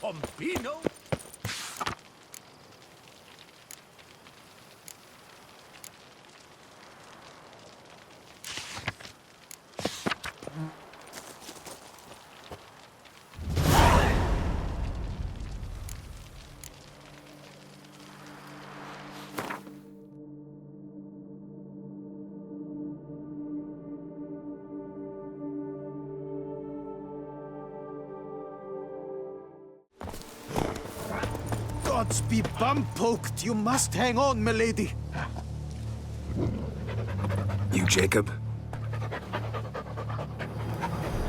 Pompino? Gods be bum-poked! You must hang on, milady! You, Jacob?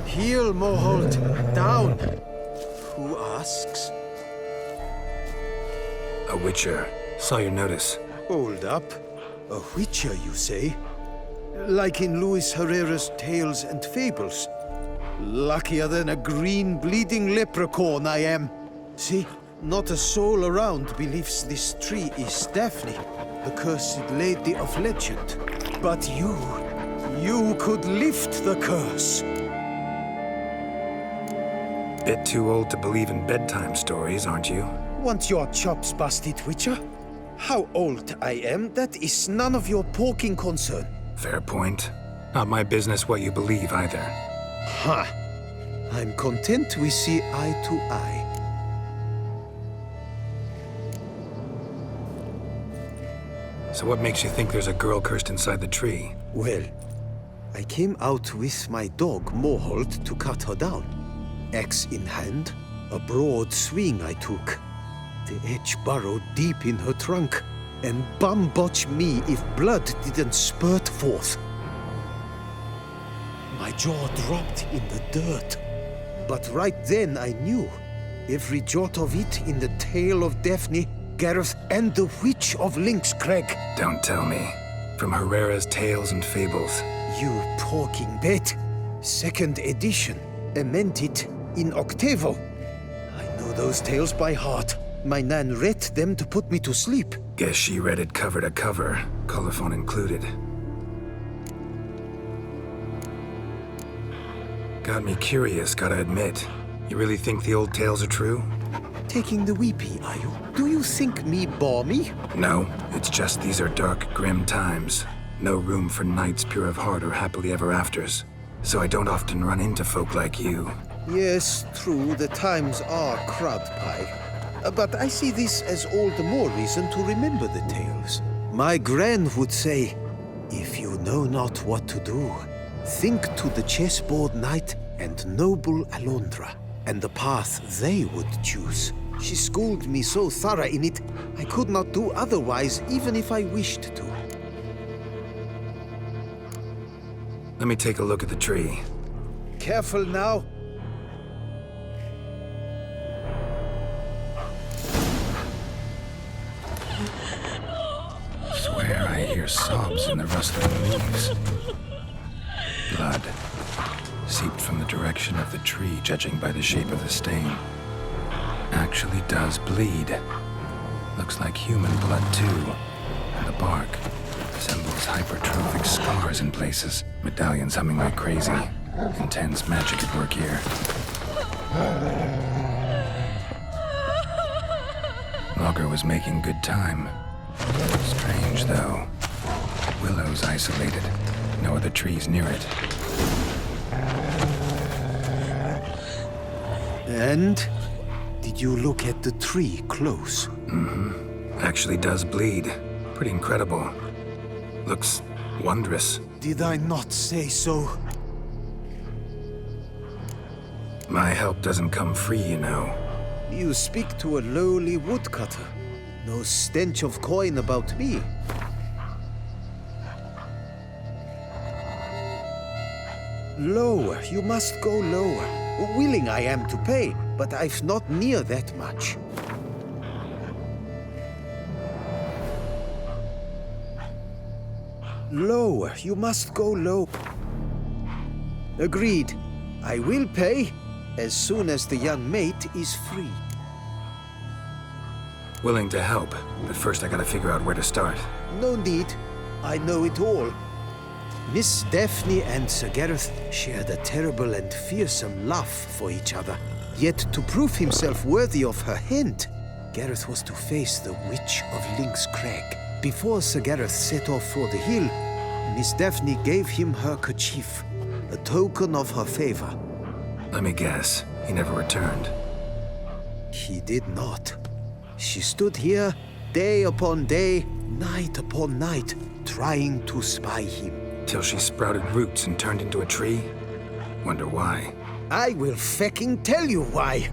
Heel, Moholt! Down! Who asks? A witcher. Saw your notice. Hold up. A witcher, you say? Like in Luis Herrera's Tales and Fables. Luckier than a green, bleeding leprechaun I am. See? Not a soul around believes this tree is Daphne, the cursed lady of legend. But you could lift the curse. Bit too old to believe in bedtime stories, aren't you? Want your chops busted, Witcher? How old I am, that is none of your poking concern. Fair point. Not my business what you believe either. Ha! I'm content we see eye to eye. So what makes you think there's a girl cursed inside the tree? Well, I came out with my dog, Moholt, to cut her down. Axe in hand, a broad swing I took. The edge burrowed deep in her trunk, and bum-botch me if blood didn't spurt forth. My jaw dropped in the dirt. But right then I knew. Every jot of it in the tale of Daphne, Gareth, and the Witch of Lynxcrag. Don't tell me. From Herrera's Tales and Fables. You talking bet. Second edition. Amended in octavo. I know those tales by heart. My nan read them to put me to sleep. Guess she read it cover to cover, colophon included. Got me curious, gotta admit. You really think the old tales are true? Taking the weepy, are you? Do you think me balmy? No, it's just these are dark, grim times. No room for knights pure of heart or happily ever afters. So I don't often run into folk like you. Yes, true, the times are crud pie. But I see this as all the more reason to remember the tales. My gran would say, if you know not what to do, think to the chessboard knight and noble Alondra, and the path they would choose. She schooled me so thorough in it, I could not do otherwise even if I wished to. Let me take a look at the tree. Careful now. Swear I hear sobs in the rustling leaves. Blood seeped from the direction of the tree, judging by the shape of the stain. Actually does bleed. Looks like human blood too. And the bark resembles hypertrophic scars in places. Medallions humming like crazy. Intense magic at work here. Logger was making good time. Strange though. Willow's isolated. No other trees near it. And? Did you look at the tree close? Mm-hmm. Actually does bleed. Pretty incredible. Looks wondrous. Did I not say so? My help doesn't come free, you know. You speak to a lowly woodcutter. No stench of coin about me. Lower, you must go lower. Willing I am to pay, but I've not near that much. Lower, you must go low. Agreed. I will pay as soon as the young mate is free. Willing to help, but first I gotta figure out where to start. No need. I know it all. Miss Daphne and Sir Gareth shared a terrible and fearsome love for each other. Yet to prove himself worthy of her hand, Gareth was to face the Witch of Link's Crag. Before Sir Gareth set off for the hill, Miss Daphne gave him her kerchief, a token of her favor. Let me guess, he never returned. He did not. She stood here, day upon day, night upon night, trying to spy him. Till she sprouted roots and turned into a tree? Wonder why. I will fecking tell you why.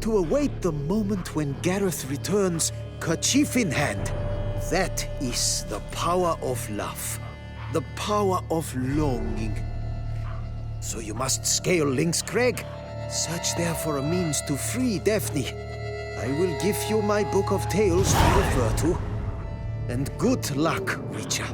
To await the moment when Gareth returns, kerchief in hand. That is the power of love. The power of longing. So you must scale Link's Crag. Search there for a means to free Daphne. I will give you my book of tales to refer to. And good luck, Witcher.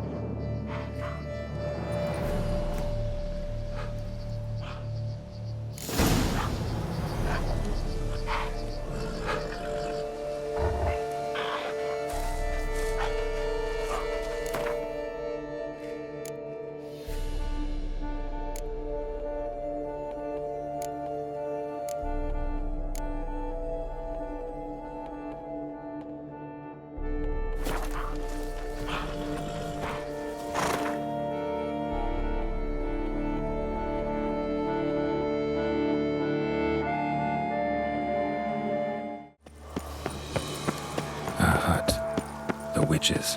Witches.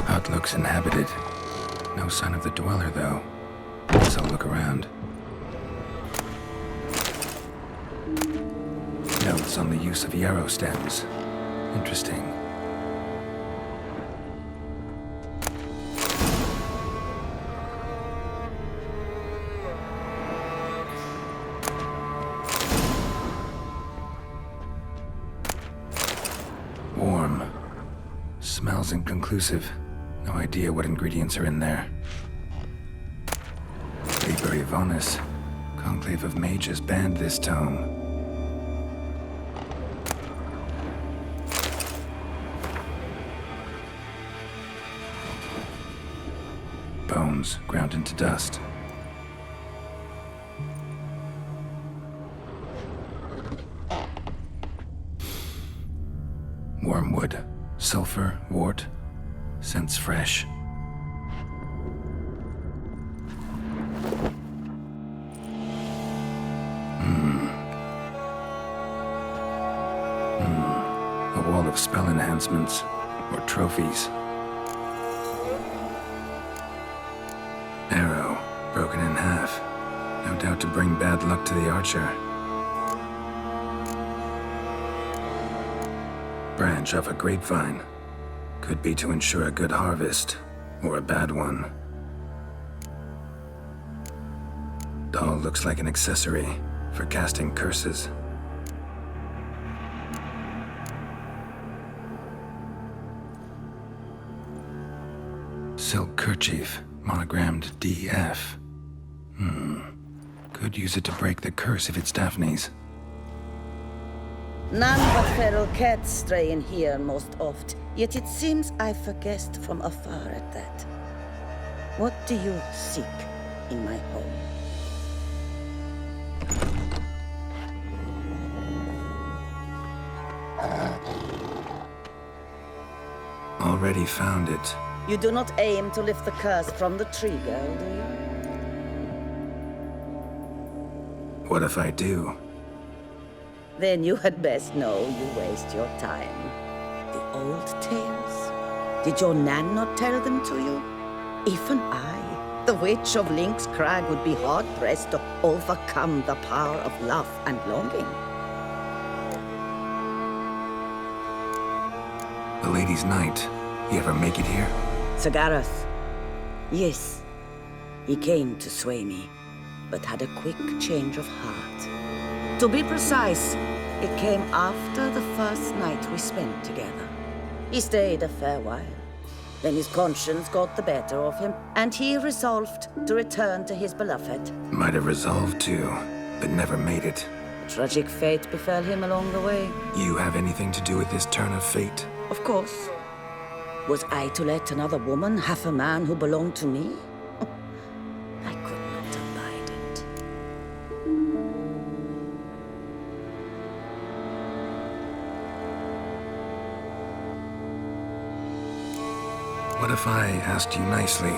Hut looks inhabited. No sign of the dweller, though. Guess I'll look around. Notes on the use of yarrow stems. Interesting. Smells inconclusive. No idea what ingredients are in there. Liber Yvonis. Conclave of Mages banned this tome. Bones ground into dust. Wormwood. Sulfur, wort, scents fresh. A wall of spell enhancements, or trophies. Arrow, broken in half. No doubt to bring bad luck to the archer. Branch of a grapevine. Could be to ensure a good harvest, or a bad one. Doll looks like an accessory for casting curses. Silk kerchief, monogrammed DF. Could use it to break the curse if it's Daphne's. None but feral cats stray in here most oft, yet it seems I've guessed from afar at that. What do you seek in my home? Already found it. You do not aim to lift the curse from the tree, girl, do you? What if I do? Then you had best know you waste your time. The old tales? Did your Nan not tell them to you? Even I, the Witch of Link's Crag, would be hard-pressed to overcome the power of love and longing. The Lady's Knight. You ever make it here? Sir Gareth. Yes. He came to sway me, but had a quick change of heart. To be precise, it came after the first night we spent together. He stayed a fair while. Then his conscience got the better of him, and he resolved to return to his beloved. Might have resolved to, but never made it. A tragic fate befell him along the way. You have anything to do with this turn of fate? Of course. Was I to let another woman have a man who belonged to me? I could not abide it. What if I asked you nicely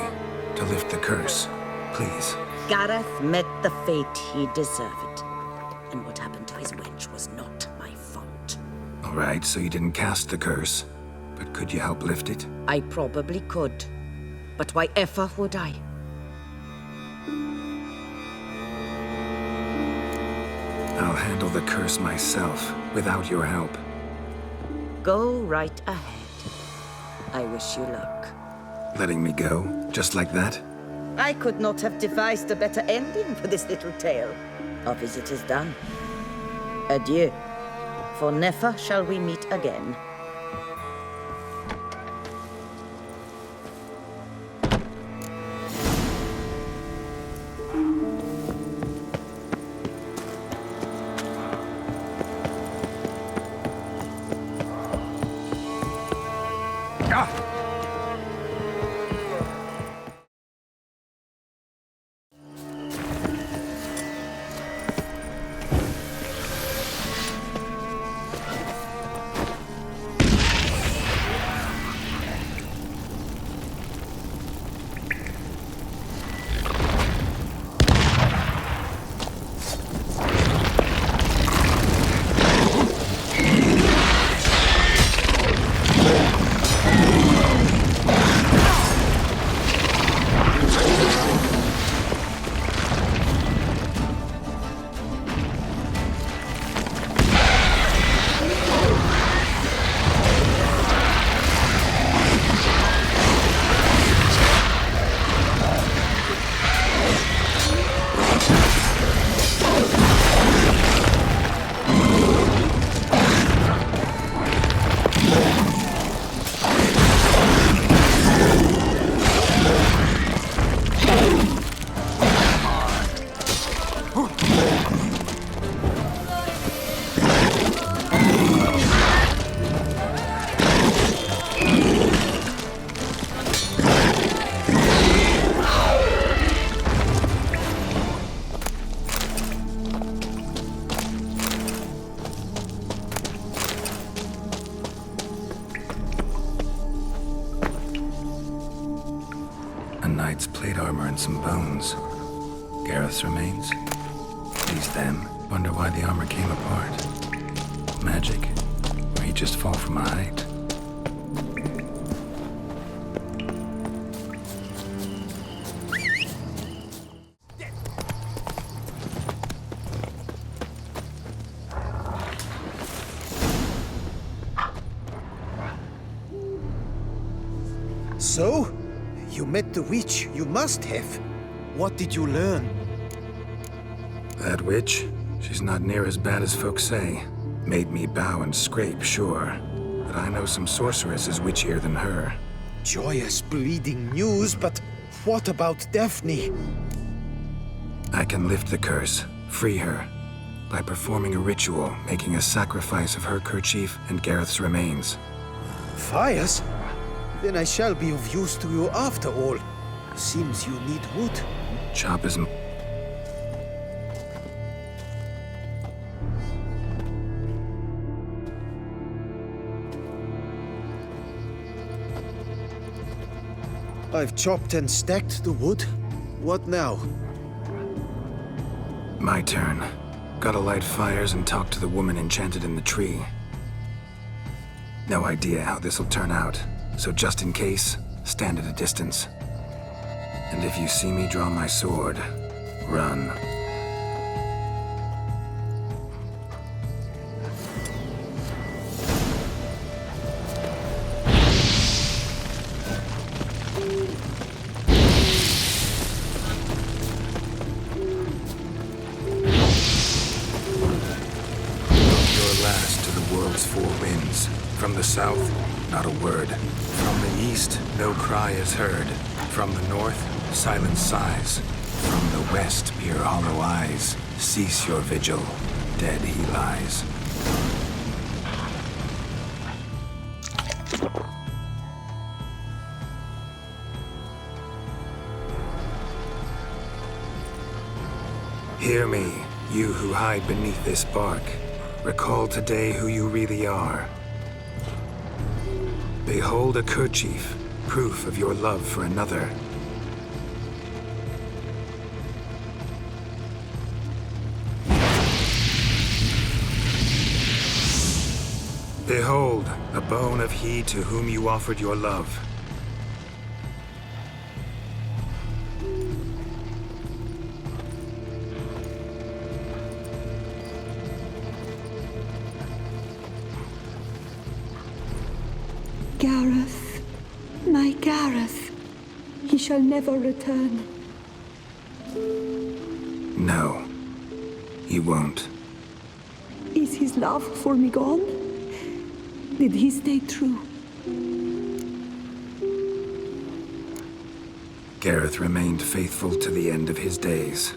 to lift the curse, please? Gareth met the fate he deserved. And what happened to his wench was not my fault. All right, so you didn't cast the curse, but could you help lift it? I probably could. But why ever would I? I'll handle the curse myself, without your help. Go right ahead. I wish you luck. Letting me go, just like that? I could not have devised a better ending for this little tale. Our visit is done. Adieu. For never shall we meet again. Knight's plate armor and some bones. Gareth's remains. These them. Wonder why the armor came apart. Magic? Or he'd just fall from a height? So? You met the witch. You must have. What did you learn? That witch? She's not near as bad as folks say. Made me bow and scrape, sure. But I know some sorceresses witchier than her. Joyous, bleeding news, but what about Daphne? I can lift the curse, free her, by performing a ritual, making a sacrifice of her kerchief and Gareth's remains. Fires? Then I shall be of use to you after all. Seems you need wood. Chop is... I've chopped and stacked the wood. What now? My turn. Gotta light fires and talk to the woman enchanted in the tree. No idea how this'll turn out, so just in case, stand at a distance. And if you see me draw my sword, run. From the south, not a word. From the east, no cry is heard. From the north, silent sighs. From the west, peer hollow eyes. Cease your vigil, dead he lies. Hear me, you who hide beneath this bark. Recall today who you really are. Behold a kerchief, proof of your love for another. Behold, a bone of he to whom you offered your love. Gareth, my Gareth, he shall never return. No, he won't. Is his love for me gone? Did he stay true? Gareth remained faithful to the end of his days.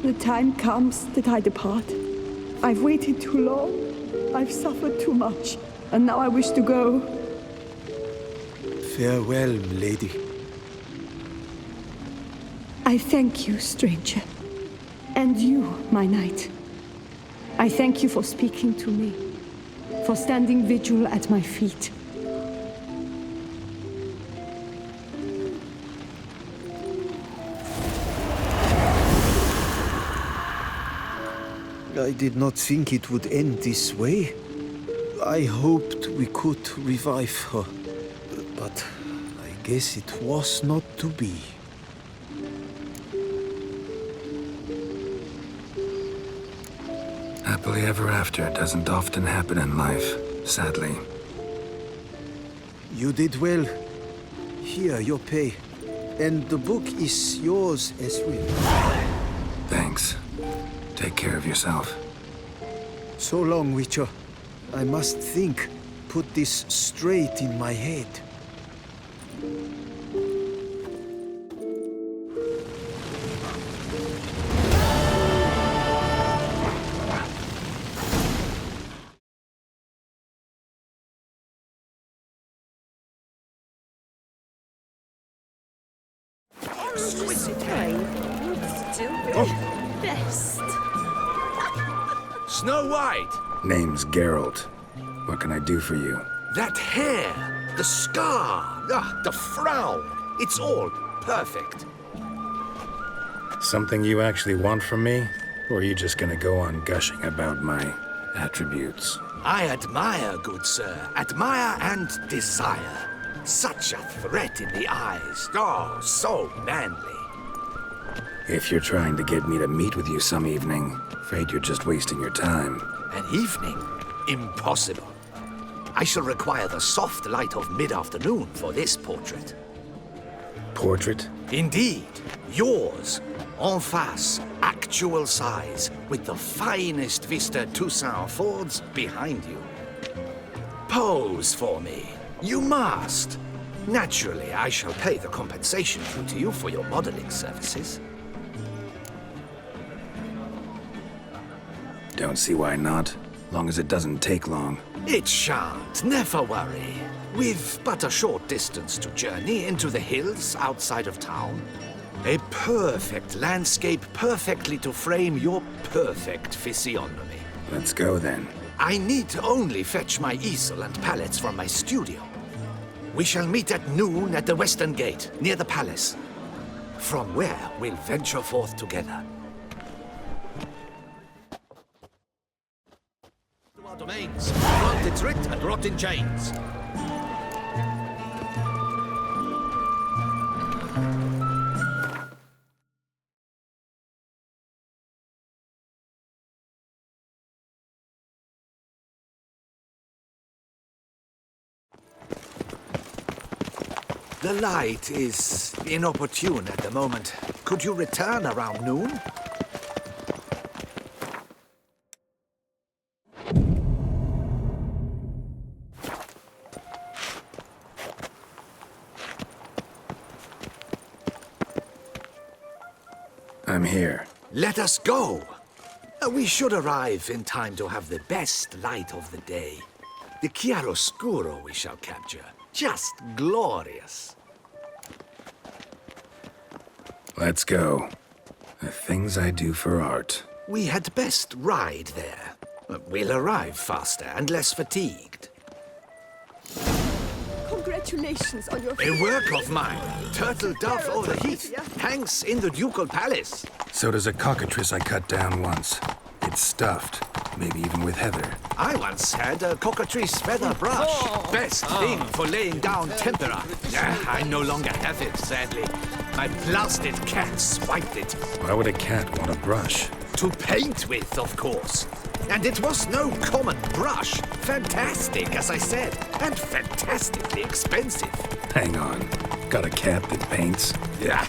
The time comes that I depart. I've waited too long. I've suffered too much. And now I wish to go. Farewell, lady. I thank you, stranger. And you, my knight. I thank you for speaking to me. For standing vigil at my feet. I did not think it would end this way. I hoped we could revive her, but I guess it was not to be. Happily ever after doesn't often happen in life, sadly. You did well. Here, your pay. And the book is yours as well. Thanks. Take care of yourself. So long, Witcher. I must think. Put this straight in my head. Snow White! Name's Geralt. What can I do for you? That hair! The scar! The frown! It's all perfect. Something you actually want from me? Or are you just gonna go on gushing about my attributes? I admire, good sir. Admire and desire. Such a threat in the eyes. Oh, so manly. If you're trying to get me to meet with you some evening, afraid you're just wasting your time. An evening? Impossible. I shall require the soft light of mid-afternoon for this portrait. Portrait? Indeed. Yours. En face. Actual size. With the finest vista Toussaint affords behind you. Pose for me. You must. Naturally, I shall pay the compensation due to you for your modeling services. Don't see why not. Long as it doesn't take long. It shan't, never worry. We've but a short distance to journey into the hills outside of town. A perfect landscape perfectly to frame your perfect physiognomy. Let's go then. I need only fetch my easel and palettes from my studio. We shall meet at noon at the western gate, near the palace. From where we'll venture forth together. Domains. Grant its writ and rot in chains. The light is inopportune at the moment. Could you return around noon? I'm here. Let us go! We should arrive in time to have the best light of the day. The chiaroscuro we shall capture. Just glorious. Let's go. The things I do for art. We had best ride there. We'll arrive faster and less fatigued. Congratulations on your... A work of mine, Turtle Dove o' the Heath, hangs in the ducal palace. So does a cockatrice I cut down once. It's stuffed, maybe even with heather. I once had a cockatrice feather brush. Best thing for laying down tempera. I no longer have it, sadly. My blasted cat swiped it. Why would a cat want a brush? To paint with, of course. And it was no common brush. Fantastic, as I said, and fantastically expensive. Hang on. Got a cat that paints? Yeah,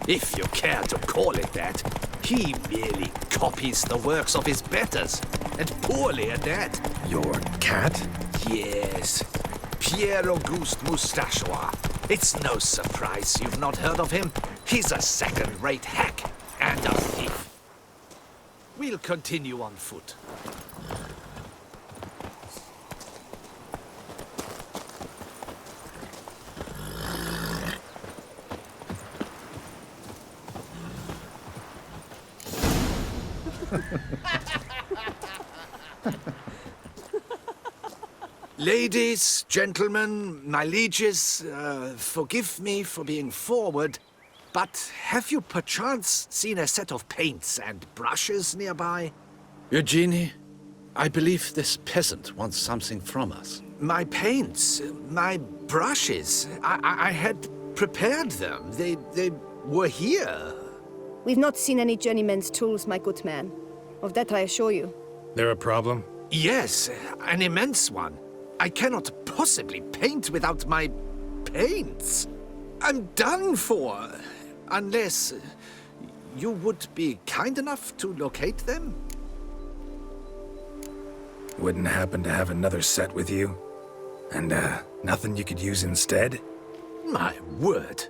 if you care to call it that. He merely copies the works of his betters, and poorly at that. Your cat? Yes, Pierre Auguste Moustachois. It's no surprise you've not heard of him. He's a second-rate hack and a thief. We'll continue on foot. Ladies, gentlemen, my lieges, forgive me for being forward, but have you perchance seen a set of paints and brushes nearby? Eugenie, I believe this peasant wants something from us. My paints, my brushes, I had prepared them. They were here. We've not seen any journeyman's tools, my good man. Of that I assure you. There a problem? Yes, an immense one. I cannot possibly paint without my paints. I'm done for. Unless you would be kind enough to locate them? Wouldn't happen to have another set with you? And, nothing you could use instead? My word.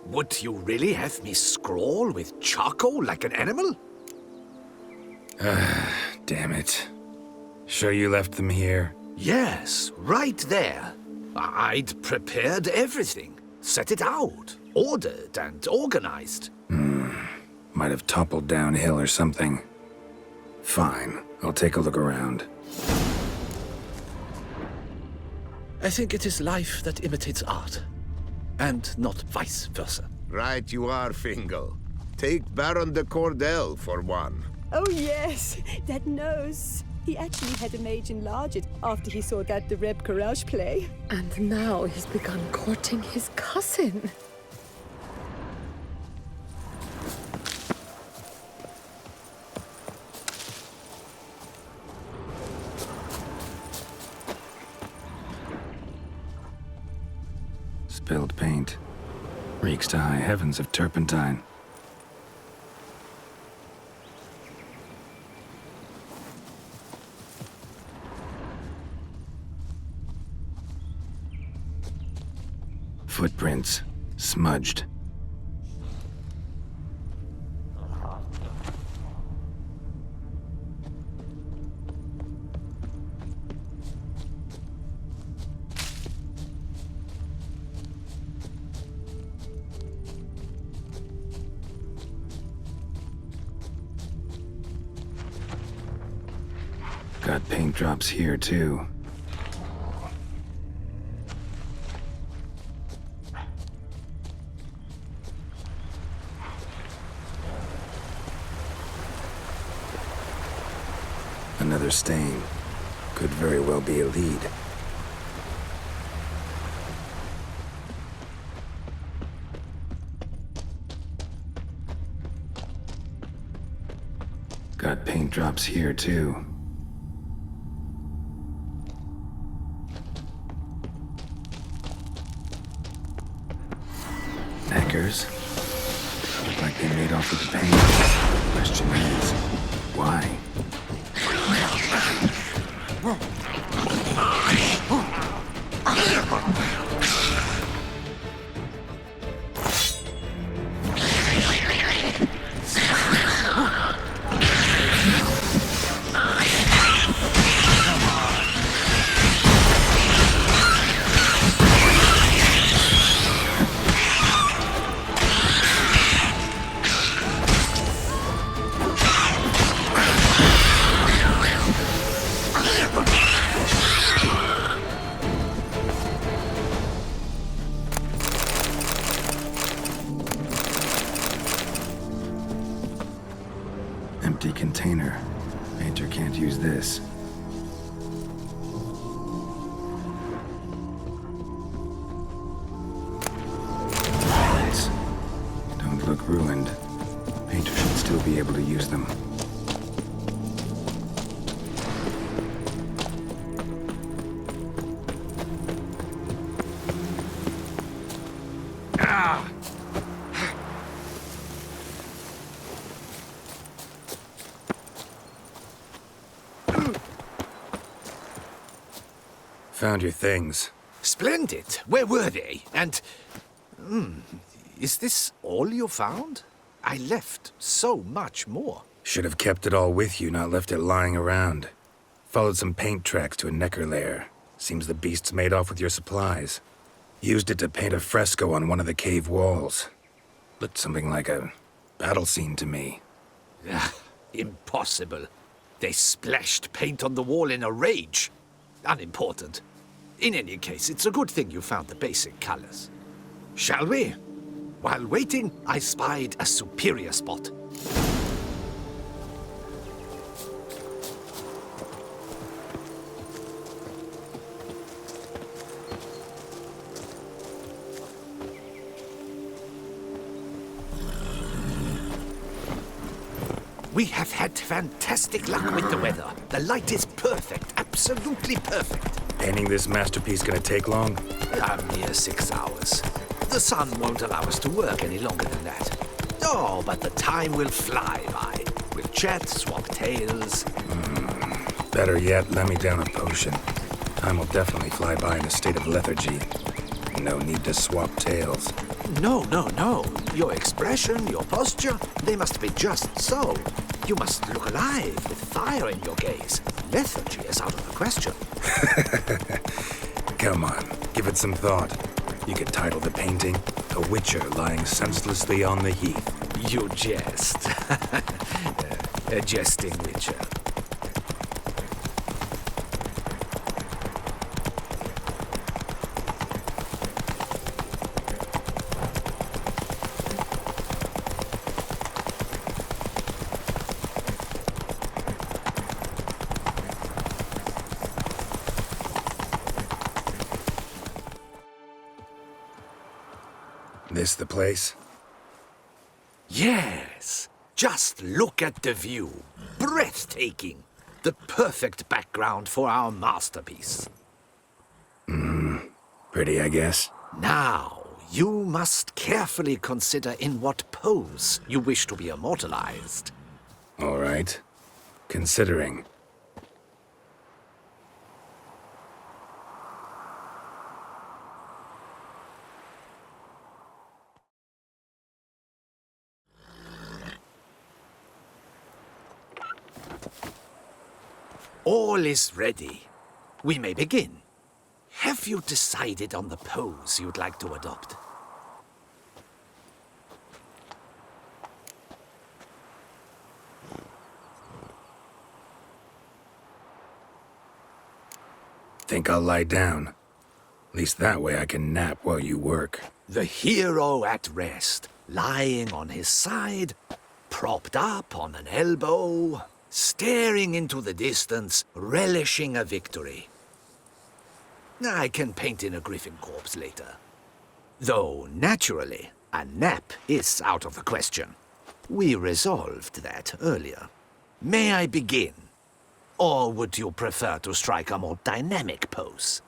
Would you really have me scrawl with charcoal like an animal? Damn it. Sure you left them here? Yes, right there. I'd prepared everything. Set it out. Ordered and organized. Might have toppled downhill or something. Fine. I'll take a look around. I think it is life that imitates art. And not vice versa. Right you are, Fingal. Take Baron de Cordel for one. Oh yes, that nose. He actually had a mage enlarge it after he saw that the Reb Courage play. And now he's begun courting his cousin. Spilled paint. Reeks to high heavens of turpentine. Footprints. Smudged. Got paint drops here, too. Another stain. Could very well be a lead. Got paint drops here, too. Knackers. Look like they made off with the paint. Question is, why? Empty container. Painter can't use this. Paints. Don't look ruined. Painter should still be able to use them. Found your things. Splendid. Where were they? And... is this all you found? I left so much more. Should have kept it all with you, not left it lying around. Followed some paint tracks to a necker lair. Seems the beast's made off with your supplies. Used it to paint a fresco on one of the cave walls. Looked something like a battle scene to me. Impossible. They splashed paint on the wall in a rage. Unimportant. In any case, it's a good thing you found the basic colors. Shall we? While waiting, I spied a superior spot. We have had fantastic luck with the weather. The light is perfect, absolutely perfect. Painting this masterpiece gonna take long? A mere 6 hours. The sun won't allow us to work any longer than that. Oh, but the time will fly by. We'll chat, swap tales. Better yet, let me down a potion. Time will definitely fly by in a state of lethargy. No need to swap tales. No. Your expression, your posture, they must be just so. You must look alive with fire in your gaze. Lethargy is out of the question. Come on, give it some thought. You could title the painting, A Witcher Lying Senselessly on the Heath. You jest. A jesting witcher. This the place? Yes. Just look at the view. Breathtaking. The perfect background for our masterpiece. Pretty, I guess. Now, you must carefully consider in what pose you wish to be immortalized. All right. Considering. All is ready. We may begin. Have you decided on the pose you'd like to adopt? Think I'll lie down. At least that way I can nap while you work. The hero at rest, lying on his side, propped up on an elbow, staring into the distance, relishing a victory. I can paint in a griffin corpse later. Though, naturally, a nap is out of the question. We resolved that earlier. May I begin? Or would you prefer to strike a more dynamic pose?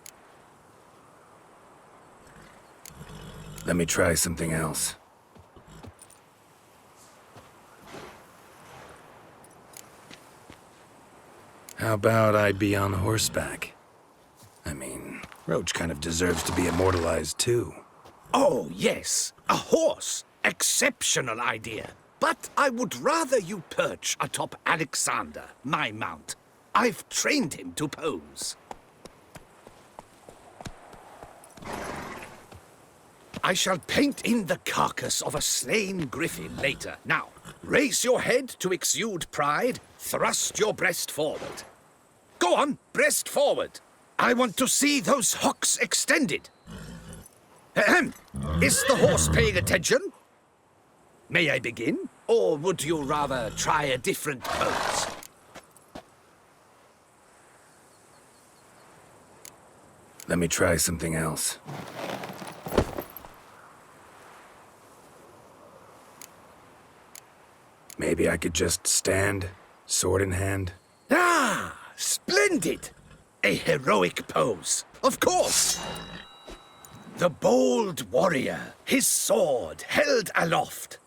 Let me try something else. How about I be on horseback? I mean, Roach kind of deserves to be immortalized too. Oh, yes, a horse. Exceptional idea. But I would rather you perch atop Alexander, my mount. I've trained him to pose. I shall paint in the carcass of a slain griffin later. Now, raise your head to exude pride. Thrust your breast forward. Go on, breast forward. I want to see those hocks extended. Ahem. Is the horse paying attention? May I begin? Or would you rather try a different pose? Let me try something else. Maybe I could just stand, sword in hand. Ah, splendid! A heroic pose, of course! The bold warrior, his sword held aloft,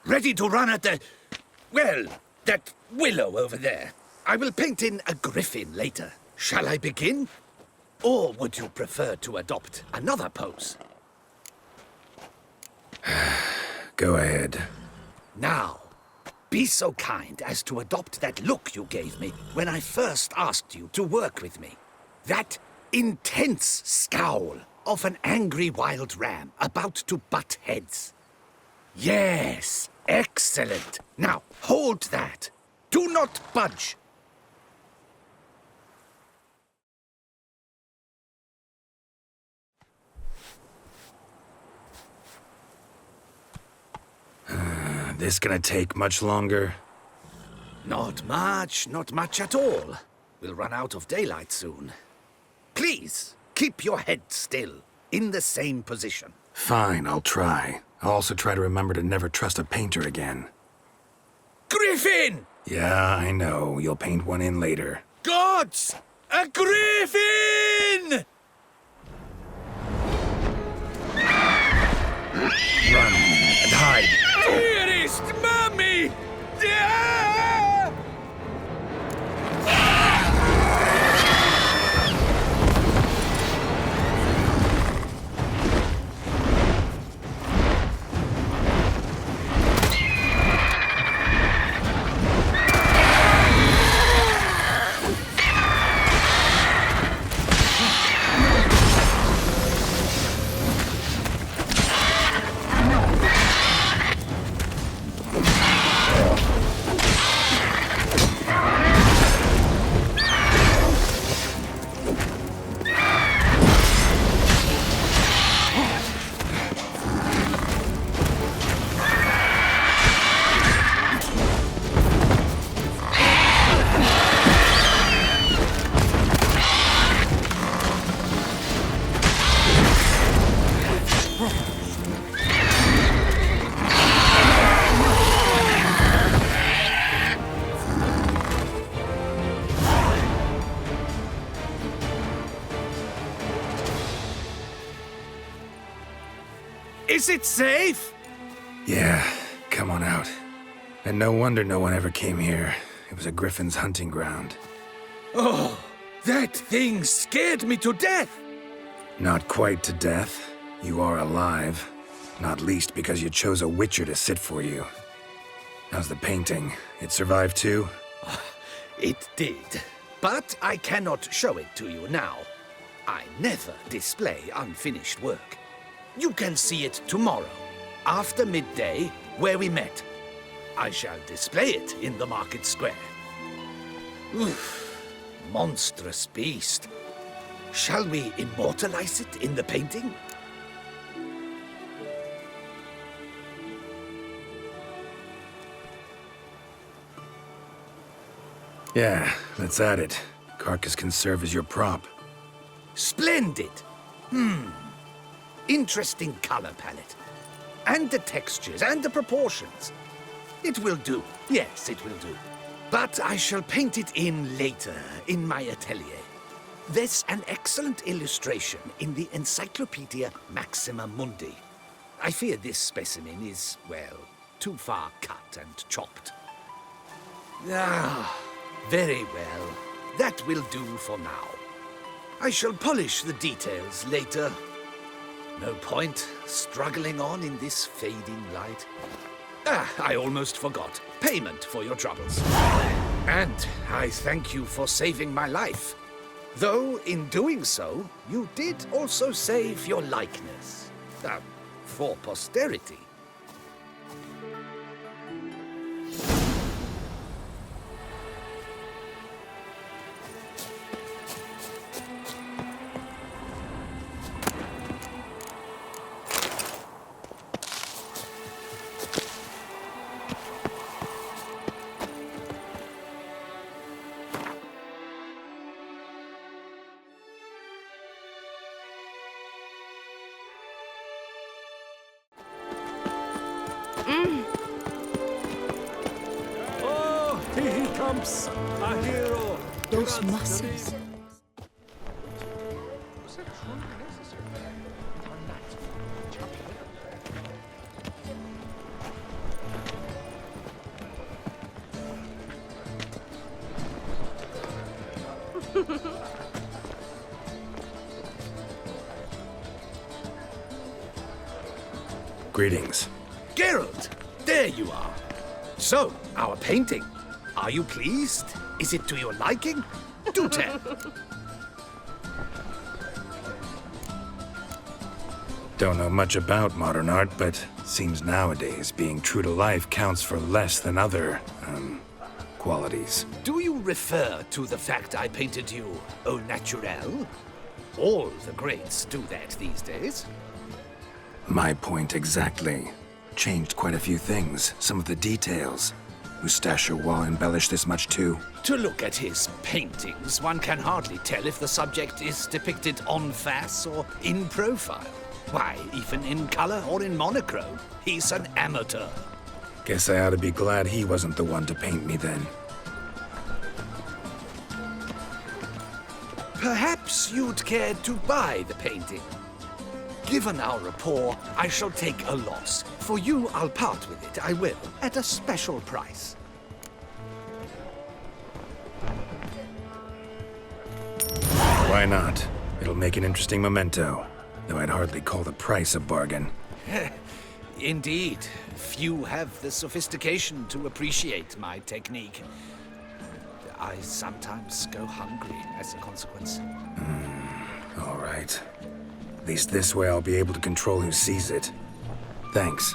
ready to run at that willow over there. I will paint in a griffin later. Shall I begin? Or would you prefer to adopt another pose? Go ahead. Now, be so kind as to adopt that look you gave me when I first asked you to work with me. That intense scowl of an angry wild ram about to butt heads. Yes, excellent. Now, hold that. Do not budge. This gonna take much longer? Not much at all. We'll run out of daylight soon. Please, keep your head still, in the same position. Fine, I'll try. I'll also try to remember to never trust a painter again. Griffin! Yeah, I know. You'll paint one in later. Gods! A griffin! Run and hide. Dearest Mummy! Ah! Is it safe? Yeah, come on out. And no wonder no one ever came here. It was a griffin's hunting ground. Oh, that thing scared me to death. Not quite to death. You are alive. Not least because you chose a witcher to sit for you. How's the painting? It survived too? It did. But I cannot show it to you now. I never display unfinished work. You can see it tomorrow, after midday, where we met. I shall display it in the market square. Oof, monstrous beast. Shall we immortalize it in the painting? Yeah, let's add it. Carcass can serve as your prop. Splendid! Interesting color palette. And the textures and the proportions. It will do. Yes, it will do. But I shall paint it in later, in my atelier. There's an excellent illustration in the Encyclopedia Maxima Mundi. I fear this specimen is, well, too far cut and chopped. Ah, very well. That will do for now. I shall polish the details later. No point struggling on in this fading light. Ah, I almost forgot. Payment for your troubles. And I thank you for saving my life. Though, in doing so, you did also save your likeness. For posterity. He comes, a hero. Those muscles. Greetings. Geralt, there you are. So, our painting. Are you pleased? Is it to your liking? Do tell. Don't know much about modern art, but seems nowadays being true to life counts for less than other, qualities. Do you refer to the fact I painted you au naturel? All the greats do that these days. My point exactly. Changed quite a few things, some of the details. Moustache or wall embellished this much too? To look at his paintings, one can hardly tell if the subject is depicted en face or in profile. Why, even in color or in monochrome, he's an amateur. Guess I ought to be glad he wasn't the one to paint me then. Perhaps you'd care to buy the painting. Given our rapport, I shall take a loss. For you, I'll part with it, I will, at a special price. Why not? It'll make an interesting memento, though I'd hardly call the price a bargain. Indeed, few have the sophistication to appreciate my technique. I sometimes go hungry as a consequence. All right. At least this way I'll be able to control who sees it. Thanks.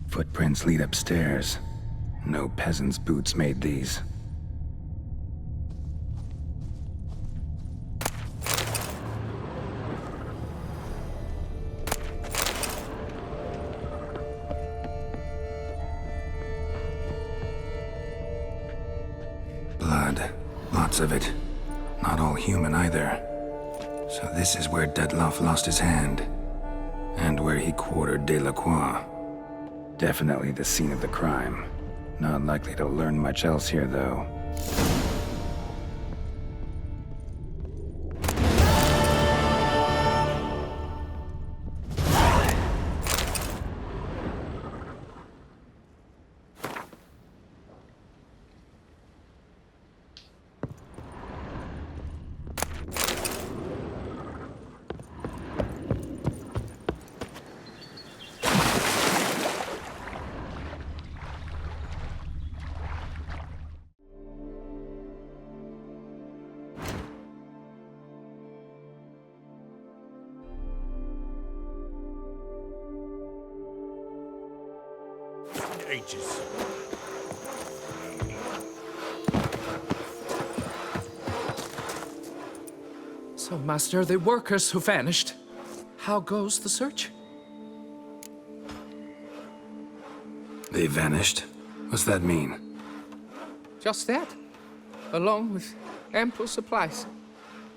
Footprints lead upstairs. No peasant's boots made these. Blood. Lots of it. Not all human either. So this is where Detloff lost his hand. And where he quartered Delacroix. Definitely the scene of the crime. Not likely to learn much else here, though. Ages. So, Master, the workers who vanished. How goes the search? They vanished? What's that mean? Just that. Along with ample supplies.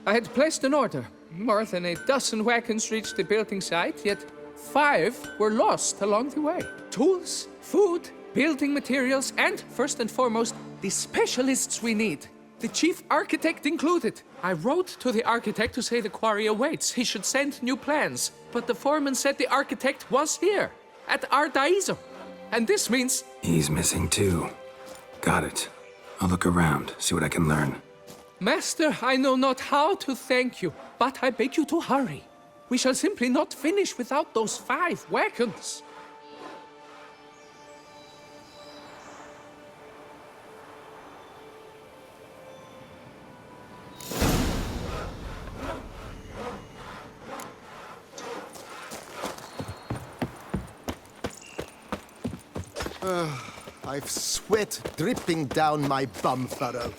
I had placed an order. More than a dozen wagons reached the building site, yet 5 were lost along the way. Tools, food, building materials, and, first and foremost, the specialists we need. The chief architect included. I wrote to the architect to say the quarry awaits. He should send new plans. But the foreman said the architect was here, at Ardaizo. And this means... He's missing too. Got it. I'll look around, see what I can learn. Master, I know not how to thank you, but I beg you to hurry. We shall simply not finish without those 5 wagons. I've sweat dripping down my bum furrow.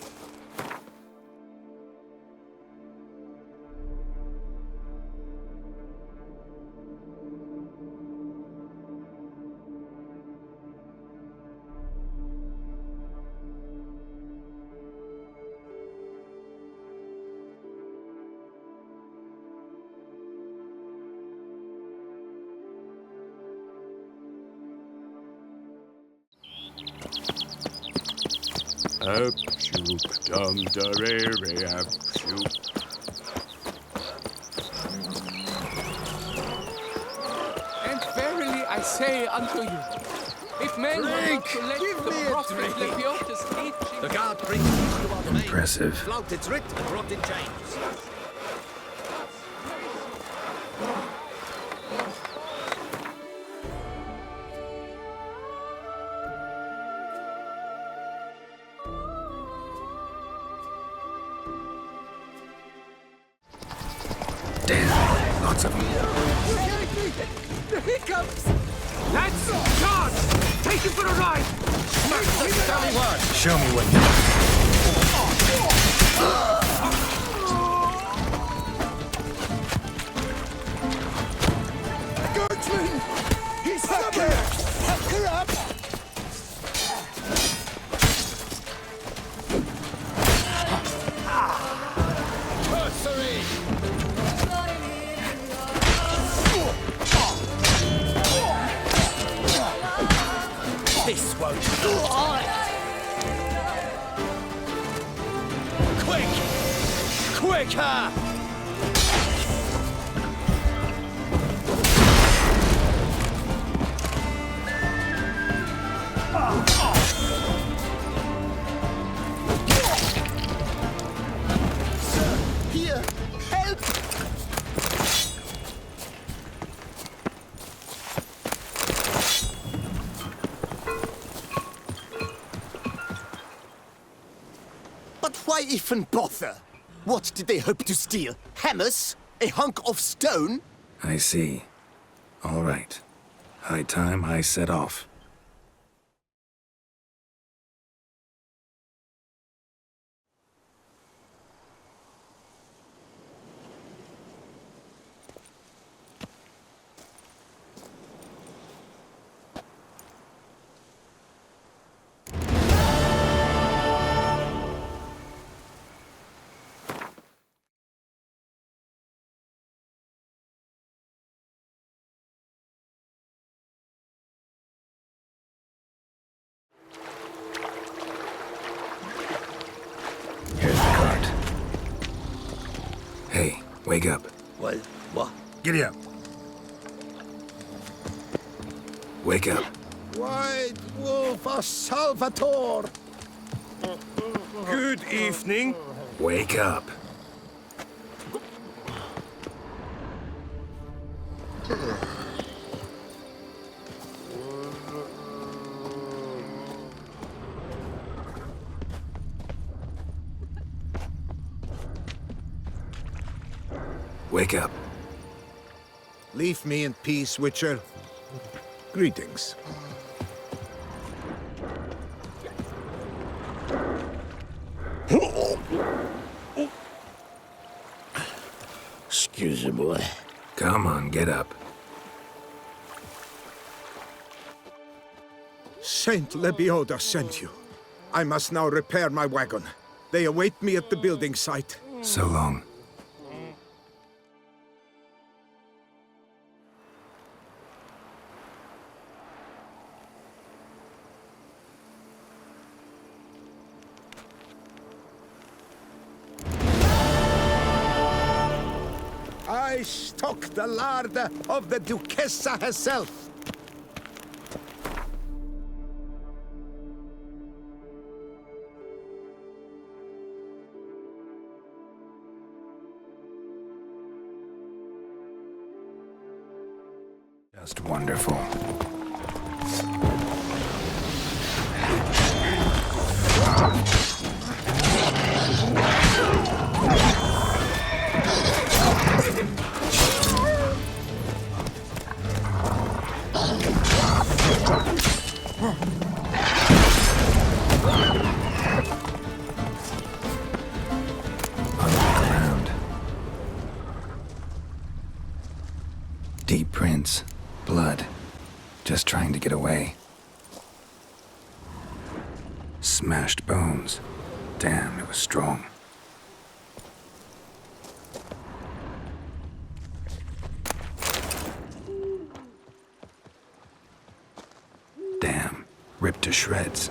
Up, shoop, dum, da, re, re, up, shoop. And verily I say unto you, if men were not to let the prophet Lepiota's teaching... The guard brings you on the main. Impressive. Flout its writ and brought in chains. Damn, lots of them. The hiccups! Lads, charge! Take him for a ride! Show me what you Guardsman! He's somewhere! Help her up! This won't do. Quick! Quicker! Sir, here! Help! But why even bother? What did they hope to steal? Hammers? A hunk of stone? I see. All right. High time I set off. Here's the cart. Hey, wake up. What? Giddy up. Wake up. White Wolf of Salvatore! Good evening. Wake up. Wake up. Leave me in peace, Witcher. Greetings. Excuse me, boy. Come on, get up. Saint Lebioda sent you. I must now repair my wagon. They await me at the building site. So long. I stock the larder of the Duchessa herself. Just wonderful. Deep prints. Blood. Just trying to get away. Smashed bones. Damn, it was strong. Damn, ripped to shreds.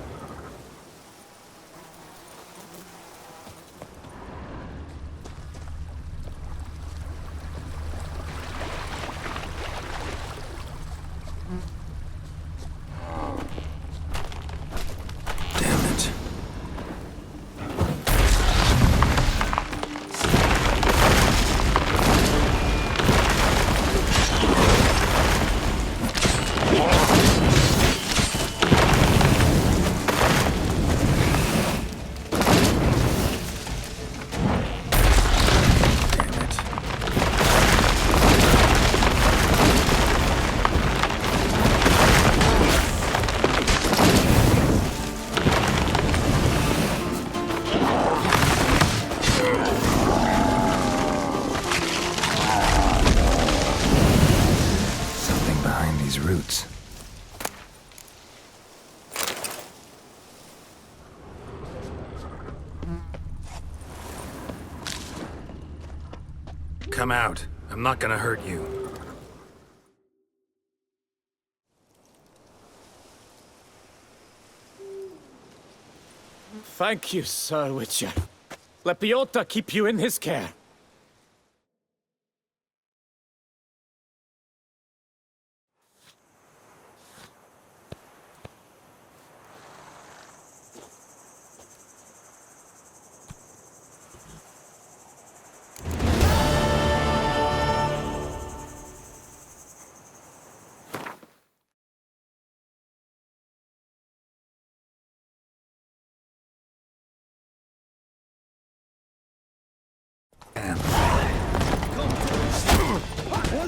Roots. Come out. I'm not gonna hurt you. Thank you, Sir Witcher. Let Biota keep you in his care.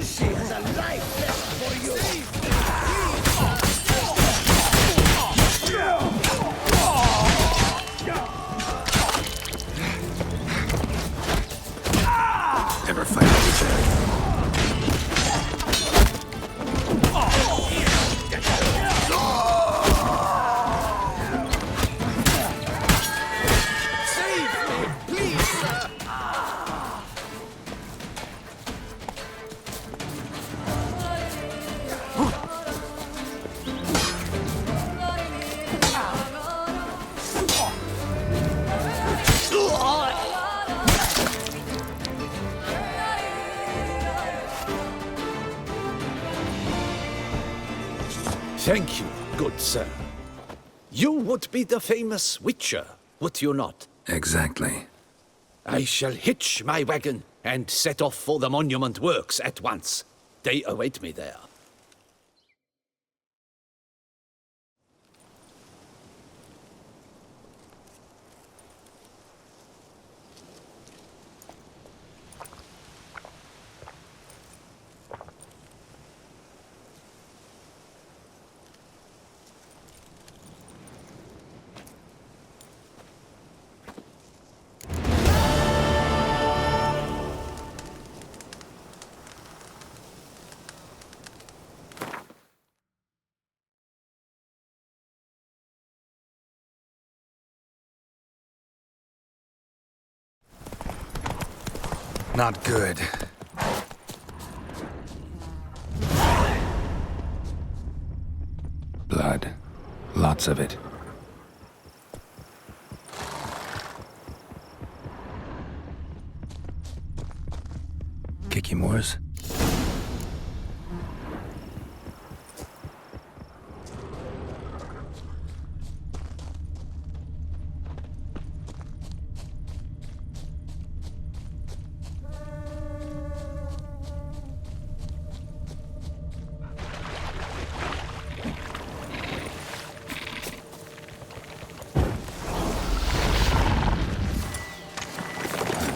She has a life left for you! Ever fight with each other? Thank you, good sir. You would be the famous Witcher, would you not? Exactly. I shall hitch my wagon and set off for the monument works at once. They await me there. Not good. Blood. Lots of it. Kiki Moores?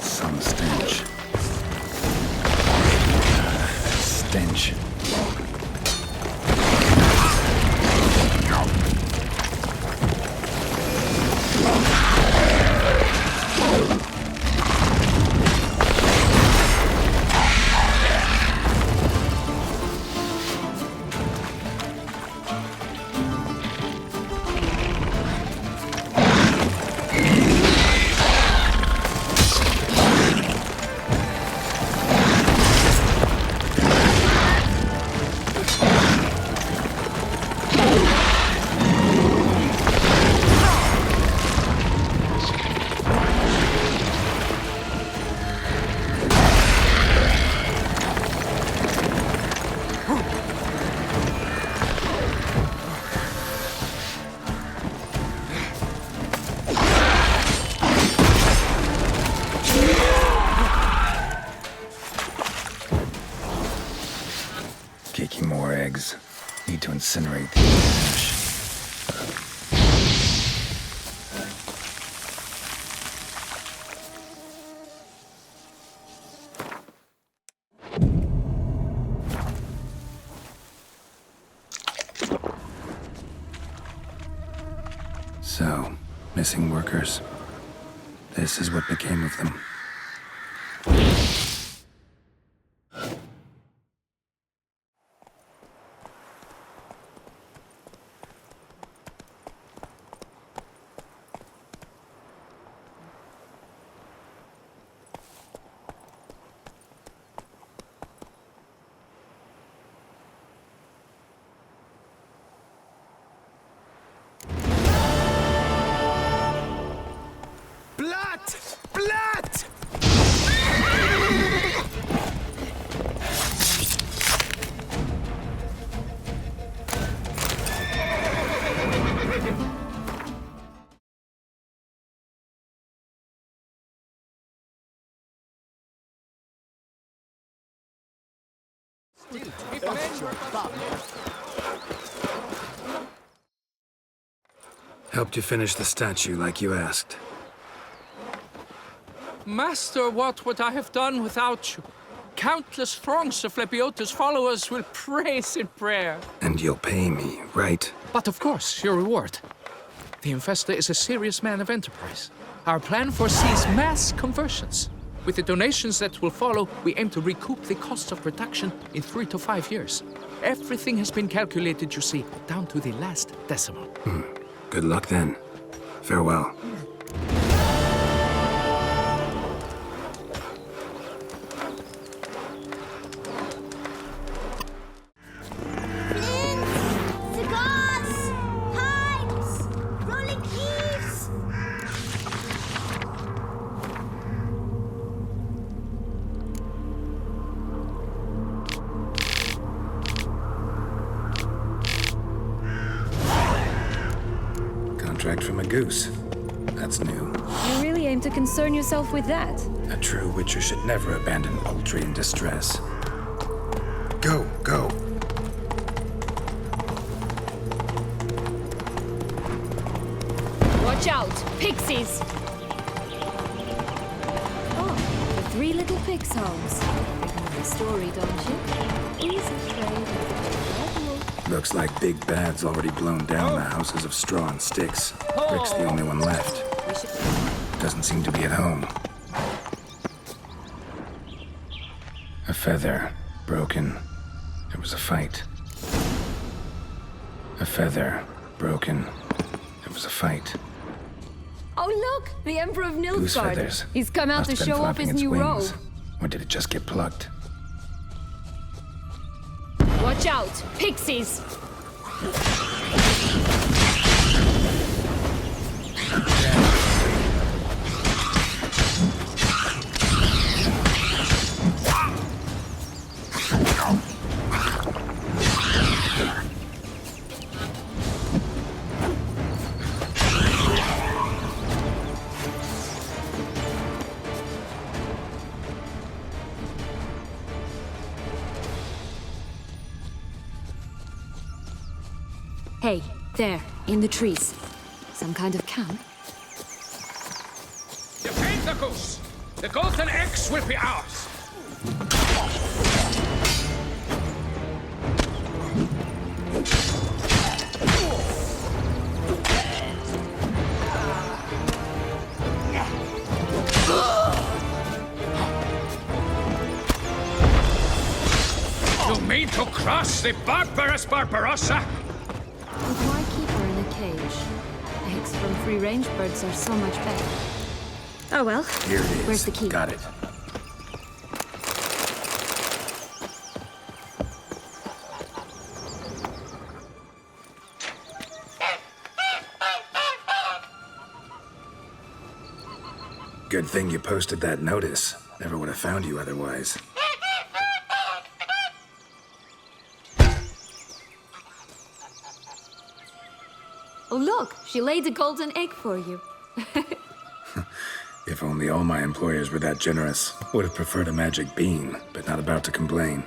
Some stench. Stench. More eggs. Need to incinerate the ash. So, missing workers. This is what became of them. Helped you finish the statue like you asked. Master, what would I have done without you? Countless throngs of Lebiota's followers will praise in prayer. And you'll pay me, right? But of course, your reward. The Infestor is a serious man of enterprise. Our plan foresees mass conversions. With the donations that will follow, we aim to recoup the cost of production in 3 to 5 years. Everything has been calculated, you see, down to the last decimal. Good luck then. Farewell. Contract from a goose. That's new. You really aim to concern yourself with that? A true witcher should never abandon poultry in distress. Go, go. Watch out! Pixies! Oh, the 3 little pix homes. You know the story, don't you? Easy trade. Looks like Big Bad's already blown down the houses of straw and sticks. Rick's the only one left. Doesn't seem to be at home. A feather. Broken. There was a fight. A feather. Broken. There was a fight. Oh look! The Emperor of Goose Nilfgaard. feathers. He's come out Must to have been show off flapping his its new wings. robe. Or did it just get plucked? Watch out! Pixies! Hey, there, in the trees. Some kind of camp? Defend the goose! The golden eggs will be ours! You mean to cross the barbarous Barbarossa? But why keep her in a cage? Eggs from free-range birds are so much better. Oh well. Here it is. Where's the key? Got it. Good thing you posted that notice. Never would have found you otherwise. Oh look, she laid a golden egg for you. If only all my employers were that generous. Would have preferred a magic bean, but not about to complain.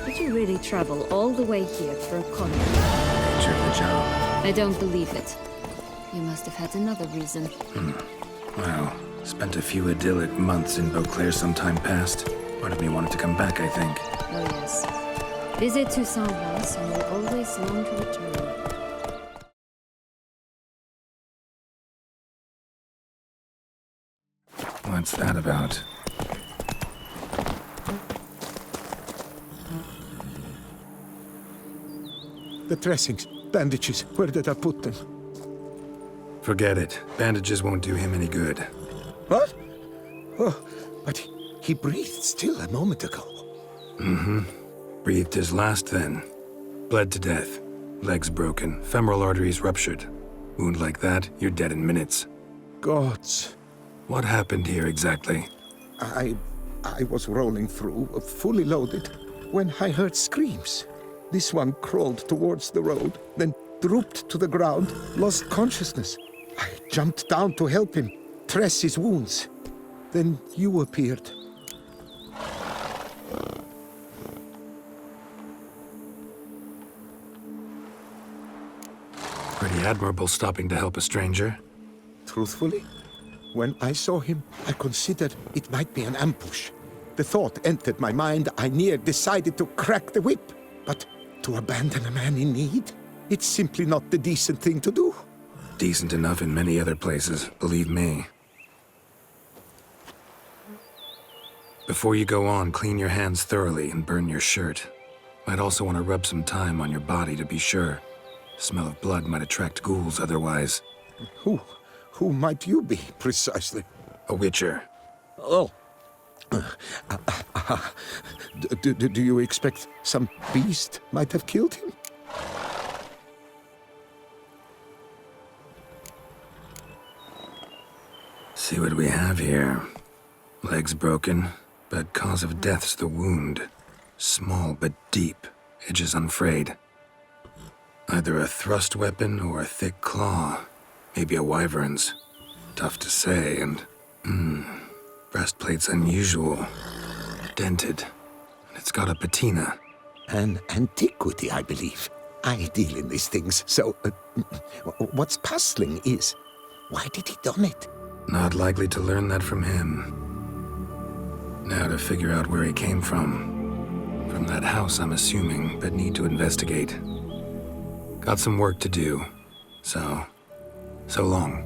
Did you really travel all the way here for a contract? Nature of the job. I don't believe it. You must have had another reason. Well, spent a few idyllic months in Beauclair some time past. Part of me wanted to come back, I think. Oh yes. Visit Toussaint once, and you'll always long to return. What's that about? The dressings, bandages, where did I put them? Forget it. Bandages won't do him any good. What? Oh, but he breathed still a moment ago. Mm-hmm. Breathed his last then. Bled to death. Legs broken, femoral arteries ruptured. Wound like that, you're dead in minutes. Gods. What happened here exactly? I was rolling through, fully loaded, when I heard screams. This one crawled towards the road, then drooped to the ground, lost consciousness. I jumped down to help him, dress his wounds. Then you appeared. Pretty admirable stopping to help a stranger. Truthfully, when I saw him, I considered it might be an ambush. The thought entered my mind, I near decided to crack the whip. But to abandon a man in need? It's simply not the decent thing to do. Decent enough in many other places, believe me. Before you go on, clean your hands thoroughly and burn your shirt. Might also want to rub some thyme on your body to be sure. Smell of blood might attract ghouls otherwise. Who might you be, precisely? A witcher. Oh. Do you expect some beast might have killed him? See what we have here. Legs broken, but cause of death's the wound. Small but deep, edges unfrayed. Either a thrust weapon or a thick claw. Maybe a wyvern's. Tough to say, and... breastplate's unusual. Dented. And it's got a patina. An antiquity, I believe. I deal in these things, so... what's puzzling is... why did he done it? Not likely to learn that from him. Now to figure out where he came from. From that house, I'm assuming, but need to investigate. Got some work to do. So long.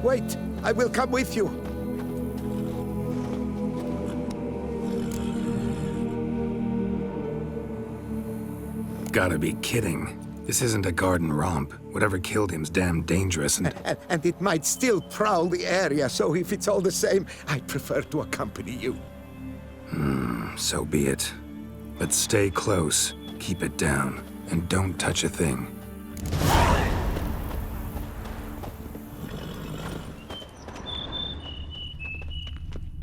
Wait, I will come with you. Gotta be kidding. This isn't a garden romp. Whatever killed him's damn dangerous And it might still prowl the area, so if it's all the same, I'd prefer to accompany you. So be it. But stay close, keep it down, and don't touch a thing.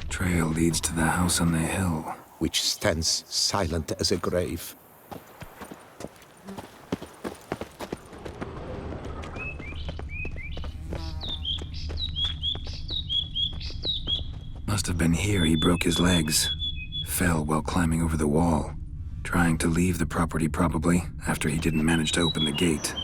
Trail leads to the house on the hill. Which stands silent as a grave. Must have been here he broke his legs. Fell while climbing over the wall. Trying to leave the property, probably, after he didn't manage to open the gate.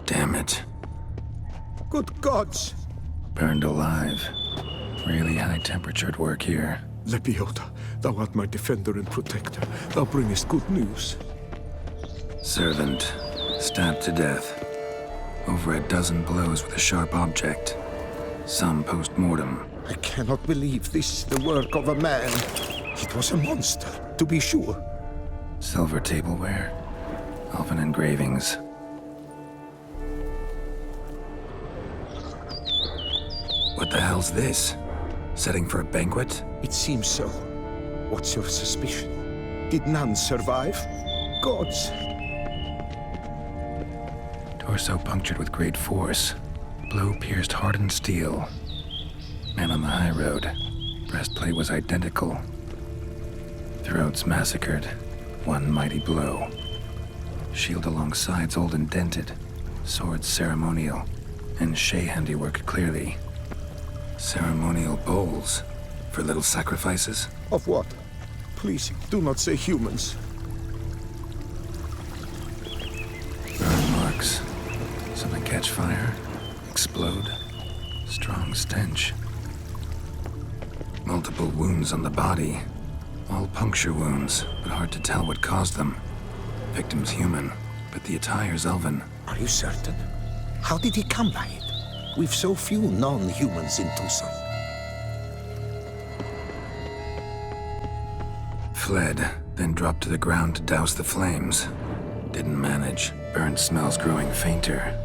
Damn it. Good gods! Burned alive. Really high-temperatured work here. Lepiota, thou art my defender and protector. Thou bringest good news. Servant. Stabbed to death. Over a dozen blows with a sharp object. Some post-mortem. I cannot believe this is the work of a man. It was a monster, to be sure. Silver tableware. Elven engravings. What the hell's this? Setting for a banquet? It seems so. What's your suspicion? Did none survive? Gods! Torso punctured with great force. Blow pierced hardened steel. Man on the high road. Breastplate was identical. Throats massacred. One mighty blow. Shield along sides old and dented. Sword ceremonial. And Shay handiwork clearly. Ceremonial bowls. For little sacrifices? Of what? Please, do not say humans. Burn marks. Something catch fire. Explode. Strong stench. Multiple wounds on the body. All puncture wounds, but hard to tell what caused them. Victim's human, but the attire's elven. Are you certain? How did he come by it? We've so few non-humans in Toussaint. Fled, then dropped to the ground to douse the flames. Didn't manage. Burn smells growing fainter.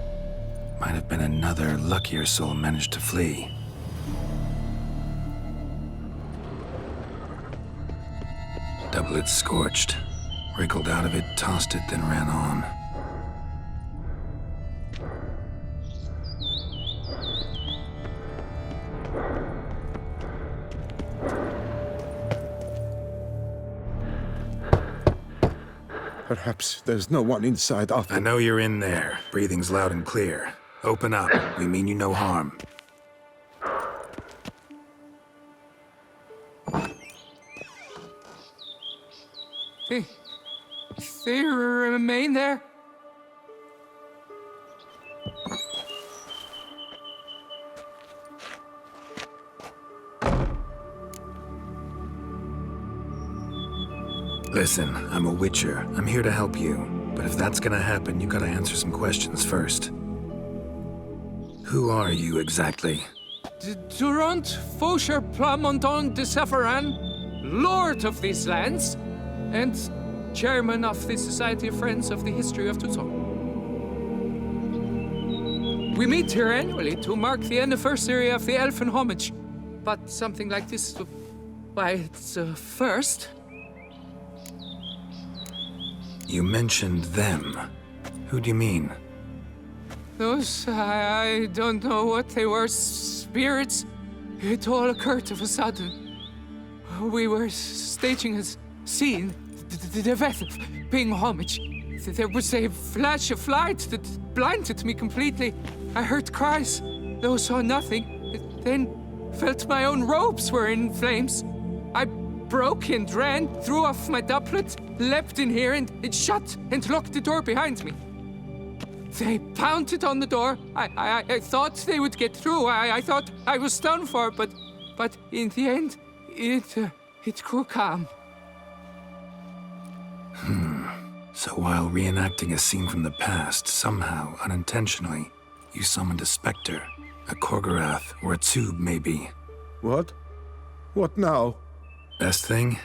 Might have been another luckier soul managed to flee. Doublet scorched. Wriggled out of it, tossed it, then ran on. Perhaps there's no one inside after... I know you're in there. Breathing's loud and clear. Open up. We mean you no harm. They remain there? Listen, I'm a witcher. I'm here to help you. But if that's gonna happen, you gotta answer some questions first. Who are you exactly? Durant Faucher Plamondon de Safaran, Lord of these lands, and Chairman of the Society of Friends of the History of Toussaint. We meet here annually to mark the anniversary of the Elfin Homage, but something like this, why, it's a first. You mentioned them. Who do you mean? Those, I don't know what they were, spirits. It all occurred of a sudden. We were staging a scene, the death of paying homage. There was a flash of light that blinded me completely. I heard cries, though saw nothing. Then felt my own robes were in flames. I broke and ran, threw off my doublet, leapt in here and it shut and locked the door behind me. They pounded on the door. I thought they would get through. I thought I was done for, but in the end, it grew calm. So while reenacting a scene from the past, somehow, unintentionally, you summoned a specter, a Korgorath, or a tube, maybe. What? What now? Best thing?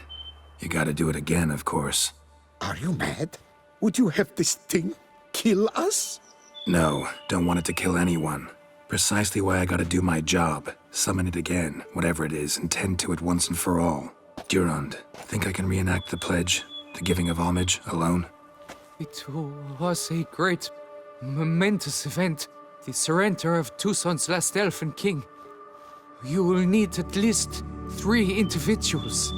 You gotta do it again, of course. Are you mad? Would you have this thing kill us? No, don't want it to kill anyone. Precisely why I gotta do my job. Summon it again, whatever it is, and tend to it once and for all. Durand, think I can reenact the pledge, the giving of homage, alone? It was a great, momentous event. The surrender of Toussaint's last elfin king. You will need at least 3 individuals.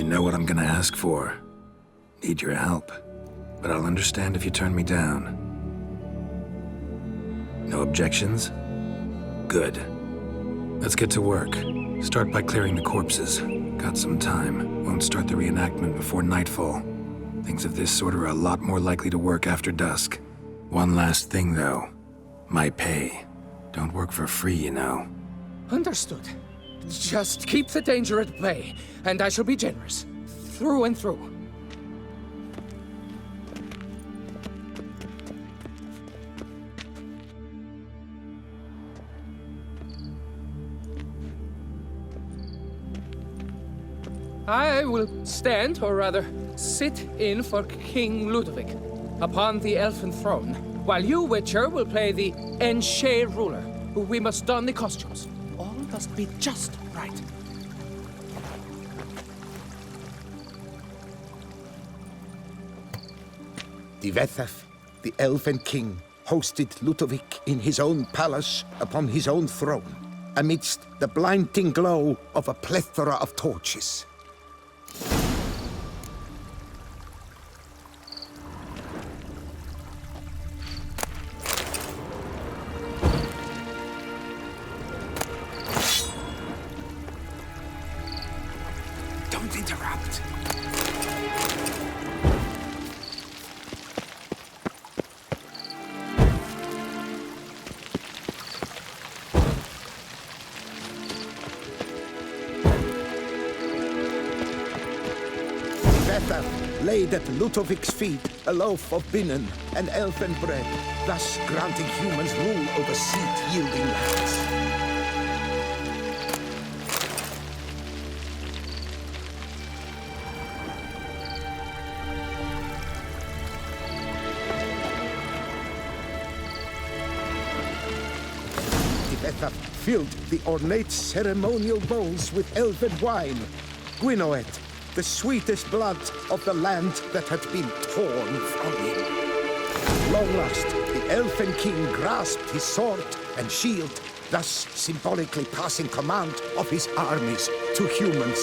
You know what I'm gonna ask for. Need your help. But I'll understand if you turn me down. No objections? Good. Let's get to work. Start by clearing the corpses. Got some time. Won't start the reenactment before nightfall. Things of this sort are a lot more likely to work after dusk. One last thing, though. My pay. Don't work for free, you know. Understood. Just keep the danger at bay, and I shall be generous. Through and through. I will stand, or rather, sit in for King Ludovic, upon the elfin throne, while you, Witcher, will play the Enche ruler, who we must don the costumes. All must be just right. The Vethaf, the elven king, hosted Ludovic in his own palace upon his own throne, amidst the blinding glow of a plethora of torches. Don't interrupt. Laid at Ludovic's feet a loaf of binnen and elfin bread, thus granting humans rule over seed-yielding lands. Tibetha filled the ornate ceremonial bowls with elfin wine, Gwinoet, the sweetest blood of the land that had been torn from him. Long last, the elfin king grasped his sword and shield, thus symbolically passing command of his armies to humans.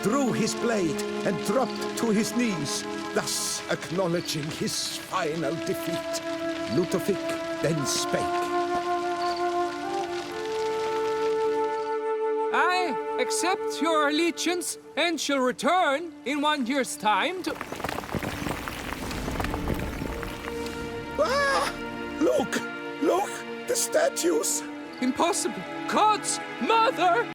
Drew his blade and dropped to his knees, thus acknowledging his final defeat. Ludovic then spake. I accept your allegiance and shall return in 1 year's time to... Ah! Look! Look! The statues! Impossible! God's mother!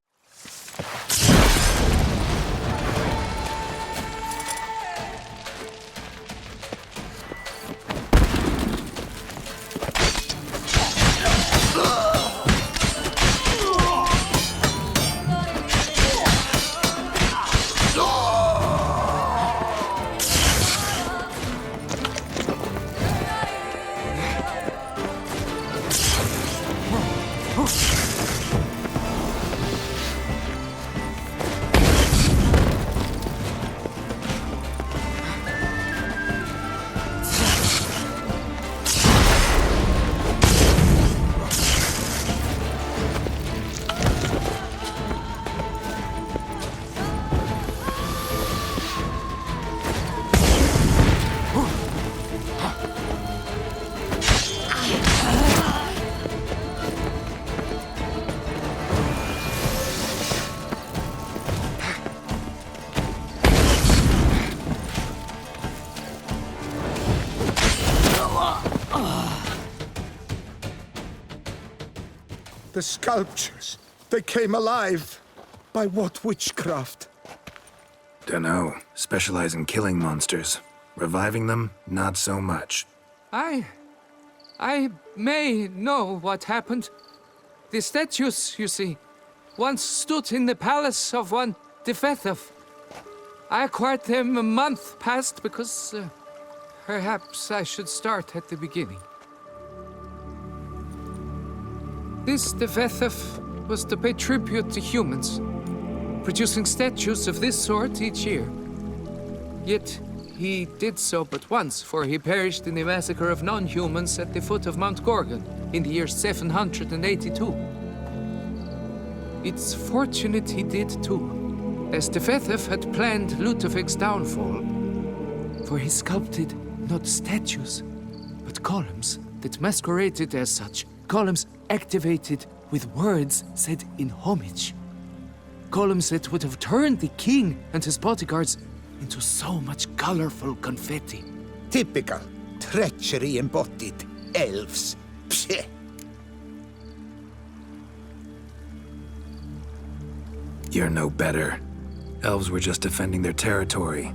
The sculptures, they came alive. By what witchcraft? Dunno. Specialize in killing monsters. Reviving them, not so much. I may know what happened, The statues, you see, once stood in the palace of one Defethov. I acquired them a month past because perhaps I should start at the beginning. This Defethov was to pay tribute to humans, producing statues of this sort each year. Yet he did so but once, for he perished in the massacre of non-humans at the foot of Mount Gorgon in the year 782. It's fortunate he did too, as Defethov had planned Ludovic's downfall, for he sculpted not statues, but columns that masqueraded as such. Columns activated with words said in homage. Columns that would have turned the king and his bodyguards into so much colorful confetti. Typical. Treachery embodied. Elves. Psheh. You're no better. Elves were just defending their territory.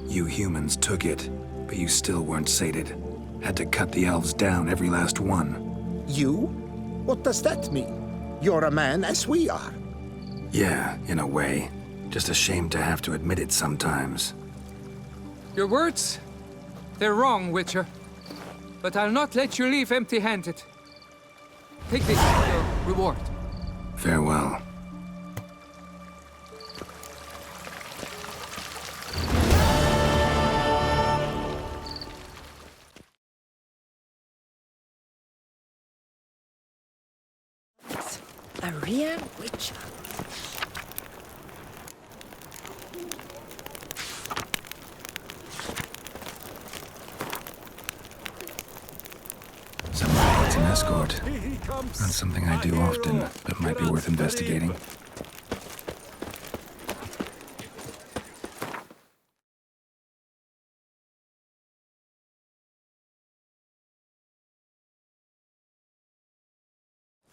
You humans took it, but you still weren't sated. Had to cut the elves down, every last one. You? What does that mean? You're a man as we are. Yeah, in a way. Just ashamed to have to admit it sometimes. Your words, they're wrong, Witcher. But I'll not let you leave empty-handed. Take this as your reward. Farewell. A real witcher. Someone needs an escort. Not something I do often, but might be worth investigating.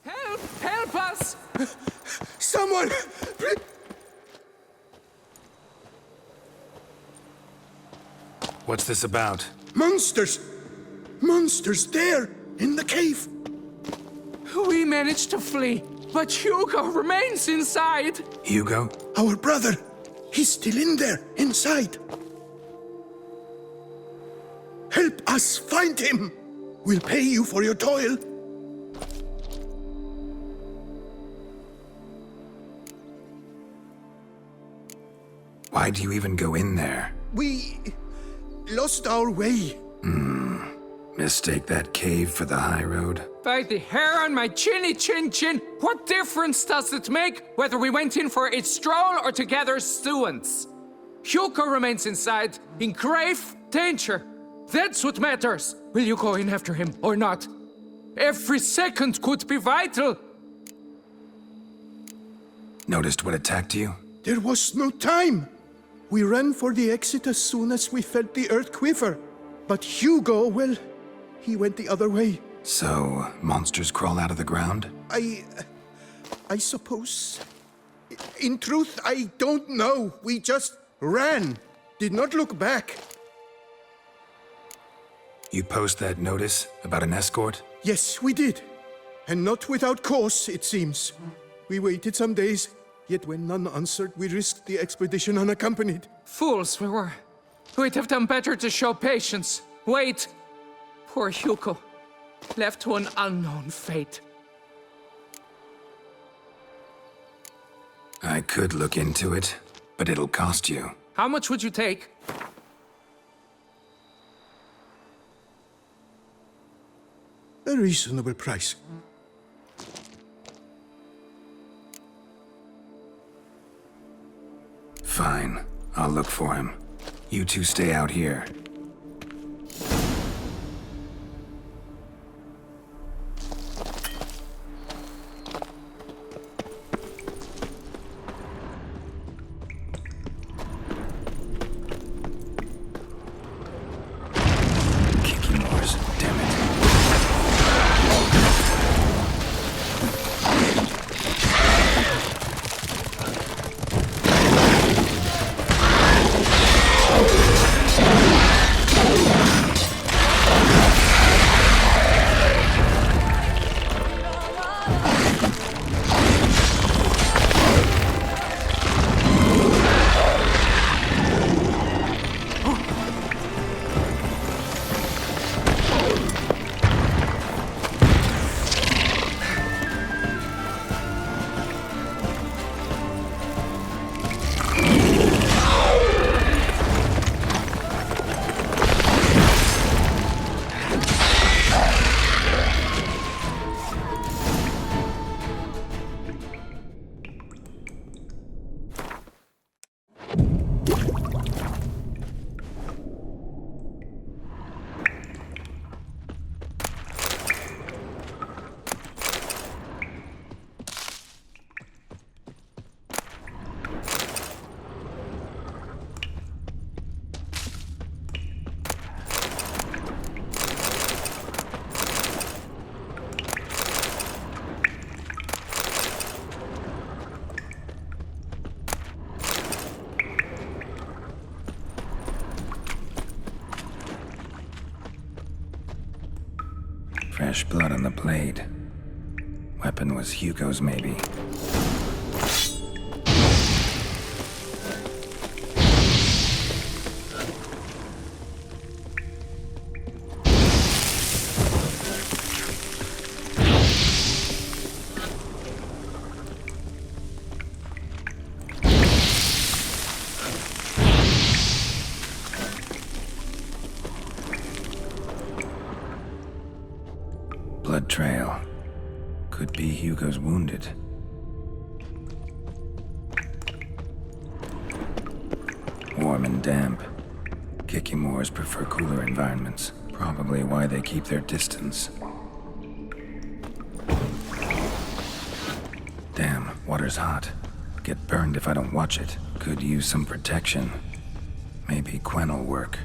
Help! Help us! Someone! What's this about? Monsters! Monsters there! In the cave! We managed to flee, but Hugo remains inside! Hugo? Our brother! He's still in there, inside! Help us find him! We'll pay you for your toil! Why do you even go in there? We lost our way. Mistake that cave for the high road? By the hair on my chinny chin chin, what difference does it make whether we went in for a stroll or to gather students? Hugo remains inside, in grave danger. That's what matters. Will you go in after him or not? Every second could be vital. Noticed what attacked you? There was no time. We ran for the exit as soon as we felt the earth quiver. But Hugo, well, he went the other way. So, monsters crawl out of the ground? I suppose. In truth, I don't know. We just ran. Did not look back. You post that notice about an escort? Yes, we did. And not without cause, it seems. We waited some days, yet when none answered, we risked the expedition unaccompanied. Fools we were. We'd have done better to show patience. Wait. Poor Hugo. Left to an unknown fate. I could look into it, but it'll cost you. How much would you take? A reasonable price. Fine. I'll look for him. You two stay out here. Kicking wars, damn it. Fresh blood on the blade. Weapon was Hugo's, maybe. Blood trail. Could be Hugo's wounded. Warm and damp. Kikimores prefer cooler environments. Probably why they keep their distance. Damn, water's hot. Get burned if I don't watch it. Could use some protection. Maybe Quen will work.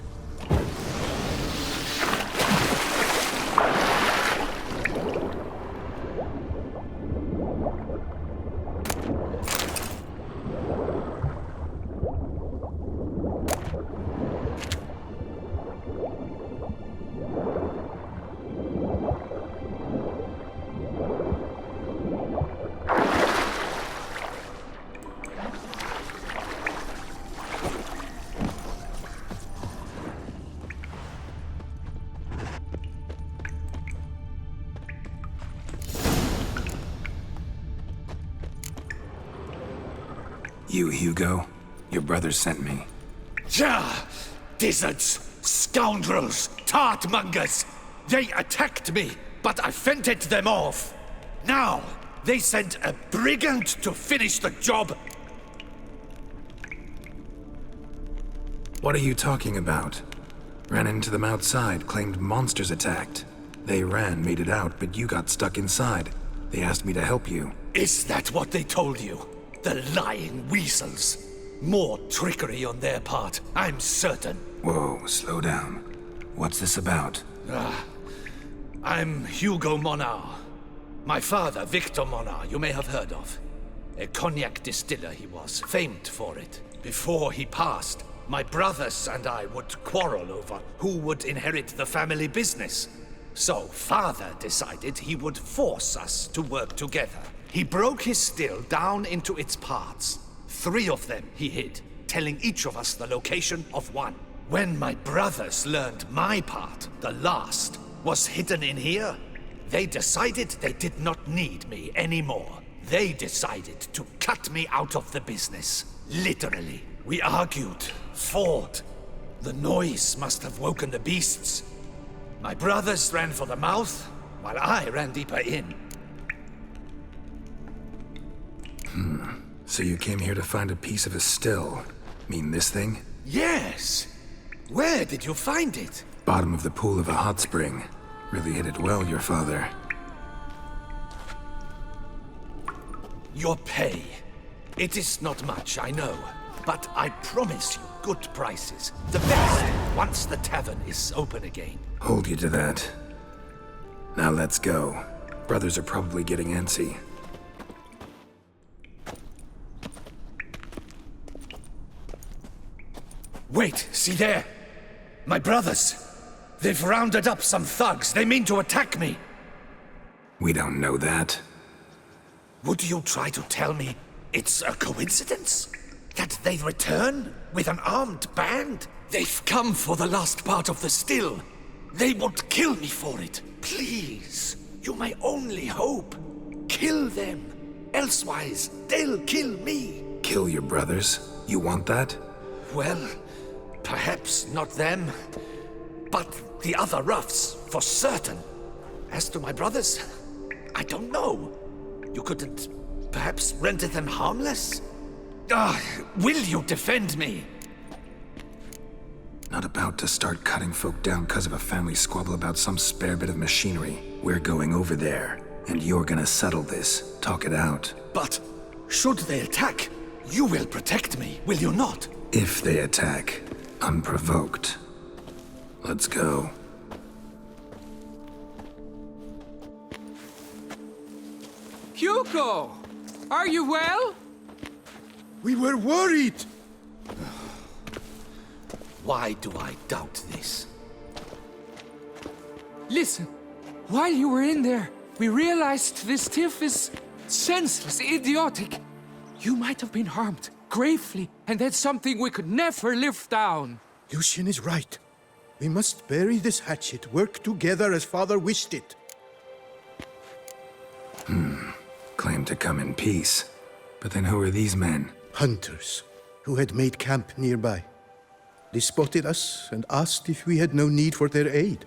You, Hugo? Your brother sent me. Ja! Dizzards! Scoundrels! Tartmongers! They attacked me, but I fended them off. Now, they sent a brigand to finish the job. What are you talking about? Ran into them outside, claimed monsters attacked. They ran, made it out, but you got stuck inside. They asked me to help you. Is that what they told you? The lying weasels. More trickery on their part, I'm certain. Whoa, slow down. What's this about? I'm Hugo Monar. My father, Victor Monar, you may have heard of. A cognac distiller he was, famed for it. Before he passed, my brothers and I would quarrel over who would inherit the family business. So father decided he would force us to work together. He broke his still down into its parts. 3 of them he hid, telling each of us the location of one. When my brothers learned my part, the last, was hidden in here, they decided they did not need me anymore. They decided to cut me out of the business. Literally. We argued, fought. The noise must have woken the beasts. My brothers ran for the mouth, while I ran deeper in. So you came here to find a piece of a still. Mean this thing? Yes! Where did you find it? Bottom of the pool of a hot spring. Really hit it well, your father. Your pay. It is not much, I know. But I promise you good prices. The best, once the tavern is open again. Hold you to that. Now let's go. Brothers are probably getting antsy. Wait, see there? My brothers. They've rounded up some thugs. They mean to attack me. We don't know that. Would you try to tell me it's a coincidence? That they return with an armed band? They've come for the last part of the still. They would kill me for it. Please, you're my only hope. Kill them. Elsewise, they'll kill me. Kill your brothers? You want that? Well, perhaps not them, but the other roughs, for certain. As to my brothers, I don't know. You couldn't perhaps render them harmless? Will you defend me? Not about to start cutting folk down because of a family squabble about some spare bit of machinery. We're going over there, and you're gonna settle this. Talk it out. But should they attack, you will protect me, will you not? If they attack, unprovoked. Let's go. Hugo! Are you well? We were worried. Why do I doubt this? Listen, While you were in there, we realized this tiff is senseless, idiotic. You might have been harmed, gravely, and that's something we could never live down. Lucian is right. We must bury this hatchet, work together as Father wished it. Claimed to come in peace. But then who are these men? Hunters, who had made camp nearby. They spotted us and asked if we had no need for their aid.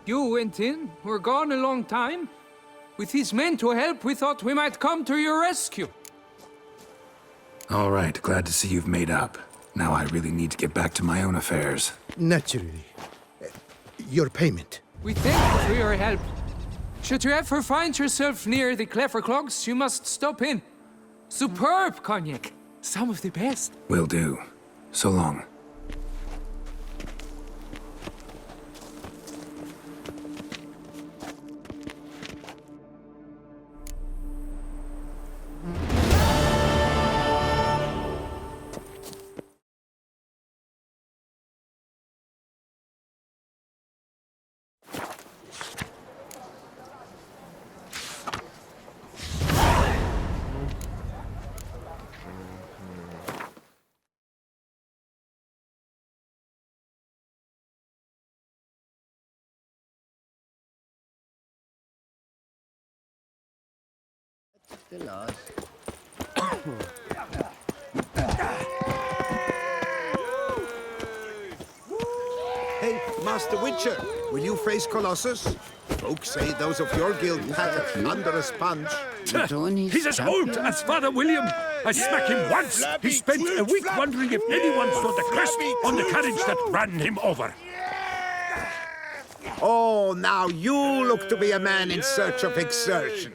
You went in, were gone a long time. With these men to help, we thought we might come to your rescue. All right, glad to see you've made up. Now I really need to get back to my own affairs. Naturally. Your payment. We thank you for your help. Should you ever find yourself near the Clever Clogs, you must stop in. Superb cognac. Some of the best. Will do. So long. Hey, Master Witcher, will you face Colossus? Folks say those of your guild pack a thunderous punch. He's as old as Father William. I smacked him once. He spent a week wondering if anyone saw the crest on the carriage that ran him over. Oh, now you look to be a man in search of exertion.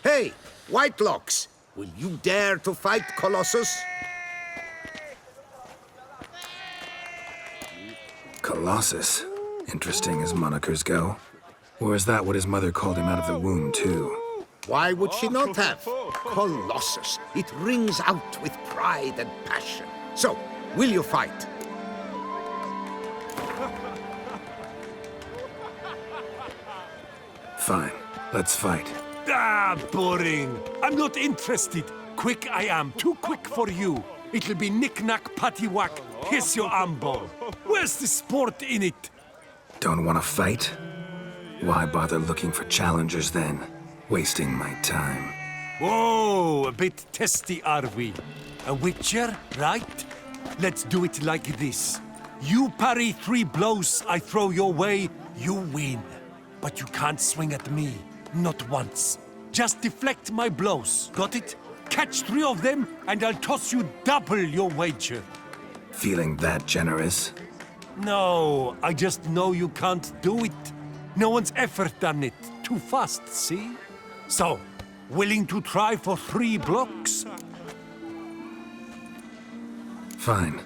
Hey, Whitelocks, will you dare to fight Colossus? Colossus. Interesting as monikers go. Or is that what his mother called him out of the womb, too? Why would she not have? Colossus. It rings out with pride and passion. So, will you fight? Fine. Let's fight. Ah, boring. I'm not interested. Quick I am. Too quick for you. It'll be knick-knack, paddywhack. Here's your arm ball. Where's the sport in it? Don't want to fight? Why bother looking for challengers then? Wasting my time. Whoa, a bit testy are we? A witcher, right? Let's do it like this. You parry 3 blows I throw your way, you win. But you can't swing at me, not once. Just deflect my blows, got it? Catch 3 of them, and I'll toss you double your wager. Feeling that generous? No, I just know you can't do it. No one's ever done it. Too fast, see? So, willing to try for 3 blocks? Fine.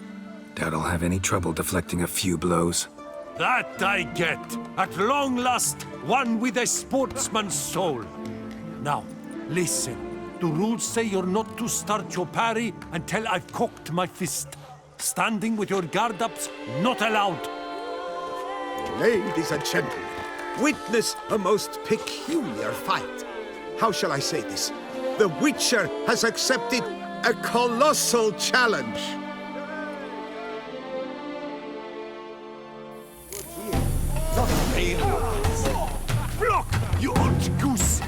Doubt I'll have any trouble deflecting a few blows. That I get. At long last, one with a sportsman's soul. Now, listen. The rules say you're not to start your parry until I've cocked my fist. Standing with your guard-ups, not allowed. Ladies and gentlemen, witness a most peculiar fight. How shall I say this? The Witcher has accepted a colossal challenge. Block, you old goose!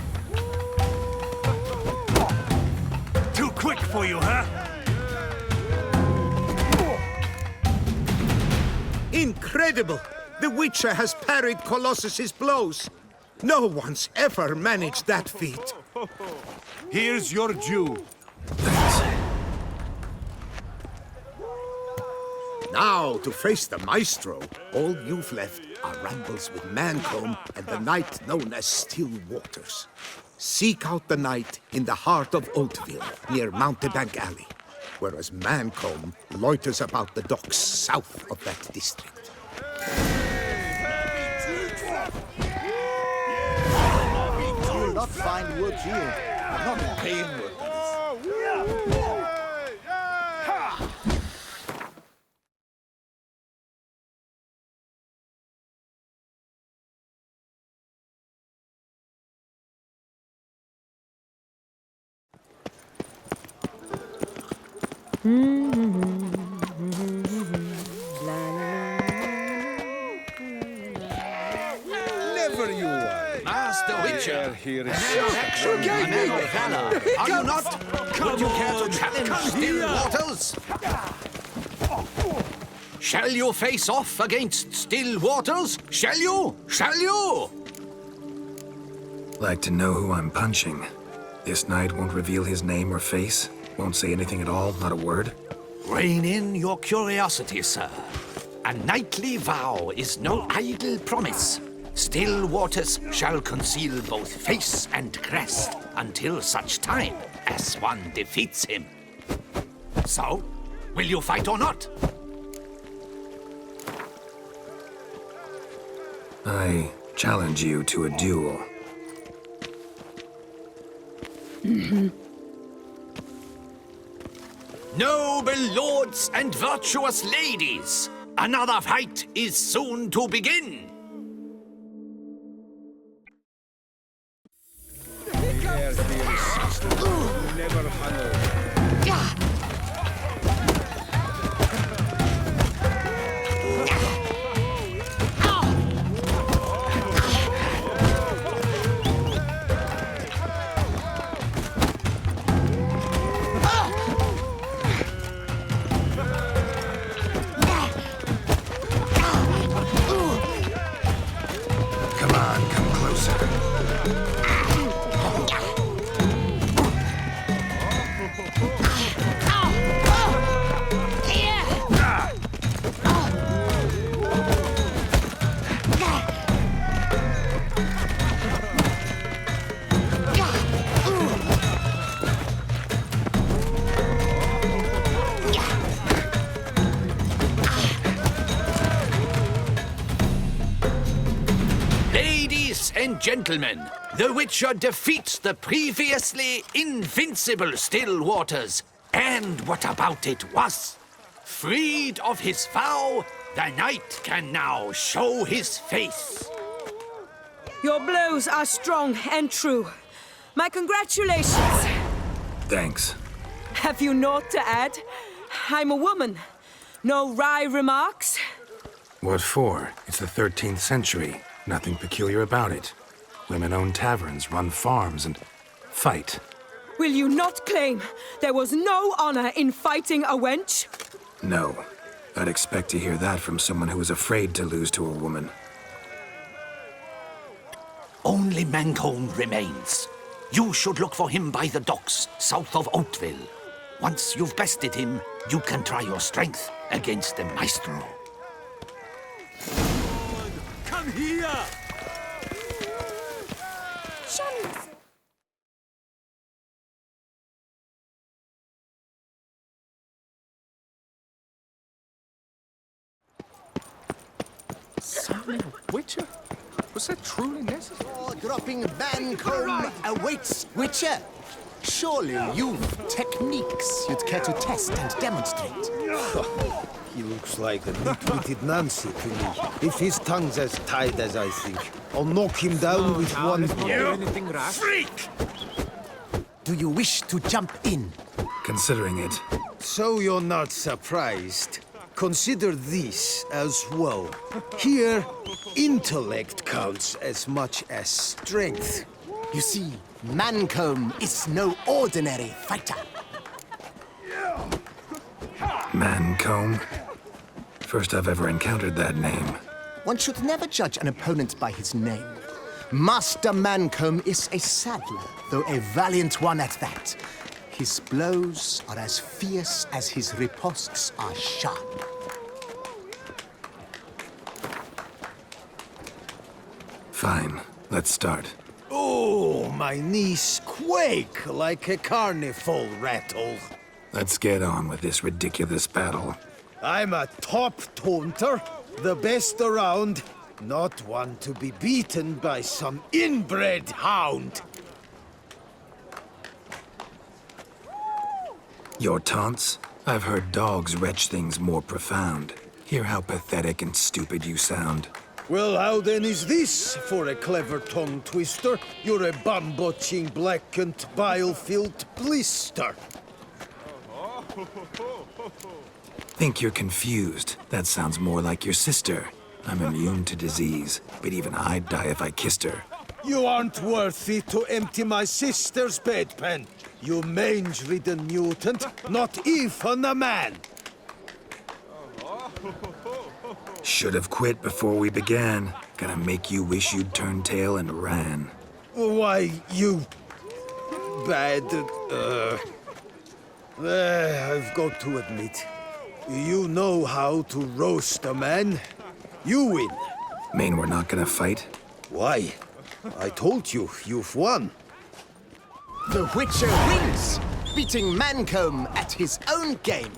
Too quick for you, huh? Incredible! The Witcher has parried Colossus's blows. No one's ever managed that feat. Here's your due. Thanks. Now, to face the Maestro, all you've left are rambles with Mancomb and the knight known as Still Waters. Seek out the knight in the heart of Oatville, near Mountebank Alley, whereas Mancomb loiters about the docks south of that district. You will not find wood here. Not pain wood. Never you are. Master Witcher, Here is action man of valor. Are you not? Would you care to challenge still waters? Shall you face off against still waters? Shall you? Shall you? Like to know who I'm punching. This knight won't reveal his name or face. Won't say anything at all, not a word. Rein in your curiosity, sir. A knightly vow is no idle promise. Still waters shall conceal both face and crest until such time as one defeats him. So, will you fight or not? I challenge you to a duel. Noble lords and virtuous ladies, another fight is soon to begin. Come on, come closer. Ladies and gentlemen, the Witcher defeats the previously invincible still waters. And what about it was? Freed of his vow, the knight can now show his face. Your blows are strong and true. My congratulations. Thanks. Have you naught to add? I'm a woman. No wry remarks? What for? It's the 13th century. Nothing peculiar about it. Women own taverns, run farms, and fight. Will you not claim there was no honor in fighting a wench? No. I'd expect to hear that from someone who is afraid to lose to a woman. Only Mancomb remains. You should look for him by the docks, south of Oatville. Once you've bested him, you can try your strength against the Maestro. Come here! Summoning a Witcher? Was that truly necessary? Dropping Mancomb awaits, Witcher. Surely you've techniques you'd care to test and demonstrate. He looks like a neat-witted Nancy to me. If his tongue's as tight as I think, I'll knock him down with one blow. Freak! Do you wish to jump in? Considering it. So you're not surprised. Consider this as well. Here, intellect counts as much as strength. You see, Mancomb is no ordinary fighter. Mancomb? First I've ever encountered that name. One should never judge an opponent by his name. Master Mancomb is a saddler, though a valiant one at that. His blows are as fierce as his riposts are sharp. Fine, let's start. Oh, my knees quake like a carnival rattle. Let's get on with this ridiculous battle. I'm a top taunter, the best around, not one to be beaten by some inbred hound. Your taunts? I've heard dogs retch things more profound. Hear how pathetic and stupid you sound. Well, how then is this for a clever tongue twister? You're a bum-botching, blackened, bile-filled blister. Think you're confused. That sounds more like your sister. I'm immune to disease, but even I'd die if I kissed her. You aren't worthy to empty my sister's bedpan. You mange-ridden mutant, not even a man. Should have quit before we began. Gonna make you wish you'd turned tail and ran. Why, you... bad... I've got to admit, you know how to roast a man. You win. Mean we're not gonna fight? Why? I told you, you've won. The Witcher wins, beating Mancomb at his own game.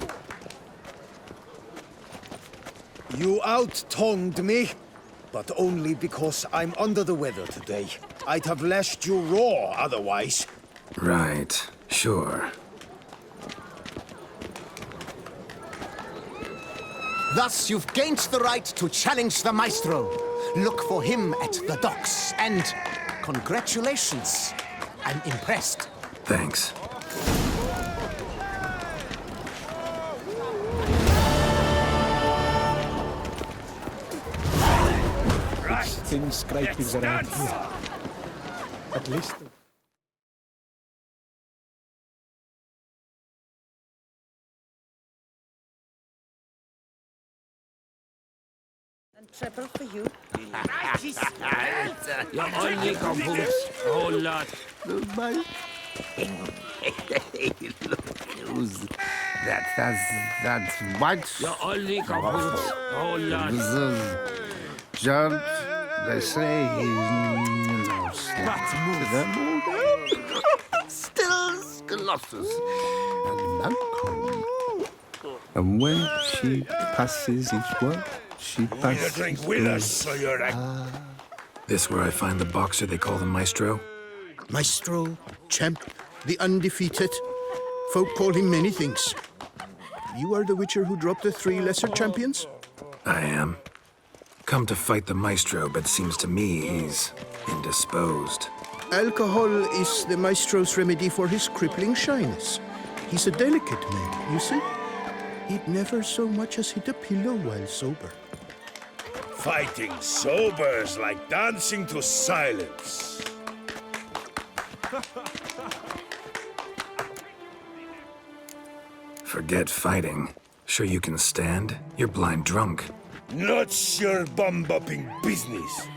You out-tongued me, but only because I'm under the weather today. I'd have lashed you raw otherwise. Right, sure. Thus, you've gained the right to challenge the Maestro. Look for him at the docks, and congratulations. I'm impressed. Thanks. Things scrapings around here. At least... Triple for you. You're only composed. Oh, Lord. That's what? You're only composed. Oh, Lord. Judge, they say he's still Colossus. And Malcolm. And when she passes each word, she passes. Drink with us, so you're This where I find the boxer they call the Maestro? Maestro, champ, the undefeated. Folk call him many things. You are the Witcher who dropped the 3 lesser champions? I am. Come to fight the Maestro, but seems to me he's indisposed. Alcohol is the Maestro's remedy for his crippling shyness. He's a delicate man, you see? He'd never so much as hit a pillow while sober. Fighting sober's like dancing to silence. Forget fighting. Sure you can stand? You're blind drunk. Not your bum-bopping business.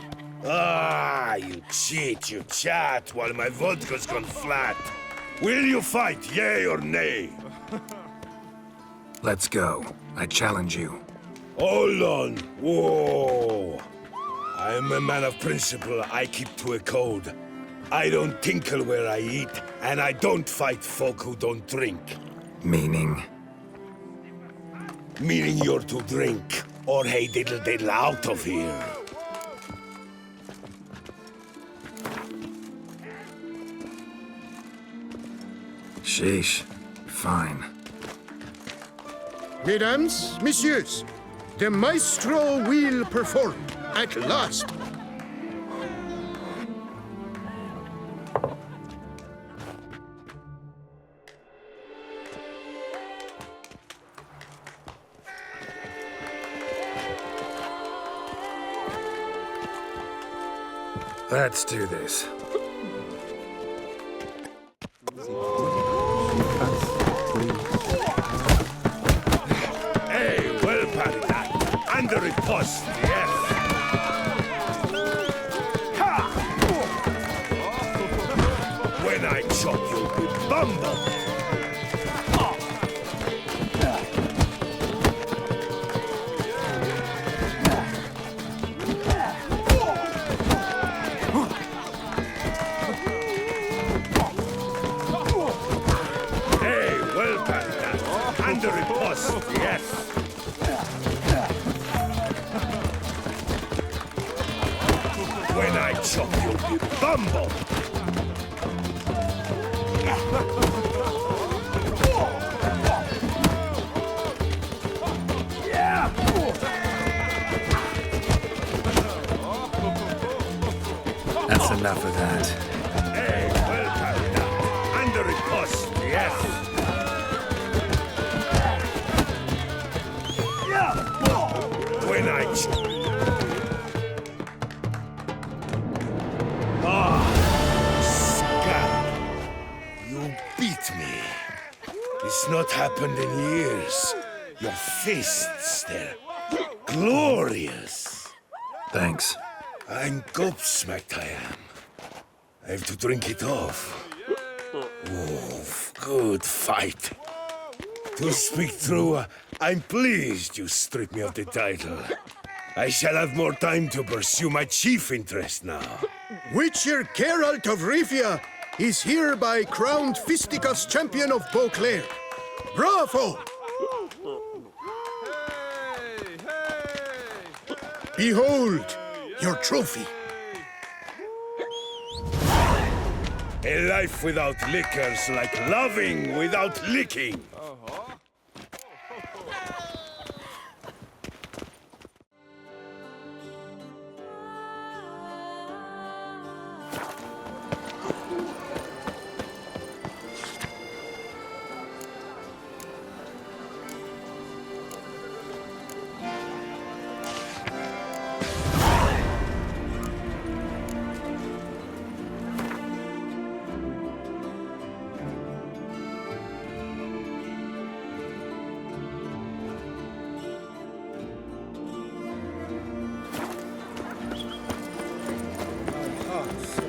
Ah, you cheat, you chat, while my vodka's gone flat. Will you fight, yay or nay? Let's go. I challenge you. Hold on. Whoa. I'm a man of principle. I keep to a code. I don't tinkle where I eat, and I don't fight folk who don't drink. Meaning? Meaning you're to drink, or hey diddle diddle out of here. Sheesh. Fine. Mesdames, messieurs, the Maestro will perform at last. Let's do this. Hey, well parried that. Under it post, yes. Ha! When I chop you, you bumble. Yes. When I chop you, you bumble. That's enough of that. Hey, well carried out. Under it post, yes. Granite! Ah, scab! You beat me. It's not happened in years. Your fists, they're glorious. Thanks. I'm gobsmacked, I am. I have to drink it off. Oof, good fight. To speak true, I'm pleased you stripped me of the title. I shall have more time to pursue my chief interest now. Witcher Geralt of Rivia is hereby crowned Fisticuffs champion of Beauclair. Bravo! Behold your trophy. A life without liquor's like loving without licking.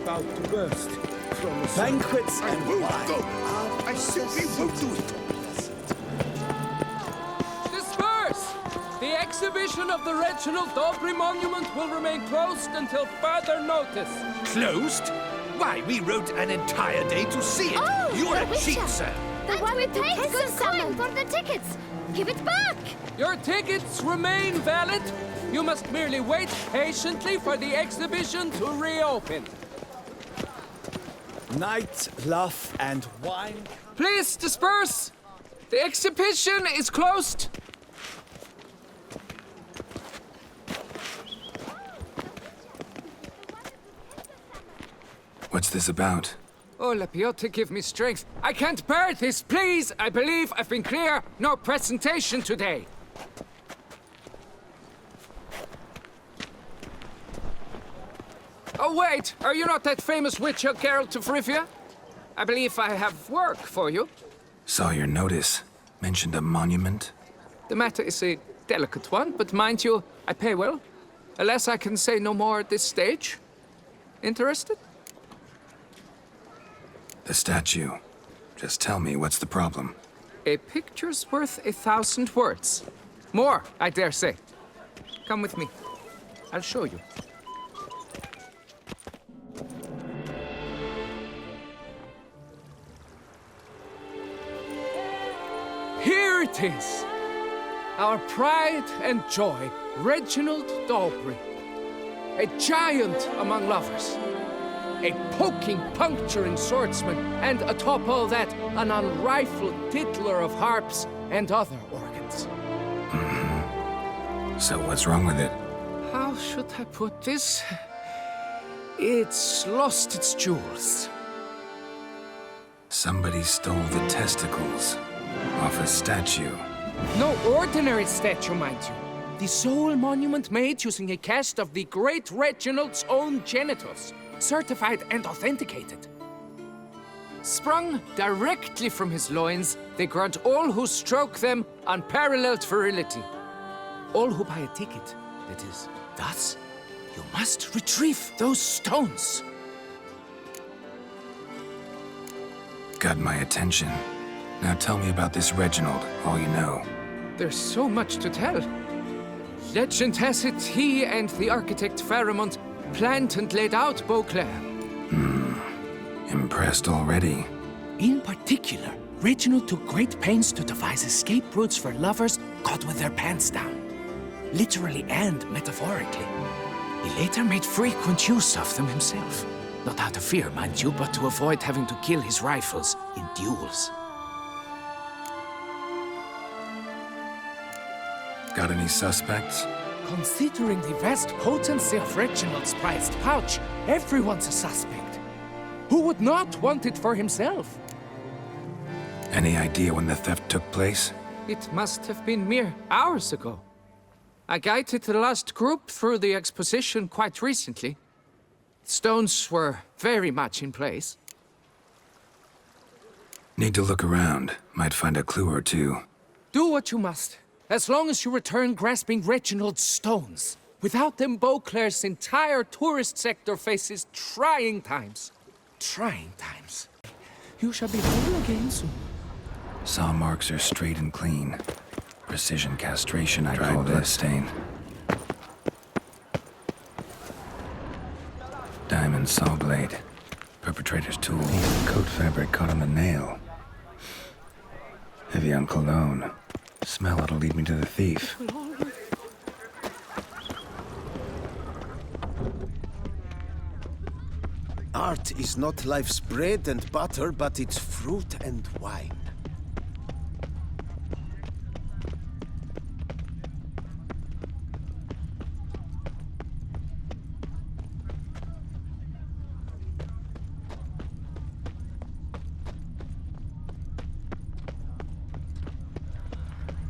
About to burst from the banquets and wine. I simply won't do it. Disperse! The exhibition of the Reginald Daubry monument will remain closed until further notice. Closed? Why, we wrote an entire day to see it. Oh, You're the a cheat, Witcher. sir. The one we paid good coin for the tickets. Give it back! Your tickets remain valid. You must merely wait patiently for the exhibition to reopen. Night, laugh, and wine. Please disperse! The exhibition is closed. What's this about? Oh, Lapiota, give me strength. I can't bear this, please! I believe I've been clear. No presentation today. Oh, wait! Are you not that famous witcher, Geralt of Rivia? I believe I have work for you. Saw your notice. Mentioned a monument. The matter is a delicate one, but mind you, I pay well. Alas, I can say no more at this stage. Interested? The statue. Just tell me, what's the problem? A picture's worth 1,000 words. More, I dare say. Come with me. I'll show you. Here it is! Our pride and joy, Reginald Daubry. A giant among lovers. A poking, puncturing swordsman, and atop all that, an unrifled tittler of harps and other organs. So what's wrong with it? How should I put this? It's lost its jewels. Somebody stole the testicles off a statue. No ordinary statue, mind you. The sole monument made using a cast of the great Reginald's own genitals, certified and authenticated. Sprung directly from his loins, they grant all who stroke them unparalleled virility. All who buy a ticket, that is. Thus, you must retrieve those stones. Got my attention. Now tell me about this Reginald, all you know. There's so much to tell. Legend has it he and the architect Faramond planned and laid out Beauclair. Impressed already. In particular, Reginald took great pains to devise escape routes for lovers caught with their pants down. Literally and metaphorically. He later made frequent use of them himself. Not out of fear, mind you, but to avoid having to kill his rivals in duels. Got any suspects? Considering the vast potency of Reginald's prized pouch, everyone's a suspect. Who would not want it for himself? Any idea when the theft took place? It must have been mere hours ago. I guided the last group through the exposition quite recently. Stones were very much in place. Need to look around. Might find a clue or two. Do what you must, as long as you return grasping Reginald's stones. Without them, Beauclair's entire tourist sector faces trying times. Trying times. You shall be whole again soon. Saw marks are straight and clean. Precision castration, I call this stain. Diamond saw blade. Perpetrator's tool. Piece of coat fabric caught on the nail. Heavy on cologne. Smell it'll lead me to the thief. Art is not life's bread and butter, but it's fruit and wine.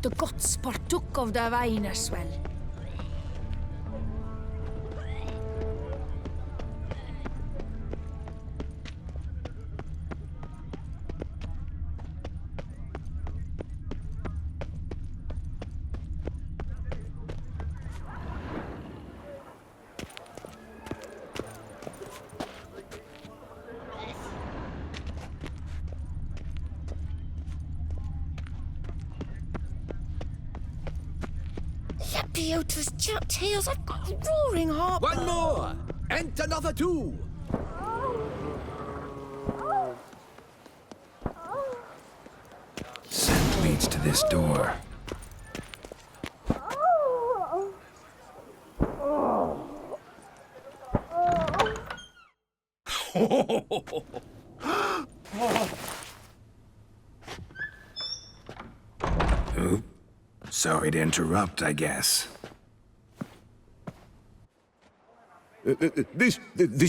The gods partook of the wine as well. Beautiful chap tails, I've got a roaring heart. One more! And another two! Scent leads to this door. Oop. Sorry to interrupt, I guess. This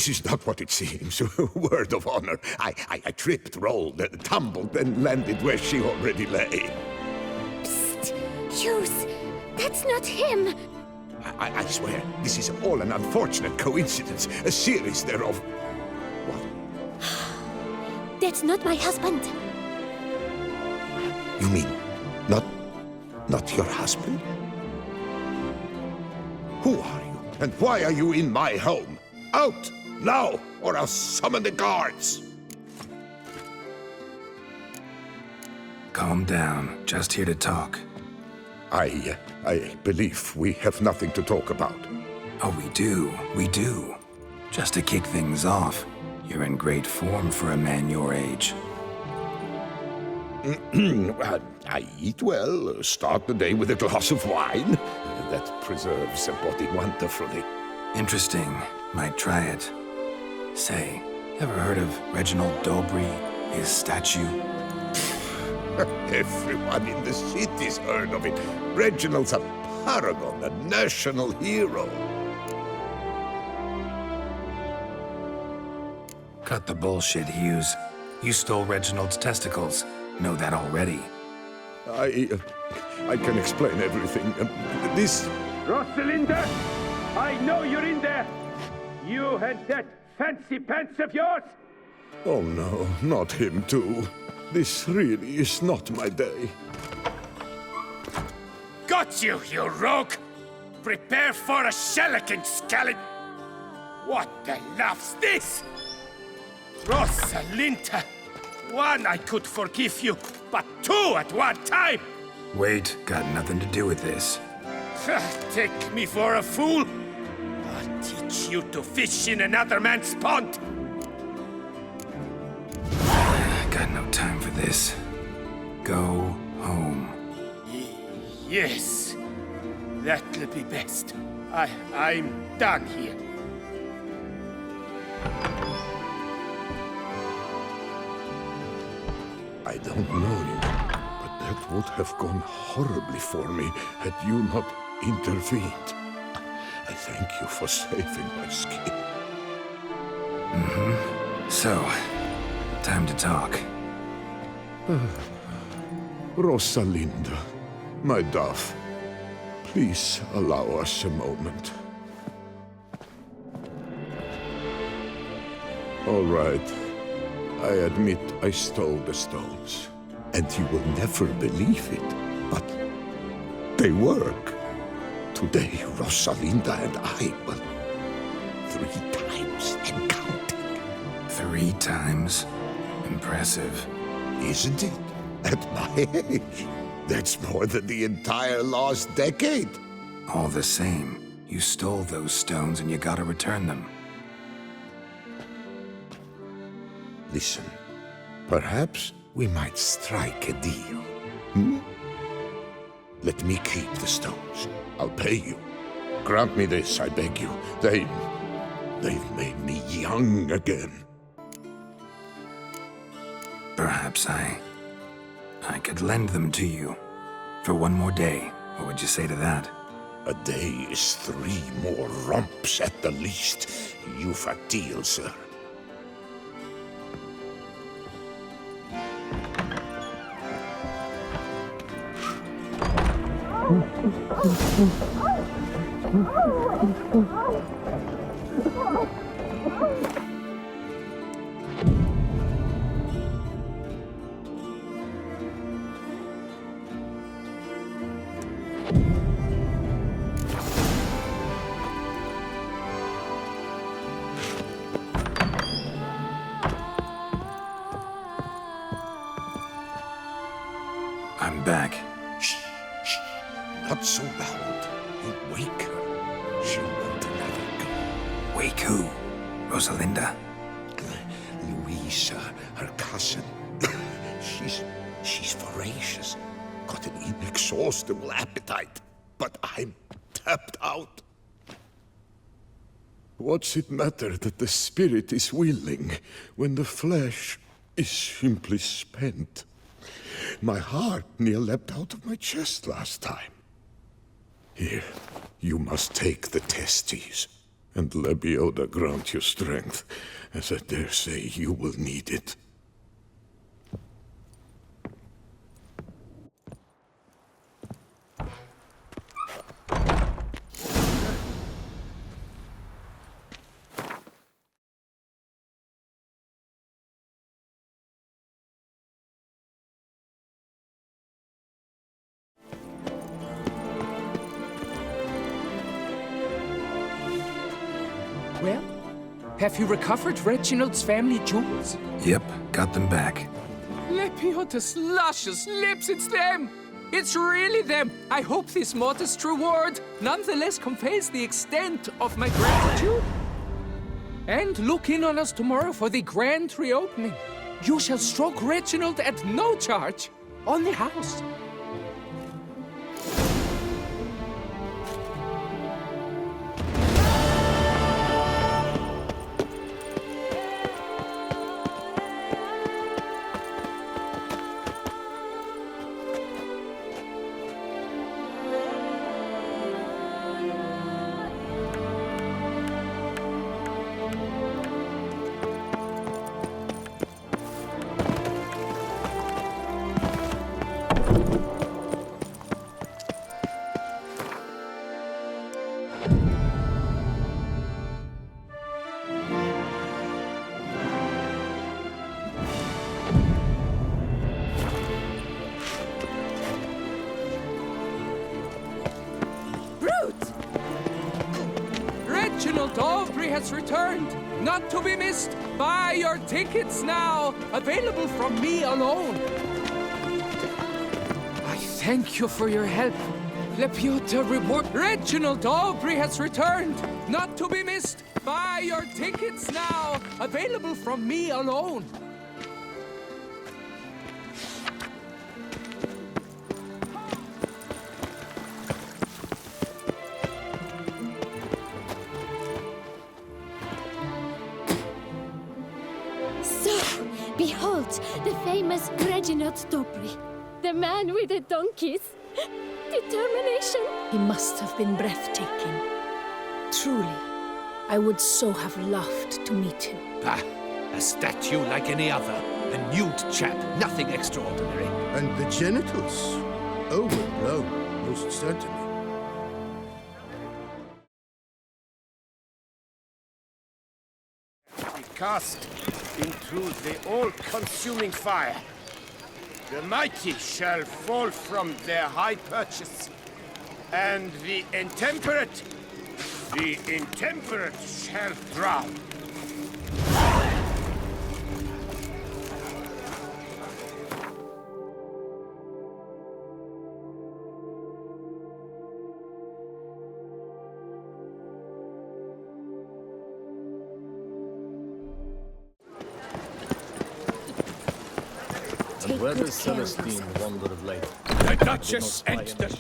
is not what it seems. Word of honor. I tripped, rolled, tumbled, and landed where she already lay. Psst! Hughes! That's not him! I swear, this is all an unfortunate coincidence. A series thereof. What? That's not my husband. You mean, not your husband? Who are you? And why are you in my home? Out! Now! Or I'll summon the guards! Calm down. Just here to talk. I believe we have nothing to talk about. Oh, we do. We do. Just to kick things off, you're in great form for a man your age. I eat well, start the day with a glass of wine. That preserves a body wonderfully. Interesting. Might try it. Say, ever heard of Reginald Dobry, his statue? Everyone in the city's heard of it. Reginald's a paragon, a national hero. Cut the bullshit, Hughes. You stole Reginald's testicles. Know that already. I can explain everything. This... Rosalinda! I know you're in there! You and that fancy pants of yours! Oh no, not him too. This really is not my day. Got you, you rogue! Prepare for a shellacking, scallop! What the laugh's this? Rosalinda! One, I could forgive you, but two at one time! Wait, got nothing to do with this. Take me for a fool? I'll teach you to fish in another man's pond! Got no time for this. Go home. Yes, that'll be best. I'm done here. I don't know you, but that would have gone horribly for me had you not intervened. I thank you for saving my skin. So, time to talk. Rosalinda, my dove, Please allow us a moment. All right. I admit I stole the stones. And you will never believe it, but they work. Today, Rosalinda and I, well, 3 times and counting. 3 times? Impressive. Isn't it? At my age. That's more than the entire last decade. All the same, you stole those stones and you gotta return them. Listen, perhaps we might strike a deal. Hmm? Let me keep the stones. I'll pay you. Grant me this, I beg you. They've made me young again. Perhaps I could lend them to you for 1 more day. What would you say to that? A day is 3 more romps at the least. You've a deal, sir. I'm back. Shh, shh. Not so loud. You'll wake her. She'll want another go. Wake who? Rosalinda? Louisa, her cousin. She's voracious. Got an inexhaustible appetite. But I'm tapped out. What's it matter that the spirit is willing when the flesh is simply spent? My heart near leapt out of my chest last time. Here, you must take the testes, and Lebioda grant you strength, as I dare say you will need it. Well, have you recovered Reginald's family jewels? Yep, got them back. Lepioda's luscious lips, it's them! It's really them! I hope this modest reward nonetheless conveys the extent of my gratitude. And look in on us tomorrow for the grand reopening. You shall stroke Reginald at no charge on the house. Geralt of Rivia has returned, not to be missed. Buy your tickets now, available from me alone. I thank you for your help. Lepiota reward. Reginald of Rivia has returned, not to be missed. Buy your tickets now, available from me alone. Behold, the famous Reginald Dobry, the man with the donkeys. Determination. He must have been breathtaking. Truly, I would so have loved to meet him. Ah, a statue like any other. A nude chap, nothing extraordinary. And the genitals? Overblown, most certainly. cast into the all-consuming fire. The mighty shall fall from their high perches, and the intemperate shall drown. And where does Celestine wander of late? The Duchess and the...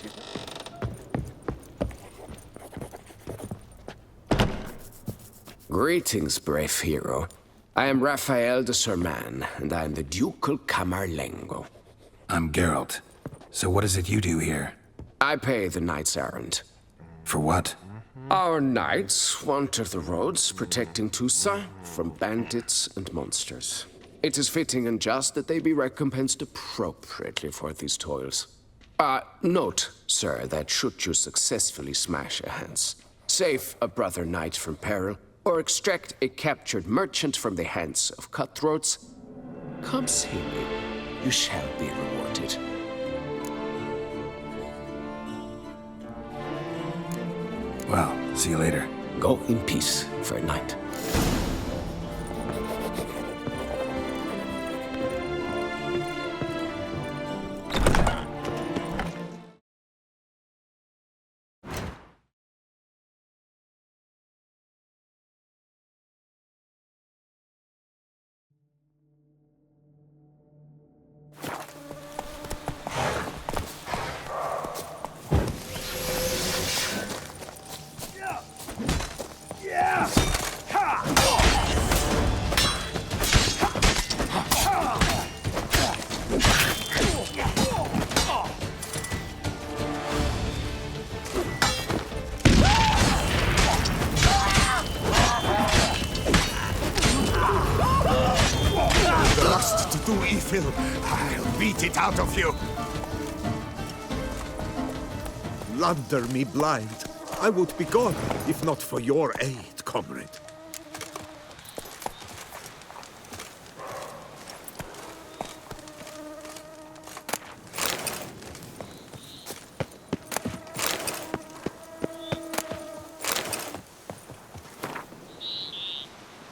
Greetings, brave hero. I am Raphael de Serman, and I am the Ducal Camarlengo. I'm Geralt. So what is it you do here? I pay the knight's errand. For what? Our knights wander the roads, protecting Toussaint from bandits and monsters. It is fitting and just that they be recompensed appropriately for these toils. Note, sir, that should you successfully smash a Hans, save a brother knight from peril, or extract a captured merchant from the hands of cutthroats, come see me. You shall be rewarded. Well, see you later. Go in peace, fair knight. Do evil, I'll beat it out of you. Blunder me blind. I would be gone if not for your aid, comrade.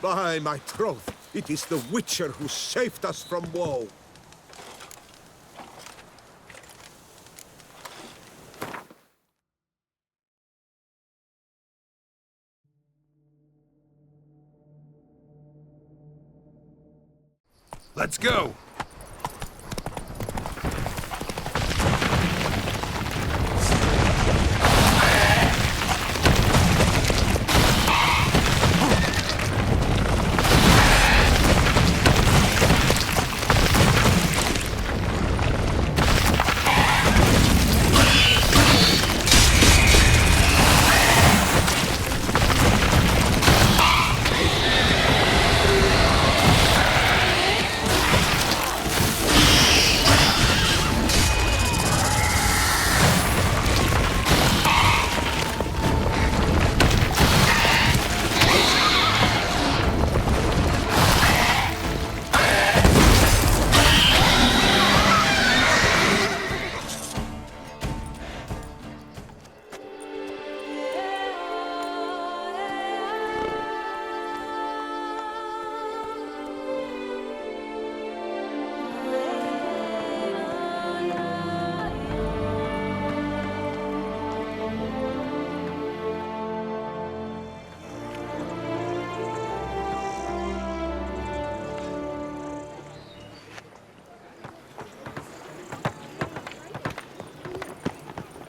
By my troth, it is the Witcher who saved us from woe. Let's go!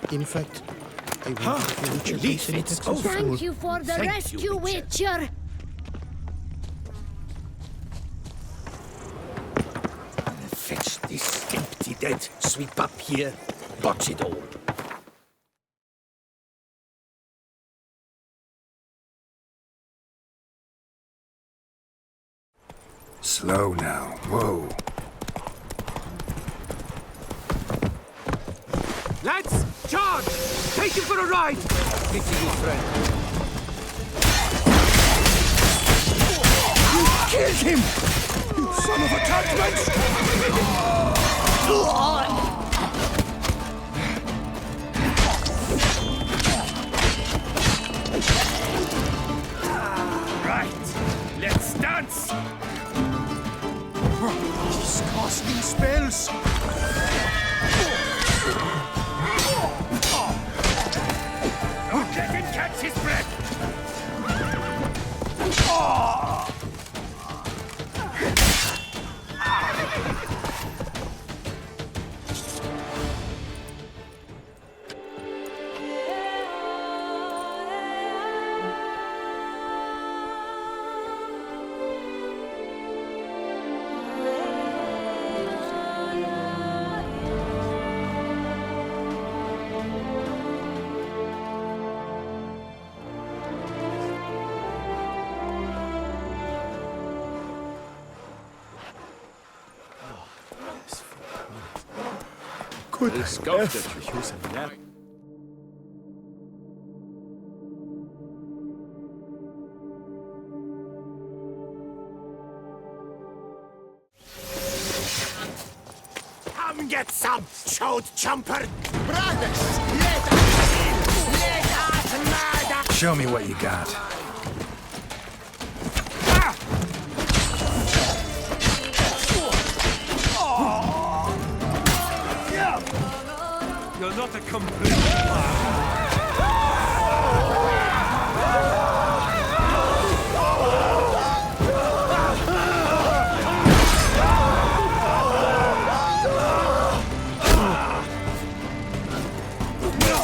In fact, I want the Witcher facilitated so Thank you for the Thank rescue, you, Witcher. Witcher. Fetch this empty dead. Sweep up here. Botch it all. Slow now. Whoa. Lads, charge! Take him for a ride! Pity you, friend. Killed him! You son of a catchment! Right, let's dance! He's casting spells! Don't let him catch his breath! Good. Ich muss ja. Come get some, chode chumper! Brothers, Let us murder! Show me what you got. You're not a complete...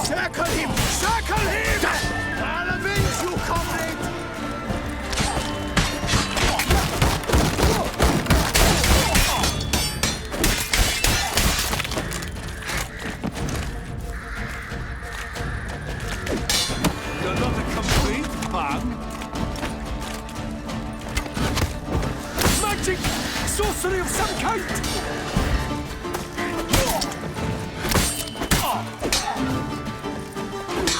Circle him! Circle him! I'll avenge you, comrade! You're not a complete man. Magic! Sorcery of some kind!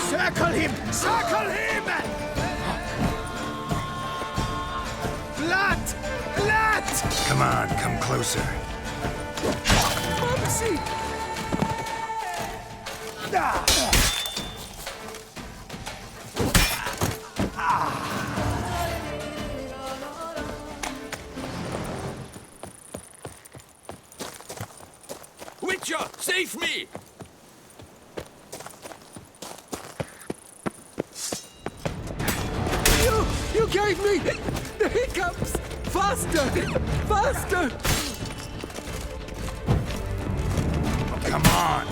Circle him! Circle him! Blood! Blood! Come on, come closer. Mopsy! Witcher, save me! You gave me the hiccups! Faster! Faster! Come on.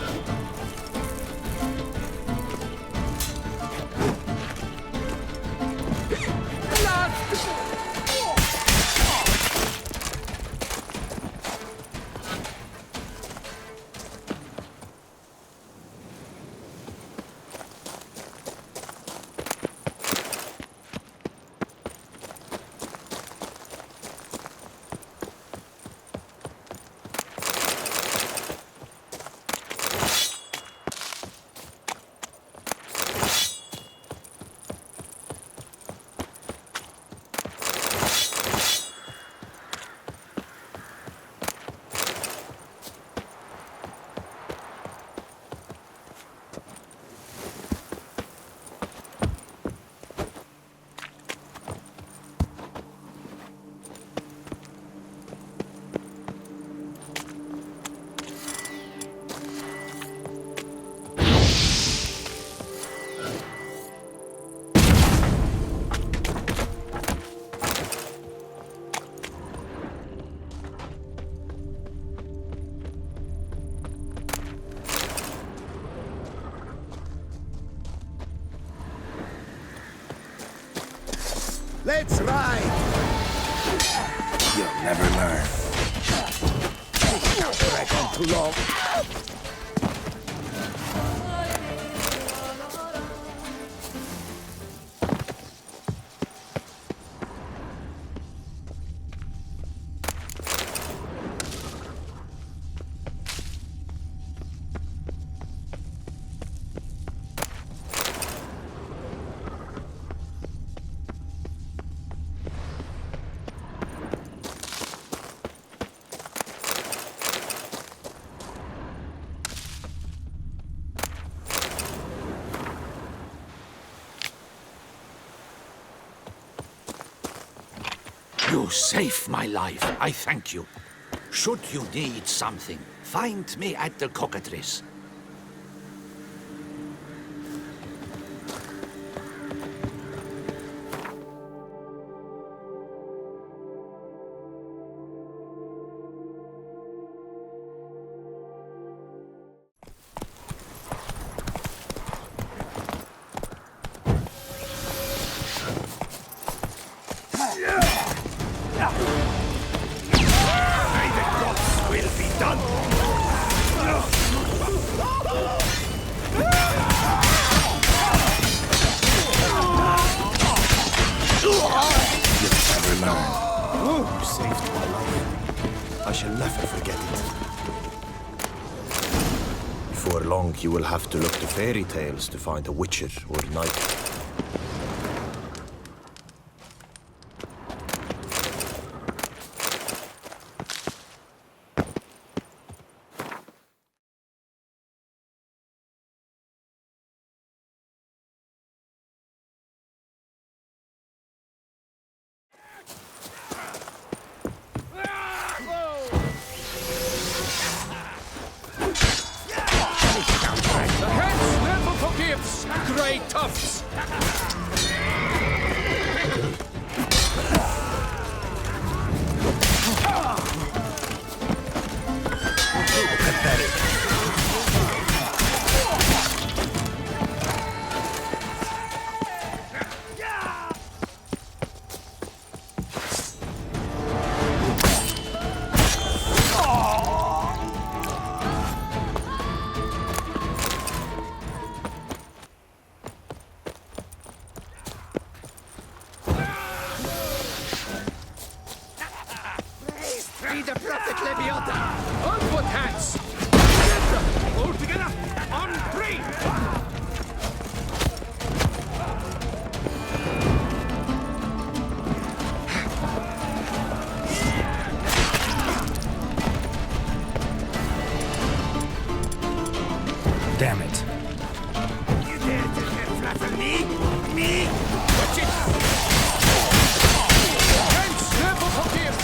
Let's ride! You'll never learn. Drag on too long. You saved my life. I thank you. Should you need something, find me at the Cockatrice. You saved my life. I shall never forget it. Before long, you will have to look to fairy tales to find a witcher or a knight. Great tufts! Damn it. You dare to flatter me? Me? Watch it! Hence, never forgive!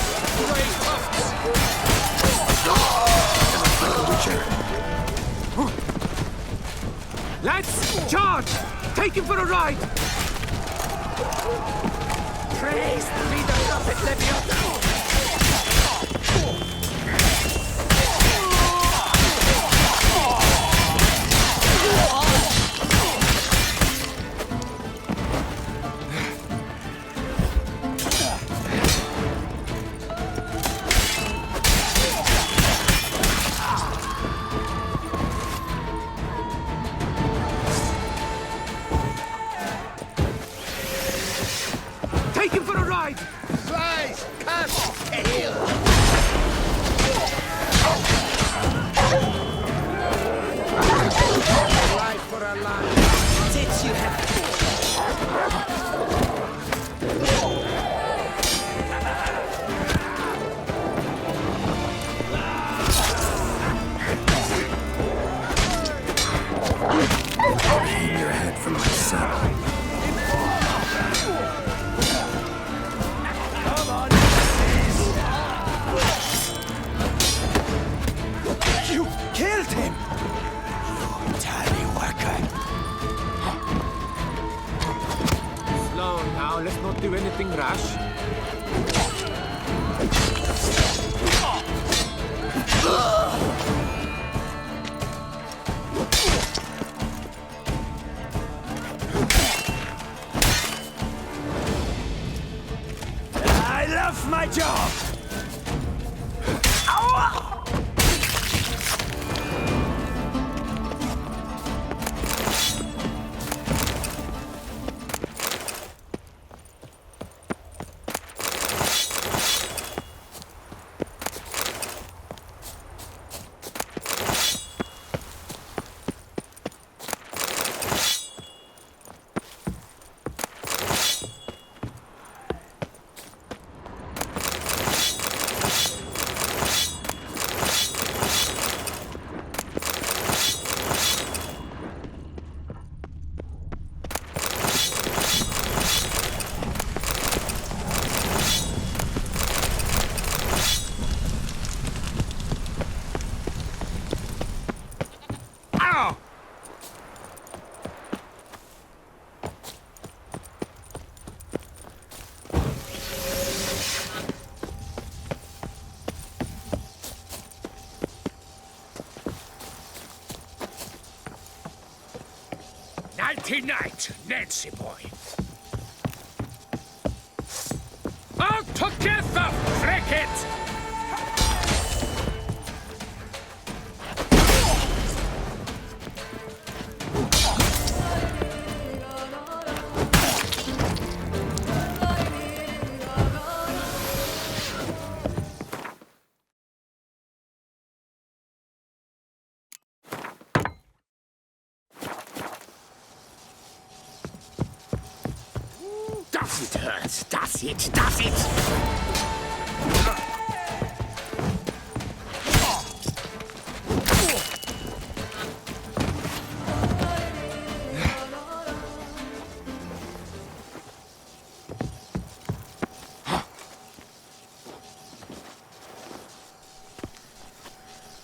Great tufts! Lads, charge! Take him for a ride! Praise be the prophet Leviathan! Take him for a ride! Slice! Cut! Kill! Life for a life! Did you have... Aim your head for my son. You killed him! You tiny worker! Slow now, let's not do anything rash. I love my job! mighty knight, Nancy boy. All together, flick it! Does it hurt? Does it? Does it?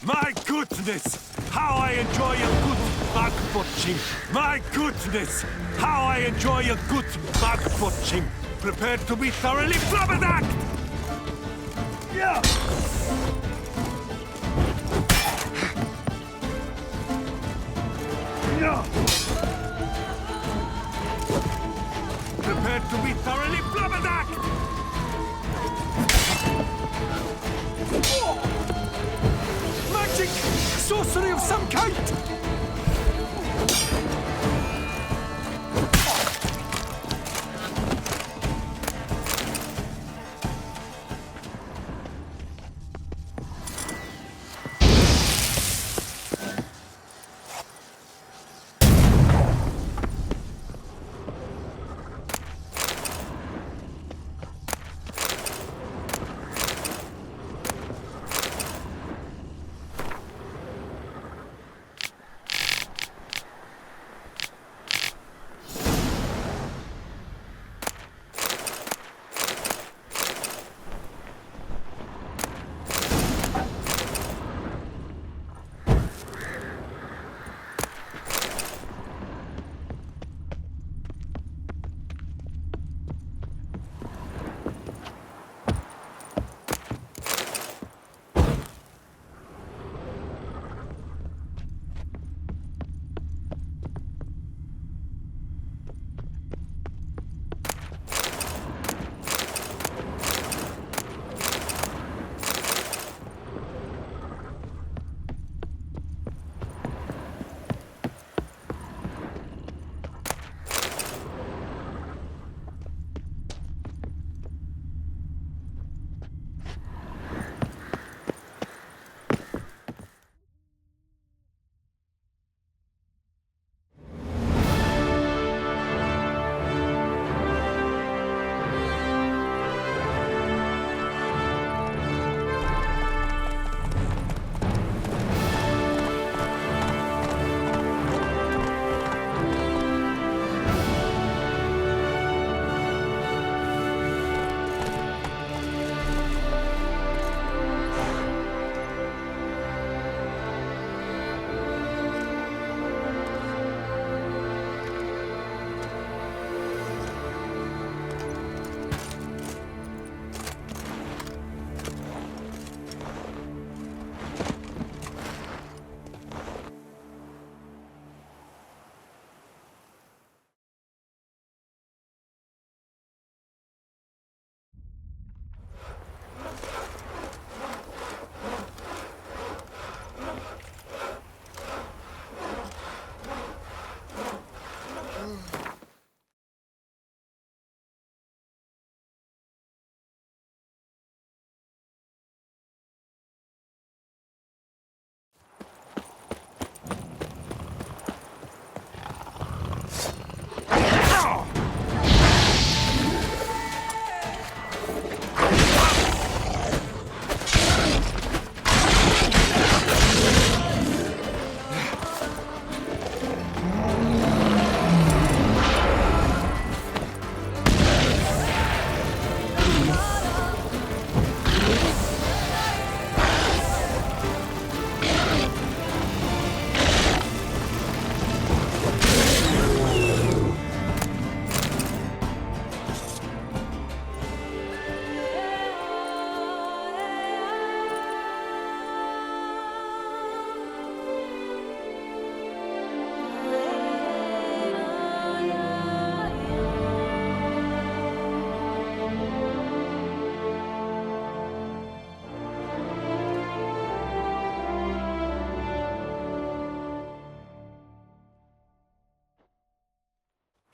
My goodness! How I enjoy a good bug butching! My goodness! How I enjoy a good bug butching! Prepared to be thoroughly flabbergasted! Yeah! Yeah! Prepared to be thoroughly flabbergasted! Magic! Sorcery of some kind!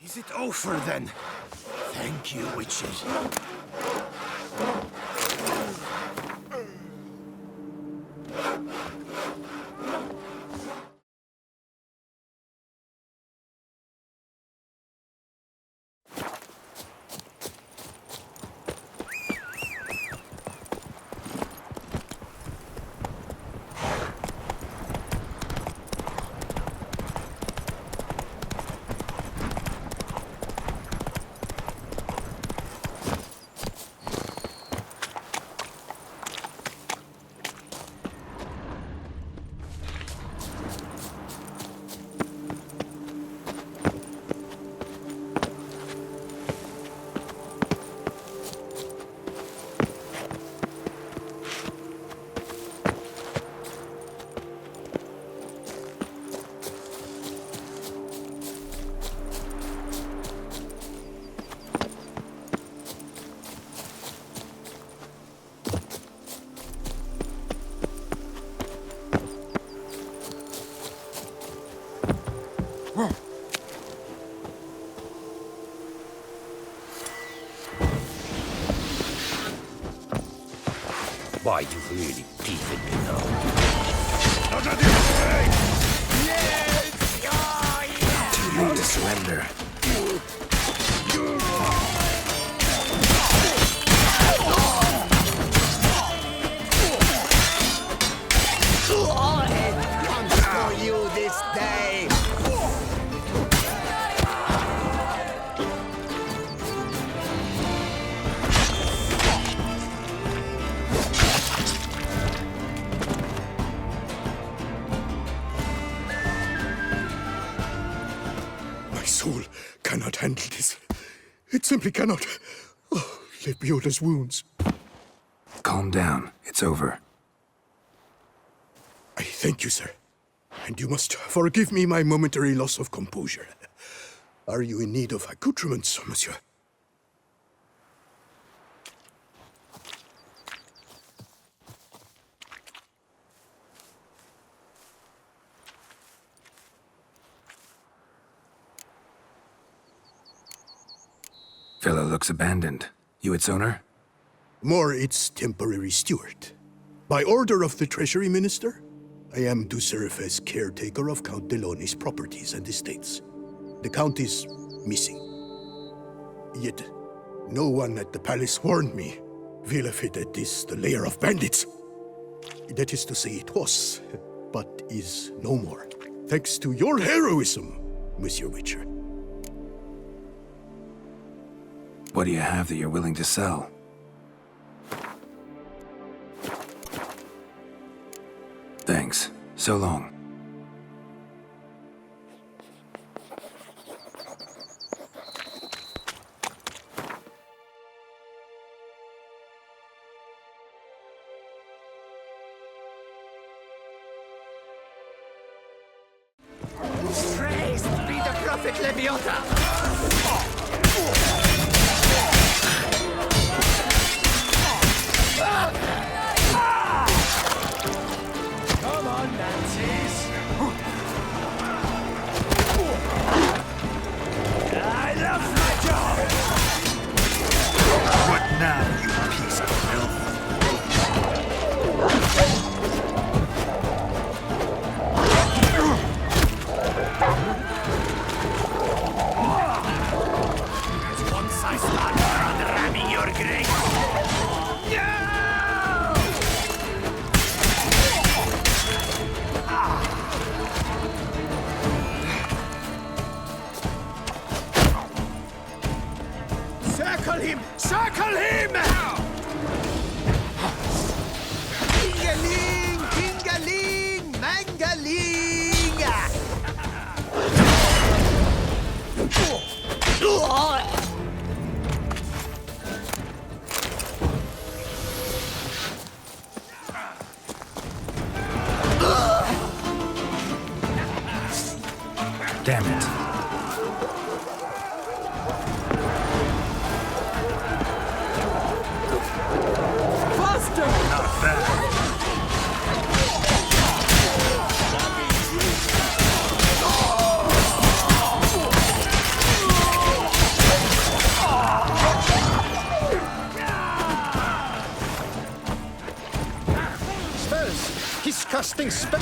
Is it over then? Thank you, witches. Why, you've really beaten me now. Too late to surrender. Comes for you this day. My soul cannot handle this. It simply cannot. Oh, Lebiota's wounds. Calm down. It's over. I thank you, sir. And you must forgive me my momentary loss of composure. Are you in need of accoutrements, monsieur? Fellow looks abandoned. You its owner? More its temporary steward. By order of the Treasury Minister, I am to serve as caretaker of Count Deloni's properties and estates. The Count is missing. Yet, no one at the palace warned me. Villafit at this the lair of bandits. That is to say it was, but is no more. Thanks to your heroism, Monsieur Witcher. What do you have that you're willing to sell? Thanks. So long. Praised be the prophet Leviota! Come on, Nazis! I love my job! What now, you piece of filth? Once I start ramming your grave. Circle him! Circle him! Dingaling! Dingaling! Mangaling! Damn it. Faster! Not bad. disgusting spell.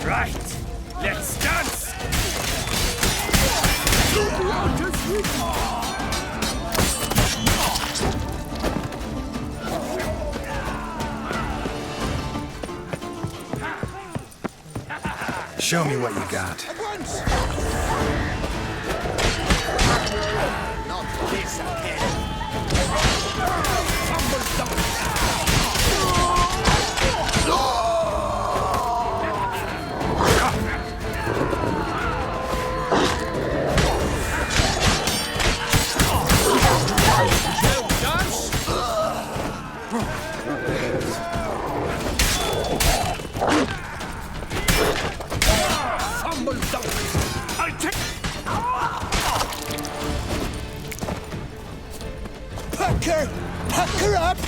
Right, let's dance! Show me what you got. Not this again. Pack her up!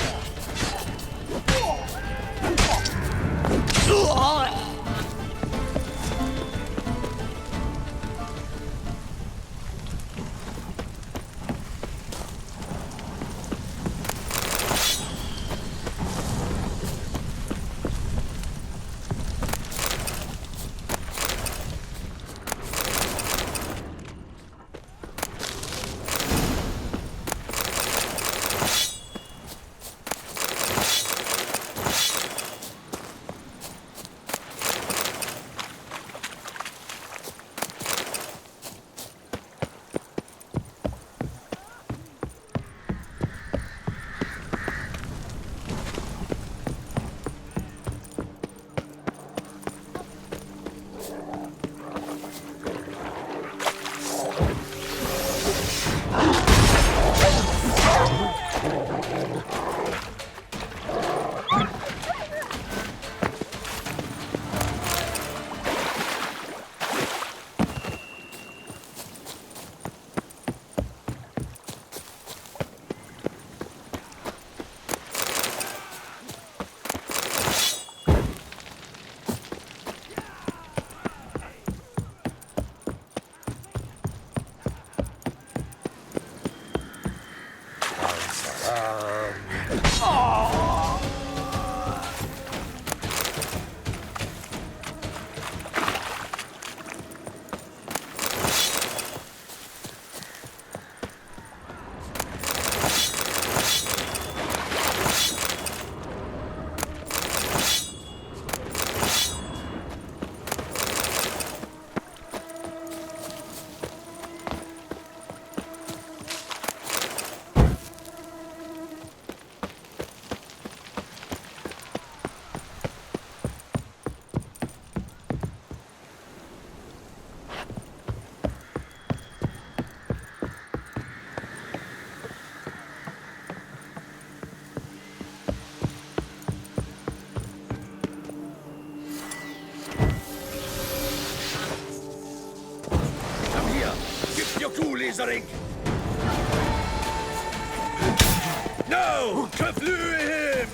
No! Kaflue him!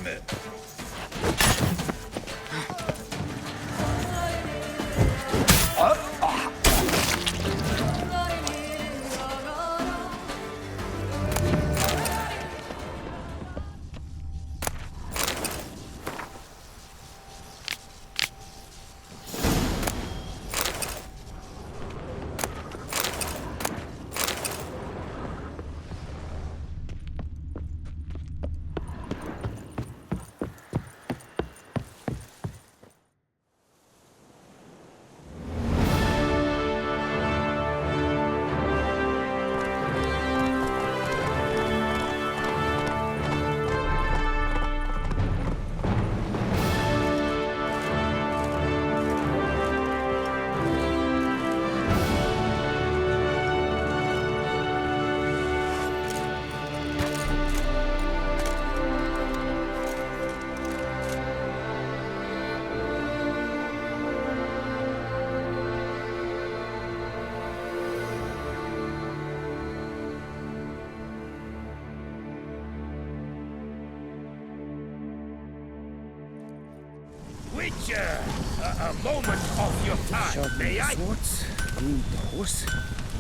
Witcher, a moment of your time, may I? Swords, groomed the horse,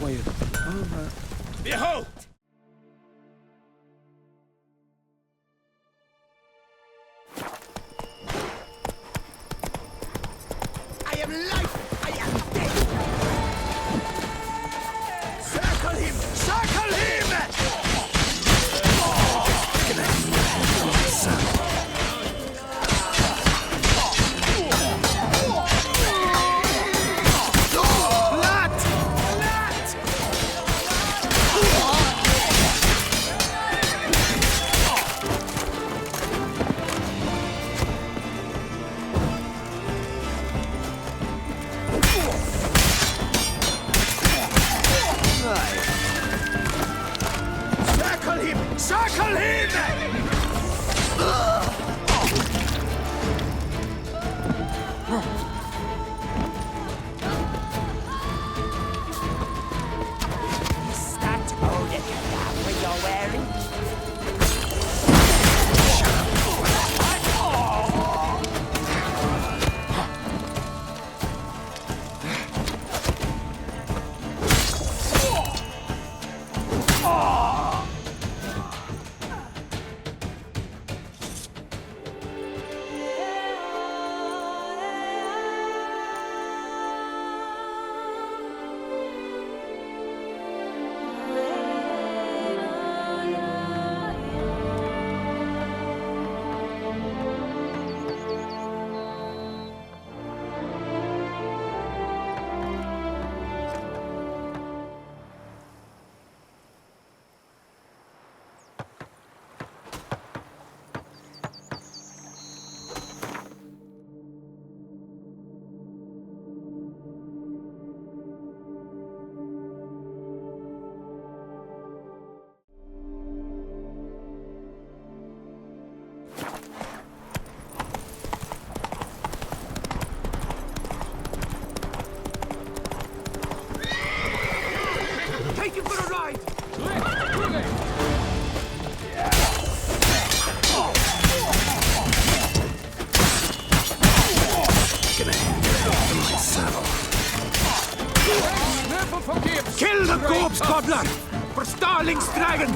wired the armor. Behold! Is that all the cadaver you're wearing? Take him for a ride! Gonna hand it off to myself. Never forgive! Kill the corpse gobbler! For Starling's dragon!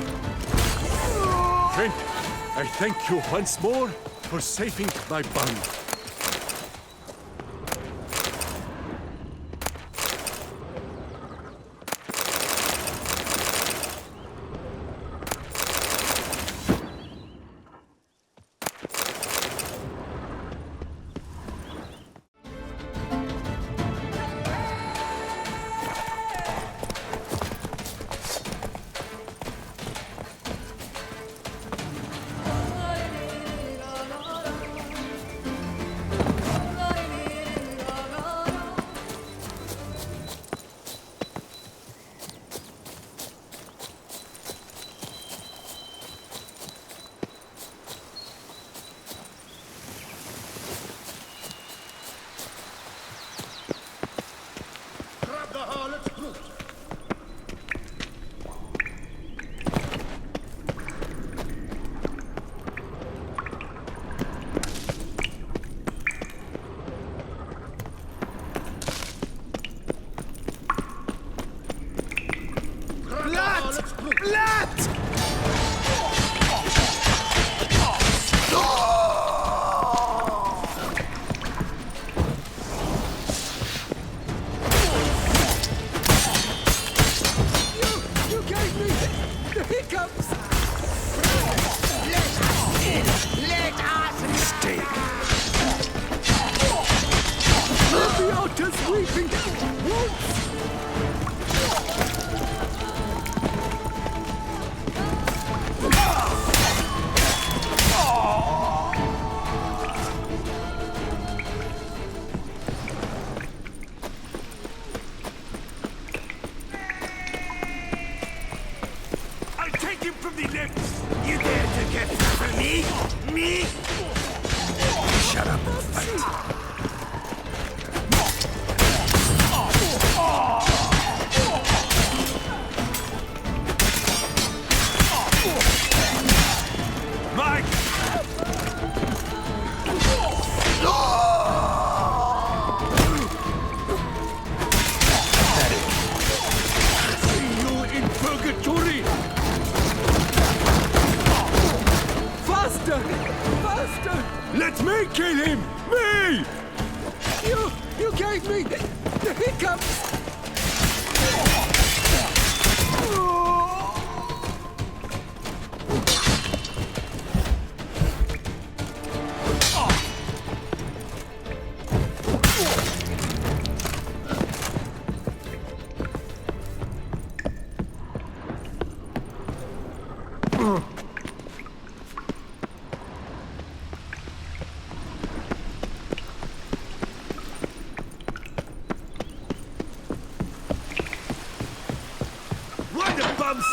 Friend, I thank you once more for saving my bun.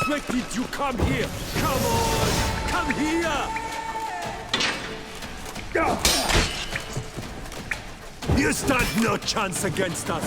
Why did you come here? Come on! Come here! You stand no chance against us!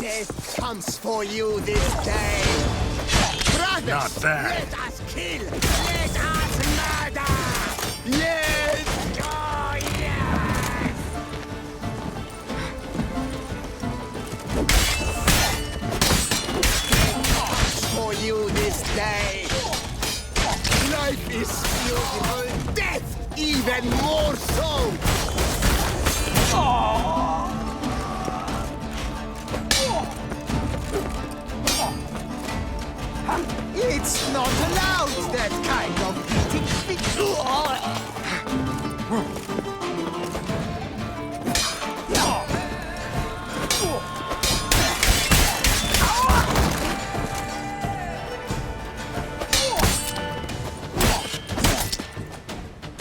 Death comes for you this day. Brothers, Not bad. Let us kill. Let us murder. Yes. Oh, yes. Death for you this day. Life is beautiful. Death even more so. It's not allowed, that kind of eating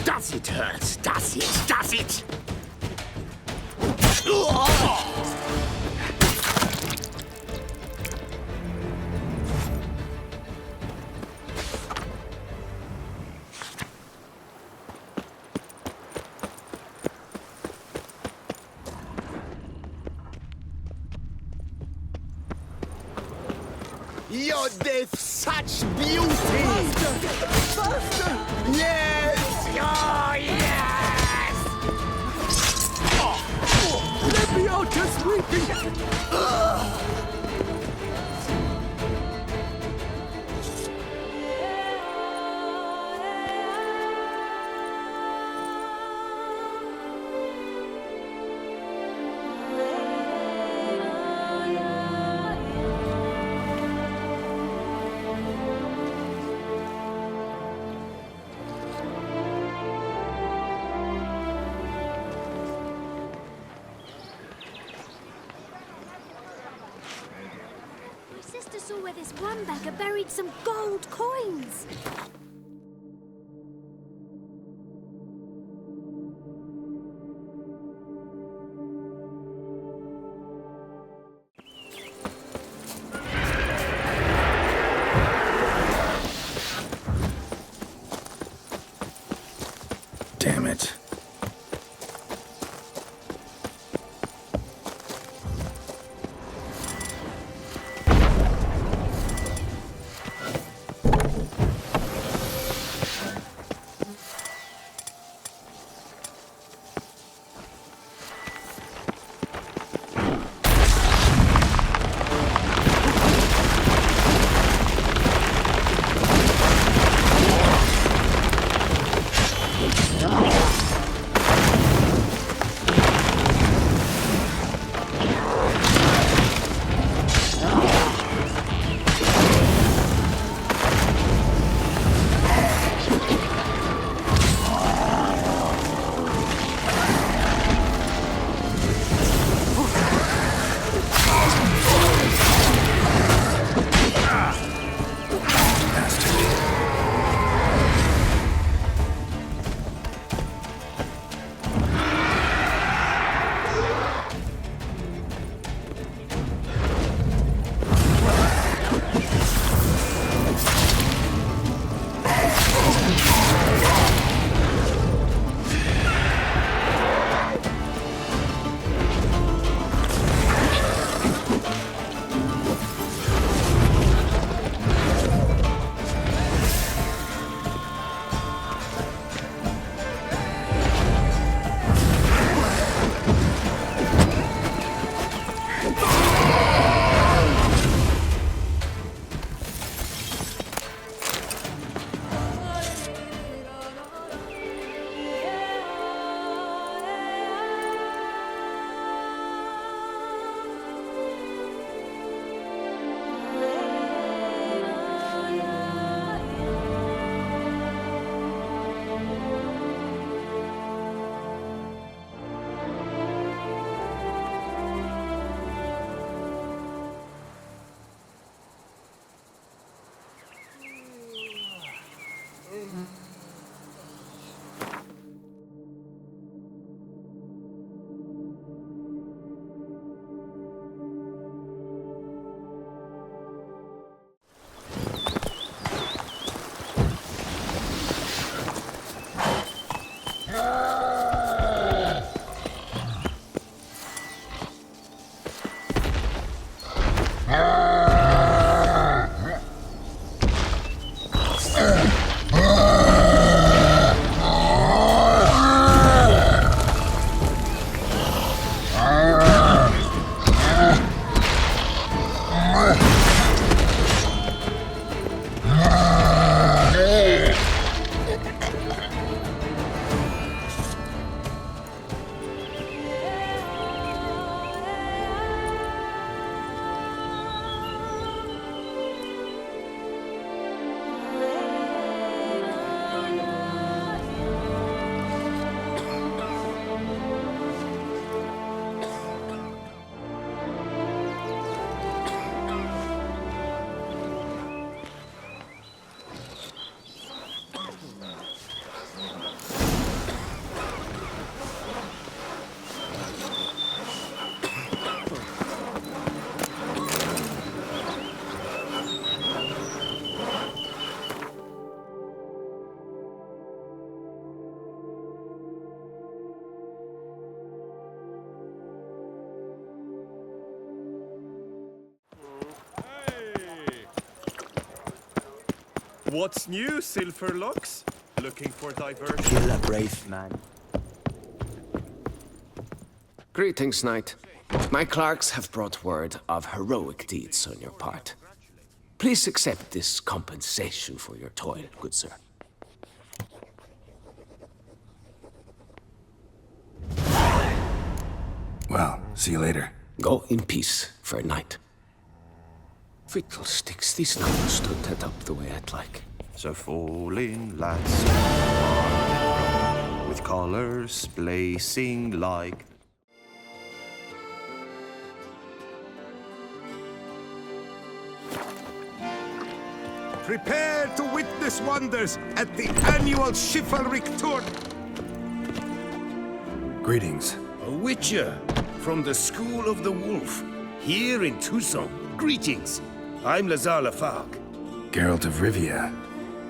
Does it hurt? Does it? Does it? Your death, such beauty! Faster! Yes! Oh, yes! Let me out just weeping! Saw where this one beggar buried some gold coins. Damn it. What's new, Silverlocks? Looking for diversion? Kill a brave man. Greetings, Knight. My clerks have brought word of heroic deeds on your part. Please accept this compensation for your toil, good sir. Well, see you later. Go in peace, fair knight. Fiddlesticks, these numbers stood that up the way I'd like. So fall in, lads, with colors blazing like. Prepare to witness wonders at the annual chivalric tour. Greetings. A witcher from the School of the Wolf, here in Toussaint. Greetings. I'm Lazar Lafargue. Geralt of Rivia.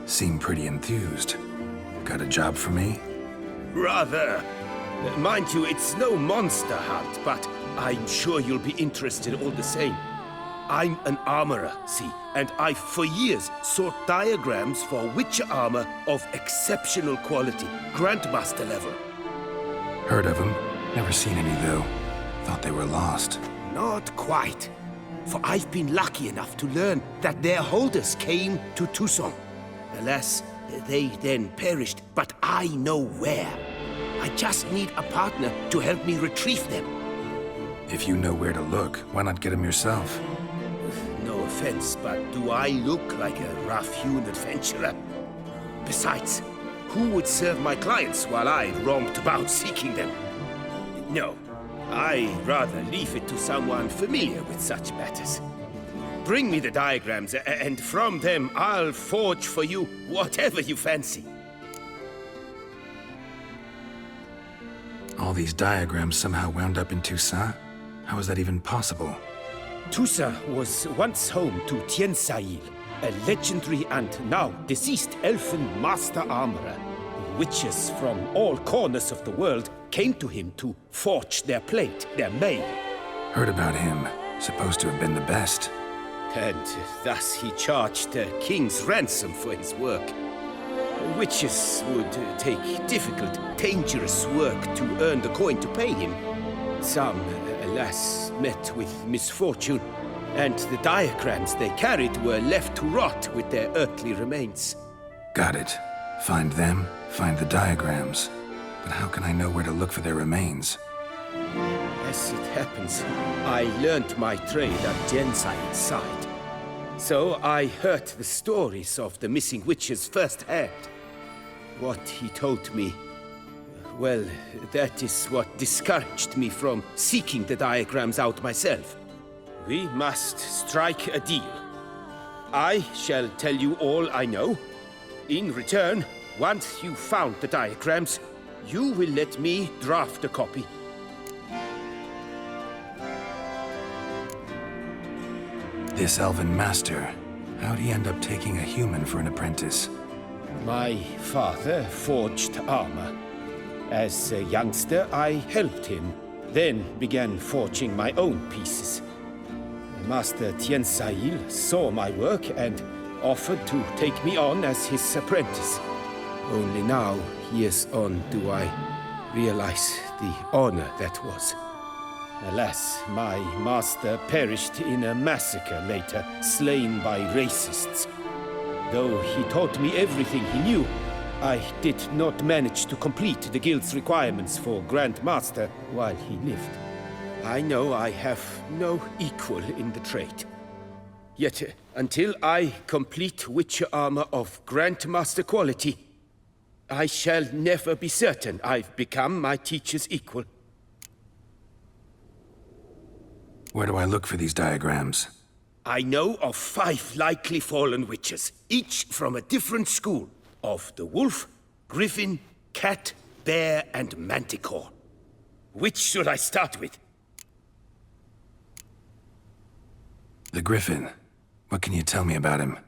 Seem pretty enthused. Got a job for me? Rather. Mind you, it's no monster hunt, but I'm sure you'll be interested all the same. I'm an armorer, see, and I've for years sought diagrams for witcher armor of exceptional quality, Grandmaster level. Heard of them. Never seen any, though. Thought they were lost. Not quite. For I've been lucky enough to learn that their holders came to Toussaint. Alas, they then perished, but I know where. I just need a partner to help me retrieve them. If you know where to look, why not get them yourself? No offense, but do I look like a rough-hewn adventurer? Besides, who would serve my clients while I roamed about seeking them? No, I'd rather leave it to someone familiar with such matters. Bring me the diagrams, and from them I'll forge for you whatever you fancy. All these diagrams somehow wound up in Toussaint? How is that even possible? Toussaint was once home to Toussaint, a legendary and now deceased elfin master armorer. Witches from all corners of the world came to him to forge their plate, their mail. Heard about him. Supposed to have been the best. And thus he charged a king's ransom for his work. Witches would take difficult, dangerous work to earn the coin to pay him. Some, alas, met with misfortune, and the diagrams they carried were left to rot with their earthly remains. Got it. Find them, find the diagrams. But how can I know where to look for their remains? As it happens, I learned my trade at Toussaint's side. So I heard the stories of the missing witches firsthand. What he told me, well, that is what discouraged me from seeking the diagrams out myself. We must strike a deal. I shall tell you all I know. In return, once you've found the diagrams, you will let me draft a copy. This elven master, how'd he end up taking a human for an apprentice? My father forged armor. As a youngster, I helped him, then began forging my own pieces. Master Toussaint saw my work and offered to take me on as his apprentice. Only now, years on, do I realize the honor that was. Alas, my master perished in a massacre later, slain by racists. Though he taught me everything he knew, I did not manage to complete the guild's requirements for Grand Master while he lived. I know I have no equal in the trade. Yet, until I complete Witcher armor of Grandmaster quality, I shall never be certain I've become my teacher's equal. Where do I look for these diagrams? I know of 5 likely fallen witches, each from a different school of the wolf, griffin, cat, bear, and manticore. Which should I start with? The griffin. What can you tell me about him?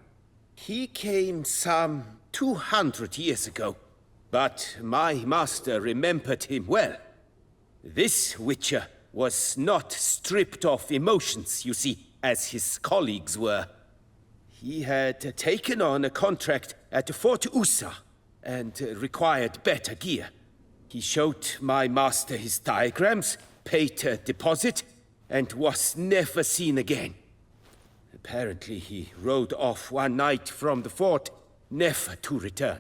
He came some 200 years ago, but my master remembered him well. This witcher was not stripped of emotions, you see, as his colleagues were. He had taken on a contract at Fort Usa and required better gear. He showed my master his diagrams, paid a deposit, and was never seen again. Apparently, he rode off one night from the fort, never to return.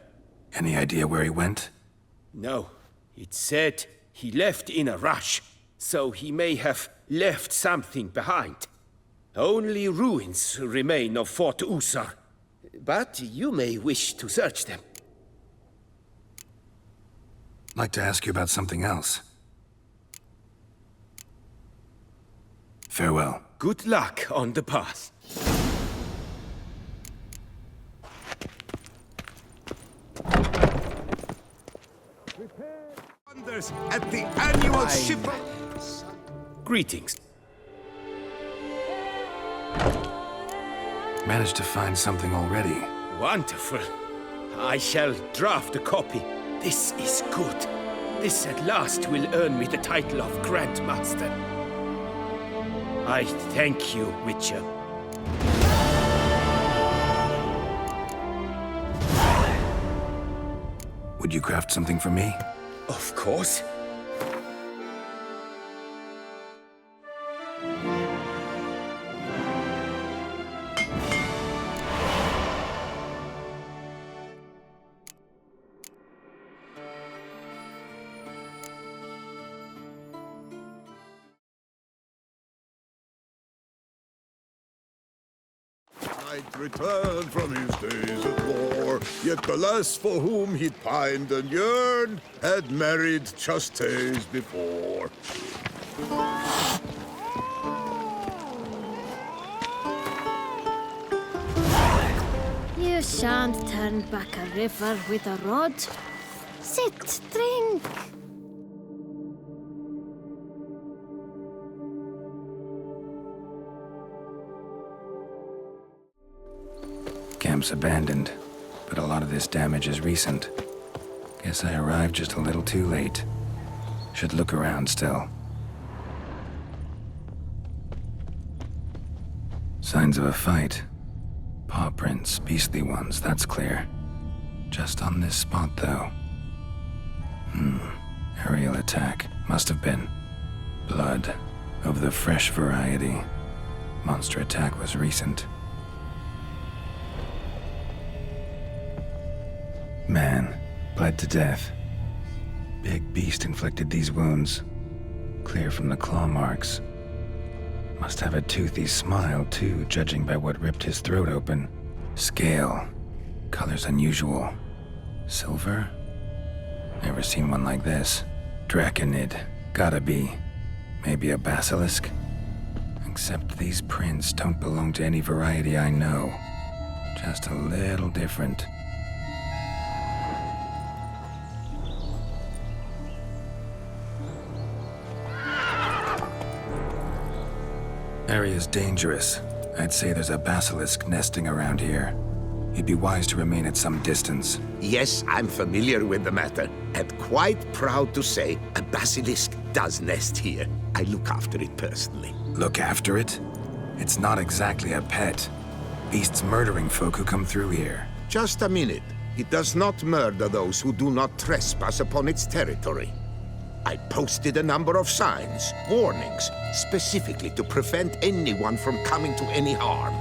Any idea where he went? No. It said he left in a rush, so he may have left something behind. Only ruins remain of Fort Usa, but you may wish to search them. I'd like to ask you about something else. Farewell. Good luck on the path. Wonders at the annual ship. Greetings. Managed to find something already. Wonderful. I shall draft a copy. This is good. This at last will earn me the title of Grandmaster. I thank you, Witcher. Would you craft something for me? Of course. Might return from his days of war, yet the lass for whom he'd pined and yearned had married just days before. You shan't turn back a river with a rod. Sit, drink. Camp's abandoned, but a lot of this damage is recent. Guess I arrived just a little too late. Should look around still. Signs of a fight. Paw prints, beastly ones, that's clear. Just on this spot, though. Aerial attack. Must have been. Blood. Of the fresh variety. Monster attack was recent. Man, bled to death. Big beast inflicted these wounds. Clear from the claw marks. Must have a toothy smile, too, judging by what ripped his throat open. Scale. Colors unusual. Silver? Never seen one like this. Draconid. Gotta be. Maybe a basilisk? Except these prints don't belong to any variety I know. Just a little different. Area's dangerous. I'd say there's a basilisk nesting around here. You'd be wise to remain at some distance. Yes, I'm familiar with the matter, and quite proud to say a basilisk does nest here. I look after it personally. Look after it? It's not exactly a pet. Beasts murdering folk who come through here. Just a minute. It does not murder those who do not trespass upon its territory. I posted a number of signs, warnings, specifically to prevent anyone from coming to any harm.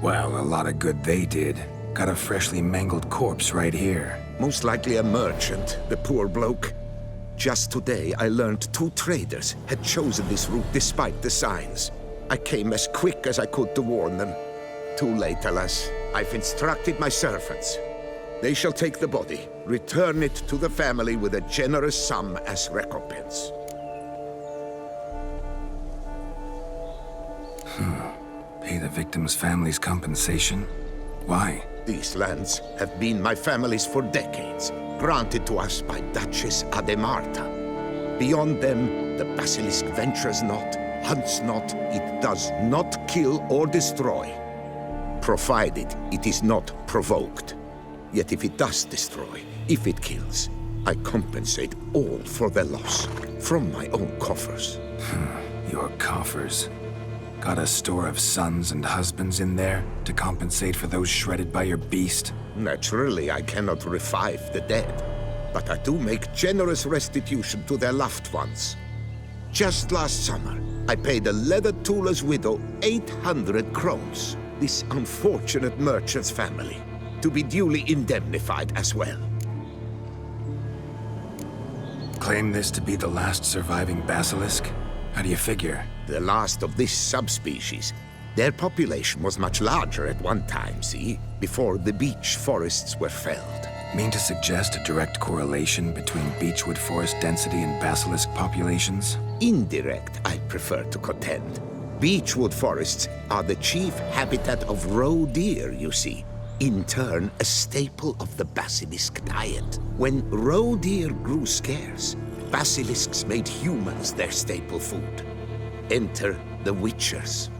Well, a lot of good they did. Got a freshly mangled corpse right here. Most likely a merchant, the poor bloke. Just today, I learned 2 traders had chosen this route despite the signs. I came as quick as I could to warn them. Too late, alas. I've instructed my servants. They shall take the body, return it to the family with a generous sum as recompense. Pay the victim's family's compensation? Why? These lands have been my family's for decades, granted to us by Duchess Ademarta. Beyond them, the basilisk ventures not, hunts not, it does not kill or destroy, provided it is not provoked. Yet if it does destroy, if it kills, I compensate all for their loss, from my own coffers. Your coffers? Got a store of sons and husbands in there to compensate for those shredded by your beast? Naturally, I cannot revive the dead, but I do make generous restitution to their loved ones. Just last summer, I paid a leather tooler's widow 800 crowns, this unfortunate merchant's family, to be duly indemnified as well. Claim this to be the last surviving basilisk? How do you figure? The last of this subspecies. Their population was much larger at one time, see? Before the beech forests were felled. Mean to suggest a direct correlation between beechwood forest density and basilisk populations? Indirect, I prefer to contend. Beechwood forests are the chief habitat of roe deer, you see. In turn, a staple of the basilisk diet. When roe deer grew scarce, basilisks made humans their staple food. Enter the witchers.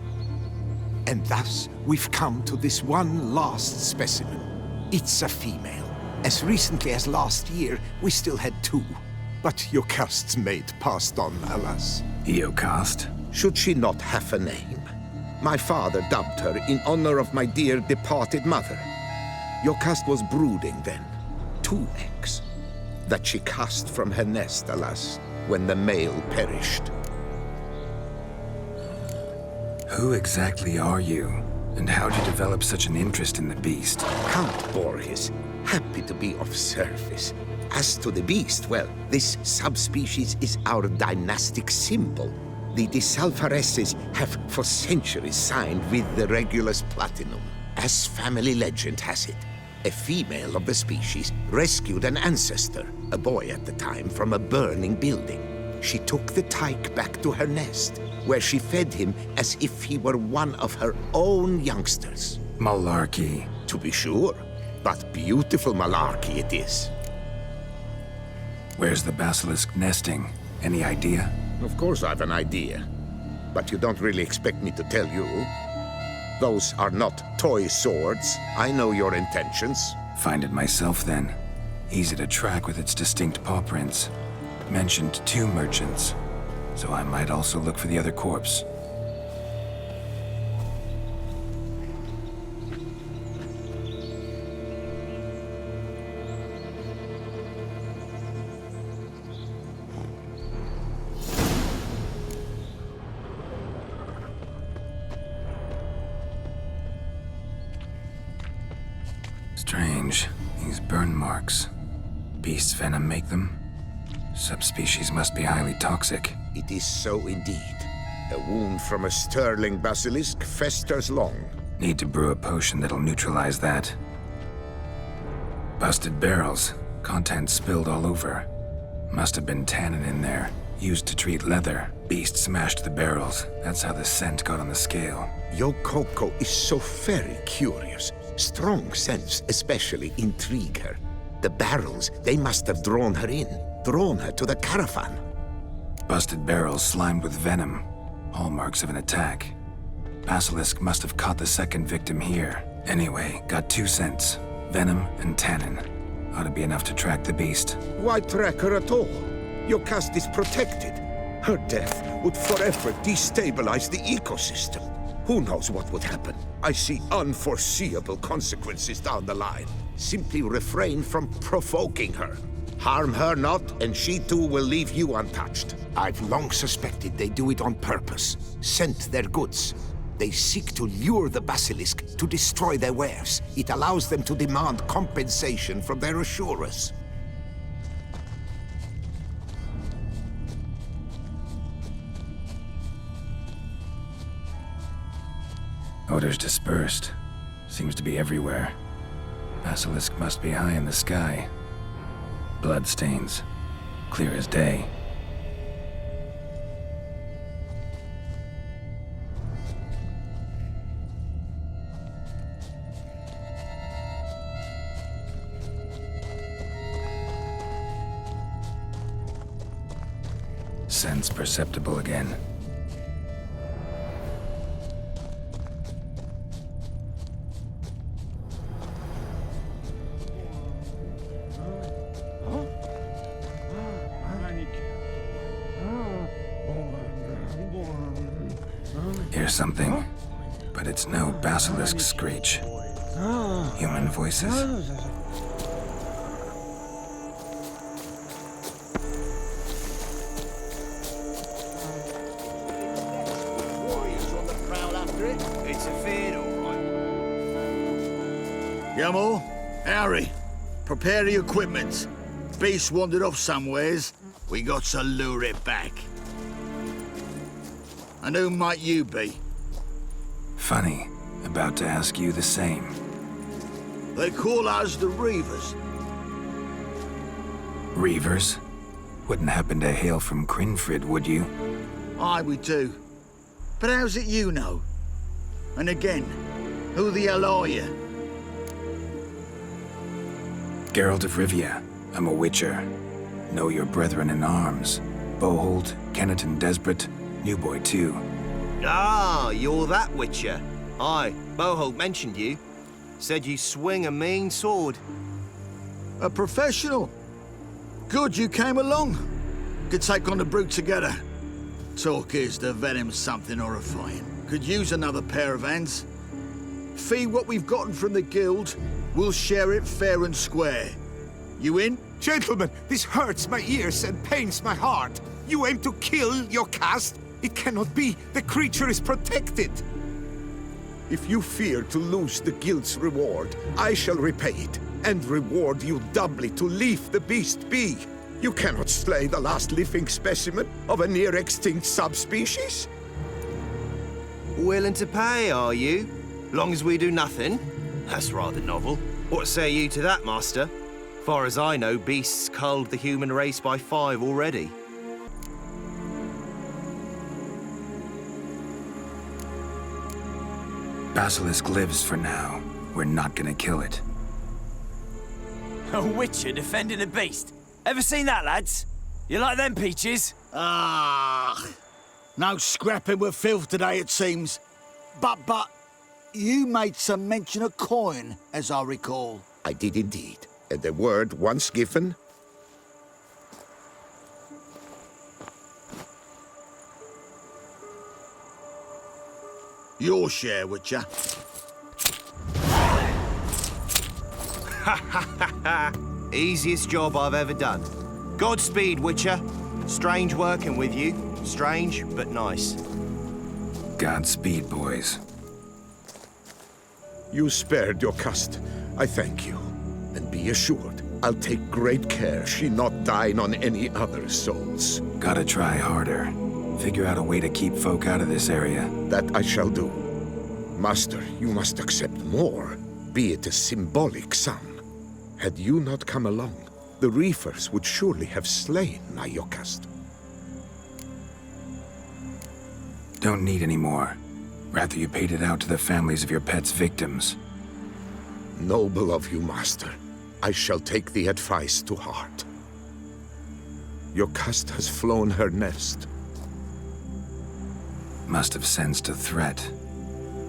And thus, we've come to this one last specimen. It's a female. As recently as last year, we still had 2. But Jocast's mate passed on, alas. Jocast? Should she not have a name? My father dubbed her in honor of my dear departed mother. Jocast was brooding then. 2 eggs. That she cast from her nest, alas, when the male perished. Who exactly are you? And how'd you develop such an interest in the beast? Count Borges, happy to be of service. As to the beast, well, this subspecies is our dynastic symbol. The de Salvareses have for centuries signed with the Regulus Platinum. As family legend has it, a female of the species rescued an ancestor, a boy at the time, from a burning building. She took the tyke back to her nest, where she fed him as if he were one of her own youngsters. Malarkey. To be sure, but beautiful malarkey it is. Where's the basilisk nesting? Any idea? Of course I've an idea, but you don't really expect me to tell you. Those are not toy swords. I know your intentions. Find it myself then. Easy to track with its distinct paw prints. Mentioned 2 merchants, so I might also look for the other corpse. Strange. These burn marks. Beast's venom make them? Subspecies must be highly toxic. It is so indeed. A wound from a sterling basilisk festers long. Need to brew a potion that'll neutralize that. Busted barrels. Contents spilled all over. Must have been tannin in there. Used to treat leather. Beast smashed the barrels. That's how the scent got on the scale. Yokoko is so very curious. Strong scents especially intrigue her. The barrels, they must have drawn her in. Drawn her to the caravan. Busted barrels slimed with venom. Hallmarks of an attack. Basilisk must have caught the second victim here. Anyway, got 2 scents. Venom and tannin. Ought to be enough to track the beast. Why track her at all? Your caste is protected. Her death would forever destabilize the ecosystem. Who knows what would happen? I see unforeseeable consequences down the line. Simply refrain from provoking her. Harm her not, and she too will leave you untouched. I've long suspected they do it on purpose. Scent their goods. They seek to lure the basilisk to destroy their wares. It allows them to demand compensation from their assurers. Odors dispersed. Seems to be everywhere. Basilisk must be high in the sky. Bloodstains. Clear as day. Sense perceptible again. Hear something, but it's no basilisk screech. Human voices. It's a fair, all right. Yamo, Harry, prepare the equipment. Beast wandered off somewheres. We got to lure it back. And who might you be? Funny. About to ask you the same. They call us the Reavers. Reavers? Wouldn't happen to hail from Crinfrid, would you? Aye, we do. But how's it you know? And again, who the hell are you? Geralt of Rivia. I'm a witcher. Know your brethren in arms. Bohold, Kennett and Desperate, New Boy too. Ah, you're that witcher. Aye, Bohold mentioned you. Said you swing a mean sword. A professional. Good you came along. Could take on the brute together. Talk is the venom's something horrifying. Could use another pair of hands. Fee what we've gotten from the guild, we'll share it fair and square. You in? Gentlemen, this hurts my ears and pains my heart. You aim to kill your caste? It cannot be. The creature is protected. If you fear to lose the guild's reward, I shall repay it, and reward you doubly to leave the beast be. You cannot slay the last living specimen of a near-extinct subspecies. Willing to pay, are you? Long as we do nothing? That's rather novel. What say you to that, master? Far as I know, beasts culled the human race by 5 already. Basilisk lives for now. We're not gonna kill it. A witcher defending a beast. Ever seen that, lads? You like them peaches? Ah, no scrapping with filth today, it seems. But, you made some mention of coin, as I recall. I did indeed. And the word once given... Your share, Witcher. Ha ha ha ha! Easiest job I've ever done. Godspeed, Witcher. Strange working with you. Strange, but nice. Godspeed, boys. You spared your caste. I thank you. And be assured, I'll take great care she not dine on any other souls. Gotta try harder. Figure out a way to keep folk out of this area. That I shall do. Master, you must accept more, be it a symbolic sum. Had you not come along, the Reefers would surely have slain my Yokast. Don't need any more. Rather you paid it out to the families of your pet's victims. Noble of you, Master. I shall take the advice to heart. Yokast has flown her nest. Must have sensed a threat.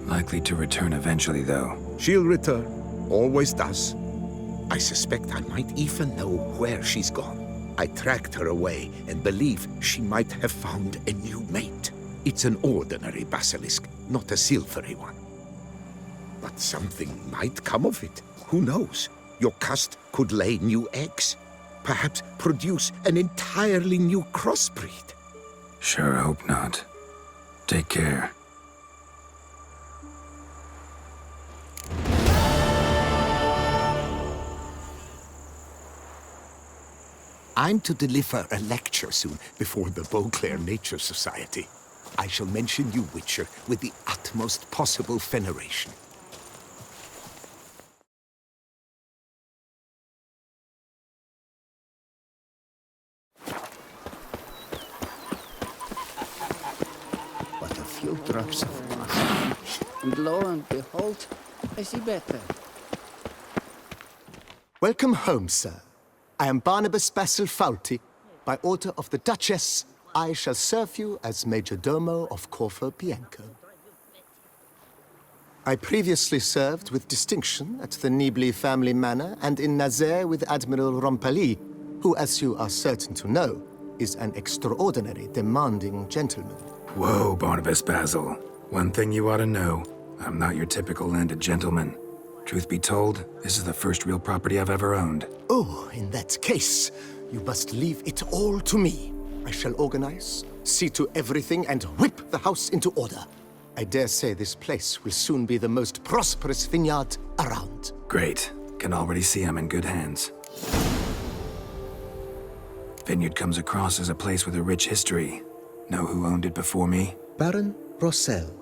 Likely to return eventually, though. She'll return. Always does. I suspect I might even know where she's gone. I tracked her away and believe she might have found a new mate. It's an ordinary basilisk, not a silvery one. But something might come of it. Who knows? Your caste could lay new eggs. perhaps produce an entirely new crossbreed. Sure hope not. Take care. I'm to deliver a lecture soon before the Beauclair Nature Society. I shall mention you, Witcher, with the utmost possible veneration. But a few drops of water, and lo and behold, I see better. Welcome home, sir. I am Barnabas Basil Faulty. By order of the Duchess, I shall serve you as Major Domo of Corvo Bianco. I previously served with distinction at the Nibli family manor and in Nazaire with Admiral Rompali, who, as you are certain to know, is an extraordinary, demanding gentleman. Whoa, Barnabas Basil. One thing you ought to know. I'm not your typical landed gentleman. Truth be told, this is the first real property I've ever owned. Oh, in that case, you must leave it all to me. I shall organize, see to everything, and whip the house into order. I dare say this place will soon be the most prosperous vineyard around. Great. Can already see I'm in good hands. Vineyard comes across as a place with a rich history. Know who owned it before me? Baron Rossel,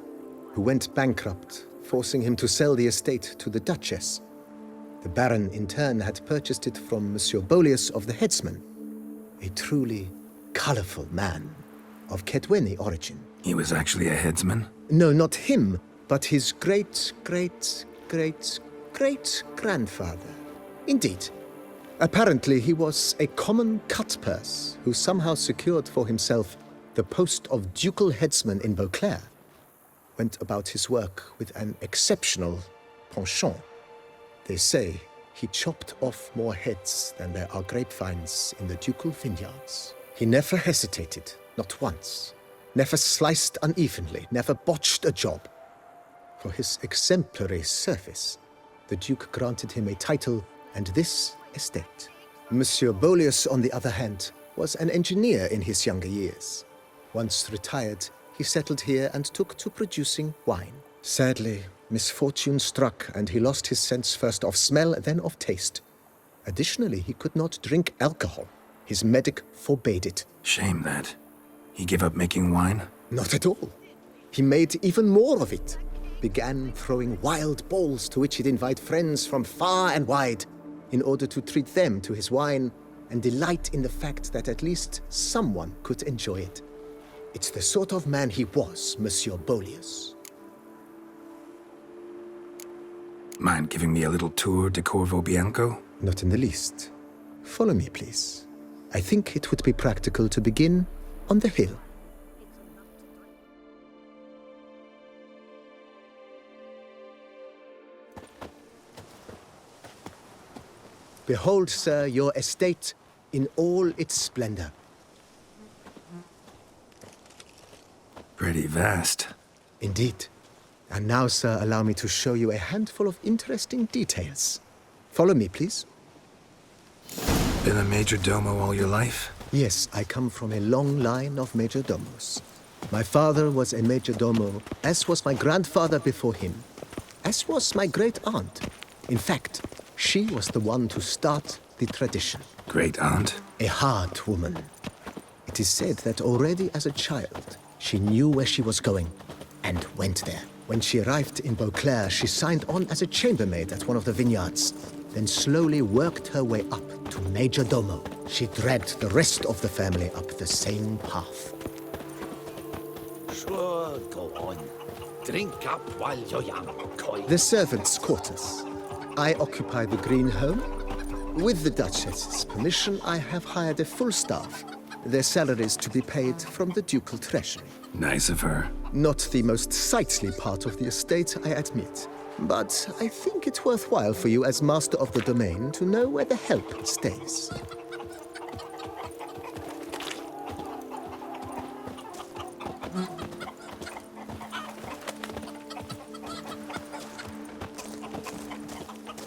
who went bankrupt, forcing him to sell the estate to the Duchess. The Baron, in turn, had purchased it from Monsieur Bolius of the Headsman, a truly colorful man of Kedweni origin. He was actually a headsman? No, not him, but his great-great-great-great-grandfather. Indeed. Apparently, he was a common cut-purse who somehow secured for himself the post of ducal headsman in Beauclair. Went about his work with an exceptional penchant. They say he chopped off more heads than there are grapevines in the ducal vineyards. He never hesitated, not once. Never sliced unevenly, never botched a job. For his exemplary service, the Duke granted him a title and this estate. Monsieur Bolius, on the other hand, was an engineer in his younger years. Once retired, he settled here and took to producing wine. Sadly, misfortune struck and he lost his sense first of smell, then of taste. Additionally, he could not drink alcohol. His medic forbade it. Shame that. He gave up making wine? Not at all. He made even more of it. Began throwing wild balls to which he'd invite friends from far and wide in order to treat them to his wine and delight in the fact that at least someone could enjoy it. It's the sort of man he was, Monsieur Bolius. Mind giving me a little tour de Corvo Bianco? Not in the least. Follow me, please. I think it would be practical to begin on the hill. Behold, sir, your estate in all its splendor. Pretty vast. Indeed. And now, sir, allow me to show you a handful of interesting details. Follow me, please. Been a major domo all your life? Yes, I come from a long line of major domos. My father was a major domo, as was my grandfather before him, as was my great-aunt. In fact, she was the one to start the tradition. Great-aunt? A hard woman. It is said that already as a child, she knew where she was going and went there. When she arrived in Beauclair, she signed on as a chambermaid at one of the vineyards, then slowly worked her way up to major domo. She dragged the rest of the family up the same path. Sure, go on. Drink up while you're young, Coy. The servants' quarters. I occupy the green home. With the Duchess's permission, I have hired a full staff. Their salaries to be paid from the ducal treasury. Nice of her. Not the most sightly part of the estate, I admit. But I think it's worthwhile for you as master of the domain to know where the help stays.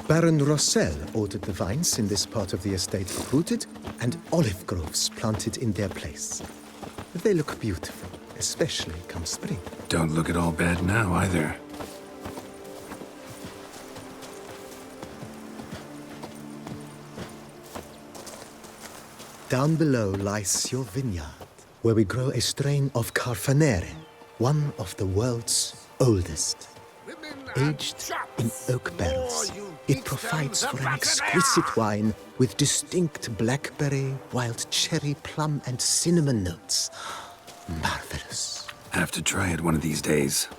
Baron Rossel ordered the vines in this part of the estate uprooted and olive groves planted in their place. They look beautiful, especially come spring. Don't look at all bad now, either. Down below lies your vineyard, where we grow a strain of Carfanere, one of the world's oldest. Aged in oak barrels, it provides for an exquisite wine with distinct blackberry, wild cherry, plum, and cinnamon notes. Marvelous. Have to try it one of these days.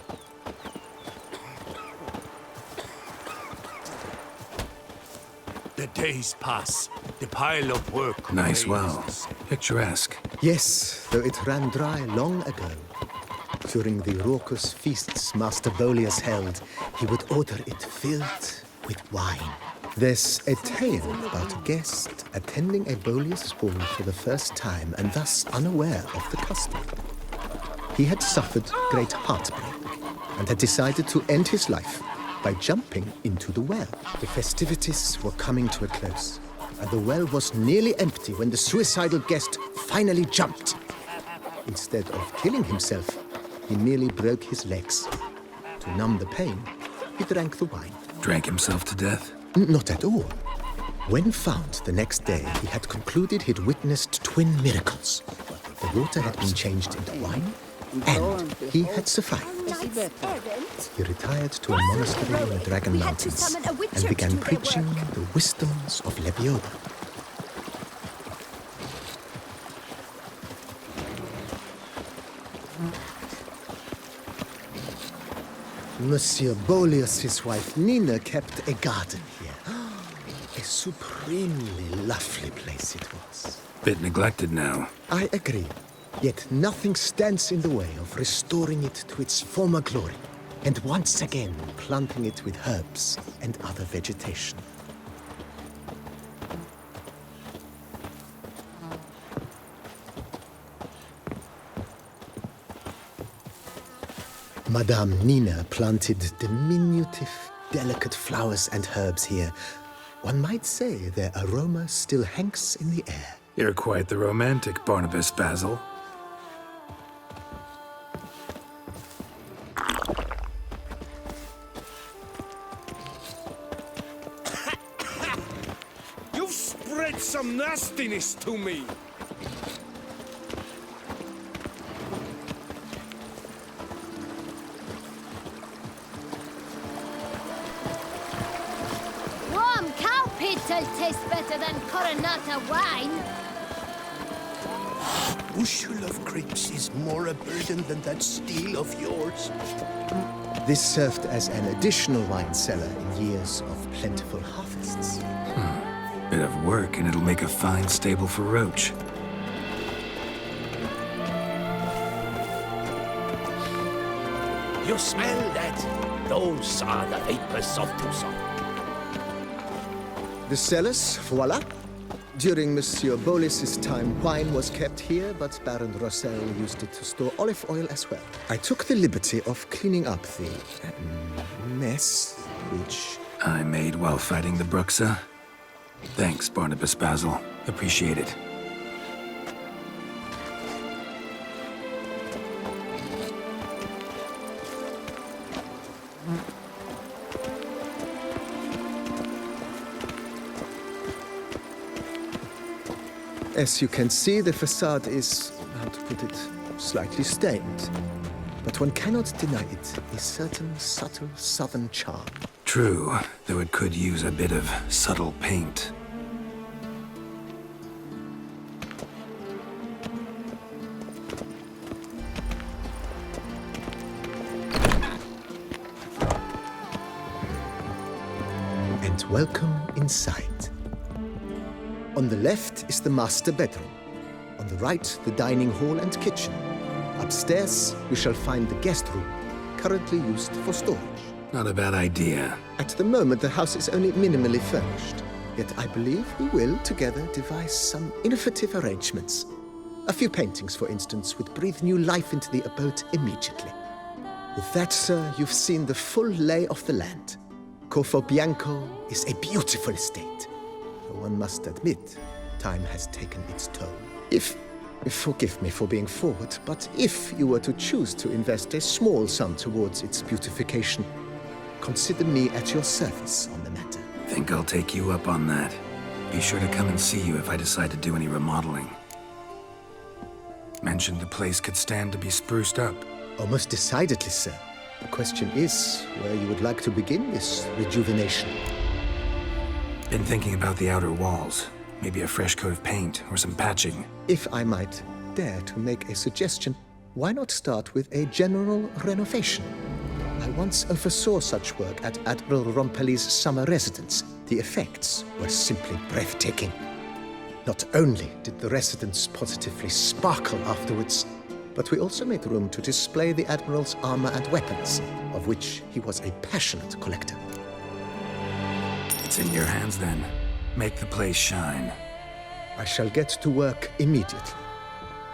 The days pass. The pile of work. Nice well. Picturesque. Yes, though it ran dry long ago. During the raucous feasts Master Bolius held, he would order it filled with wine. There's a tale about a guest attending a Bolius ball for the first time and thus unaware of the custom. He had suffered great heartbreak and had decided to end his life by jumping into the well. The festivities were coming to a close, and the well was nearly empty when the suicidal guest finally jumped. Instead of killing himself, he merely broke his legs. To numb the pain, he drank the wine. Drank himself to death? Not at all. When found the next day, he had concluded he'd witnessed twin miracles. The water had been changed into wine, and he had survived. He retired to a monastery in the Dragon Mountains and began preaching the wisdoms of Lebioda. Monsieur Bolius' wife Nina kept a garden here. A supremely lovely place it was. Bit neglected now. I agree. Yet nothing stands in the way of restoring it to its former glory, and once again planting it with herbs and other vegetation. Madame Nina planted diminutive, delicate flowers and herbs here. One might say their aroma still hangs in the air. You're quite the romantic, Barnabas Basil. You've spread some nastiness to me. Warm cow pit'll taste better than Coronata wine. Bushel of grapes is more a burden than that steel of yours. This served as an additional wine cellar in years of plentiful harvests. Bit of work, and it'll make a fine stable for Roach. You smell that? Those are the vapors of Toussaint. The cellars, voila. During Monsieur Bolis's time, wine was kept here, but Baron Rossel used it to store olive oil as well. I took the liberty of cleaning up the mess, which I made while fighting the Bruxa. Thanks, Barnabas Basil. Appreciate it. As you can see, the facade is, how to put it, slightly stained. But one cannot deny it a certain subtle southern charm. True, though it could use a bit of subtle paint. And welcome inside. On the left is the master bedroom. On the right, the dining hall and kitchen. Upstairs, we shall find the guest room, currently used for storage. Not a bad idea. At the moment, the house is only minimally furnished. Yet I believe we will, together, devise some innovative arrangements. A few paintings, for instance, would breathe new life into the abode immediately. With that, sir, you've seen the full lay of the land. Corfo Bianco is a beautiful estate. One must admit, time has taken its toll. Forgive me for being forward, but if you were to choose to invest a small sum towards its beautification, consider me at your service on the matter. Think I'll take you up on that. Be sure to come and see you if I decide to do any remodeling. Mentioned the place could stand to be spruced up. Oh, most decidedly, sir. The question is where you would like to begin this rejuvenation. Been thinking about the outer walls. Maybe a fresh coat of paint or some patching. If I might dare to make a suggestion, why not start with a general renovation? I once oversaw such work at Admiral Rompelli's summer residence. The effects were simply breathtaking. Not only did the residence positively sparkle afterwards, but we also made room to display the Admiral's armor and weapons, of which he was a passionate collector. It's in your hands then. Make the place shine. I shall get to work immediately.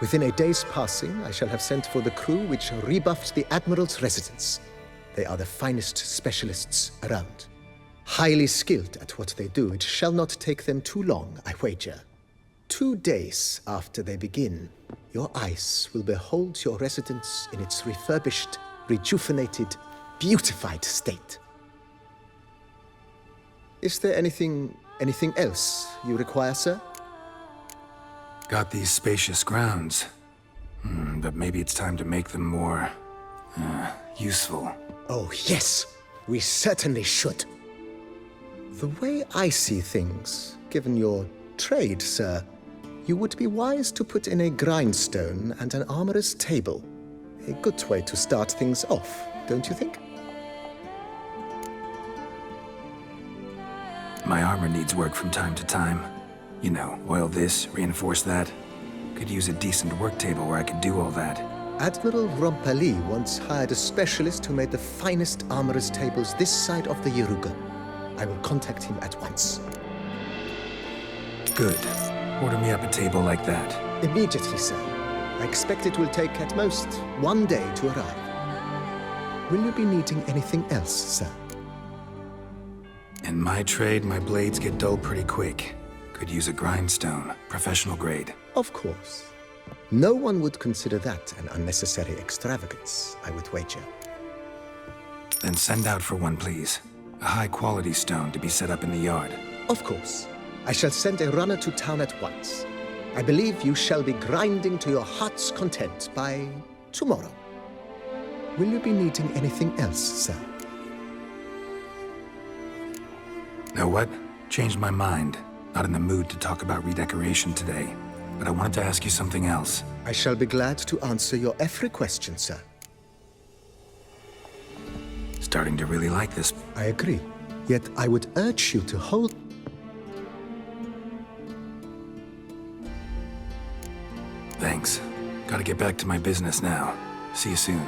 Within a day's passing, I shall have sent for the crew which rebuffed the Admiral's residence. They are the finest specialists around. Highly skilled at what they do, it shall not take them too long, I wager. 2 days after they begin, your eyes will behold your residence in its refurbished, rejuvenated, beautified state. Is there anything else you require, sir? Got these spacious grounds. But maybe it's time to make them more... useful. Oh, yes. We certainly should. The way I see things, given your trade, sir, you would be wise to put in a grindstone and an armorer's table. A good way to start things off, don't you think? My armor needs work from time to time. You know, oil this, reinforce that. Could use a decent work table where I could do all that. Admiral Rompelli once hired a specialist who made the finest armorer's tables this side of the Yeruga. I will contact him at once. Good. Order me up a table like that. Immediately, sir. I expect it will take at most 1 day to arrive. Will you be needing anything else, sir? In my trade, my blades get dull pretty quick. Could use a grindstone, professional grade. Of course. No one would consider that an unnecessary extravagance, I would wager. Then send out for one, please. A high-quality stone to be set up in the yard. Of course. I shall send a runner to town at once. I believe you shall be grinding to your heart's content by tomorrow. Will you be needing anything else, sir? Know what? Changed my mind. Not in the mood to talk about redecoration today. But I wanted to ask you something else. I shall be glad to answer your every question, sir. Starting to really like this. I agree. Yet I would urge you to hold... Thanks. Gotta get back to my business now. See you soon.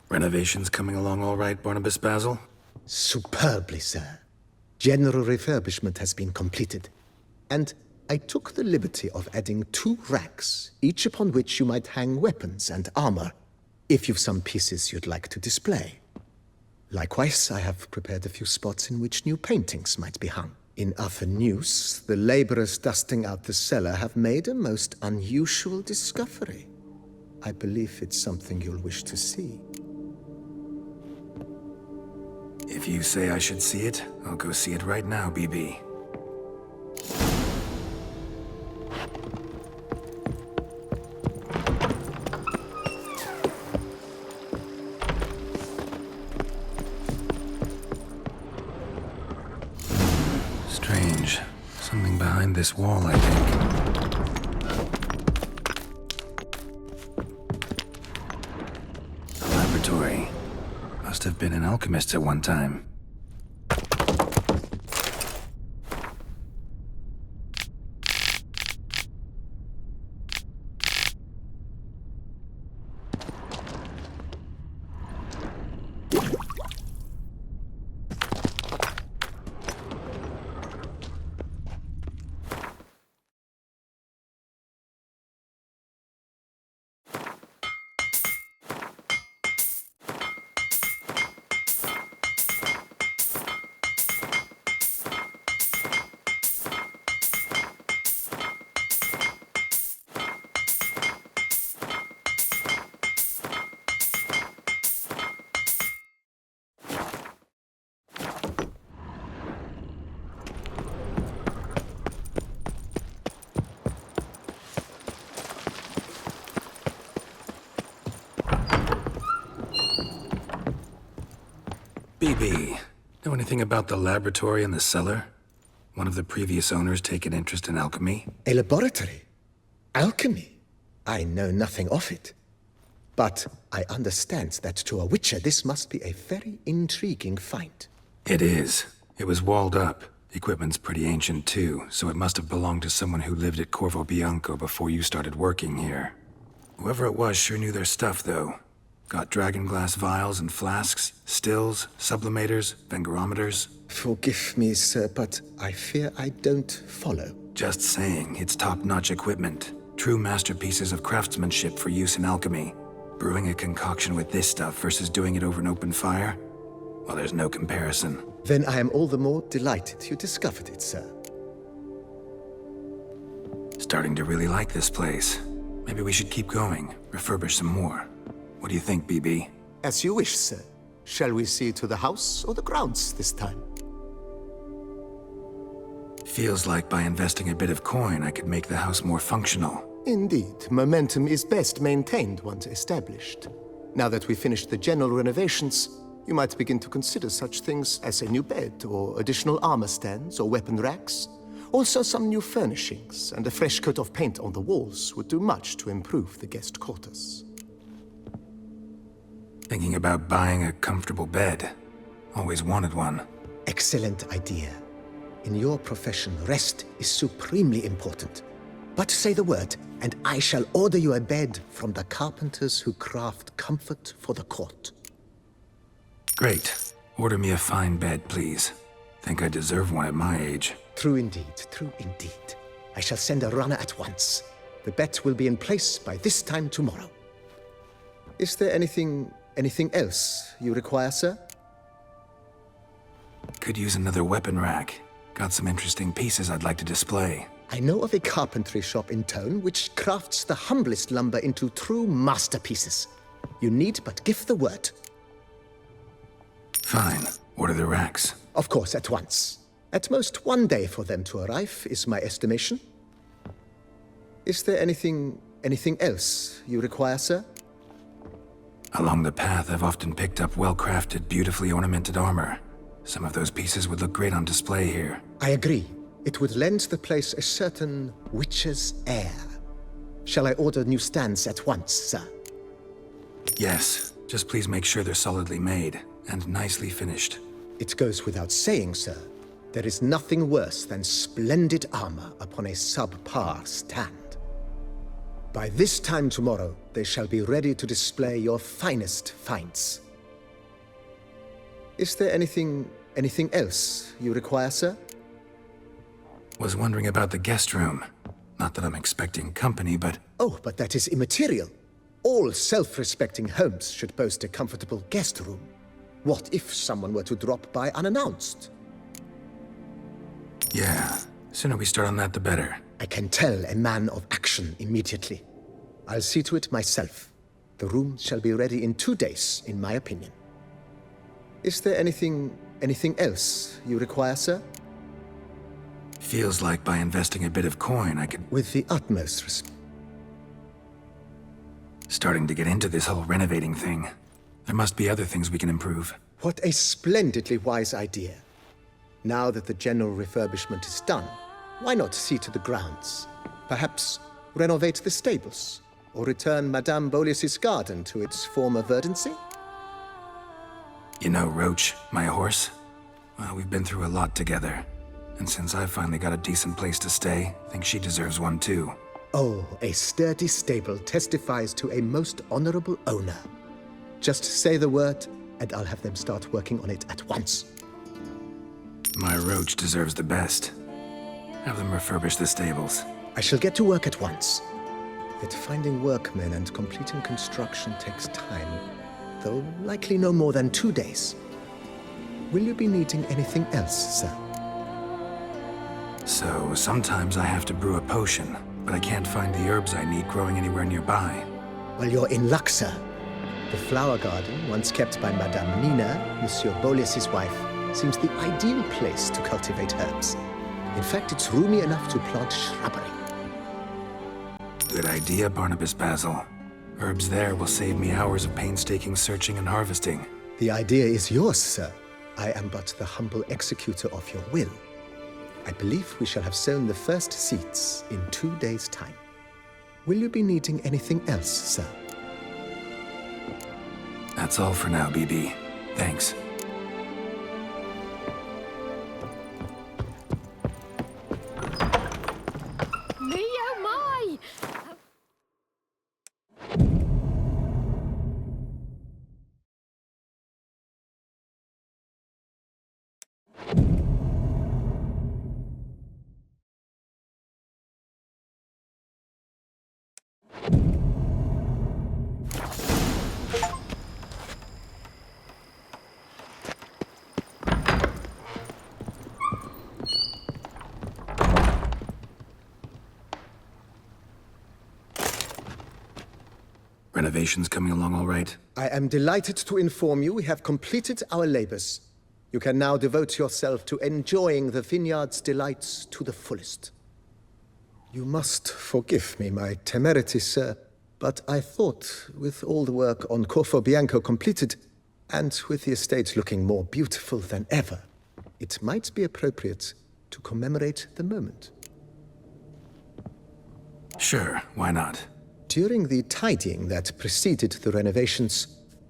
Renovations coming along all right, Barnabas Basil? Superbly, sir. General refurbishment has been completed. And I took the liberty of adding 2 racks, each upon which you might hang weapons and armor, if you've some pieces you'd like to display. Likewise, I have prepared a few spots in which new paintings might be hung. In other news, the laborers dusting out the cellar have made a most unusual discovery. I believe it's something you'll wish to see. If you say I should see it, I'll go see it right now, BB. behind this wall, I think. A laboratory. Must have been an alchemist at one time. BB, know anything about the laboratory in the cellar? One of the previous owners take an interest in alchemy? A laboratory? Alchemy? I know nothing of it. But I understand that to a witcher this must be a very intriguing find. It is. It was walled up. The equipment's pretty ancient too, so it must have belonged to someone who lived at Corvo Bianco before you started working here. Whoever it was sure knew their stuff, though. Got dragonglass vials and flasks, stills, sublimators, vengerometers. Forgive me, sir, but I fear I don't follow. Just saying, it's top-notch equipment. True masterpieces of craftsmanship for use in alchemy. Brewing a concoction with this stuff versus doing it over an open fire? Well, there's no comparison. Then I am all the more delighted you discovered it, sir. Starting to really like this place. Maybe we should keep going, refurbish some more. What do you think, BB? As you wish, sir. Shall we see to the house or the grounds this time? Feels like by investing a bit of coin, I could make the house more functional. Indeed. Momentum is best maintained once established. Now that we've finished the general renovations, you might begin to consider such things as a new bed or additional armor stands or weapon racks. Also, some new furnishings and a fresh coat of paint on the walls would do much to improve the guest quarters. Thinking about buying a comfortable bed. Always wanted one. Excellent idea. In your profession, rest is supremely important. But say the word, and I shall order you a bed from the carpenters who craft comfort for the court. Great. Order me a fine bed, please. Think I deserve one at my age. True indeed, true indeed. I shall send a runner at once. The bet will be in place by this time tomorrow. Is there anything else you require, sir? Could use another weapon rack. Got some interesting pieces I'd like to display. I know of a carpentry shop in town which crafts the humblest lumber into true masterpieces. You need but give the word. Fine. Order the racks. Of course, at once. At most 1 day for them to arrive, is my estimation. Is there anything else you require, sir? Along the path, I've often picked up well-crafted, beautifully ornamented armor. Some of those pieces would look great on display here. I agree. It would lend the place a certain witcher's air. Shall I order new stands at once, sir? Yes. Just please make sure they're solidly made and nicely finished. It goes without saying, sir. There is nothing worse than splendid armor upon a subpar stand. By this time tomorrow, they shall be ready to display your finest finds. Is there anything else you require, sir? Was wondering about the guest room. Not that I'm expecting company, but... Oh, but that is immaterial. All self-respecting homes should boast a comfortable guest room. What if someone were to drop by unannounced? Yeah, sooner we start on that, the better. I can tell a man of action immediately. I'll see to it myself. The room shall be ready in 2 days, in my opinion. Is there anything else you require, sir? Feels like by investing a bit of coin, I could... With the utmost respect. Starting to get into this whole renovating thing. There must be other things we can improve. What a splendidly wise idea. Now that the general refurbishment is done, why not see to the grounds? Perhaps renovate the stables, or return Madame Bolis's garden to its former verdancy? You know Roach, my horse? Well, we've been through a lot together. And since I've finally got a decent place to stay, I think she deserves one too. Oh, a sturdy stable testifies to a most honorable owner. Just say the word, and I'll have them start working on it at once. My Roach deserves the best. Have them refurbish the stables. I shall get to work at once. Yet finding workmen and completing construction takes time, though likely no more than 2 days. Will you be needing anything else, sir? So, sometimes I have to brew a potion, but I can't find the herbs I need growing anywhere nearby. Well, you're in luck, sir. The flower garden, once kept by Madame Nina, Monsieur Bolis's wife, seems the ideal place to cultivate herbs. In fact, it's roomy enough to plant shrubbery. Good idea, Barnabas Basil. Herbs there will save me hours of painstaking searching and harvesting. The idea is yours, sir. I am but the humble executor of your will. I believe we shall have sown the first seeds in 2 days' time. Will you be needing anything else, sir? That's all for now, BB. Thanks. Me oh my! Renovations coming along all right? I am delighted to inform you we have completed our labors. You can now devote yourself to enjoying the vineyard's delights to the fullest. You must forgive me my temerity, sir, but I thought, with all the work on Corfo Bianco completed, and with the estate looking more beautiful than ever, it might be appropriate to commemorate the moment. Sure, why not? During the tidying that preceded the renovations,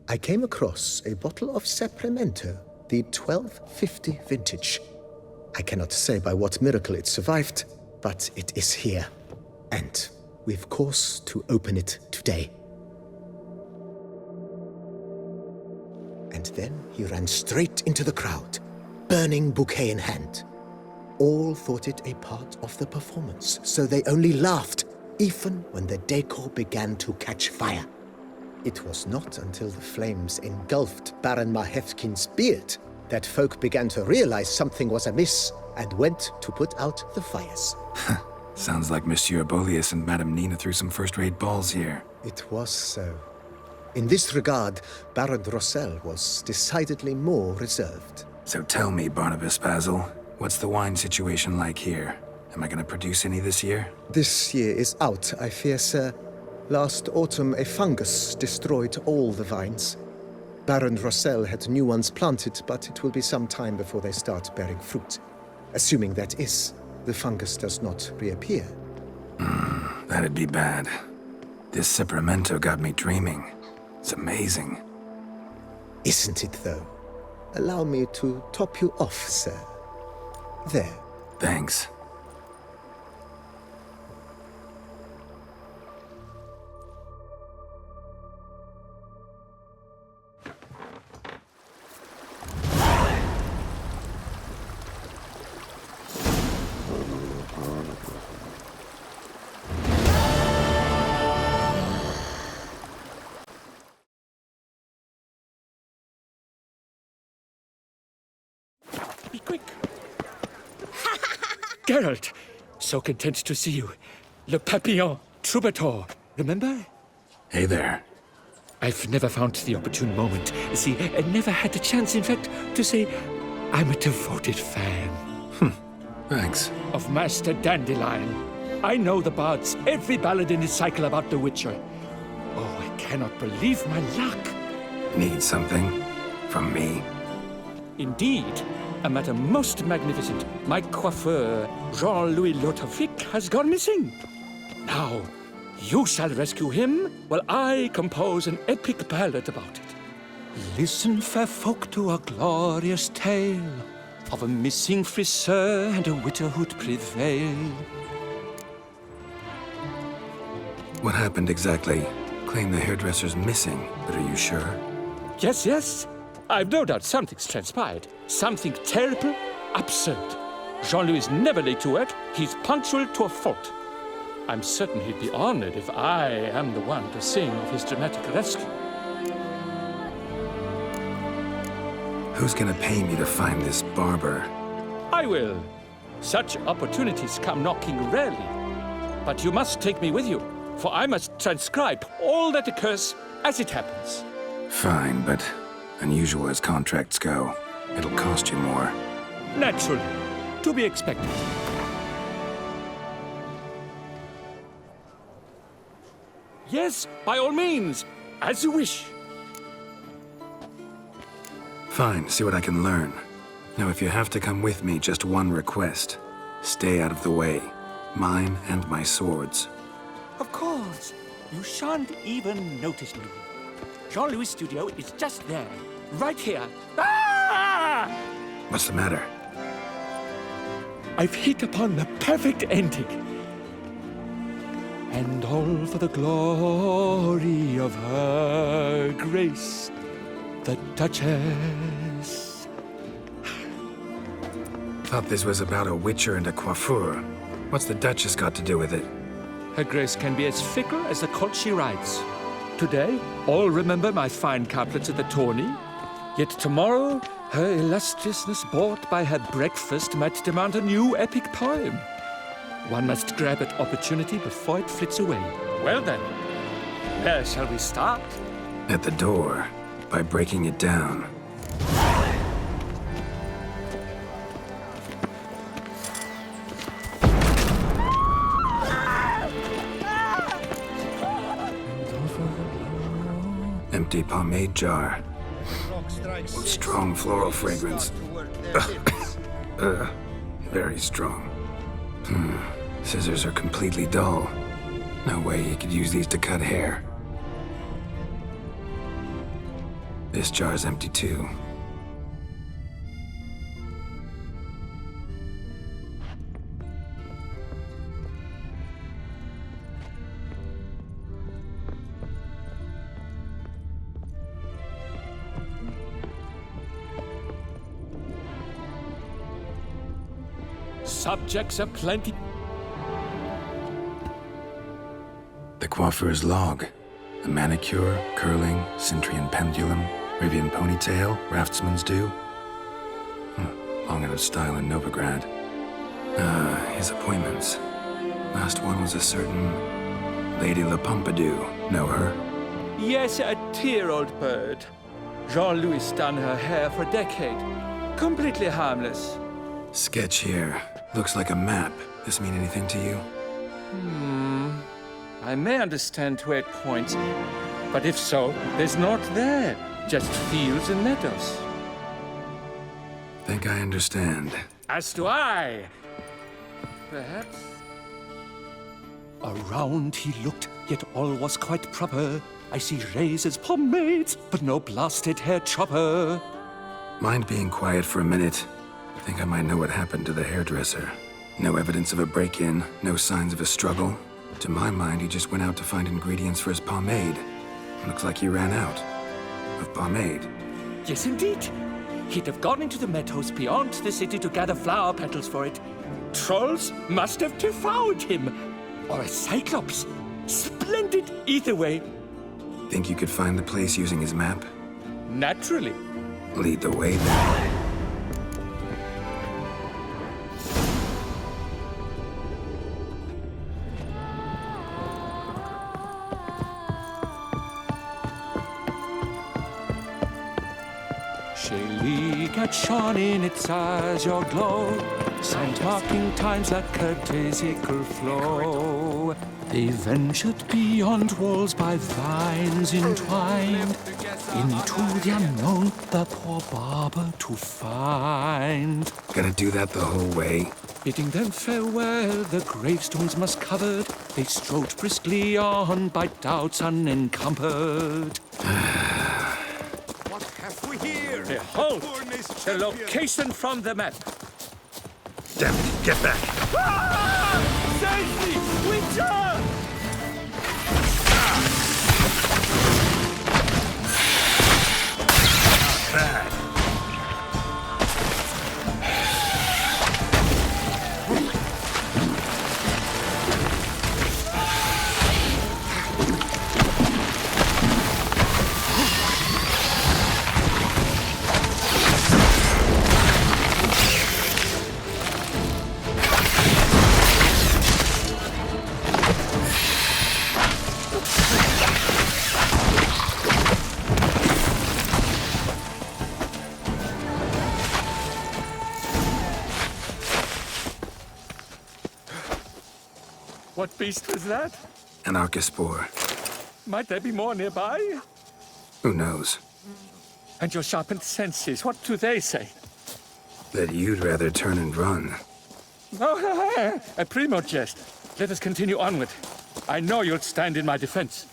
I came across a bottle of Sapramento, the 1250 vintage. I cannot say by what miracle it survived, but it is here. And we've course to open it today. And then he ran straight into the crowd, burning bouquet in hand. All thought it a part of the performance, so they only laughed, even when the decor began to catch fire. It was not until the flames engulfed Baron Mahevkin's beard that folk began to realize something was amiss and went to put out the fires. Sounds like Monsieur Bolius and Madame Nina threw some first-rate balls here. It was so. In this regard, Baron Rossel was decidedly more reserved. So tell me, Barnabas Basil, what's the wine situation like here? Am I going to produce any this year? This year is out, I fear, sir. Last autumn, a fungus destroyed all the vines. Baron Rossel had new ones planted, but it will be some time before they start bearing fruit. Assuming that is, the fungus does not reappear. That'd be bad. This Sapramento got me dreaming. It's amazing. Isn't it, though? Allow me to top you off, sir. There. Thanks. Be quick. Geralt, so content to see you. Le Papillon, troubadour, remember? Hey there. I've never found the opportune moment. See, I never had the chance, in fact, to say I'm a devoted fan. Thanks. Of Master Dandelion. I know the bards, every ballad in his cycle about the Witcher. Oh, I cannot believe my luck. Need something? From me? Indeed. a matter most magnificent. My coiffeur, Jean-Louis Lotovic, has gone missing. Now, you shall rescue him while I compose an epic ballad about it. Listen, fair folk, to a glorious tale of a missing friseur and a widowhood prevail. What happened exactly? Claim the hairdresser's missing, but are you sure? Yes, yes. I've no doubt something's transpired. Something terrible, absurd. Jean-Louis is never late to work. He's punctual to a fault. I'm certain he'd be honored if I am the one to sing of his dramatic rescue. Who's gonna pay me to find this barber? I will. Such opportunities come knocking rarely. But you must take me with you, for I must transcribe all that occurs as it happens. Fine, but unusual as contracts go, it'll cost you more. Naturally. To be expected. Yes, by all means. As you wish. Fine, see what I can learn. Now, if you have to come with me, just one request. Stay out of the way. Mine and my swords. Of course. You shan't even notice me. Jean-Louis' studio is just there. Right here. Ah! What's the matter? I've hit upon the perfect ending. And all for the glory of her grace, the Duchess. Thought this was about a witcher and a coiffeur. What's the Duchess got to do with it? Her grace can be as fickle as the colt she rides. Today, all remember my fine couplets at the tourney. Yet tomorrow, her illustriousness bought by her breakfast might demand a new epic poem. One must grab at opportunity before it flits away. Well then, where shall we start? At the door, by breaking it down. Empty pomade jar. Strong floral fragrance. Very strong. Scissors are completely dull. No way you could use these to cut hair. This jar's empty too. Subjects aplenty. The coiffeur's log. A manicure, curling, Cintrian pendulum, Rivian ponytail, raftsman's due. Long out of style in Novigrad. His appointments. Last one was a certain Lady La Pompadour. Know her? Yes, a dear old bird. Jean-Louis done her hair for a decade. Completely harmless. Sketch here. Looks like a map. This mean anything to you? I may understand where it points, but if so, there's naught there. Just fields and meadows. Think I understand. As do I. Perhaps. Around he looked, yet all was quite proper. I see razors, pomades, but no blasted hair chopper. Mind being quiet for a minute? Think I might know what happened to the hairdresser. No evidence of a break-in, no signs of a struggle. To my mind, he just went out to find ingredients for his pomade. Looks like he ran out of pomade. Yes, indeed. He'd have gone into the meadows beyond the city to gather flower petals for it. Trolls must have devoured him. Or a cyclops. Splendid either way. Think you could find the place using his map? Naturally. Lead the way then. Gat shone in its azure glow, sand marking times like a daisical flow. They ventured beyond walls by vines entwined, into the unknown the poor barber to find. Gotta do that the whole way? Bidding them farewell, the gravestones musk covered, they strode briskly on by doubts unencumbered. What have we here? Behold, the location from the map. Damn it, get back! Ah! Save me! Witcher! Not bad. What beast was that? An archospore. Might there be more nearby? Who knows? And your sharpened senses, what do they say? That you'd rather turn and run. Oh, a primo jest. Let us continue onward. I know you'll stand in my defense.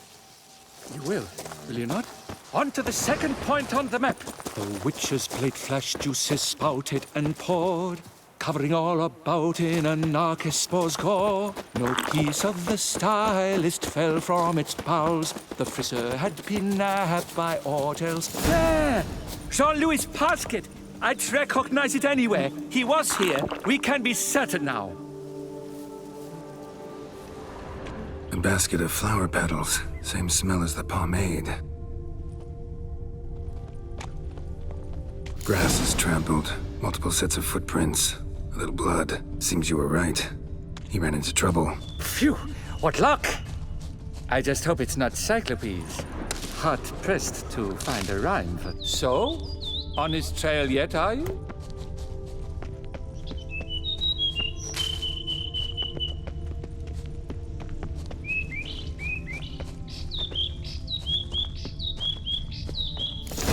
You will you not? On to the second point on the map. The witch's blade flash juices spouted and poured, covering all about in an archospore's gore. No piece of the stylist fell from its bowels. The frisser had been nabbed by aught else. There! Jean-Louis' basket! I'd recognize it anywhere. He was here. We can be certain now. A basket of flower petals. Same smell as the pomade. Grass is trampled. Multiple sets of footprints. A little blood. Seems you were right. He ran into trouble. Phew! What luck! I just hope it's not Cyclopes. Hard-pressed to find a rhyme for... So? On his trail yet, are you?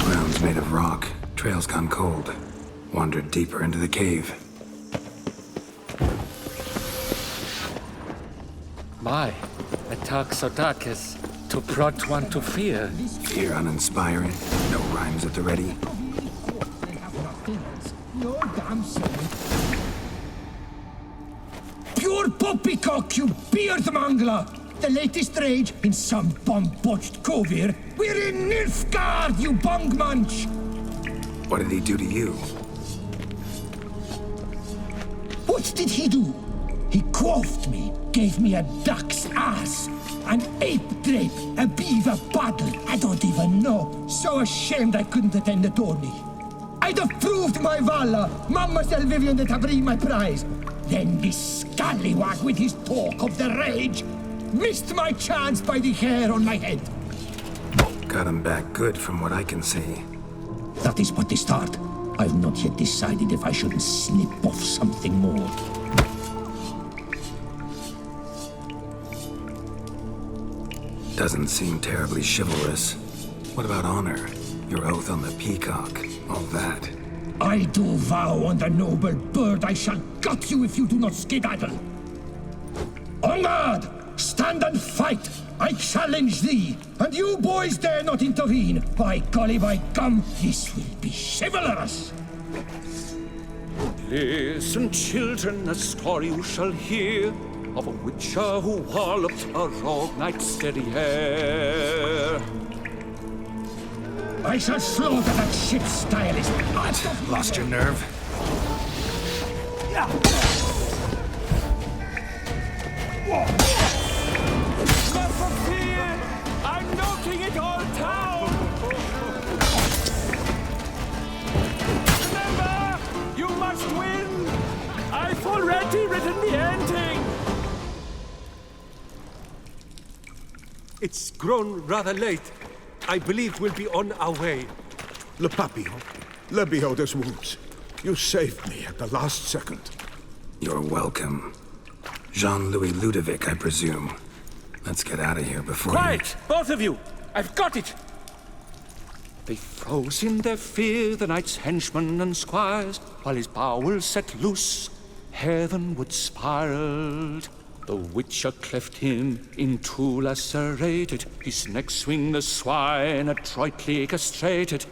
Ground's made of rock. Trail's gone cold. Wandered deeper into the cave. My, a talk so darkest, to prod one to fear. Fear uninspiring. No rhymes at the ready. Pure poppycock, you beard mangler! The latest rage in some bomb-botched cove here. We're in Nilfgaard, you bungmunch! What did he do to you? What did he do? He quaffed me, gave me a duck's ass, an ape drape, a beaver paddle. I don't even know. So ashamed I couldn't attend the tourney. I'd have proved my valor, Mademoiselle Vivian de Tabry my prize. Then this scallywag with his talk of the rage missed my chance by the hair on my head. Got him back good from what I can see. That is but the start. I've not yet decided if I shouldn't snip off something more. Doesn't seem terribly chivalrous. What about honor? Your oath on the peacock, all that. I do vow on the noble bird I shall gut you if you do not skedaddle. On guard! Stand and fight! I challenge thee, and you boys dare not intervene. By golly, by gum, this will be chivalrous. Listen, children, a story you shall hear of a witcher who walloped a rogue knight's steady hair. I shall slaughter that ship's stylist. Lost your nerve? Not for fear! I'm knocking it all down! Remember, you must win! I've already written the ending! It's grown rather late. I believe we'll be on our way. Le Papillon, le Beholder's wounds. You saved me at the last second. You're welcome. Jean-Louis Ludovic, I presume. Let's get out of here before Quiet! Both of you! I've got it! They froze in their fear, the knight's henchmen and squires, while his bowels set loose, heavenward spiraled. The witcher cleft him in two lacerated, his neck swing the swine adroitly castrated.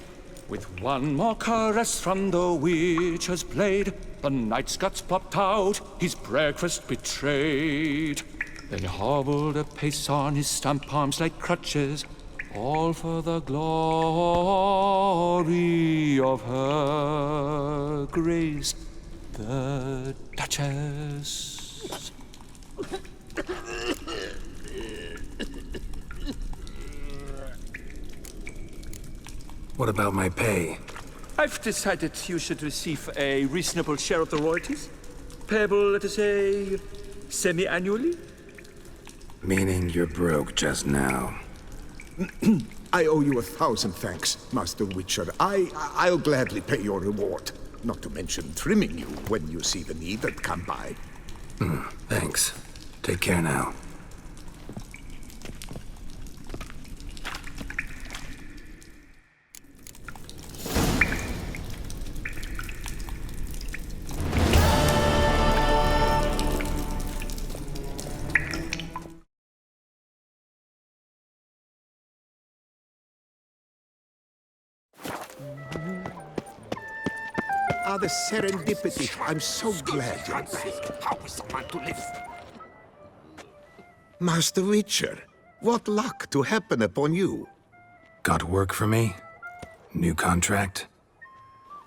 With one more caress from the witcher's blade, the knight's guts popped out, his breakfast betrayed. Then hobbled a pace on his stump arms like crutches, all for the glory of her grace, the Duchess. What about my pay? I've decided you should receive a reasonable share of the royalties, payable, let us say, semi-annually. Meaning you're broke just now. I owe you 1,000 thanks, Master Witcher. I'll gladly pay your reward. Not to mention trimming you when you see the need that come by. Thanks. Take care now. The serendipity. I'm so glad you're back. How is someone to live? Master Witcher, what luck to happen upon you. Got work for me? New contract?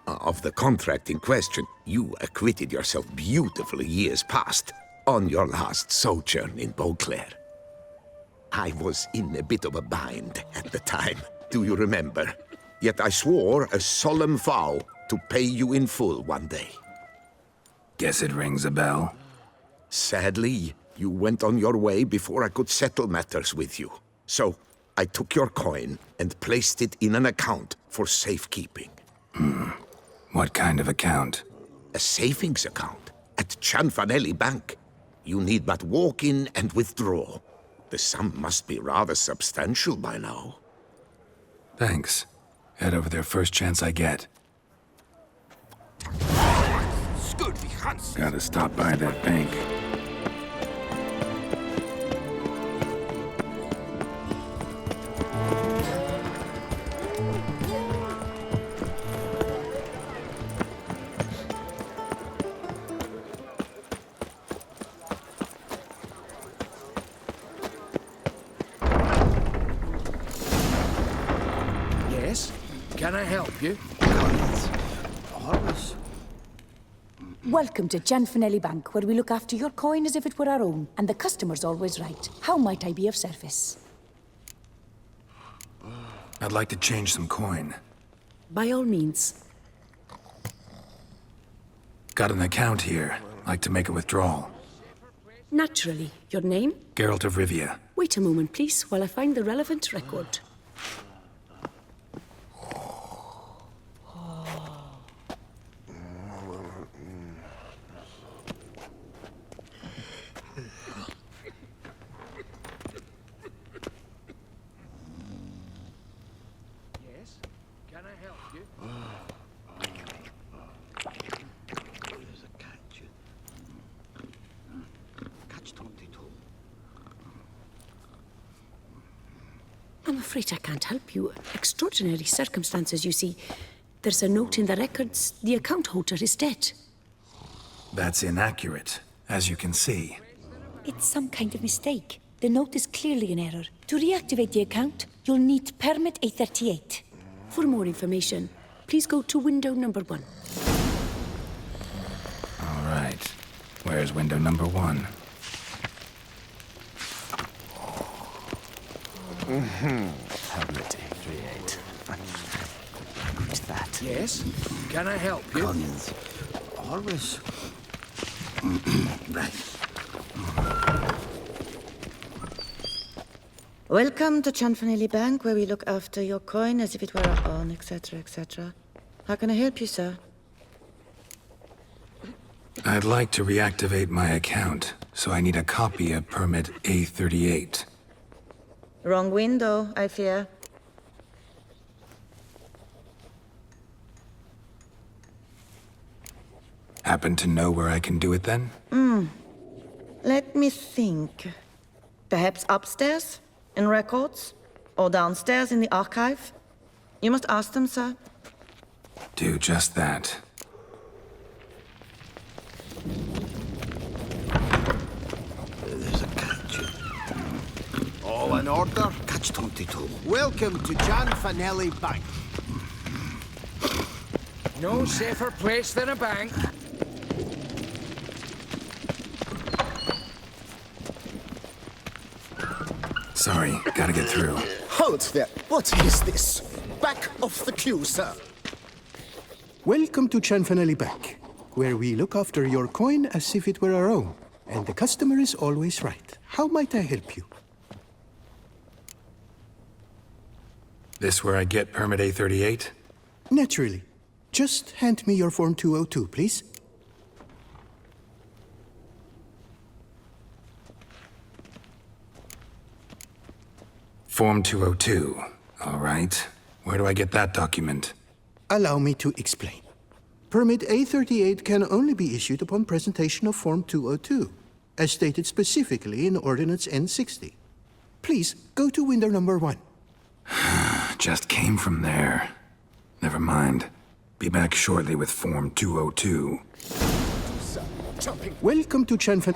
Of the contract in question, you acquitted yourself beautifully years past on your last sojourn in Beauclair. I was in a bit of a bind at the time, do you remember? Yet I swore a solemn vow to pay you in full one day. Guess it rings a bell. Sadly, you went on your way before I could settle matters with you. So, I took your coin and placed it in an account for safekeeping. What kind of account? A savings account at Cianfanelli Bank. You need but walk in and withdraw. The sum must be rather substantial by now. Thanks. Head over there first chance I get. Gotta stop by that bank. Yes? Can I help you? Horus. Welcome to Cianfanelli Bank, where we look after your coin as if it were our own, and the customer's always right. How might I be of service? I'd like to change some coin. By all means. Got an account here. Like to make a withdrawal. Naturally. Your name? Geralt of Rivia. Wait a moment, please, while I find the relevant record. I'm afraid I can't help you. Extraordinary circumstances, you see. There's a note in the records. The account holder is dead. That's inaccurate, as you can see. It's some kind of mistake. The note is clearly an error. To reactivate the account, you'll need Permit A38. For more information, please go to window number 1. All right. Where's window number 1? Permit A38. Who's that? Yes? Can I help you? Collins. Always. Right. Welcome to Cianfanelli Bank, where we look after your coin as if it were our own, etc., etc. How can I help you, sir? I'd like to reactivate my account, so I need a copy of Permit A38. Wrong window, I fear. Happen to know where I can do it then? Let me think. Perhaps upstairs, in records? Or downstairs in the archive? You must ask them, sir. Do just that. There's a catch. All in order? Catch 22. Welcome to Jan Fanelli Bank. No safer place than a bank. Sorry, gotta get through. Hold there. What is this? Back off the queue, sir. Welcome to Chanfanelli Bank, where we look after your coin as if it were our own, and the customer is always right. How might I help you? This where I get permit A38? Naturally. Just hand me your Form 202, please. Form 202. All right. Where do I get that document? Allow me to explain. Permit A38 can only be issued upon presentation of Form 202, as stated specifically in Ordinance N60. Please, go to window number 1. Just came from there. Never mind. Be back shortly with Form 202. Welcome to Chanfan...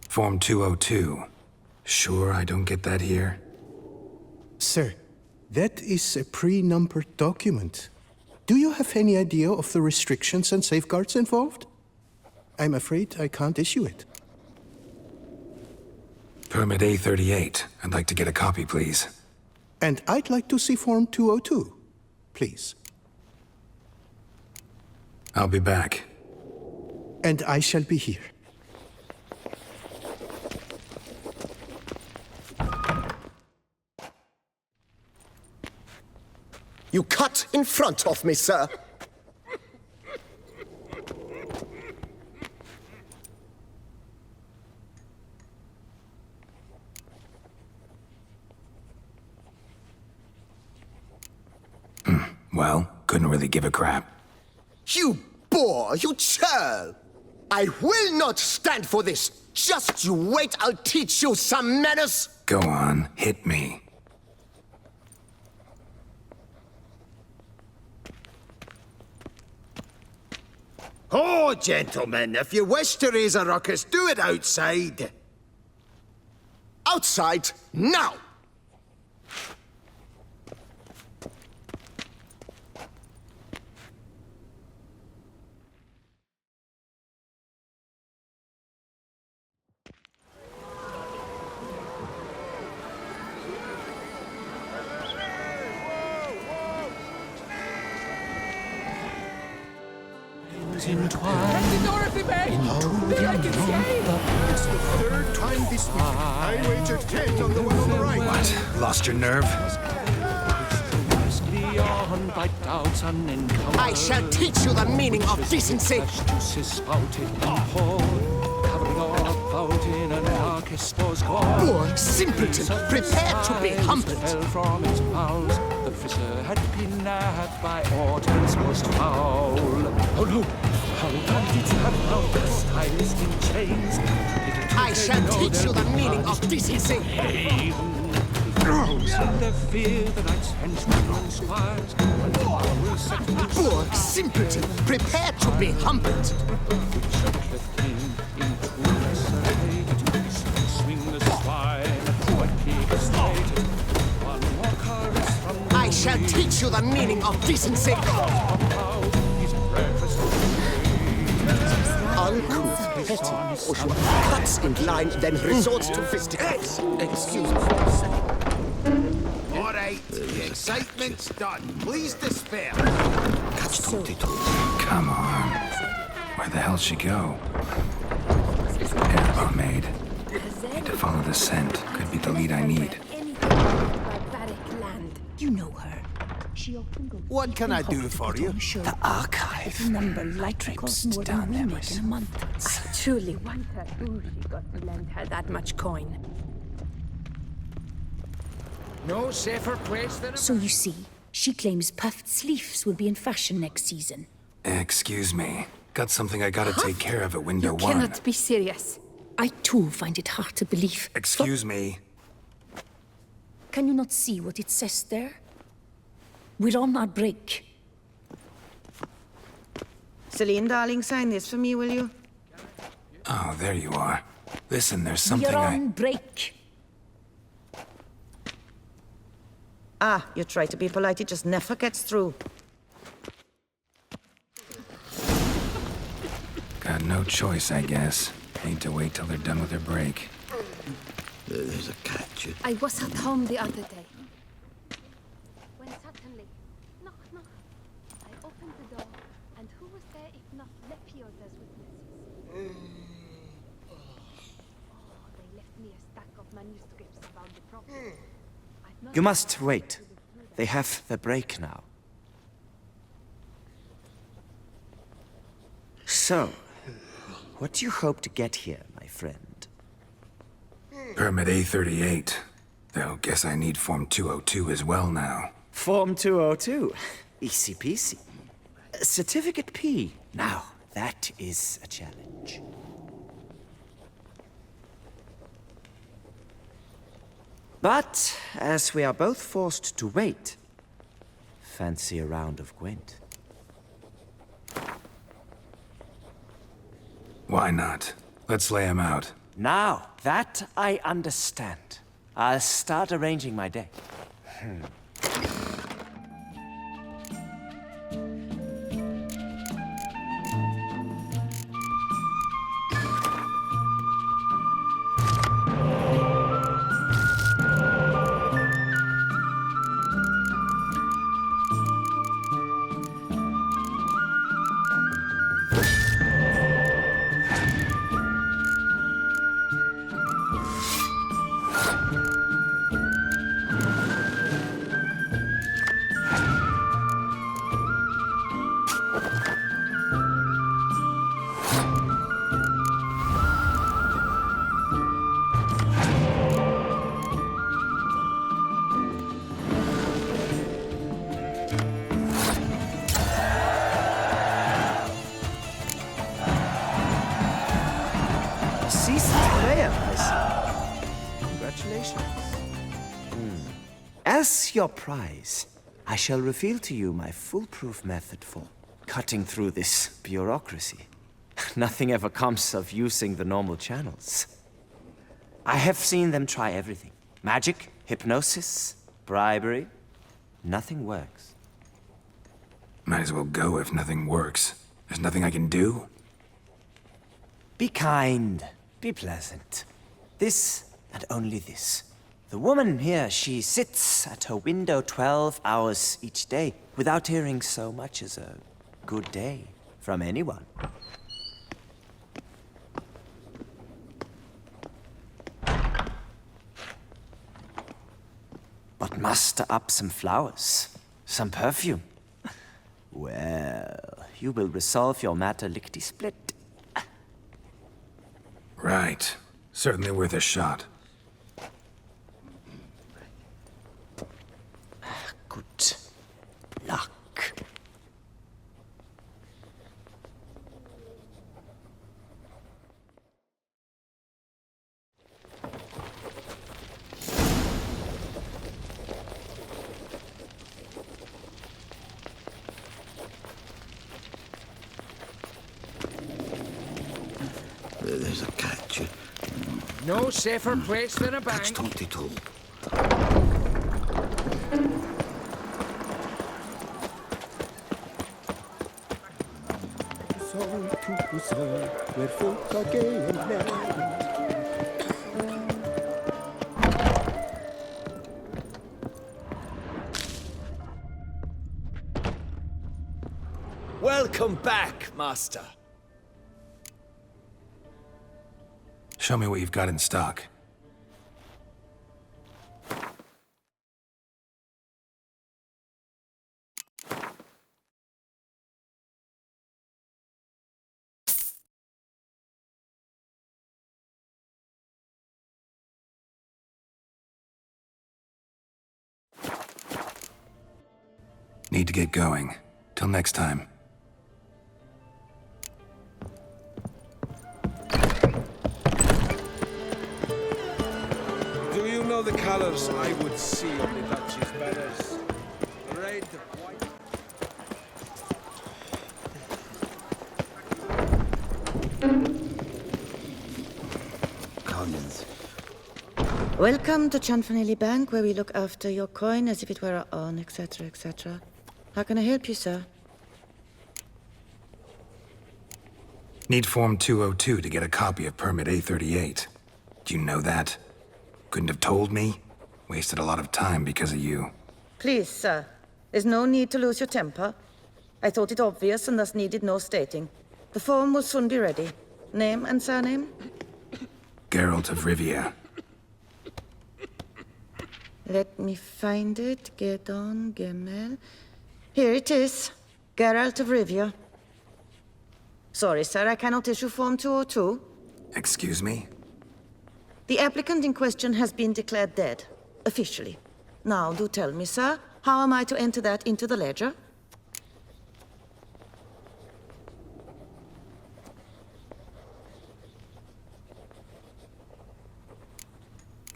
Form 202. Sure I don't get that here? Sir, that is a pre-numbered document. Do you have any idea of the restrictions and safeguards involved? I'm afraid I can't issue it. Permit A38. I'd like to get a copy, please. And I'd like to see Form 202, please. I'll be back. And I shall be here. You cut in front of me, sir. Well, couldn't really give a crap. You boor, you churl! I will not stand for this! Just you wait, I'll teach you some manners! Go on, hit me. Oh, gentlemen, if you wish to raise a ruckus, do it outside. Outside, now! Captain Dorothy Bay! There I can see! It's the third time this week. I wagered 10 on the one on the right. What? Lost your nerve? I shall teach you the meaning of decency! Poor simpleton, prepare to be humbled! The fisher had been nabbed by Autumn's most foul. Oh no! How bandits have found the stylist in chains. I shall teach you the meaning of decency! Poor simpleton, prepare to be humbled! I shall teach you the meaning of decency! Uncouth, petty, bourgeois, cuts in line, then resorts to fisticuffs. Excuse me for a second. All right, the excitement's done. Please despair. Catch 22. Come on. Where the hell'd she go? Air pomade. Need to follow the scent. Could be the lead I need. Barbaric land. You know her. She often goes. What can I do for you? The archive. The number likely costs more than we make in a month. I truly wonder who she got to lend her that much coin. No safer place than a... So you see, she claims puffed sleeves will be in fashion next season. Excuse me. Got something I gotta take care of at window You one. cannot be serious. I too find it hard to believe. Excuse me. Can you not see what it says there? We're on our break. Celine, darling, sign this for me, will you? Oh, there you are. Listen, there's something We're on break. Ah, you try to be polite, it just never gets through. Got no choice, I guess. Need to wait till they're done with their break. There's a catch. I was at home the other day. When suddenly, knock, knock. I opened the door, and who was there if not Lepios as witnesses? Oh, they left me a stack of manuscripts about the prophets. You must wait. They have the break now. So, what do you hope to get here, my friend? Permit A38. Though, guess I need Form 202 as well now. Form 202. Easy peasy. Certificate P. Now, that is a challenge. But, as we are both forced to wait, fancy a round of Gwent. Why not? Let's lay him out. Now, that I understand. I'll start arranging my day. Congratulations. As your prize, I shall reveal to you my foolproof method for cutting through this bureaucracy. Nothing ever comes of using the normal channels. I have seen them try everything. Magic, hypnosis, bribery. Nothing works. Might as well go if nothing works. There's nothing I can do? Be kind. Be pleasant. This and only this. The woman here, she sits at her window 12 hours each day without hearing so much as a good day from anyone. But muster up some flowers, some perfume. Well, you will resolve your matter lickety-split. Right. Certainly worth a shot. Good luck. There's a catch. No safer place than a bank. That's not it all. Where folk are gay and merry. Welcome back, Master. Show me what you've got in stock. Need to get going. Till next time. Do you know the colors I would see on the Duchy's banners? Red, white... Collins. Welcome to Chanfanelli Bank, where we look after your coin as if it were our own, etc., etc. How can I help you, sir? Need Form 202 to get a copy of Permit A38. Do you know that? Couldn't have told me? Wasted a lot of time because of you. Please, sir. There's no need to lose your temper. I thought it obvious and thus needed no stating. The form will soon be ready. Name and surname? Geralt of Rivia. Let me find it. Gedon, Gemel. Here it is. Geralt of Rivia. Sorry, sir, I cannot issue Form 202. Excuse me? The applicant in question has been declared dead, officially. Now, do tell me, sir, how am I to enter that into the ledger?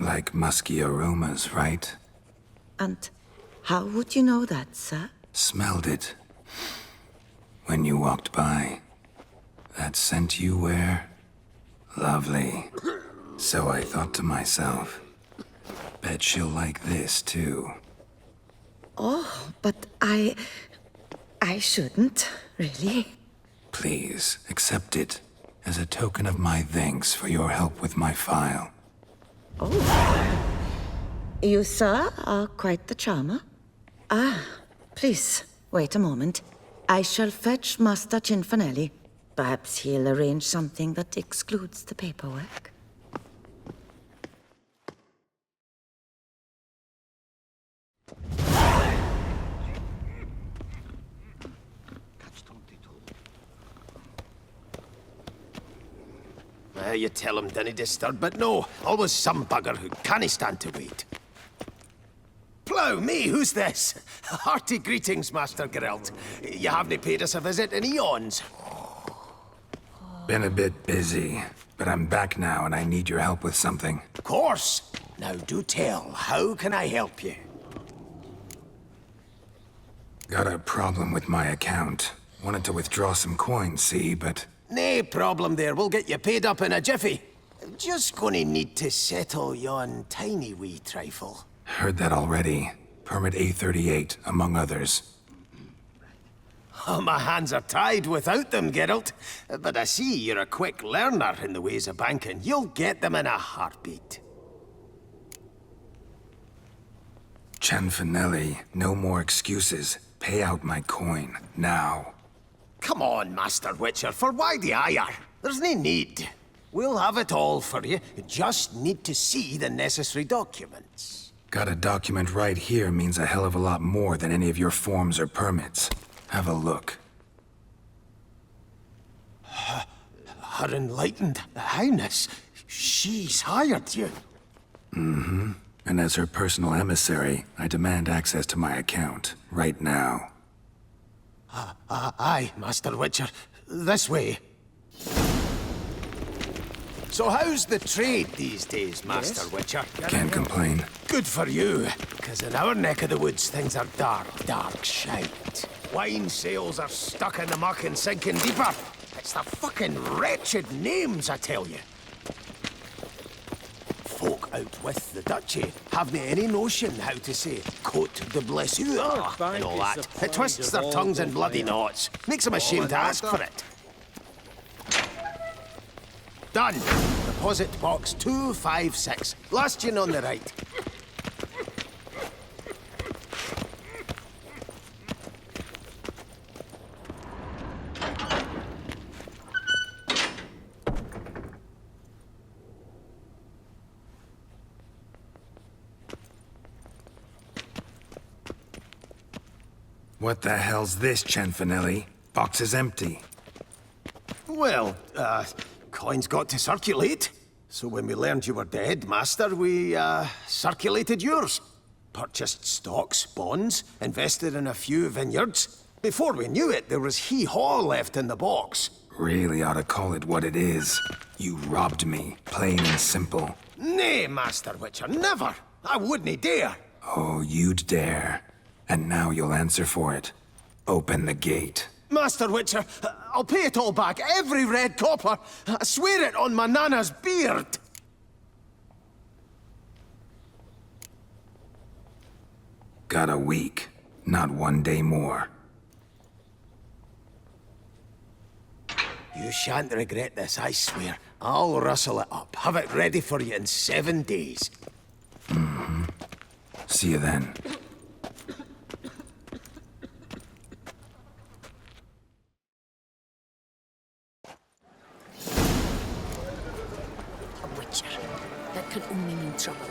Like musky aromas, right? And how would you know that, sir? Smelled it. When you walked by. That scent you wear? Lovely. So I thought to myself, bet she'll like this, too. Oh, but I shouldn't, really. Please, accept it as a token of my thanks for your help with my file. Oh. You, sir, are quite the charmer. Ah, please, wait a moment. I shall fetch Master Cinfanelli. Perhaps he'll arrange something that excludes the paperwork. You tell him dinna disturb, but no, always some bugger who can't stand to wait. Plough me, who's this? Hearty greetings, Master Geralt. You haven't paid us a visit in eons. Been a bit busy, but I'm back now and I need your help with something. Of course. Now do tell, how can I help you? Got a problem with my account. Wanted to withdraw some coins, see, but... Nae problem there, we'll get you paid up in a jiffy. Just gonna need to settle yon tiny wee trifle. Heard that already. Permit A38, among others. Oh, my hands are tied without them, Geralt. But I see you're a quick learner in the ways of banking. You'll get them in a heartbeat. Chanfanelli, no more excuses. Pay out my coin, now. Come on, Master Witcher, for why the ire? There's no need. We'll have it all for you. You just need to see the necessary documents. Got a document right here means a hell of a lot more than any of your forms or permits. Have a look. Her Enlightened Highness, she's hired you. Mm-hmm. And as her personal emissary, I demand access to my account, right now. Aye, Master Witcher. This way. So how's the trade these days, Master Witcher? Can't complain. Good for you, because in our neck of the woods, things are dark, dark shite. Wine sales are stuck in the muck and sinking deeper. It's the fucking wretched names, I tell you. Folk out with the duchy haven't any notion how to say Côte de Blessure and all that. It twists their tongues in bloody knots. Makes them ashamed to ask for it. Done. Deposit box 256. Last in on the right. What the hell's this, Chanfanelli? Box is empty. Well, coins got to circulate. So when we learned you were dead, Master, we, circulated yours. Purchased stocks, bonds, invested in a few vineyards. Before we knew it, there was hee-haw left in the box. Really ought to call it what it is. You robbed me, plain and simple. Nay, Master Witcher, never! I wouldn't dare! Oh, you'd dare. And now you'll answer for it. Open the gate. Master Witcher, I'll pay it all back, every red copper. I swear it on my nana's beard. Got a week, not 1 day more. You shan't regret this, I swear. I'll rustle it up, have it ready for you in 7 days. Mm-hmm. See you then. A witcher. That could only mean trouble.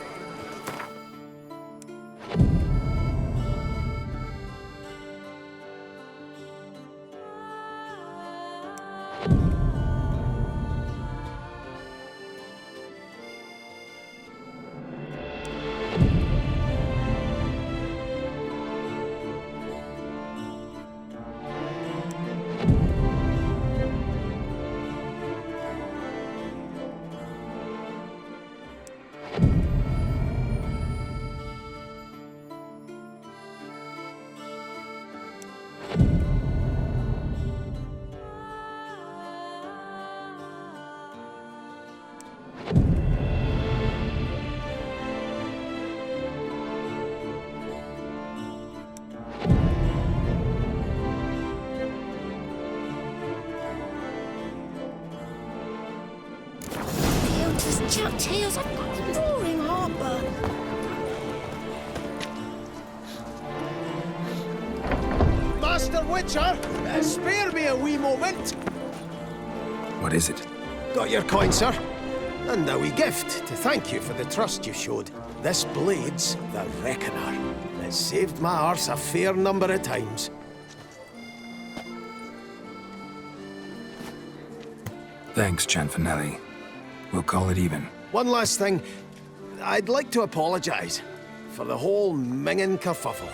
Tales of roaring heartburn. Master Witcher, spare me a wee moment. What is it? Got your coin, sir. And a wee gift to thank you for the trust you showed. This blade's the Reckoner. It saved my arse a fair number of times. Thanks, Cianfanelli. We'll call it even. One last thing. I'd like to apologize for the whole minging kerfuffle.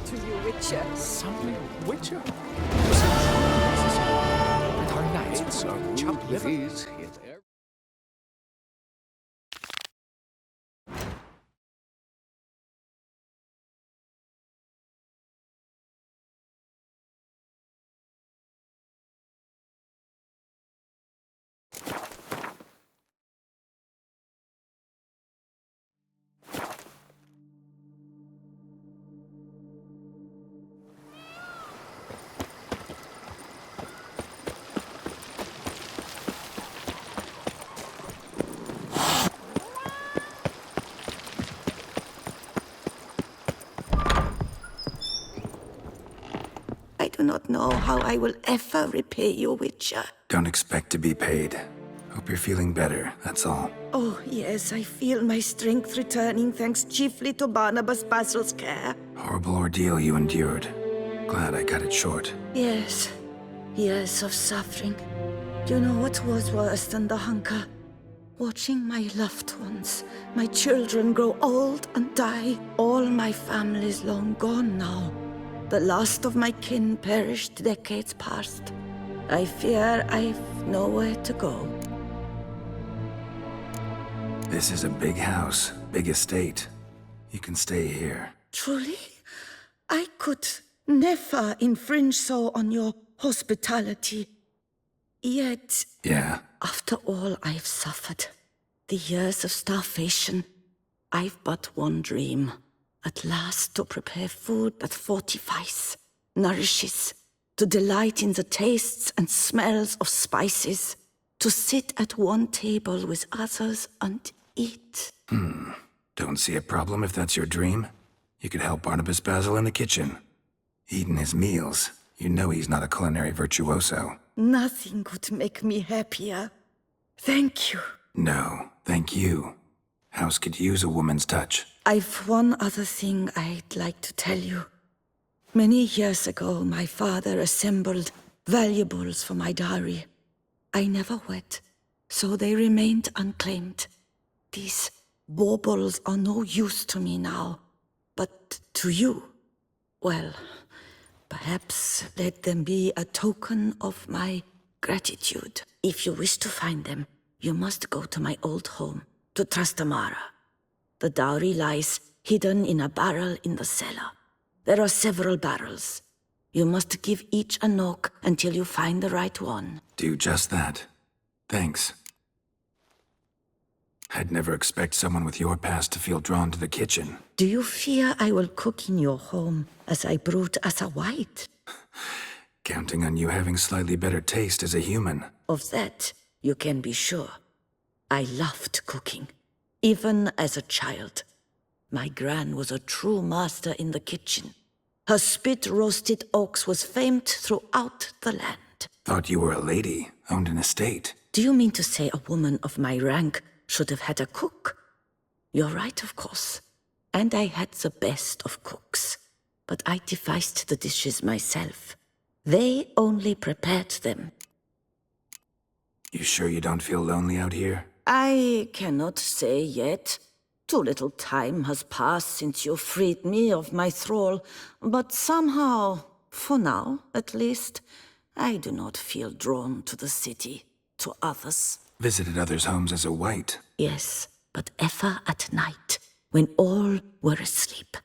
To you, Witcher. Something Witcher? And our knights are chump liver. I do not know how I will ever repay you, Witcher. Don't expect to be paid. Hope you're feeling better, that's all. Oh, yes, I feel my strength returning thanks chiefly to Barnabas Basil's care. Horrible ordeal you endured. Glad I cut it short. Yes, years of suffering. Do you know what was worse than the hunger? Watching my loved ones, my children grow old and die. All my family's long gone now. The last of my kin perished decades past. I fear I've nowhere to go. This is a big house, big estate. You can stay here. Truly? I could never infringe so on your hospitality. Yet, Yeah? after all I've suffered, the years of starvation, I've but one dream. At last to prepare food that fortifies, nourishes, to delight in the tastes and smells of spices, to sit at one table with others and eat. Don't see a problem if that's your dream. You could help Barnabas Basil in the kitchen. Eating his meals. You know he's not a culinary virtuoso. Nothing could make me happier. Thank you. No, thank you. House could use a woman's touch. I've one other thing I'd like to tell you. Many years ago, my father assembled valuables for my dowry. I never wed, so they remained unclaimed. These Baubles are no use to me now, but to you, well, perhaps let them be a token of my gratitude. If you wish to find them, you must go to my old home, to Trastamara. The dowry lies hidden in a barrel in the cellar. There are several barrels. You must give each a knock until you find the right one. Do just that. Thanks. I'd never expect someone with your past to feel drawn to the kitchen. Do you fear I will cook in your home as I brewed as a white? Counting on you having slightly better taste as a human. Of that, you can be sure. I loved cooking, even as a child. My gran was a true master in the kitchen. Her spit-roasted ox was famed throughout the land. Thought you were a lady, owned an estate. Do you mean to say a woman of my rank should have had a cook? You're right, of course. And I had the best of cooks. But I devised the dishes myself. They only prepared them. You sure you don't feel lonely out here? I cannot say yet. Too little time has passed since you freed me of my thrall, but somehow, for now at least, I do not feel drawn to the city, to others. Visited others' homes as a white? Yes, but ever at night, when all were asleep,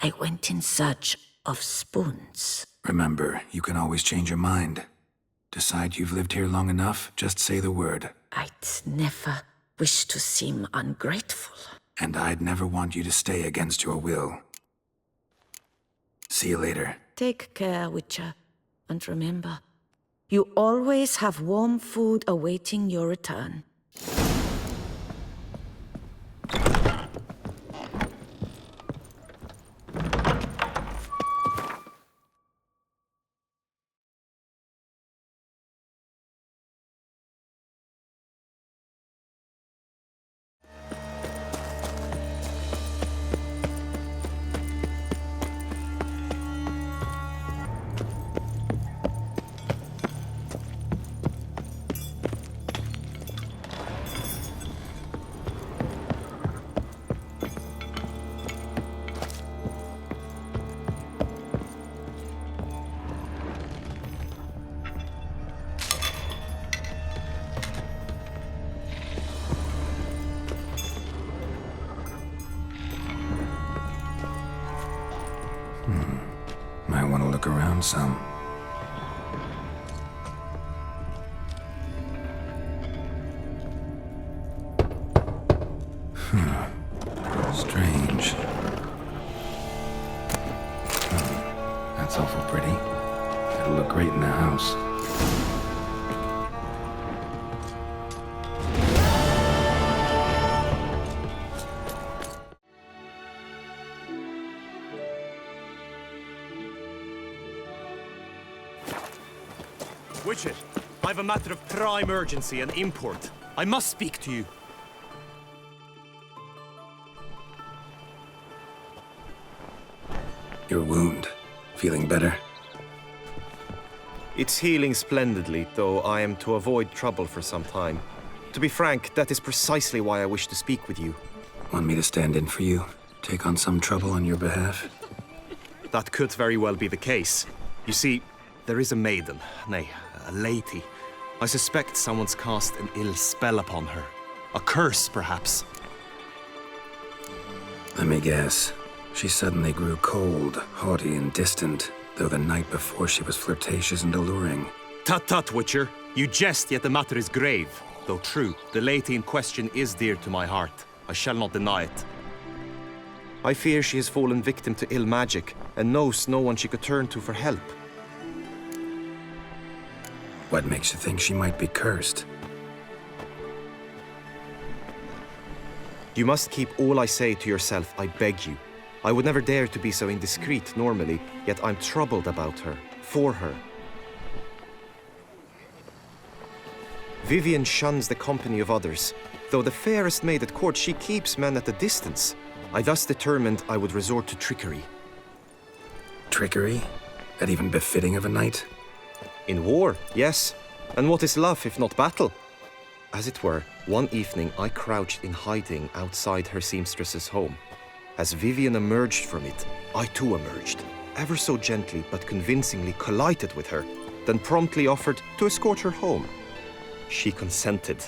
I went in search of spoons. Remember, you can always change your mind. Decide you've lived here long enough, just say the word. I'd never wish to seem ungrateful. And I'd never want you to stay against your will. See you later. Take care, Witcher. And remember, you always have warm food awaiting your return. Might want to look around some. Strange. That's awful pretty. It'll look great in the house. Witcher, I've a matter of prime urgency and import. I must speak to you. Your wound. Feeling better? It's healing splendidly, though I am to avoid trouble for some time. To be frank, that is precisely why I wish to speak with you. Want me to stand in for you? Take on some trouble on your behalf? That could very well be the case. You see, there is a maiden, nay, a lady. I suspect someone's cast an ill spell upon her. A curse, perhaps. Let me guess. She suddenly grew cold, haughty, and distant, though the night before she was flirtatious and alluring. Tut tut, Witcher. You jest, yet the matter is grave. Though true, the lady in question is dear to my heart. I shall not deny it. I fear she has fallen victim to ill magic, and knows no one she could turn to for help. What makes you think she might be cursed? You must keep all I say to yourself, I beg you. I would never dare to be so indiscreet normally, yet I'm troubled about her, for her. Vivian shuns the company of others. Though the fairest maid at court, she keeps men at a distance. I thus determined I would resort to trickery. Trickery? That even befitting of a knight? In war, yes. And what is love if not battle? As it were, One evening, I crouched in hiding outside her seamstress's home. As Vivian emerged from it, I too emerged, ever so gently but convincingly collided with her, then promptly offered to escort her home. She consented.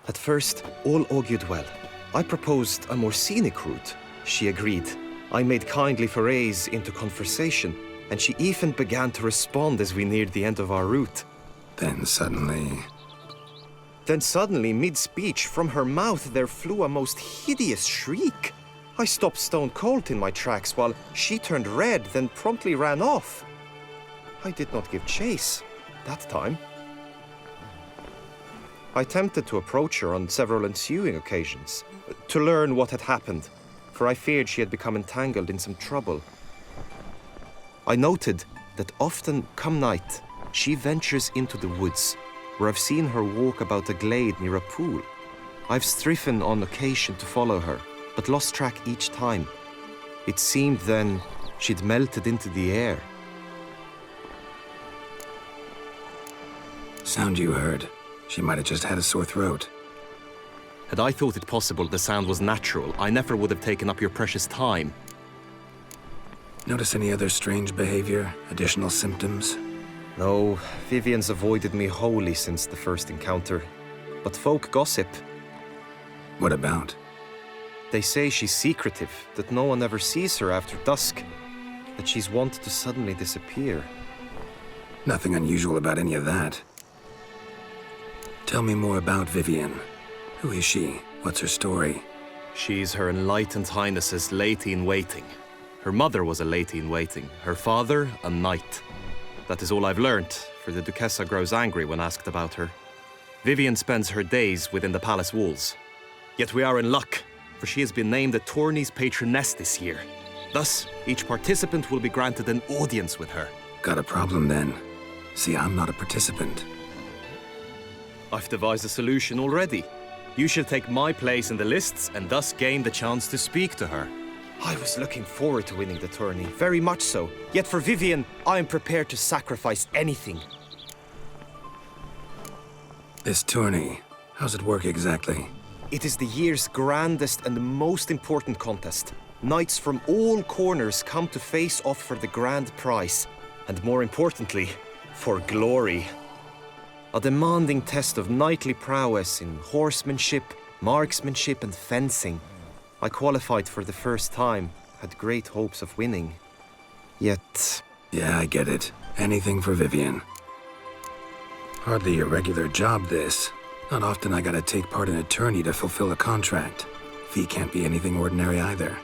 At first, all augured well. I proposed a more scenic route. She agreed. I made kindly forays into conversation, and she even began to respond as we neared the end of our route. Then suddenly, mid-speech, from her mouth there flew a most hideous shriek. I stopped stone cold in my tracks while she turned red, then promptly ran off. I did not give chase that time. I attempted to approach her on several ensuing occasions, to learn what had happened, for I feared she had become entangled in some trouble. I noted that often, come night, she ventures into the woods, where I've seen her walk about a glade near a pool. I've striven on occasion to follow her, but lost track each time. It seemed then she'd melted into the air. sound you heard. She might have just had a sore throat. Had I thought it possible the sound was natural, I never would have taken up your precious time. Notice any other strange behavior? Additional symptoms? No, Vivian's avoided me wholly since the first encounter. But folk gossip. What about? They say she's secretive, that no one ever sees her after dusk, that she's wont to suddenly disappear. Nothing unusual about any of that. Tell me more about Vivian. Who is she? What's her story? She's Her Enlightened Highness's lady-in-waiting. Her mother was a lady-in-waiting, her father a knight. That is all I've learnt, for the Duchessa grows angry when asked about her. Vivian spends her days within the palace walls. Yet we are in luck, for she has been named the tourney's patroness this year. Thus, each participant will be granted an audience with her. Got a problem then. See, I'm not a participant. I've devised a solution already. You shall take my place in the lists and thus gain the chance to speak to her. I was looking forward to winning the tourney, very much so. Yet for Vivian, I am prepared to sacrifice anything. This tourney, how's it work exactly? It is the year's grandest and most important contest. Knights from all corners come to face off for the grand prize. And more importantly, for glory. A demanding test of knightly prowess in horsemanship, marksmanship and fencing. I qualified for the first time, had great hopes of winning. Yet... Yeah, I get it. Anything for Vivian. Hardly a regular job, this. Not often I gotta take part in a tourney to fulfill a contract. Fee can't be anything ordinary either.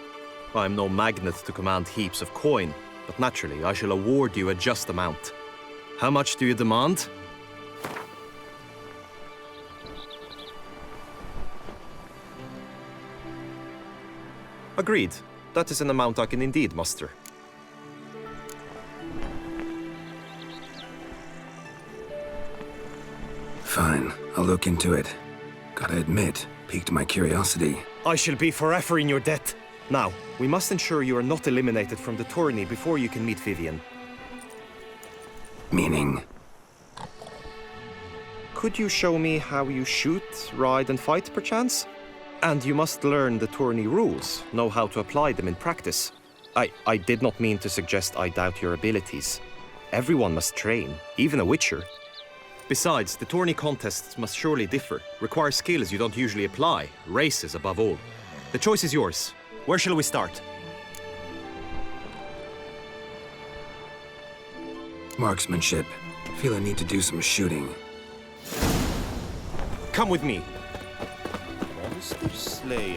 I'm no magnet to command heaps of coin, but naturally I shall award you a just amount. How much do you demand? Agreed. That is an amount I can indeed muster. Fine, I'll look into it. Gotta admit, piqued my curiosity. I shall be forever in your debt. Now, we must ensure you are not eliminated from the tourney before you can meet Vivian. Meaning? Could you show me how you shoot, ride and fight, perchance? And you must learn the tourney rules, know how to apply them in practice. I did not mean to suggest I doubt your abilities. Everyone must train, even a witcher. Besides, the tourney contests must surely differ, require skills you don't usually apply, races above all. The choice is yours. Where shall we start? Marksmanship. Feel I need to do some shooting. Come with me.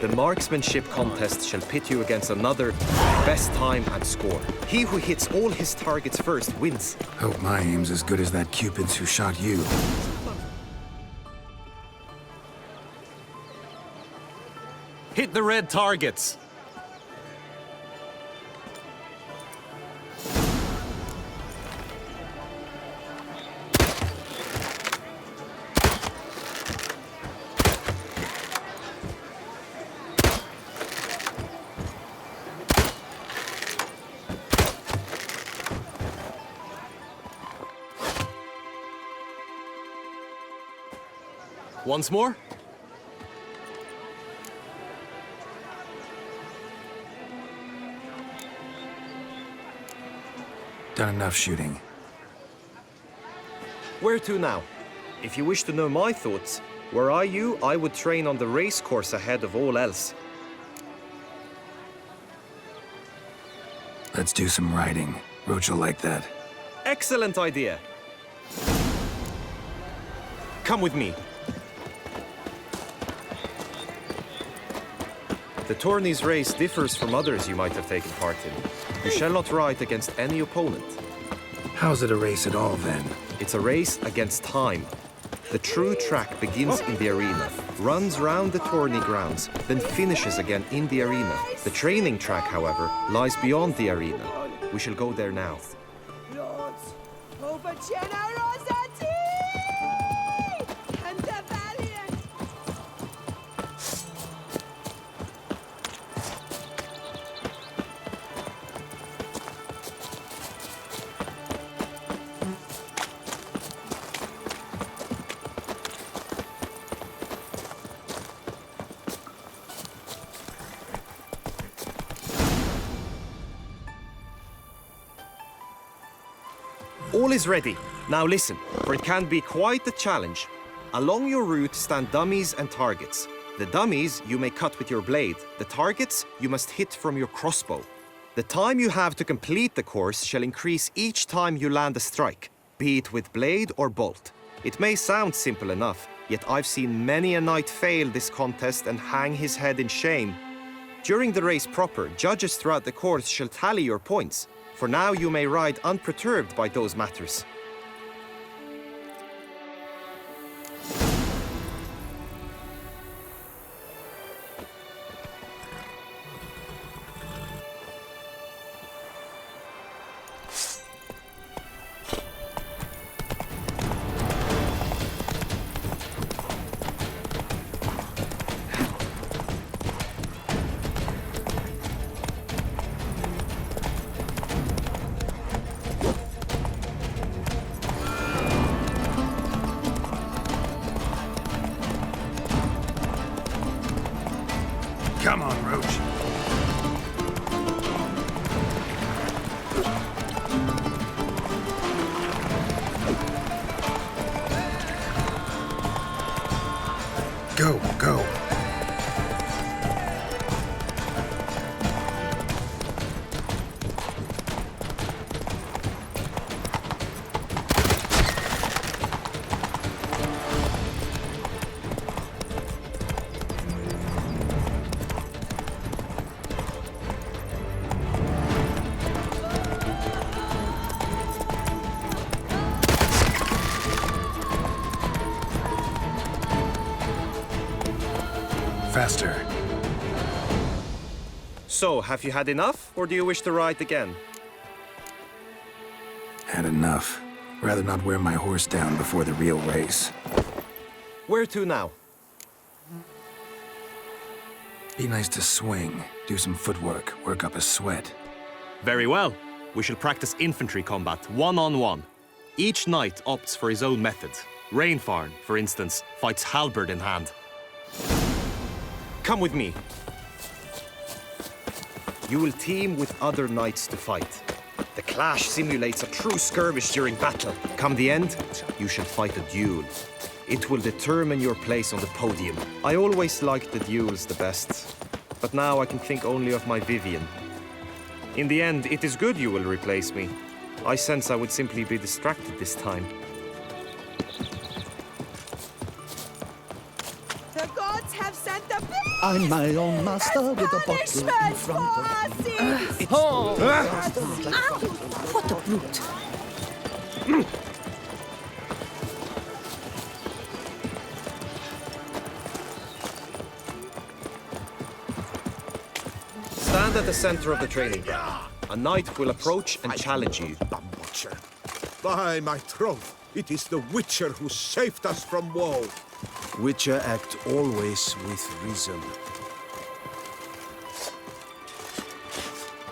The marksmanship contest shall pit you against another best time and score. He who hits all his targets first wins. Hope my aim's as good as that Cupid's who shot you. Hit the red targets. Once more. Done enough shooting. Where to now? If you wish to know my thoughts, were I you, I would train on the race course ahead of all else. Let's do some riding. Roach will like that. Excellent idea. Come with me. The tourney's race differs from others you might have taken part in. You shall not ride against any opponent. How's it a race at all, then? It's a race against time. The true track begins in the arena, runs round the tourney grounds, then finishes again in the arena. The training track, however, lies beyond the arena. We shall go there now. Lords, over generosity and the valiant. All is ready. Now listen, for it can be quite a challenge. Along your route stand dummies and targets. The dummies you may cut with your blade. The targets you must hit from your crossbow. The time you have to complete the course shall increase each time you land a strike, be it with blade or bolt. It may sound simple enough, yet I've seen many a knight fail this contest and hang his head in shame. During the race proper, judges throughout the course shall tally your points. For now you may ride unperturbed by those matters. Come on, Roach. Go, go. Faster. So, have you had enough, or do you wish to ride again? Had enough. Rather not wear my horse down before the real race. Where to now? Be nice to swing, do some footwork, work up a sweat. Very well. We shall practice infantry combat, one-on-one. Each knight opts for his own method. Rainfarn, for instance, fights halberd in hand. Come with me. You will team with other knights to fight. The clash simulates a true skirmish during battle. Come the end, you shall fight a duel. It will determine your place on the podium. I always liked the duels the best, but now I can think only of my Vivian. In the end, it is good you will replace me. I sense I would simply be distracted this time. The gods have sent a I'm my own master with a bottle in front of me. What a brute! Stand at the center of the training ground. A knight will approach and challenge you. Butcher. By my troth, it is the Witcher who saved us from woe. Witcher act always with reason.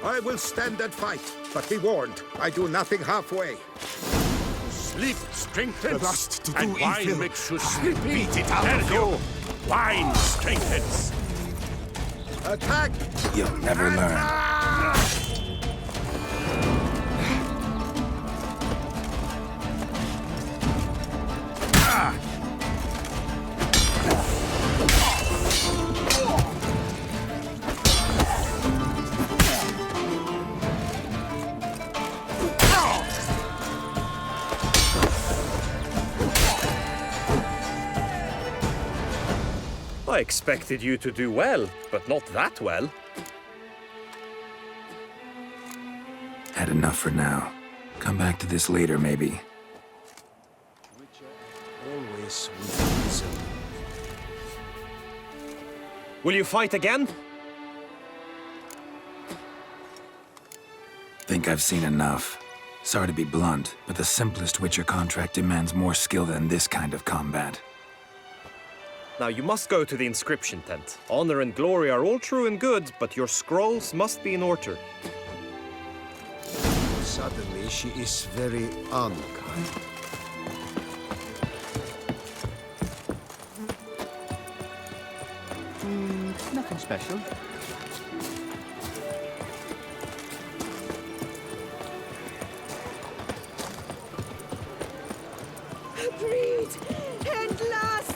I will stand and fight, but be warned, I do nothing halfway. Sleep strengthens, Lust to and do wine evil. makes you sleepy. Beat it out of you. Wine strengthens. Attack! You'll never learn. I expected you to do well, but not that well. Had enough for now. Come back to this later, maybe. Always with reason. Will you fight again? Think I've seen enough. Sorry to be blunt, but the simplest Witcher contract demands more skill than this kind of combat. Now you must go to the inscription tent. Honor and glory are all true and good, but your scrolls must be in order. Suddenly she is very unkind. Nothing special. Agreed! And last!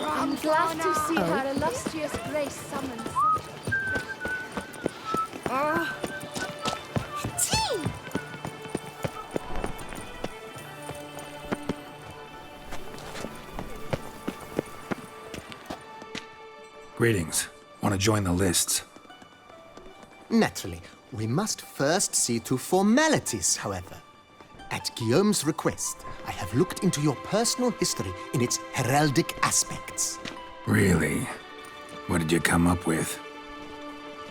I'm glad to see her illustrious grace summon Tea! Greetings. Want to join the lists? Naturally, we must first see to formalities, however. At Guillaume's request, I have looked into your personal history in its heraldic aspects. Really? What did you come up with?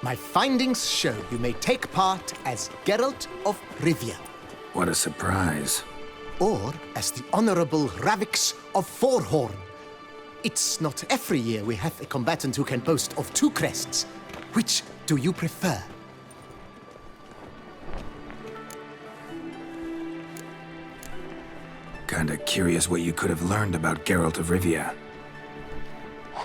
My findings show you may take part as Geralt of Rivia. What a surprise. Or as the Honorable Ravix of Forhorn. It's not every year we have a combatant who can boast of 2 crests. Which do you prefer? Kinda curious what you could have learned about Geralt of Rivia.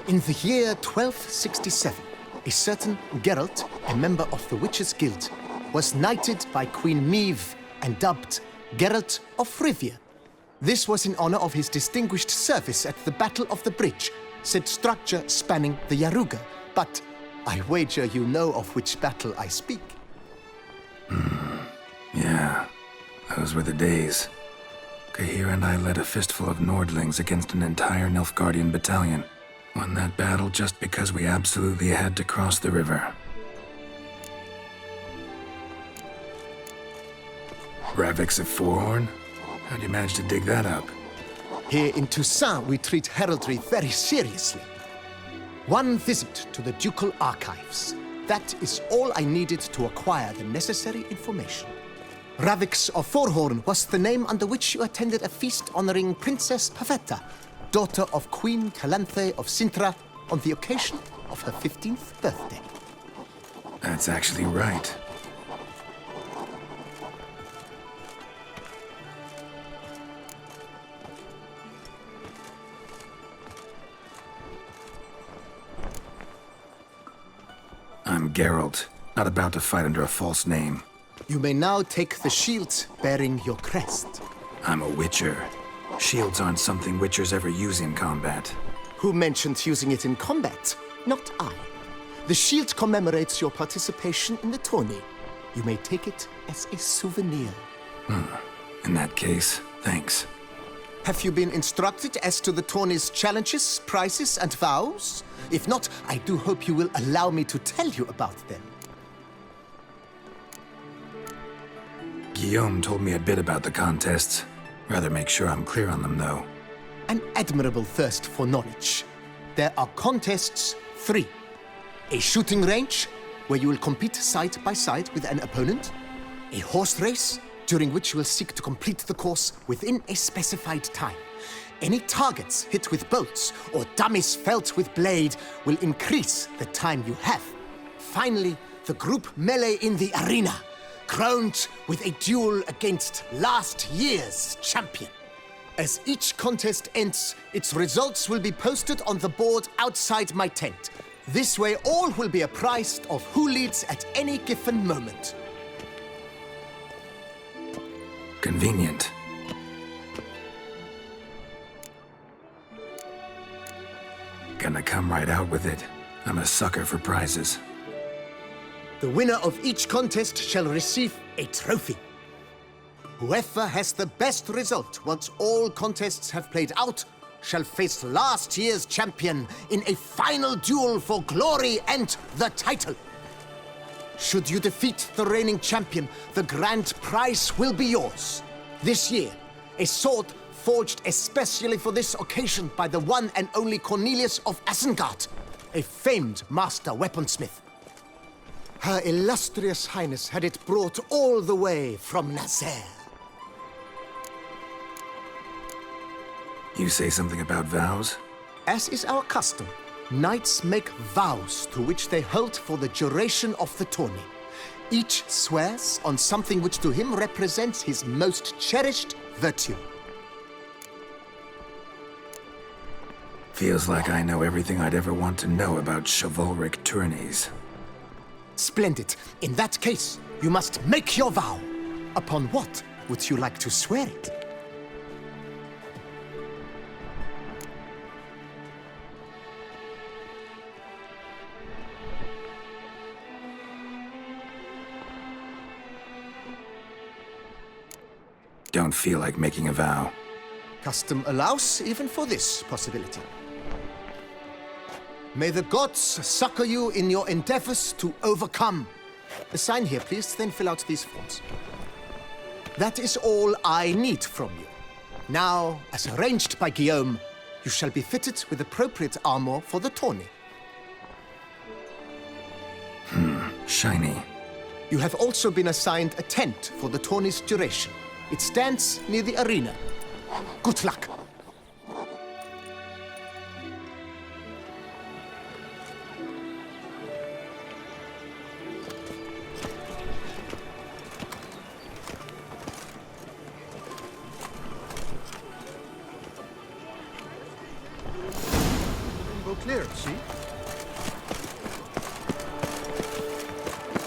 In the year 1267, a certain Geralt, a member of the Witches' Guild, was knighted by Queen Meve and dubbed Geralt of Rivia. This was in honor of his distinguished service at the Battle of the Bridge, said structure spanning the Yaruga. But I wager you know of which battle I speak. Yeah, those were the days. Kahir and I led a fistful of Nordlings against an entire Nilfgaardian battalion. Won that battle just because we absolutely had to cross the river. Ravix of Forhorn? How'd you manage to dig that up? Here in Toussaint, we treat heraldry very seriously. One visit to the ducal archives. That is all I needed to acquire the necessary information. Ravix of Forhorn was the name under which you attended a feast honoring Princess Pavetta, daughter of Queen Calanthe of Sintra, on the occasion of her 15th birthday. That's actually right. I'm Geralt, not about to fight under a false name. You may now take the shield bearing your crest. I'm a Witcher. Shields aren't something Witchers ever use in combat. Who mentioned using it in combat? Not I. The shield commemorates your participation in the tourney. You may take it as a souvenir. In that case, thanks. Have you been instructed as to the tourney's challenges, prizes, and vows? If not, I do hope you will allow me to tell you about them. Guillaume told me a bit about the contests. Rather make sure I'm clear on them, though. An admirable thirst for knowledge. There are contests 3. A shooting range, where you will compete side by side with an opponent. A horse race, during which you will seek to complete the course within a specified time. Any targets hit with bolts or dummies felt with blade will increase the time you have. Finally, the group melee in the arena, crowned with a duel against last year's champion. As each contest ends, its results will be posted on the board outside my tent. This way, all will be apprised of who leads at any given moment. Convenient. Gonna come right out with it. I'm a sucker for prizes. The winner of each contest shall receive a trophy. Whoever has the best result once all contests have played out shall face last year's champion in a final duel for glory and the title. Should you defeat the reigning champion, the grand prize will be yours. This year, a sword forged especially for this occasion by the one and only Cornelius of Isengard, a famed master weaponsmith. Her illustrious highness had it brought all the way from Nazaire. You say something about vows? As is our custom, knights make vows to which they hold for the duration of the tourney. Each swears on something which to him represents his most cherished virtue. Feels like I know everything I'd ever want to know about chivalric tourneys. Splendid. In that case, you must make your vow. Upon what would you like to swear it? Don't feel like making a vow. Custom allows even for this possibility. May the gods succor you in your endeavors to overcome. Sign here, please, then fill out these forms. That is all I need from you. Now, as arranged by Guillaume, you shall be fitted with appropriate armor for the tourney. Shiny. You have also been assigned a tent for the tourney's duration. It stands near the arena. Good luck. Beauclair, see?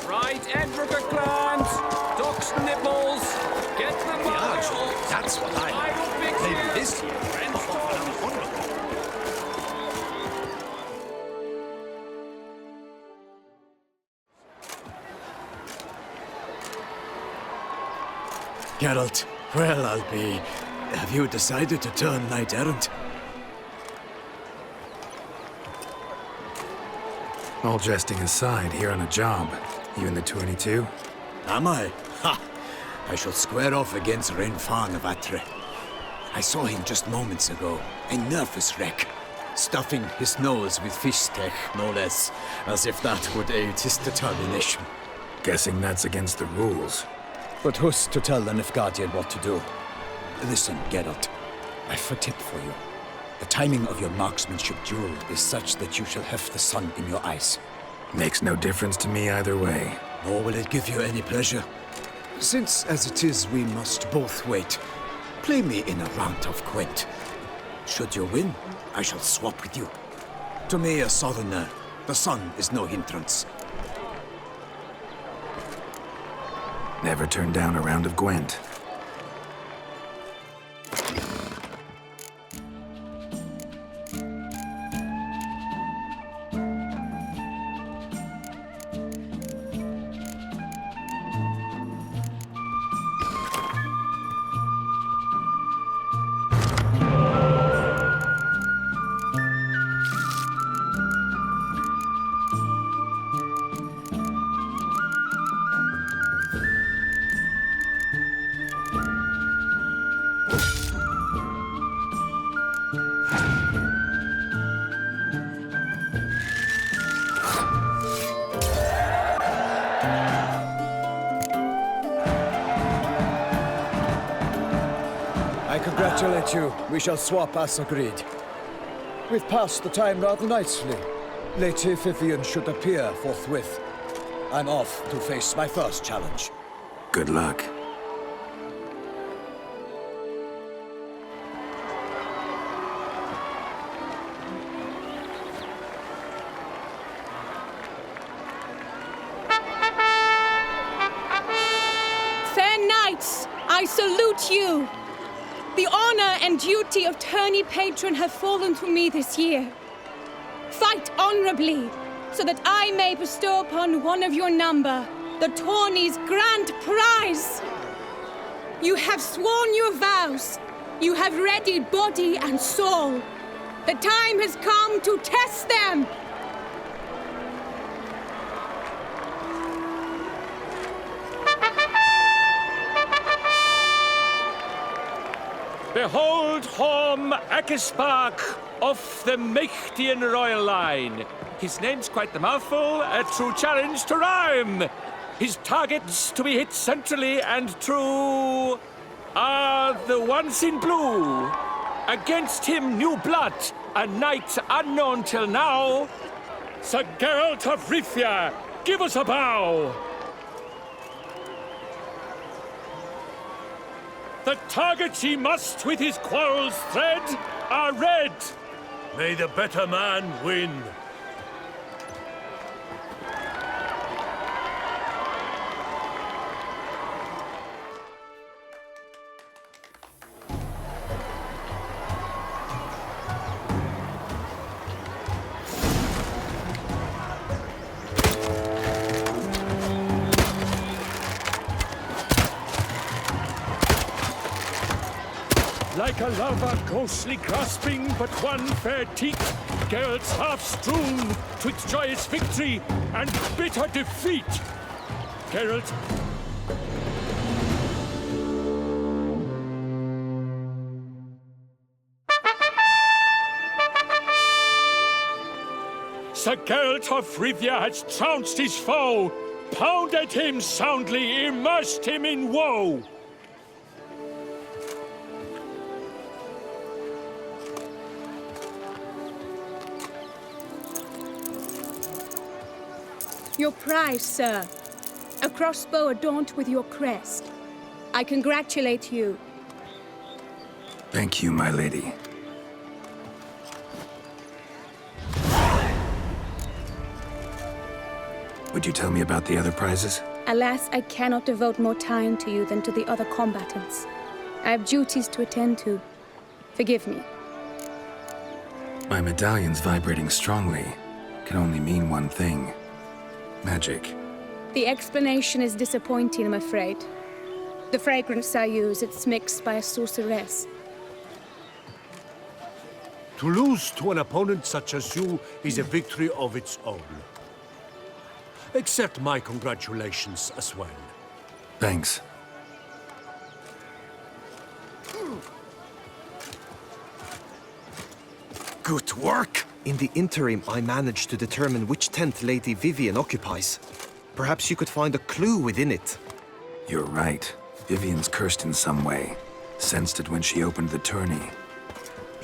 Right, Edrica clans, ducks nipples, get them out. That's what I like. Maybe this year, friends will have a fun. Geralt, well, I'll be. Have you decided to turn knight-errant? All jesting aside, here on a job. You in the 22? Am I? Ha! I shall square off against Renfan of Atre. I saw him just moments ago, a nervous wreck, stuffing his nose with fish tech, no less, as if that would aid his determination. Guessing that's against the rules. But who's to tell the Nilfgaardian what to do? Listen, Geralt, I've a tip for you. The timing of your marksmanship duel is such that you shall have the sun in your eyes. Makes no difference to me either way. Nor will it give you any pleasure. Since, as it is, we must both wait, play me in a round of Gwent. Should you win, I shall swap with you. To me, a southerner, the sun is no hindrance. Never turned down a round of Gwent. Congratulate you. We shall swap as agreed. We've passed the time rather nicely. Lady Vivian should appear forthwith. I'm off to face my first challenge. Good luck. Fair knights, I salute you. The honor and duty of tourney patron have fallen to me this year. Fight honorably, so that I may bestow upon one of your number the tourney's grand prize. You have sworn your vows. You have readied body and soul. The time has come to test them! Behold Horm Akispark of the Mechtian royal line. His name's quite the mouthful, a true challenge to rhyme. His targets to be hit centrally and true are the ones in blue. Against him new blood, a knight unknown till now. Sir Geralt of Rivia, give us a bow. The targets he must with his quarrels thread are red. May the better man win. Like a lover ghostly grasping but one fair teat, Geralt's half strewn twixt joyous victory and bitter defeat. Geralt. Sir Geralt of Rivia has trounced his foe, pounded him soundly, immersed him in woe. Your prize, sir. A crossbow adorned with your crest. I congratulate you. Thank you, my lady. Would you tell me about the other prizes? Alas, I cannot devote more time to you than to the other combatants. I have duties to attend to. Forgive me. My medallion's vibrating strongly. Can only mean one thing. Magic. The explanation is disappointing, I'm afraid. The fragrance I use, it's mixed by a sorceress. To lose to an opponent such as you is a victory of its own. Accept my congratulations as well. Thanks. Good work! In the interim, I managed to determine which tent Lady Vivian occupies. Perhaps you could find a clue within it. You're right. Vivian's cursed in some way. Sensed it when she opened the tourney.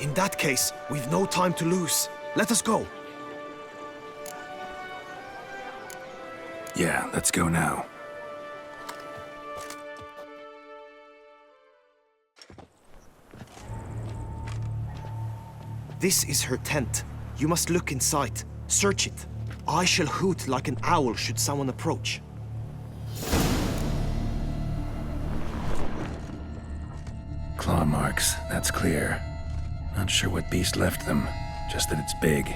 In that case, we've no time to lose. Let us go. Yeah, let's go now. This is her tent. You must look inside. Search it. I shall hoot like an owl should someone approach. Claw marks, that's clear. Not sure what beast left them, just that it's big.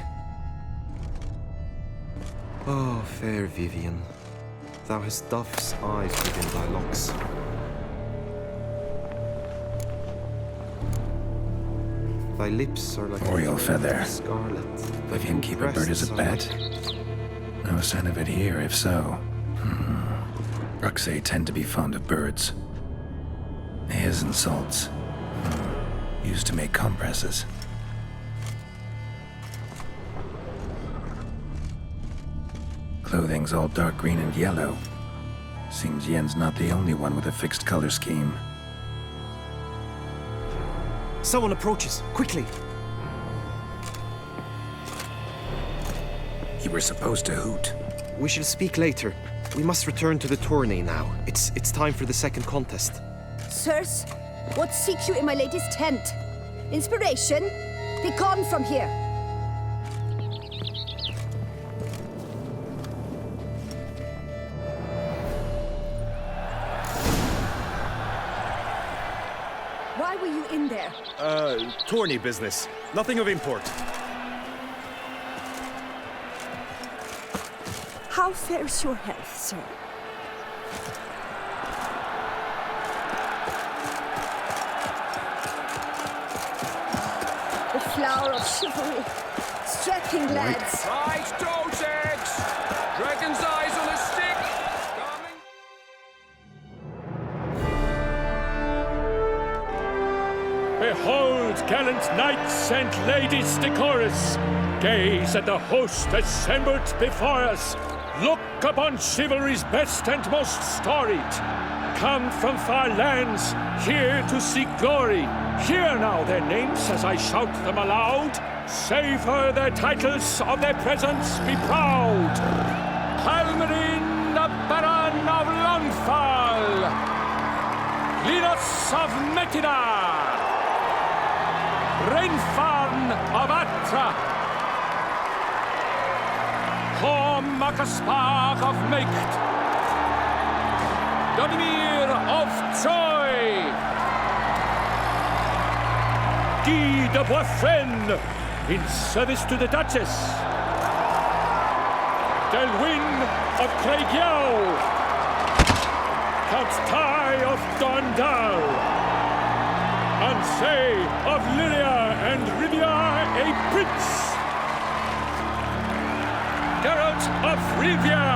Oh, fair Vivian. Thou hast dove's eyes within thy locks. Thy lips are like Oriole feather. Scarlet. Vivian keep a bird as a pet? No sign of it here, if so. Bruxay tend to be fond of birds. Hairs and salts. Used to make compresses. Clothing's all dark green and yellow. Seems Yen's not the only one with a fixed color scheme. Someone approaches, quickly! You were supposed to hoot. We shall speak later. We must return to the tourney now. It's time for the second contest. Sirs, what seek you in my lady's tent? Inspiration? Be gone from here! Why were you in there? Tourney business. Nothing of import. How fares your health, sir? flower of chivalry. Striking lads. Right, Toussaint! Dragon's eyes on a stick! Coming. Behold, gallant knights and ladies decorous, gaze at the host assembled before us. Look upon chivalry's best and most storied. Come from far lands, here to seek glory. Hear now their names as I shout them aloud. Savor their titles, of their presence be proud. Halmarin, the Baron of Lonfal. Linus of Metida. Renfarn of Atra. Macaspark of Meicht. Donimir of Troy. Guy de Boisfren, in service to the Duchess. Delwyn of Craigyow. Count Tai of Dondal. Ansay of Lilia and Rivia a prince. Geralt of Rivia.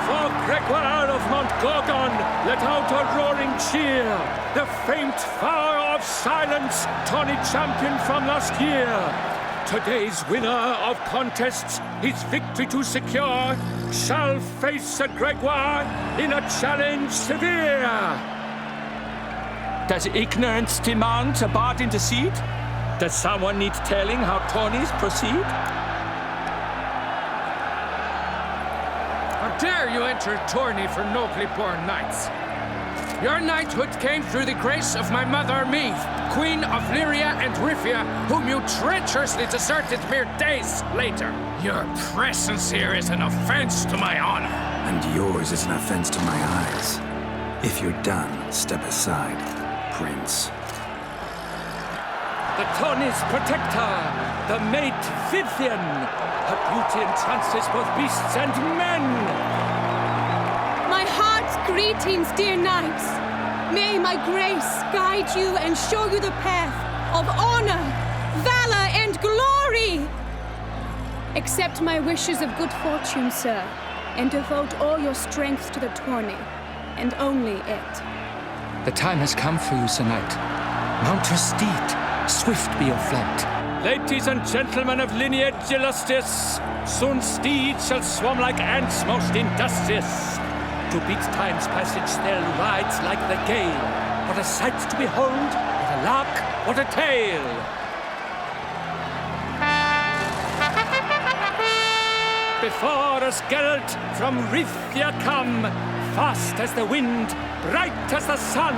For Gregoire of Montgorgon, let out a roaring cheer. The faint fire of silence, tawny champion from last year. Today's winner of contests, his victory to secure, shall face Sir Gregoire in a challenge severe. Does ignorance demand a bard in deceit? Does someone need telling how tourneys proceed? How dare you enter a tourney for nobly born knights? Your knighthood came through the grace of my mother Meath, Queen of Lyria and Rivia, whom you treacherously deserted mere days later. Your presence here is an offense to my honor. And yours is an offense to my eyes. If you're done, step aside, Prince. The tourney's protector, the mate Vivian. Her beauty entrances both beasts and men. My heart's greetings, dear knights. May my grace guide you and show you the path of honor, valor, and glory. Accept my wishes of good fortune, sir, and devote all your strength to the tourney, and only it. The time has come for you, Sir Knight. Mount your steed. Swift be your flight. Ladies and gentlemen of lineage illustrious, soon steeds shall swarm like ants most industrious. To beat time's passage they'll ride like the gale. What a sight to behold, what a lark, what a tale! Before us Geralt from Rivia come, fast as the wind, bright as the sun.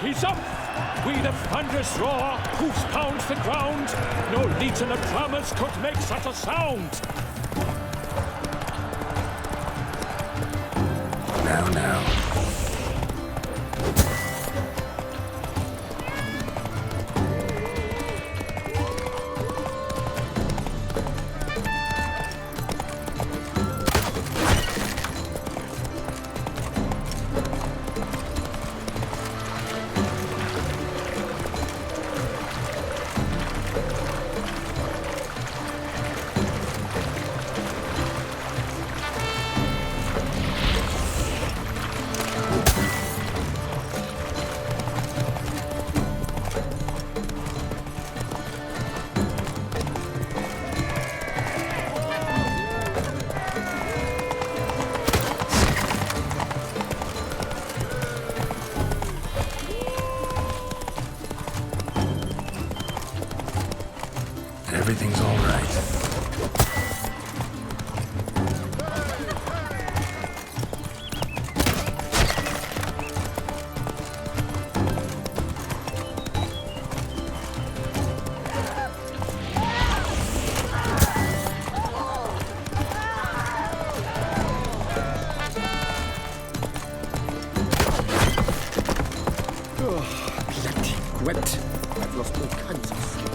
He's up! We the thunderous roar, hoofs pound the ground. No legion of drummers could make such a sound. Now. Everything's all right. Wet. I've lost all kinds of sleep.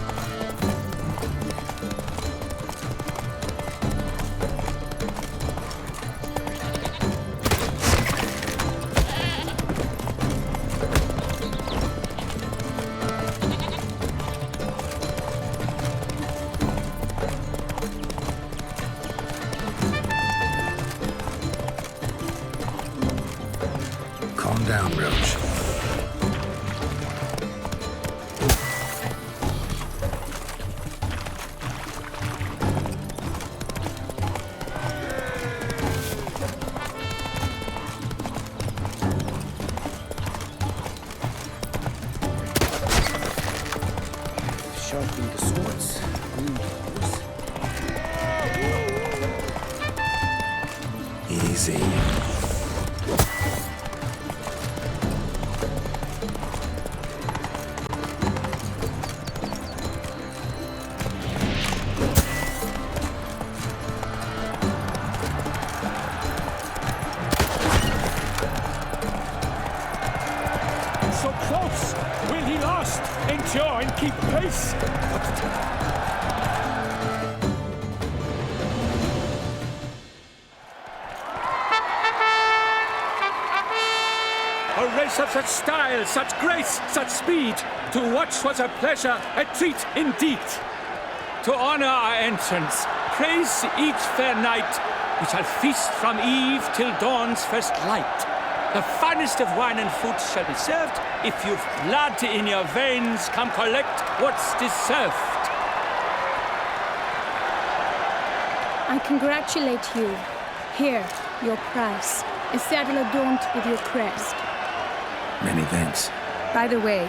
cockroach. Sharpen the swords. Easy. So close! Will he last? Endure and keep pace! A race of such style, such grace, such speed. To watch was a pleasure, a treat indeed. To honor our entrance, praise each fair knight. We shall feast from eve till dawn's first light. The finest of wine and food shall be served. If you've blood in your veins, come collect what's deserved. I congratulate you. Here, your prize. A saddle adorned with your crest. Many thanks. By the way,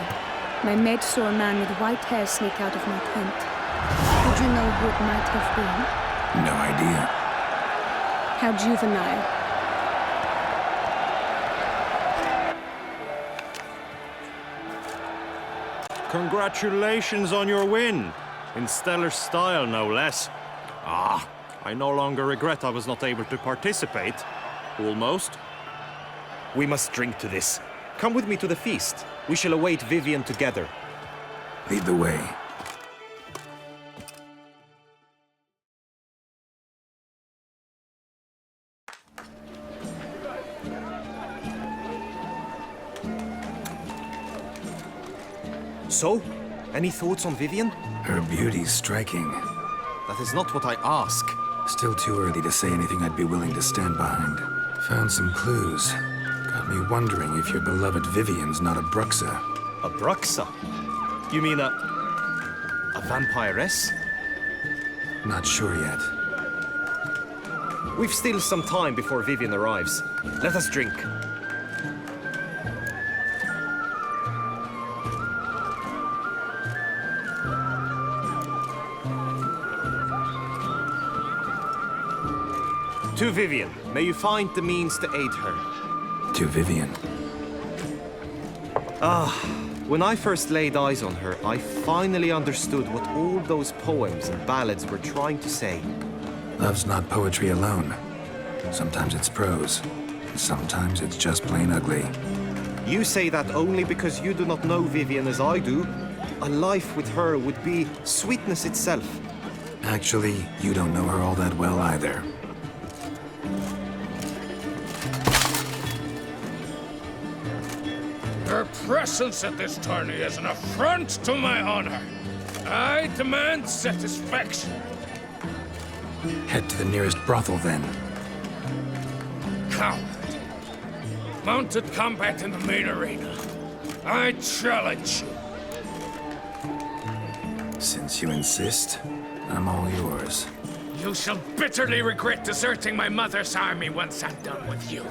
my maid saw a man with white hair sneak out of my tent. Would you know who it might have been? No idea. How juvenile. Congratulations on your win. In stellar style, no less. Ah, I no longer regret I was not able to participate. Almost. We must drink to this. Come with me to the feast. We shall await Vivian together. Lead the way. So, any thoughts on Vivian? Her beauty's striking. That is not what I ask. Still too early to say anything I'd be willing to stand behind. Found some clues. Got me wondering if your beloved Vivian's not a Bruxa. A Bruxa? You mean a vampiress? Not sure yet. We've still some time before Vivian arrives. Let us drink. To Vivian, may you find the means to aid her. To Vivian. When I first laid eyes on her, I finally understood what all those poems and ballads were trying to say. Love's not poetry alone. Sometimes it's prose. Sometimes it's just plain ugly. You say that only because you do not know Vivian as I do. A life with her would be sweetness itself. Actually, you don't know her all that well either. Her presence at this tourney is an affront to my honor. I demand satisfaction. Head to the nearest brothel, then. Coward. Mounted combat in the main arena. I challenge you. Since you insist, I'm all yours. You shall bitterly regret deserting my mother's army once I'm done with you.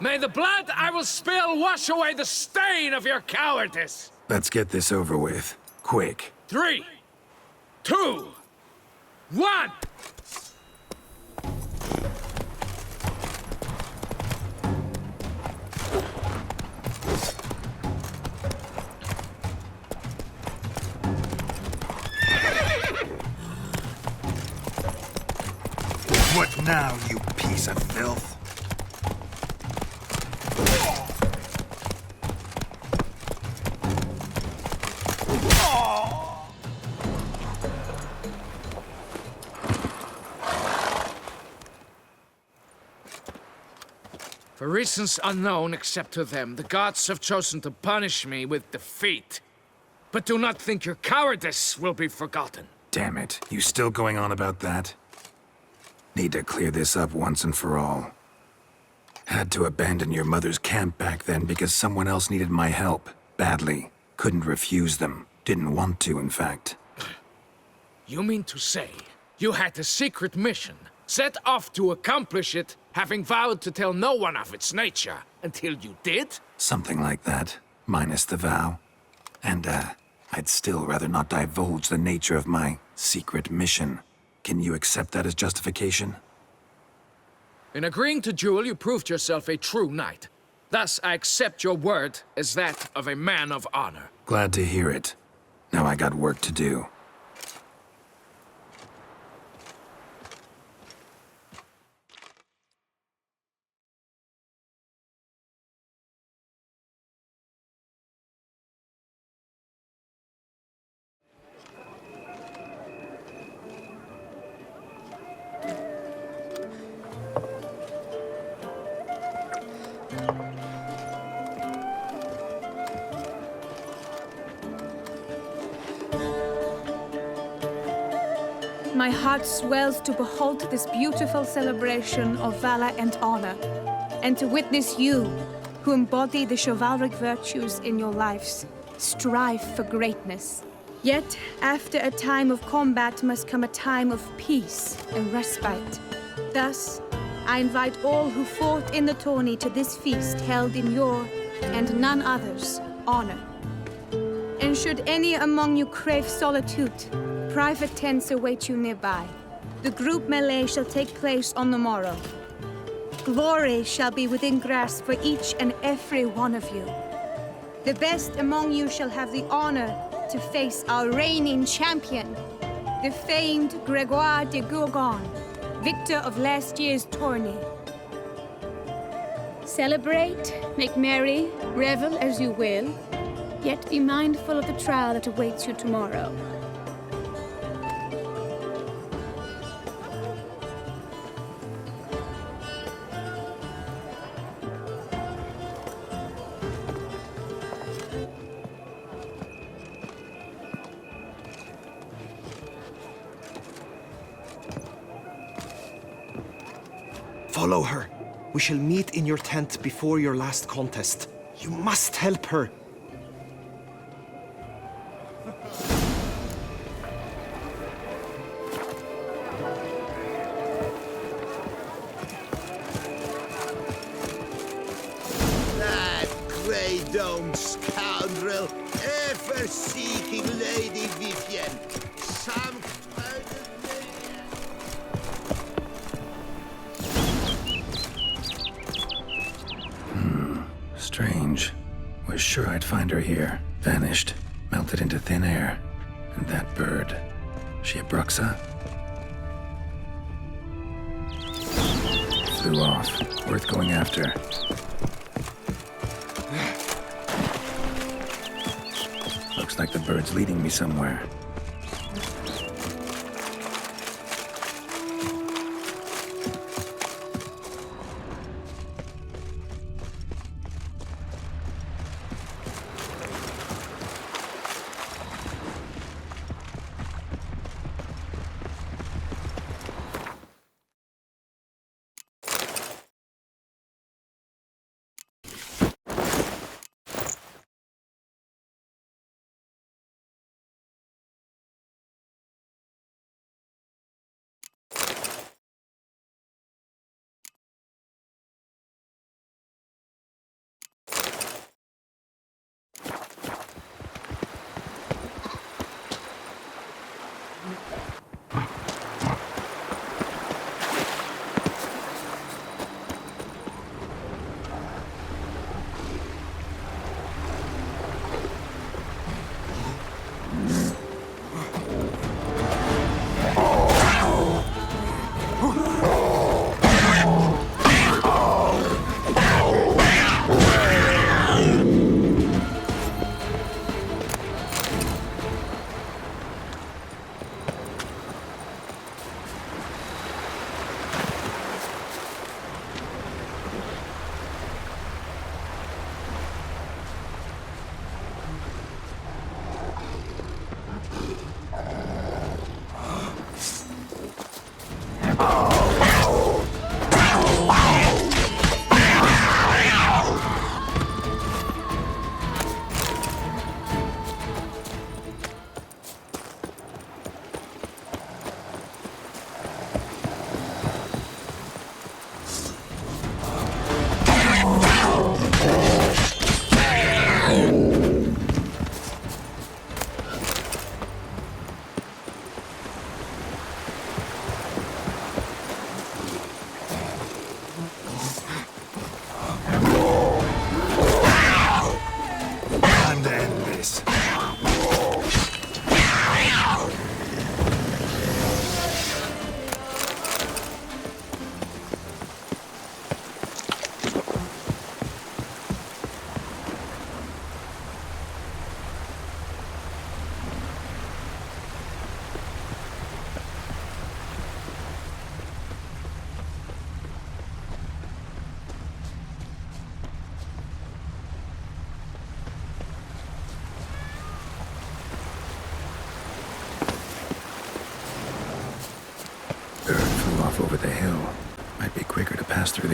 May the blood I will spill wash away the stain of your cowardice! Let's get this over with. Quick. 3, 2, 1! What now, you piece of filth? For reasons unknown except to them, the gods have chosen to punish me with defeat. But do not think your cowardice will be forgotten. Damn it. You still going on about that? Need to clear this up once and for all. Had to abandon your mother's camp back then because someone else needed my help. Badly. Couldn't refuse them. Didn't want to, in fact. You mean to say you had a secret mission, set off to accomplish it, having vowed to tell no one of its nature, until you did? Something like that, minus the vow. And, I'd still rather not divulge the nature of my secret mission. Can you accept that as justification? In agreeing to duel, you proved yourself a true knight. Thus, I accept your word as that of a man of honor. Glad to hear it. Now I got work to do. My heart swells to behold this beautiful celebration of valor and honor, and to witness you, who embody the chivalric virtues in your lives, strive for greatness. Yet, after a time of combat must come a time of peace and respite. Thus, I invite all who fought in the tourney to this feast held in your, and none other's, honor. And should any among you crave solitude, private tents await you nearby. The group melee shall take place on the morrow. Glory shall be within grasp for each and every one of you. The best among you shall have the honor to face our reigning champion, the famed Gregoire de Gourgon, victor of last year's tourney. Celebrate, make merry, revel as you will, yet be mindful of the trial that awaits you tomorrow. Follow her. We shall meet in your tent before your last contest. You must help her. That grey-domed scoundrel, ever-seeking Lady Vivienne. Some Strange. Was sure I'd find her here. Vanished. Melted into thin air. And that bird. She a Bruxa? Flew off. Worth going after. Looks like the bird's leading me somewhere.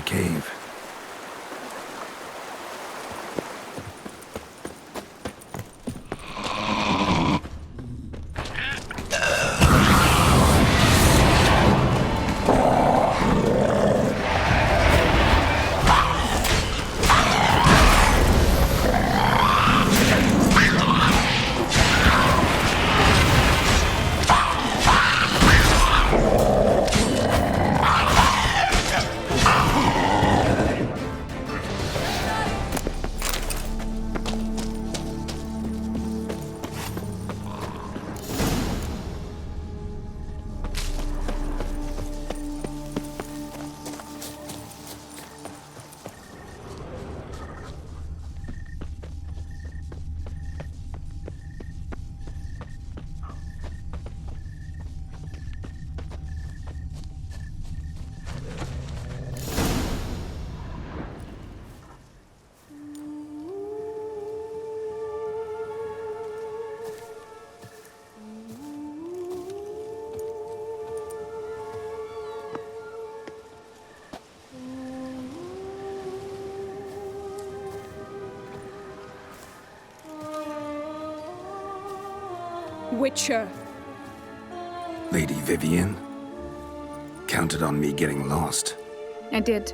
cave. Witcher. Lady Vivian? Counted on me getting lost. I did.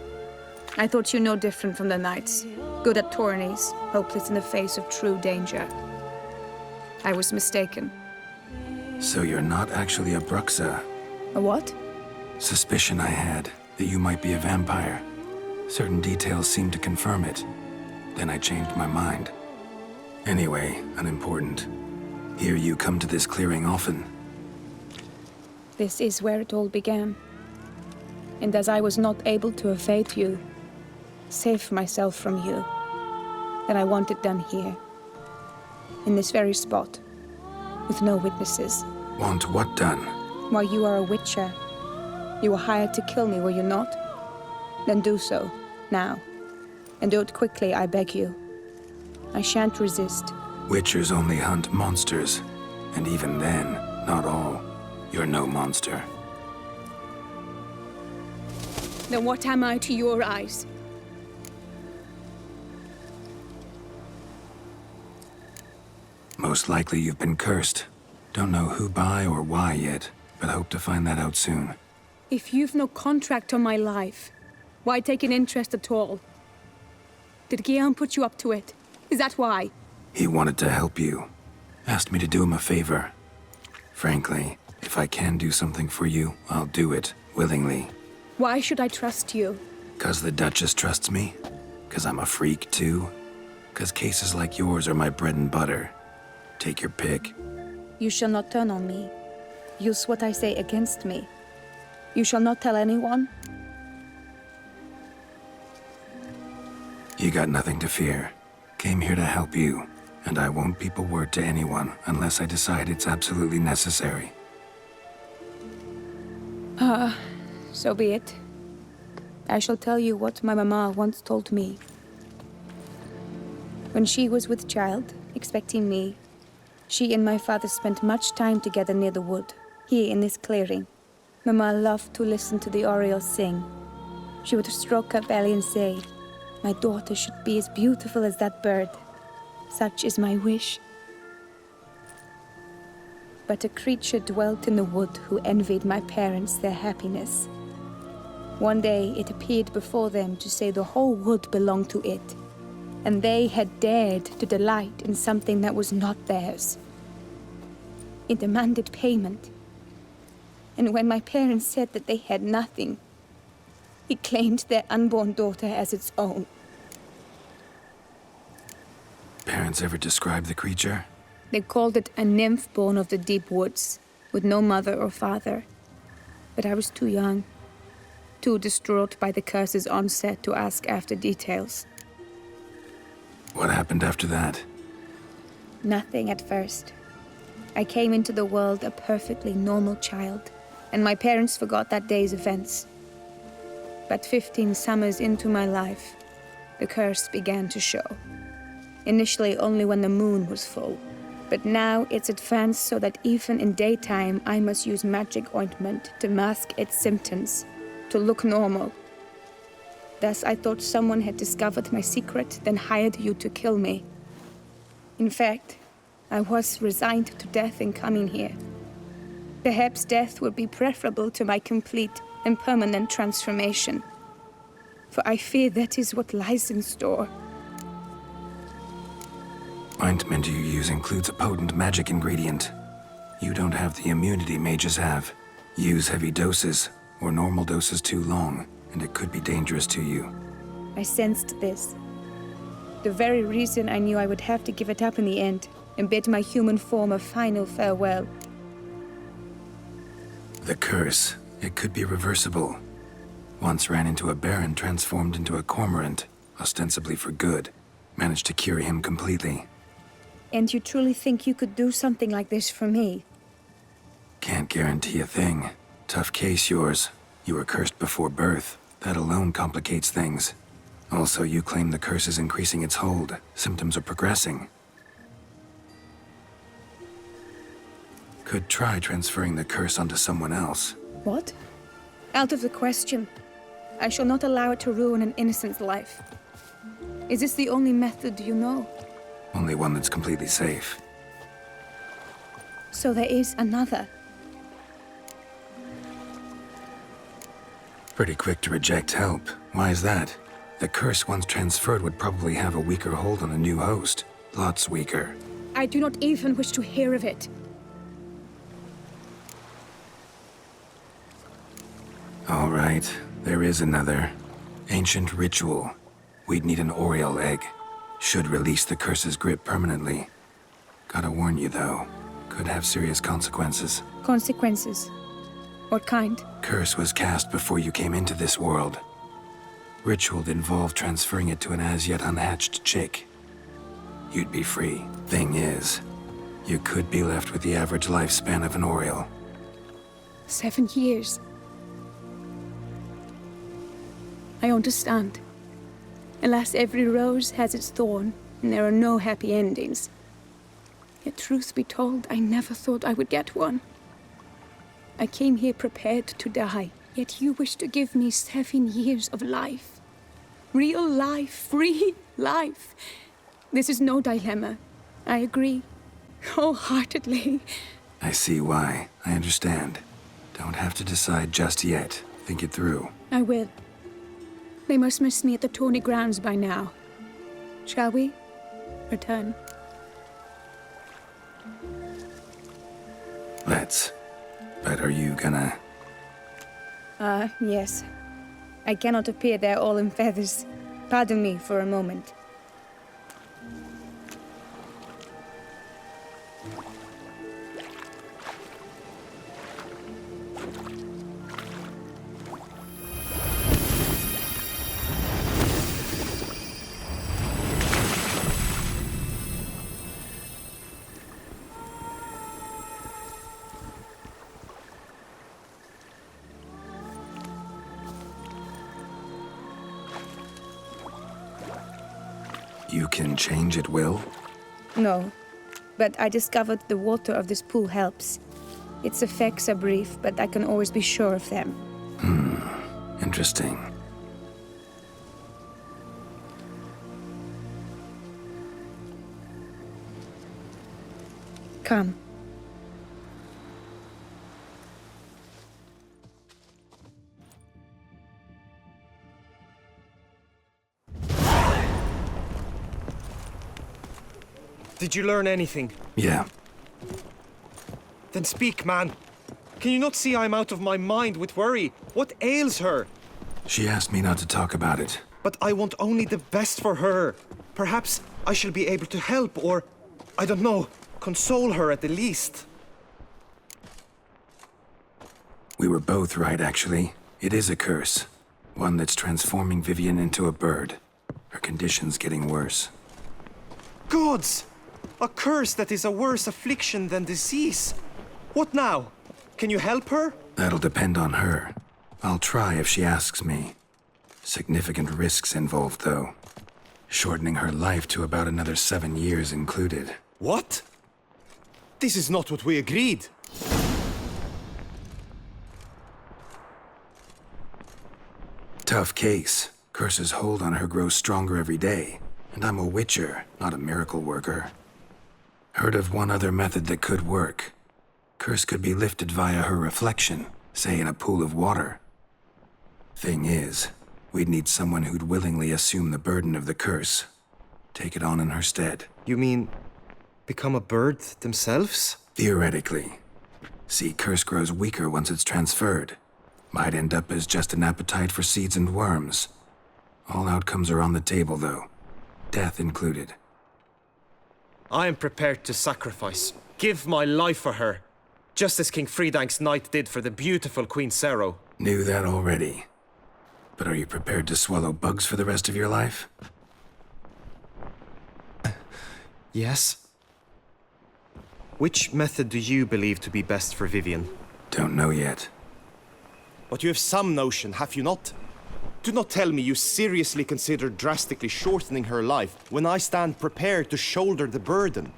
I thought you no different from the knights. Good at tourneys, hopeless in the face of true danger. I was mistaken. So you're not actually a Bruxa? A what? Suspicion I had that you might be a vampire. Certain details seemed to confirm it. Then I changed my mind. Anyway, unimportant. Hear you come to this clearing often. This is where it all began. And as I was not able to evade you, save myself from you, then I want it done here. In this very spot. With no witnesses. Want what done? Why, you are a witcher. You were hired to kill me, were you not? Then do so, now. And do it quickly, I beg you. I shan't resist. Witchers only hunt monsters. And even then, not all. You're no monster. Then what am I to your eyes? Most likely you've been cursed. Don't know who by or why yet, but hope to find that out soon. If you've no contract on my life, why take an interest at all? Did Guillaume put you up to it? Is that why? He wanted to help you. Asked me to do him a favor. Frankly, if I can do something for you, I'll do it, willingly. Why should I trust you? 'Cause the Duchess trusts me? 'Cause I'm a freak, too? 'Cause cases like yours are my bread and butter? Take your pick. You shall not turn on me. Use what I say against me. You shall not tell anyone? You got nothing to fear. Came here to help you, and I won't peep a word to anyone unless I decide it's absolutely necessary. So be it. I shall tell you what my mama once told me. When she was with child, expecting me, she and my father spent much time together near the wood, here in this clearing. Mama loved to listen to the orioles sing. She would stroke her belly and say, "My daughter should be as beautiful as that bird. Such is my wish." But a creature dwelt in the wood who envied my parents their happiness. One day it appeared before them to say the whole wood belonged to it, and they had dared to delight in something that was not theirs. It demanded payment. And when my parents said that they had nothing, it claimed their unborn daughter as its own. Parents ever describe the creature? They called it a nymph born of the deep woods, with no mother or father. But I was too young, too distraught by the curse's onset to ask after details. What happened after that? Nothing at first. I came into the world a perfectly normal child, and my parents forgot that day's events. But 15 summers into my life, the curse began to show. Initially only when the moon was full, but now it's advanced so that even in daytime I must use magic ointment to mask its symptoms, to look normal. Thus, I thought someone had discovered my secret, then hired you to kill me. In fact, I was resigned to death in coming here. Perhaps death would be preferable to my complete and permanent transformation. For I fear that is what lies in store. Ointment you use includes a potent magic ingredient. You don't have the immunity mages have. Use heavy doses, or normal doses too long, and it could be dangerous to you. I sensed this. The very reason I knew I would have to give it up in the end, and bid my human form a final farewell. The curse, it could be reversible. Once ran into a baron transformed into a cormorant, ostensibly for good. Managed to cure him completely. And you truly think you could do something like this for me? Can't guarantee a thing. Tough case, yours. You were cursed before birth. That alone complicates things. Also, you claim the curse is increasing its hold. Symptoms are progressing. Could try transferring the curse onto someone else. What? Out of the question. I shall not allow it to ruin an innocent's life. Is this the only method you know? Only one that's completely safe. So there is another. Pretty quick to reject help. Why is that? The curse once transferred would probably have a weaker hold on a new host. Lots weaker. I do not even wish to hear of it. All right, there is another. Ancient ritual. We'd need an Oriole egg. Should release the curse's grip permanently. Gotta warn you, though. Could have serious consequences. Consequences? What kind? Curse was cast before you came into this world. Ritual involved transferring it to an as-yet unhatched chick. You'd be free. Thing is, you could be left with the average lifespan of an Oriole. 7 years. I understand. Alas, every rose has its thorn, and there are no happy endings. Yet truth be told, I never thought I would get one. I came here prepared to die, yet you wish to give me 7 years of life. Real life, free life. This is no dilemma. I agree. Wholeheartedly. I see why. I understand. Don't have to decide just yet. Think it through. I will. They must miss me at the tourney grounds by now. Shall we return? Let's. But are you gonna... Yes. I cannot appear there all in feathers. Pardon me for a moment. You can change at will? No, but I discovered the water of this pool helps. Its effects are brief, but I can always be sure of them. Interesting. Come. Did you learn anything? Yeah. Then speak, man. Can you not see I'm out of my mind with worry? What ails her? She asked me not to talk about it. But I want only the best for her. Perhaps I shall be able to help or, I don't know, console her at the least. We were both right, actually. It is a curse. One that's transforming Vivian into a bird. Her condition's getting worse. Gods! A curse that is a worse affliction than disease. What now? Can you help her? That'll depend on her. I'll try if she asks me. Significant risks involved, though. Shortening her life to about another 7 years included. What? This is not what we agreed. Tough case. Curse's hold on her grows stronger every day, and I'm a witcher, not a miracle worker. Heard of one other method that could work. Curse could be lifted via her reflection, say in a pool of water. Thing is, we'd need someone who'd willingly assume the burden of the curse. Take it on in her stead. You mean become a bird themselves? Theoretically. See, curse grows weaker once it's transferred. Might end up as just an appetite for seeds and worms. All outcomes are on the table, though. Death included. I am prepared to sacrifice. Give my life for her. Just as King Fridank's knight did for the beautiful Queen Sero. Knew that already. But are you prepared to swallow bugs for the rest of your life? Yes. Which method do you believe to be best for Vivienne? Don't know yet. But you have some notion, have you not? Do not tell me you seriously consider drastically shortening her life when I stand prepared to shoulder the burden.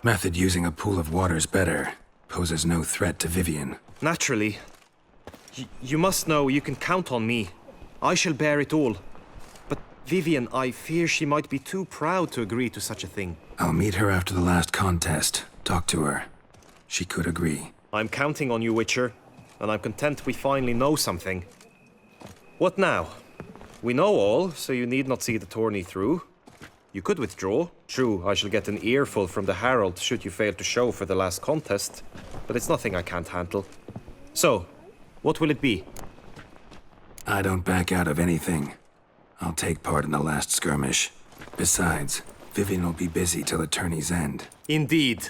Method using a pool of water's better. Poses no threat to Vivienne. Naturally. You must know you can count on me. I shall bear it all. But Vivienne, I fear she might be too proud to agree to such a thing. I'll meet her after the last contest. Talk to her. She could agree. I'm counting on you, Witcher, and I'm content we finally know something. What now? We know all, so you need not see the tourney through. You could withdraw. True, I shall get an earful from the Herald should you fail to show for the last contest, but it's nothing I can't handle. So, what will it be? I don't back out of anything. I'll take part in the last skirmish. Besides, Vivienne will be busy till the tourney's end. Indeed.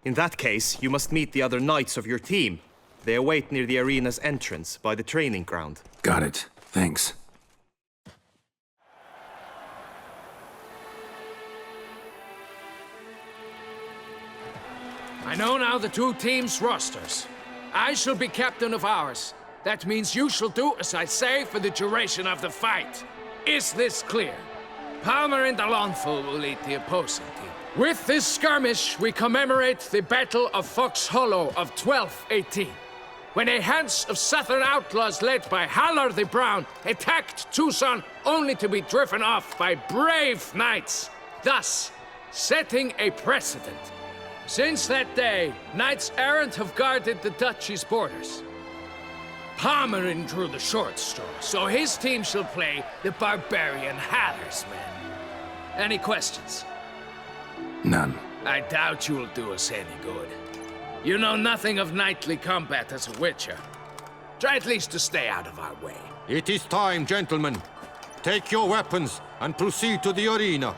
In that case, you must meet the other knights of your team. They await near the arena's entrance, by the training ground. Got it. Thanks. I know now the two teams' rosters. I shall be captain of ours. That means you shall do as I say for the duration of the fight. Is this clear? Palmer and Alonful will lead the opposing team. With this skirmish, we commemorate the Battle of Fox Hollow of 1218, when a Hans of Southern outlaws led by Haller the Brown attacked Toussaint only to be driven off by brave knights, thus setting a precedent. Since that day, knights errant have guarded the duchy's borders. Palmerin drew the short straw, so his team shall play the barbarian Haller's men. Any questions? None. I doubt you'll do us any good. You know nothing of knightly combat as a witcher. Try at least to stay out of our way. It is time, gentlemen. Take your weapons and proceed to the arena.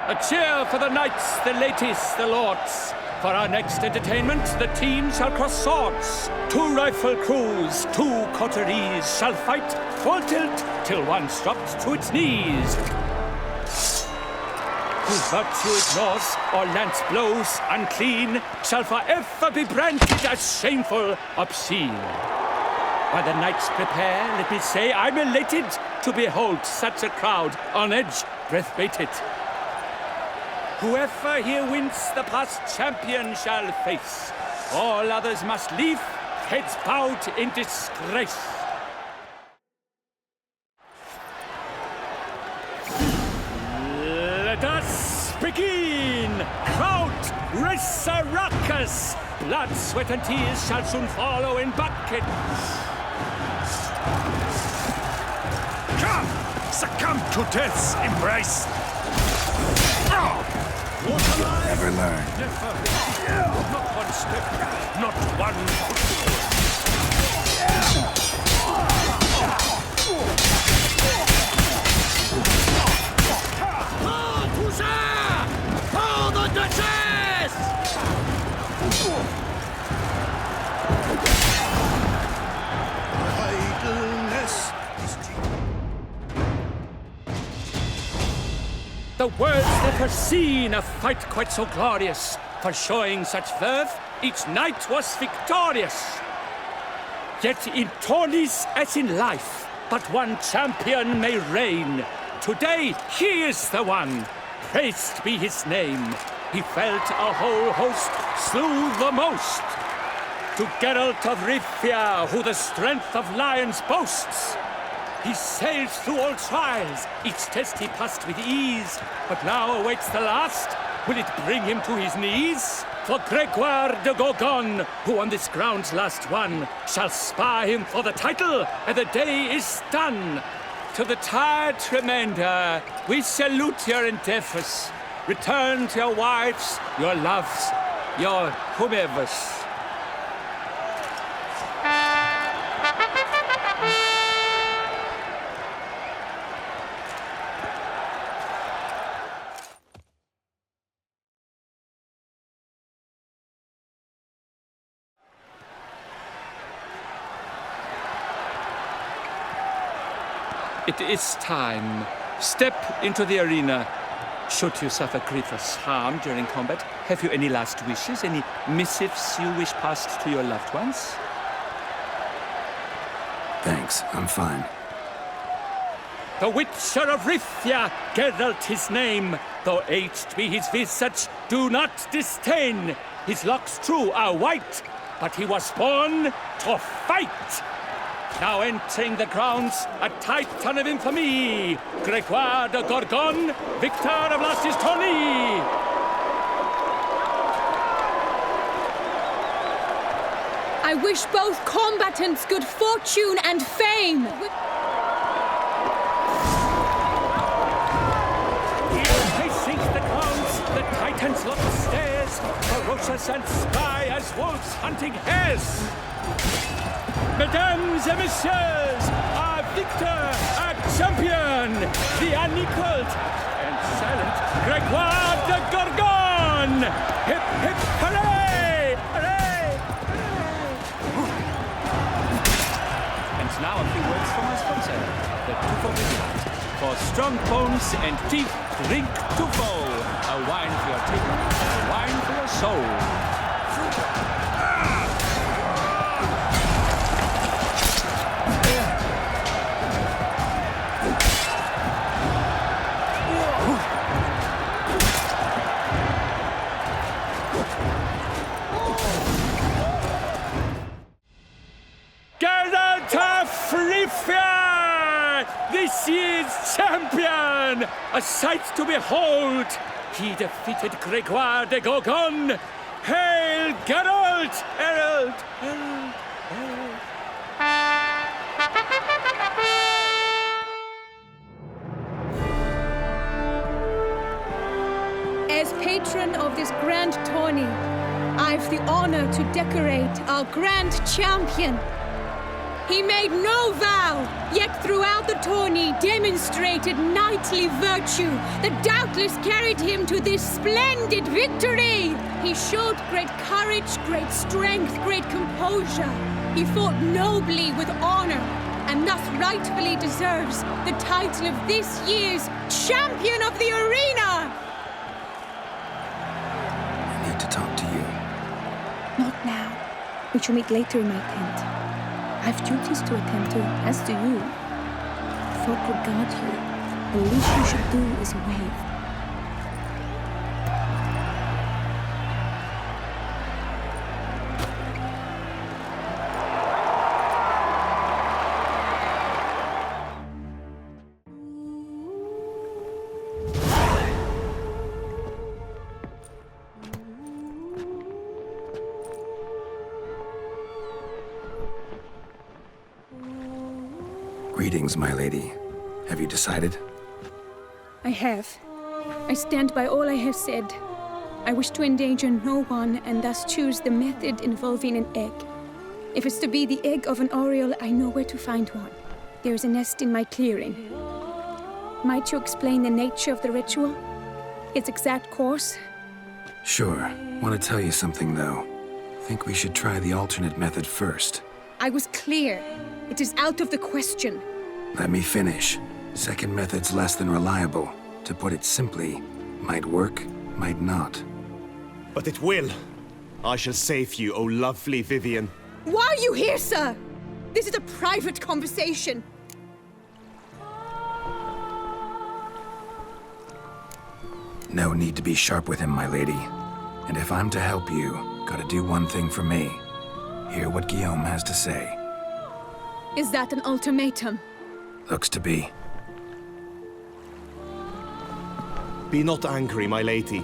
A cheer for the knights, the ladies, the lords. For our next entertainment, the teams shall cross swords. 2 rifle crews, 2 coteries shall fight full tilt till one's dropped to its knees. Who virtue ignores or lance blows unclean shall forever be branded as shameful, obscene. While the knights prepare, let me say I'm elated to behold such a crowd on edge, breath baited. Whoever here wins the past champion shall face. All others must leave, heads bowed in disgrace. Let us begin! Crowd, race a ruckus! Blood, sweat, and tears shall soon follow in buckets. Come! Succumb to death's embrace! Never learn. Not one step, not one foot. Oh, Toussaint! Oh, the Duchess! Idleness is cheap. The world's never seen a fight quite so glorious. For showing such verve, each knight was victorious. Yet in tourneys as in life, but one champion may reign. Today, he is the one. Praised be his name. He felt a whole host, slew the most. To Geralt of Rivia, who the strength of lions boasts. He sailed through all trials, each test he passed with ease. But now awaits the last. Will it bring him to his knees? For Gregoire de Gorgon, who on this ground's last won, shall spar him for the title, and the day is done. To the tired remainder, we salute your endeavors. Return to your wives, your loves, your whomevers. It is time. Step into the arena. Should you suffer grievous harm during combat, have you any last wishes, any missives you wish passed to your loved ones? Thanks, I'm fine. The Witcher of Rivia, Geralt his name. Though aged be his visage, do not disdain. His locks true are white, but he was born to fight. Now entering the grounds, a titan of infamy, Gregoire de Gorgon, victor of last his tourney. I wish both combatants good fortune and fame. He sinks the grounds, the titans lock the stairs, ferocious and spry as wolves hunting hares. Mesdames et messieurs, our victor, our champion, the unequaled and silent Gregoire de Gorgon! Hip, hip, hooray! Hooray! And now a few words from our sponsor, the Toussaint. For strong bones and teeth, drink Toussaint. A wine for your teeth, a wine for your soul. Geralt of Rivia! This year's champion! A sight to behold! He defeated Gregoire de Gorgon! Hail Geralt! Herald! Herald! Herald! As patron of this grand tourney, I've the honor to decorate our grand champion. He made no vow, yet throughout the tourney demonstrated knightly virtue that doubtless carried him to this splendid victory. He showed great courage, great strength, great composure. He fought nobly with honor, and thus rightfully deserves the title of this year's Champion of the Arena. I need to talk to you. Not now. We shall meet later in my tent. I've duties to attend to, as do you. Folk regard you. The least you should do is wave. Greetings, my lady. Have you decided? I have. I stand by all I have said. I wish to endanger no one and thus choose the method involving an egg. If it's to be the egg of an oriole, I know where to find one. There is a nest in my clearing. Might you explain the nature of the ritual? Its exact course? Sure. Want to tell you something, though. Think we should try the alternate method first. I was clear. It is out of the question. Let me finish. Second method's less than reliable. To put it simply, might work, might not. But it will. I shall save you, O lovely Vivian. Why are you here, sir? This is a private conversation. No need to be sharp with him, my lady. And if I'm to help you, gotta do one thing for me. Hear what Guillaume has to say. Is that an ultimatum? Looks to be. Be not angry, my lady.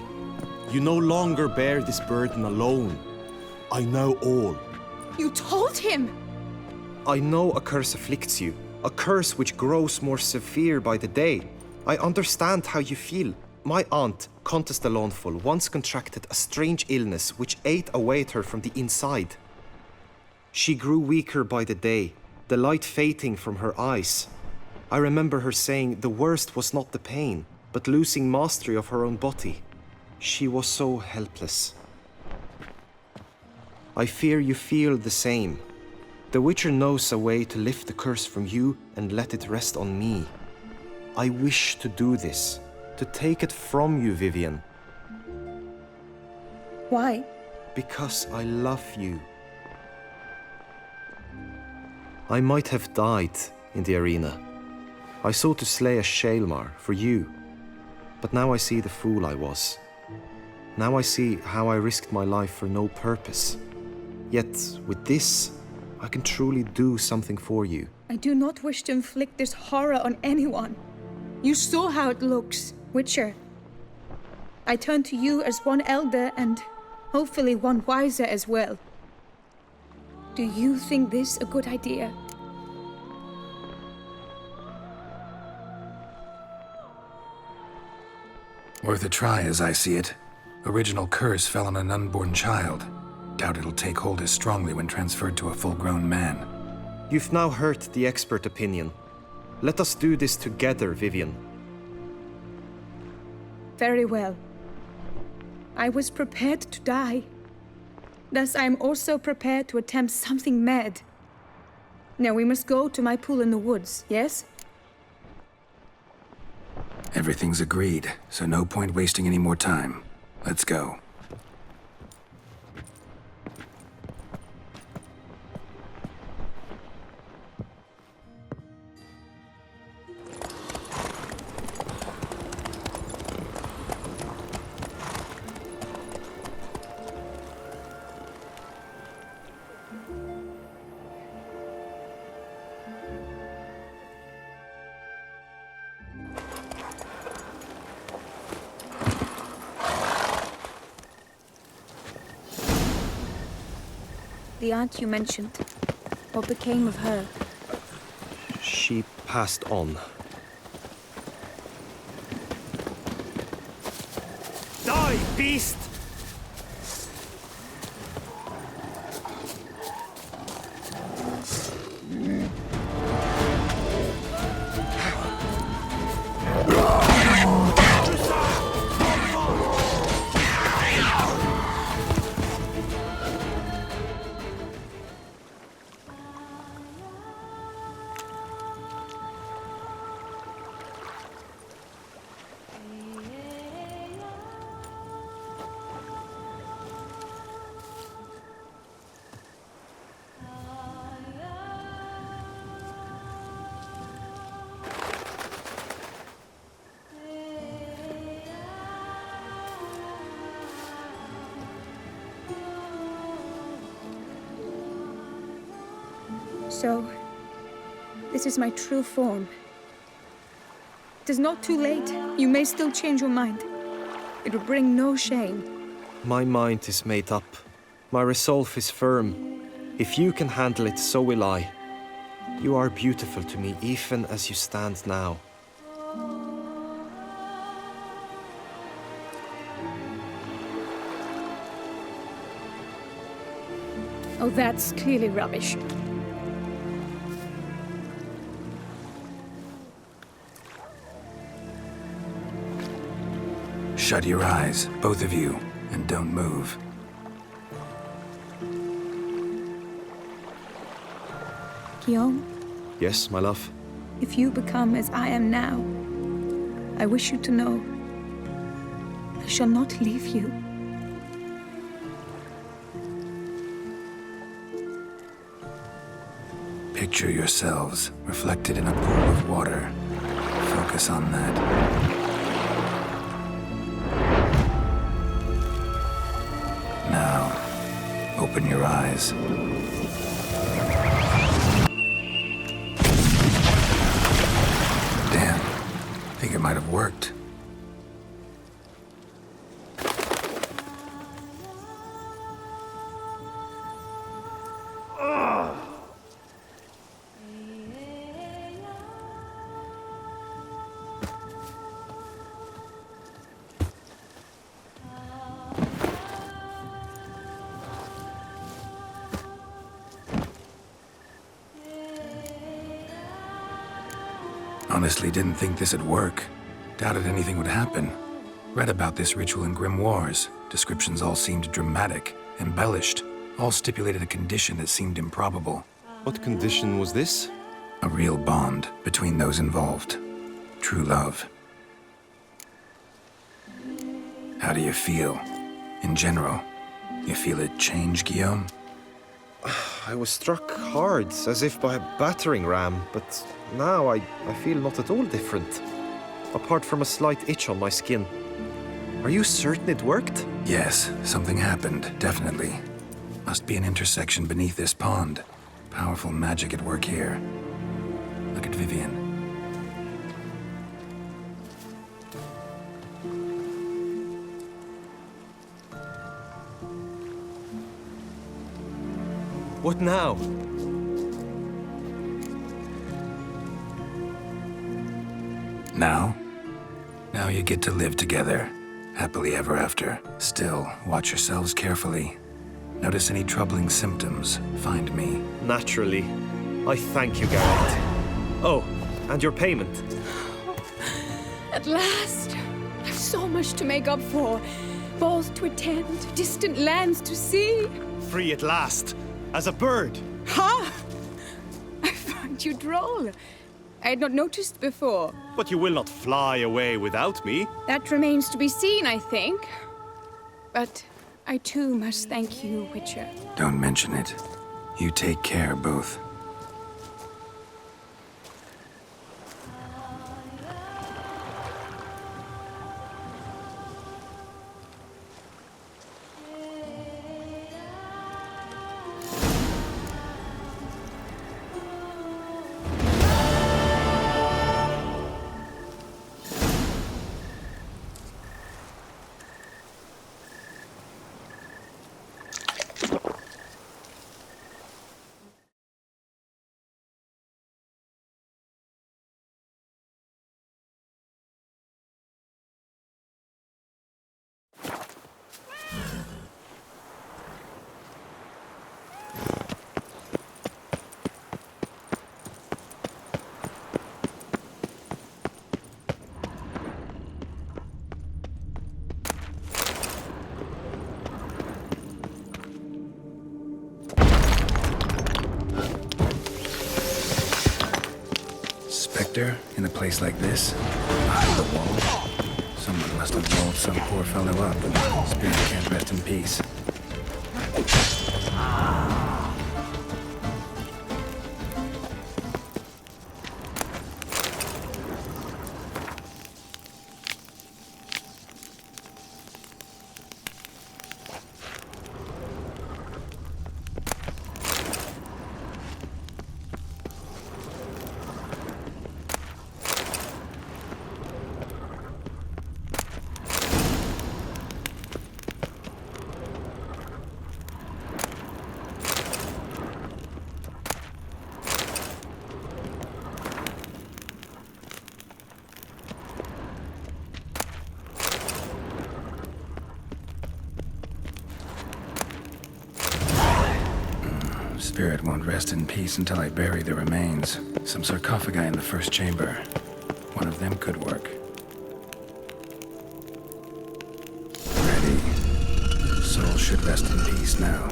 You no longer bear this burden alone. I know all. You told him! I know a curse afflicts you, a curse which grows more severe by the day. I understand how you feel. My aunt, Countess de Lawnful, once contracted a strange illness which ate away at her from the inside. She grew weaker by the day, the light fading from her eyes. I remember her saying the worst was not the pain, but losing mastery of her own body. She was so helpless. I fear you feel the same. The Witcher knows a way to lift the curse from you and let it rest on me. I wish to do this, to take it from you, Vivian. Why? Because I love you. I might have died in the arena. I sought to slay a Shaelmar for you, but now I see the fool I was. Now I see how I risked my life for no purpose. Yet, with this, I can truly do something for you. I do not wish to inflict this horror on anyone. You saw how it looks, Witcher. I turn to you as one elder and hopefully one wiser as well. Do you think this a good idea? Worth a try, as I see it. Original curse fell on an unborn child. Doubt it'll take hold as strongly when transferred to a full-grown man. You've now heard the expert opinion. Let us do this together, Vivian. Very well. I was prepared to die. Thus I am also prepared to attempt something mad. Now we must go to my pool in the woods, yes? Everything's agreed, so no point wasting any more time. Let's go. The aunt you mentioned. What became of her? She passed on. Die, beast! So, this is my true form. It is not too late. You may still change your mind. It will bring no shame. My mind is made up. My resolve is firm. If you can handle it, so will I. You are beautiful to me, even as you stand now. Oh, that's clearly rubbish. Shut your eyes, both of you, and don't move. Guillaume, Yes, my love? if you become as I am now, I wish you to know I shall not leave you. Picture yourselves reflected in a pool of water. Focus on that. Open your eyes. Damn. Think it might have worked. Honestly didn't think this'd work. Doubted anything would happen. Read about this ritual in grimoires. Descriptions all seemed dramatic, embellished. All stipulated a condition that seemed improbable. What condition was this? A real bond between those involved. True love. How do you feel? In general, you feel it change, Guillaume? I was struck hard, as if by a battering ram, but now I feel not at all different. Apart from a slight itch on my skin. Are you certain it worked? Yes, something happened, definitely. Must be an intersection beneath this pond. Powerful magic at work here. Look at Vivian. What now? Now? Now you get to live together. Happily ever after. Still, watch yourselves carefully. Notice any troubling symptoms, find me. Naturally. I thank you, Geralt. Oh, and your payment. At last! I've so much to make up for. Balls to attend, distant lands to see. Free at last. As a bird. Ha! I find you droll. I had not noticed before. But you will not fly away without me. That remains to be seen, I think. But I too must thank you, Witcher. Don't mention it. You take care, both. In a place like this? Behind the wall? Someone must have rolled some poor fellow up. Spirit can't rest in peace. Spirit won't rest in peace until I bury the remains. Some sarcophagi in the first chamber. One of them could work. Ready. Soul should rest in peace now.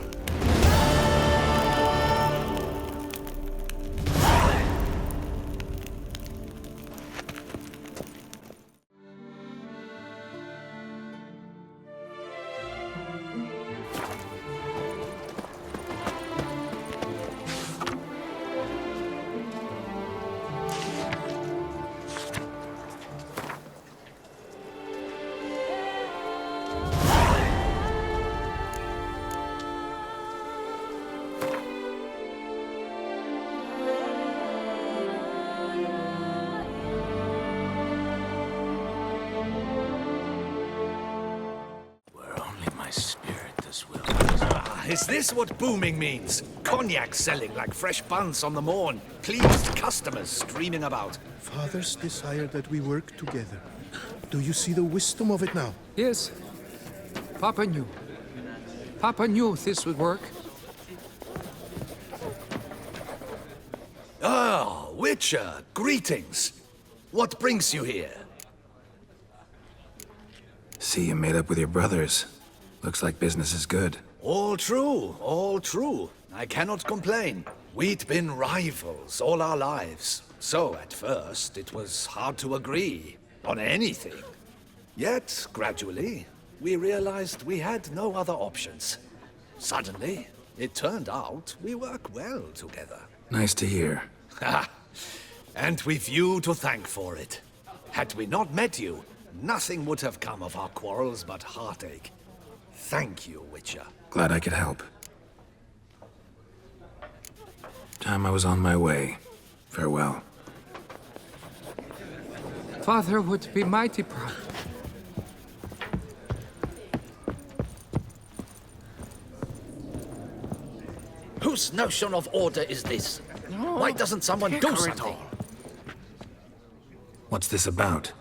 is this what booming means? Cognac selling like fresh buns on the morn. Pleased customers streaming about. Fathers desire that we work together. Do you see the wisdom of it now? Yes. Papa knew. Papa knew this would work. Ah, Witcher, greetings. What brings you here? See you made up with your brothers. Looks like business is good. All true, all true. I cannot complain. We'd been rivals all our lives. So, at first, it was hard to agree on anything. Yet, gradually, we realized we had no other options. Suddenly, it turned out we work well together. Nice to hear. Ha! And we've you to thank for it. Had we not met you, nothing would have come of our quarrels but heartache. Thank you, Witcher. Glad I could help. Time I was on my way. Farewell. Father would be mighty proud. Whose notion of order is this? Why doesn't someone do something? What's this about?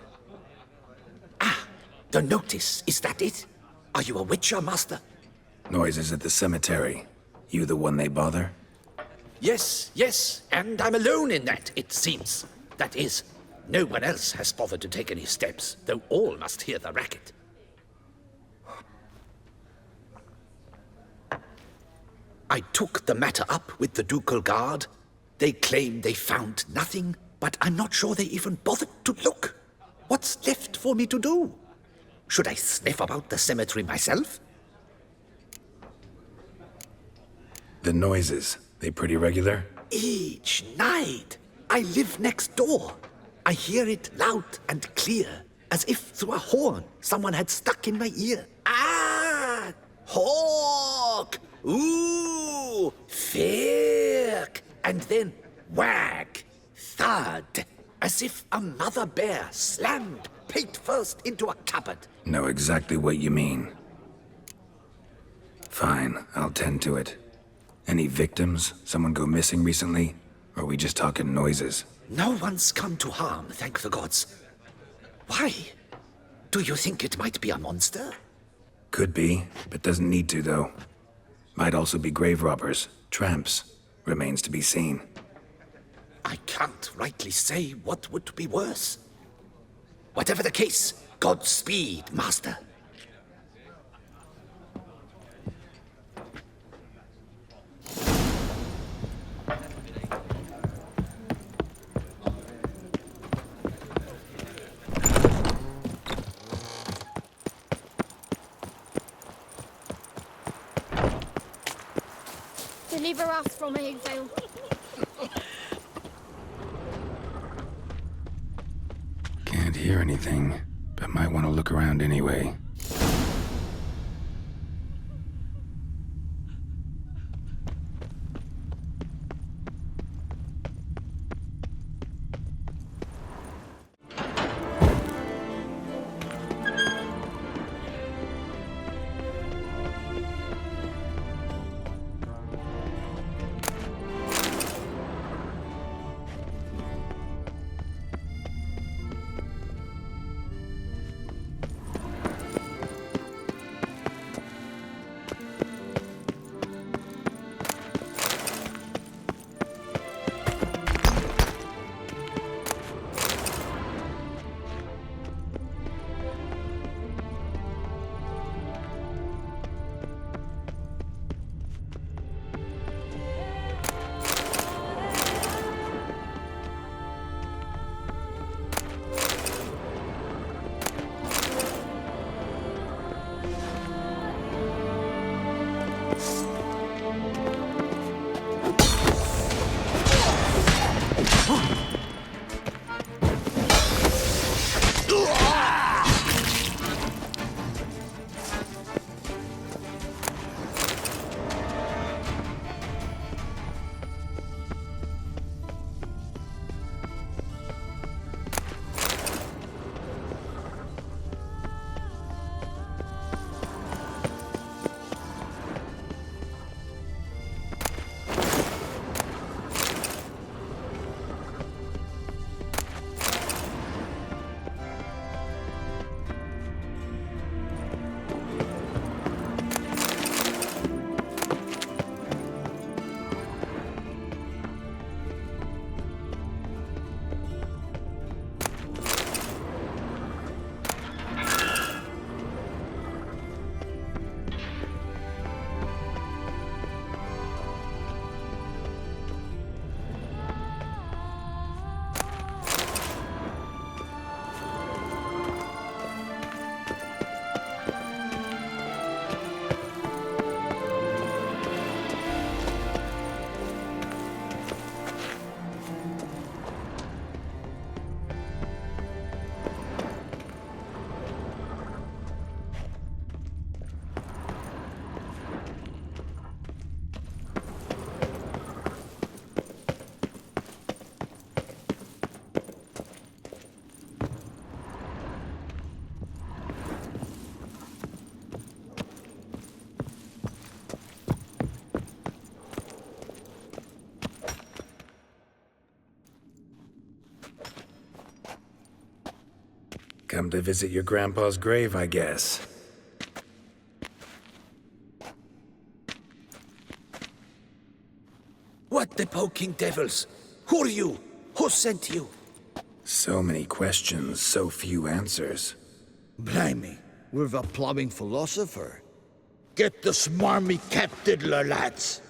The notice, is that it? Are you a Witcher, Master? Noises at the cemetery. You the one they bother? Yes, yes, and I'm alone in that, it seems. That is, no one else has bothered to take any steps, though all must hear the racket. I took the matter up with the Ducal Guard. They claim they found nothing, but I'm not sure they even bothered to look. What's left for me to do? Should I sniff about the cemetery myself? The noises, they pretty regular? Each night. I live next door. I hear it loud and clear, as if through a horn someone had stuck in my ear. Ah! Hawk! Ooh! Firk! And then whack! Thud! As if a mother bear slammed pate first into a cupboard. Know exactly what you mean. Fine, I'll tend to it. Any victims? Someone go missing recently? Or are we just talking noises? No one's come to harm, thank the gods. Why? Do you think it might be a monster? Could be, but doesn't need to, though. Might also be grave robbers, tramps. Remains to be seen. I can't rightly say what would be worse. Whatever the case, Godspeed, Master. Deliver us from exile. Can't hear anything, but might want to look around anyway. Come to visit your grandpa's grave, I guess. What the poking devils? Who are you? Who sent you? So many questions, so few answers. Blimey, we're the plumbing philosopher. Get the smarmy cat diddler, lads.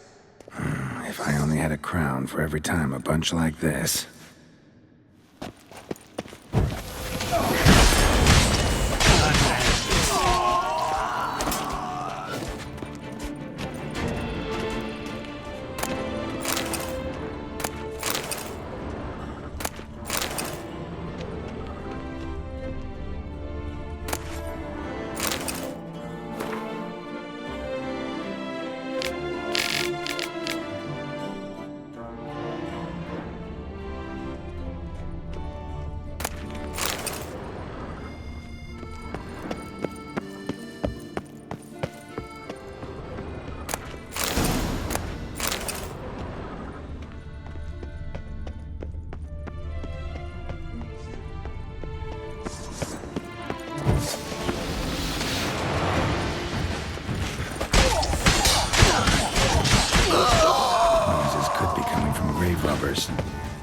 If I only had a crown for every time a bunch like this.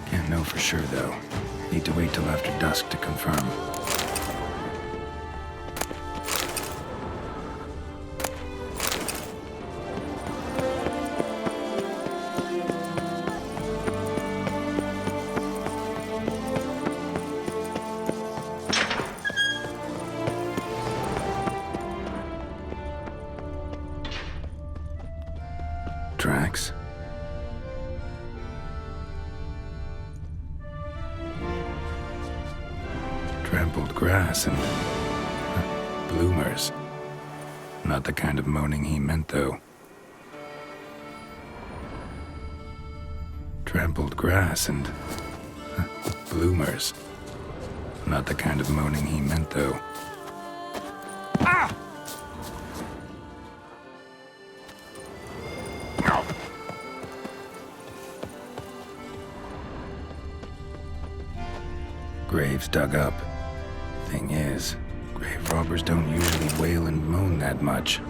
Can't know for sure, though. Need to wait till after dusk to confirm. Tracks? Trampled grass and bloomers. Not the kind of moaning he meant, though. Trampled grass and bloomers. Not the kind of moaning he meant, though. Ah! Graves dug up. Thing is, grave robbers don't usually wail and moan that much.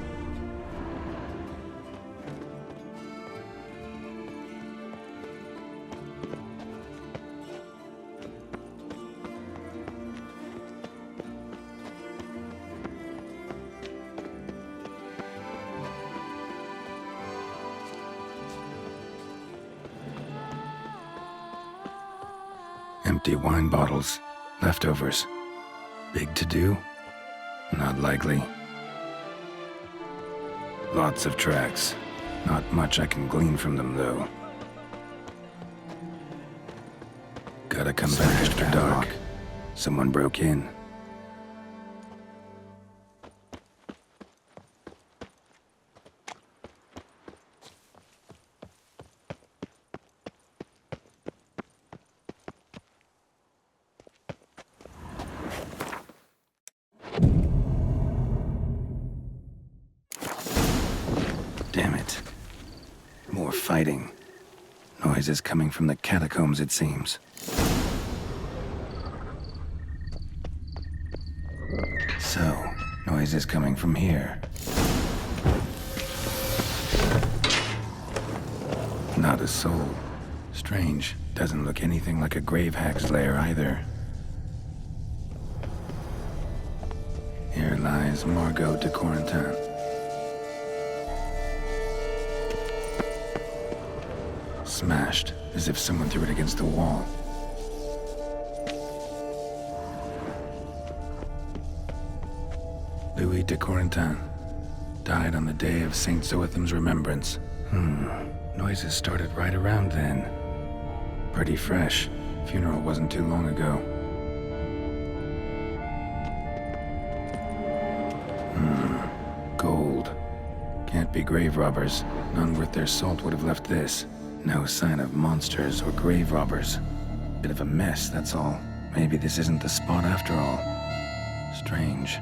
Empty wine bottles, leftovers. Big to do? Not likely. Lots of tracks. Not much I can glean from them, though. Gotta come back after dark. Someone broke in. Damn it. More fighting. Noises coming from the catacombs, it seems. So, noises coming from here. Not a soul. Strange. Doesn't look anything like a grave hag's lair either. Here lies Margot de Corentin. Smashed, as if someone threw it against the wall. Louis de Corentin died on the day of Saint Zoetham's remembrance. Noises started right around then. Pretty fresh. Funeral wasn't too long ago. Gold. Can't be grave robbers. None worth their salt would have left this. No sign of monsters or grave robbers. Bit of a mess, that's all. Maybe this isn't the spot after all. Strange.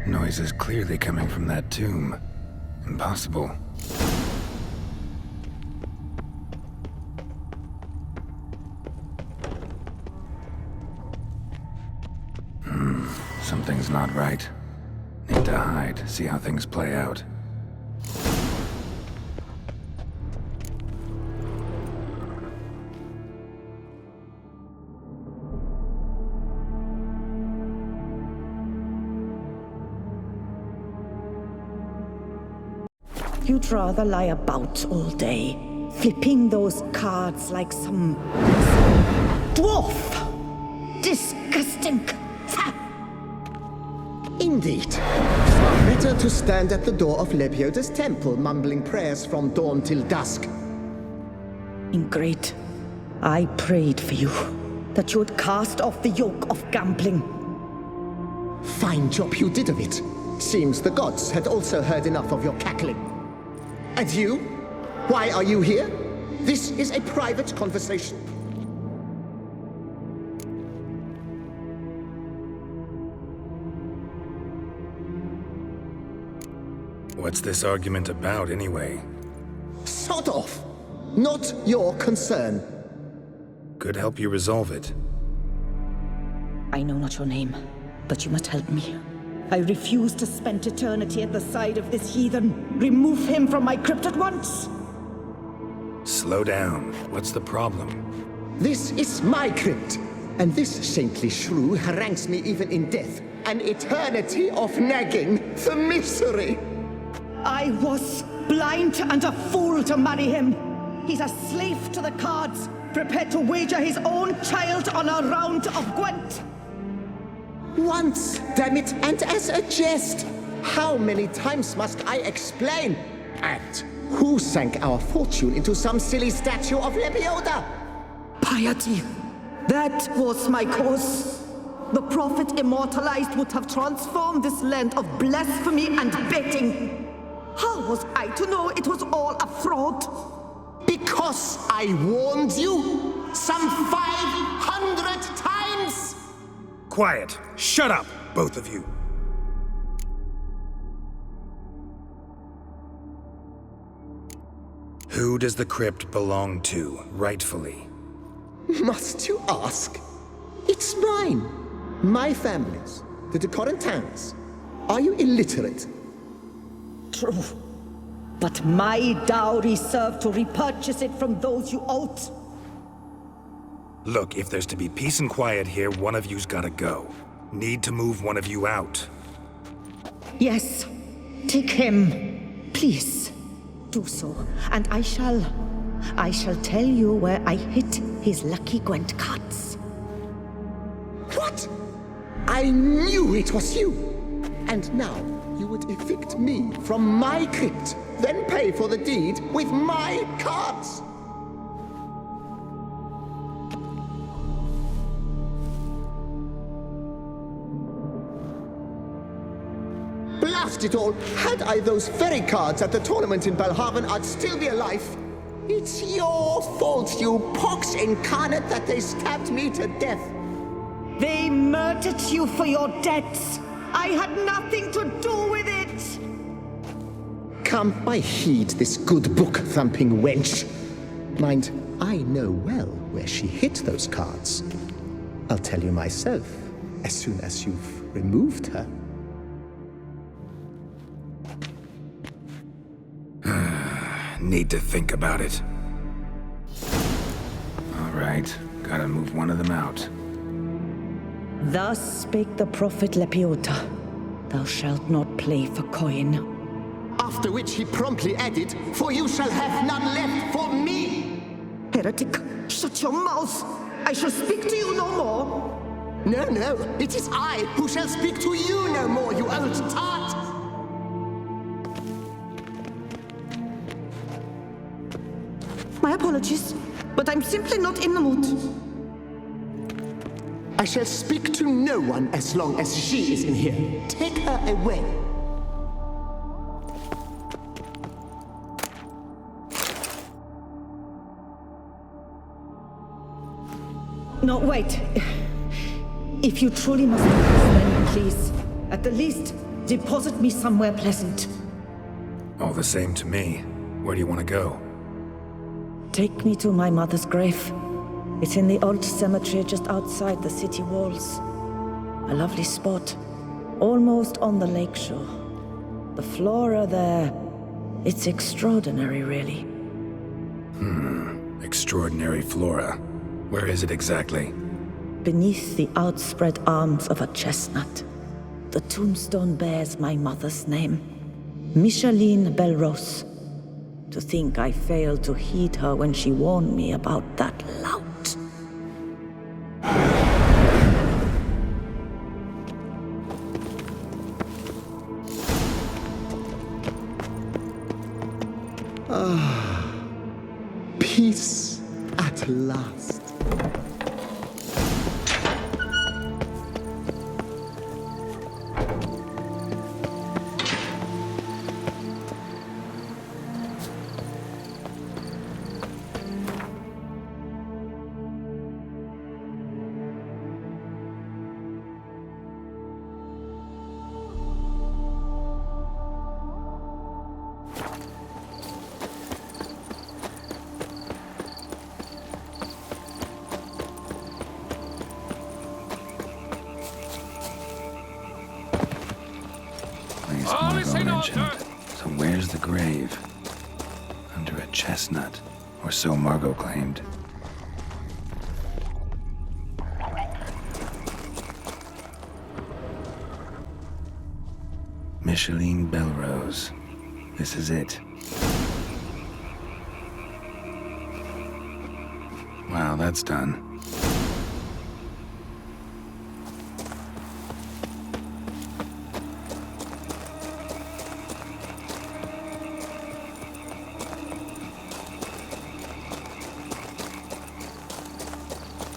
Noises Clearly coming from that tomb. Impossible. Something's not right. Need to hide, see how things play out. You'd rather lie about all day, flipping those cards like some dwarf. Disgusting. Indeed. Far better to stand at the door of Lebioda's temple, mumbling prayers from dawn till dusk. Ingrate, I prayed for you, that you would cast off the yoke of gambling. Fine job you did of it. Seems the gods had also heard enough of your cackling. And you? Why are you here? This is a private conversation. What's this argument about, anyway? Sod off! Not your concern. Could help you resolve it. I know not your name, but you must help me. I refuse to spend eternity at the side of this heathen. Remove him from my crypt at once! Slow down. What's the problem? This is my crypt, and this saintly shrew harangues me even in death. An eternity of nagging, the misery! I was blind and a fool to marry him. He's a slave to the cards, prepared to wager his own child on a round of Gwent. Once, damn it, and as a jest. How many times must I explain? And who sank our fortune into some silly statue of Lebioda? Piety. That was my cause. The prophet immortalized would have transformed this land of blasphemy and betting. How was I to know it was all a fraud? Because I warned you some 500 times! Quiet. Shut up, both of you. Who does the crypt belong to, rightfully? Must you ask? It's mine. My family's. The de Corentins. Are you illiterate? True. But my dowry served to repurchase it from those you owed. Look, if there's to be peace and quiet here, one of you's gotta go. Need to move one of you out. Yes. Take him. Please. Do so. And I shall tell you where I hid his lucky Gwent cards. What? I knew it was you. And now you would evict me from my crypt, then pay for the deed with my cards. Blast it all! Had I those very cards at the tournament in Belhaven, I'd still be alive. It's your fault, you pox incarnate, that they stabbed me to death. They murdered you for your debts. I had nothing to do with it. Come, I heed this good book-thumping wench. Mind, I know well where she hid those cards. I'll tell you myself, as soon as you've removed her. Need to think about it. All right, gotta move one of them out. Thus spake the prophet Lebioda. Thou shalt not play for coin. After which he promptly added, "For you shall have none left for me!" Heretic, shut your mouth! I shall speak to you no more! No, it is I who shall speak to you no more, you old tart! My apologies, but I'm simply not in the mood. I shall speak to no one as long as she is in here. Take her away. No, wait. If you truly must do this, then please, at the least, Deposit me somewhere pleasant. All the same to me. Where do you want to go? Take me to my mother's grave. It's in the old cemetery just outside the city walls. A lovely spot, almost on the lakeshore. The flora there, it's extraordinary, really. Extraordinary flora. Where is it exactly? Beneath the outspread arms of a chestnut. The tombstone bears my mother's name, Micheline Belrose. To think I failed to heed her when she warned me about that lout. Peace at last. So where's the grave? Under a chestnut, or so Margot claimed. Micheline Belrose. This is it. Wow, that's done.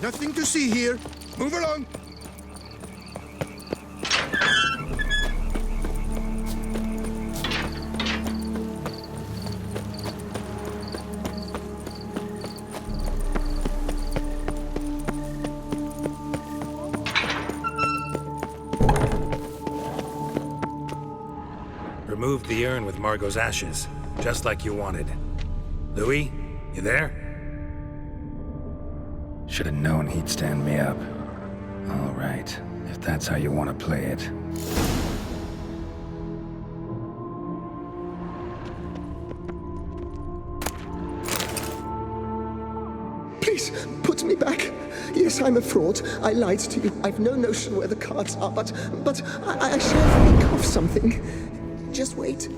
Nothing to see here. Move along. Removed the urn with Margot's ashes, just like you wanted. Louis, you there? Should have known he'd stand me up. All right, if that's how you want to play it. Please, put me back. Yes, I'm a fraud. I lied to you. I've no notion where the cards are, but I shall think of something. Just wait.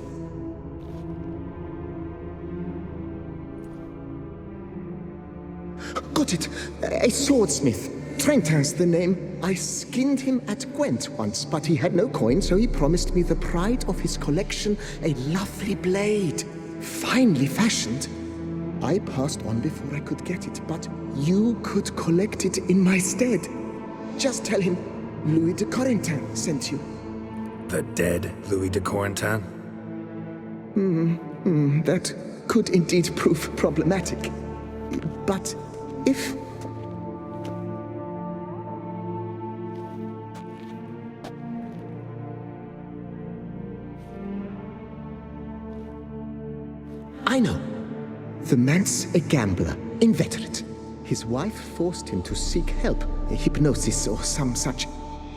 Got it. A swordsmith. Trentin's the name. I skinned him at Gwent once, but he had no coin, so he promised me the pride of his collection, a lovely blade. Finely fashioned. I passed on before I could get it, but you could collect it in my stead. Just tell him Louis de Corentin sent you. The dead Louis de Corentin? That could indeed prove problematic. But if... I know. The man's a gambler, inveterate. His wife forced him to seek help, hypnosis or some such.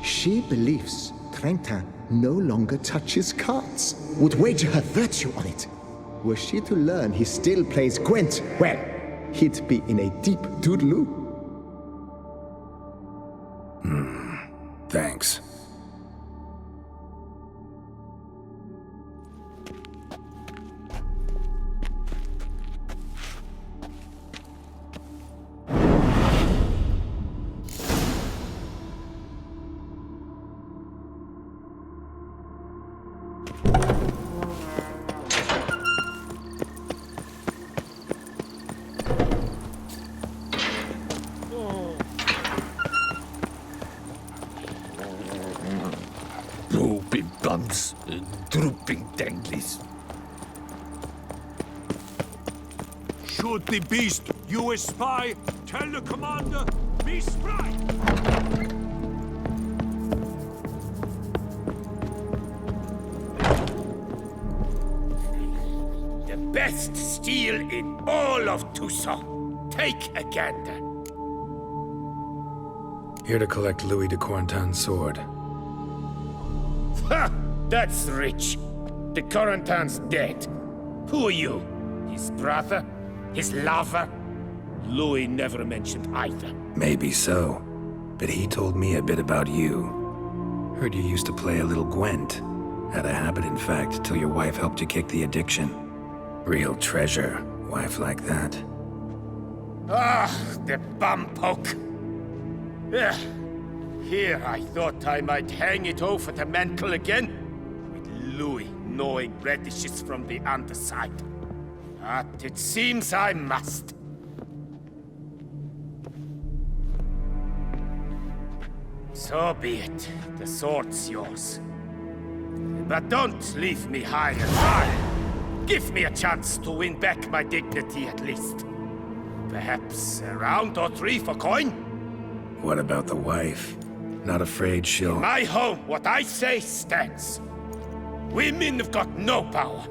She believes Trentin no longer touches cards, would wager her virtue on it. Were she to learn he still plays Gwent, well, he'd be in a deep doodaloo. Thanks. Drooping bums, drooping danglies. Shoot the beast, you a spy! Tell the commander, be spry! The best steel in all of Toussaint. Take a gander. Here to collect Louis de Corentin's sword. Ha! That's rich. De Corentin's dead. Who are you? His brother? His lover? Louis never mentioned either. Maybe so, but he told me a bit about you. Heard you used to play a little Gwent. Had a habit, in fact, till your wife helped you kick the addiction. Real treasure, wife like that. Ah, the bumpoke. Here I thought I might hang it over the mantle again, with Louis gnawing radishes from the underside. But it seems I must. So be it. The sword's yours. But don't leave me high and dry. Give me a chance to win back my dignity at least. Perhaps a round or three for coin? What about the wife? Not afraid she'll... In my home, what I say stands. Women have got no power.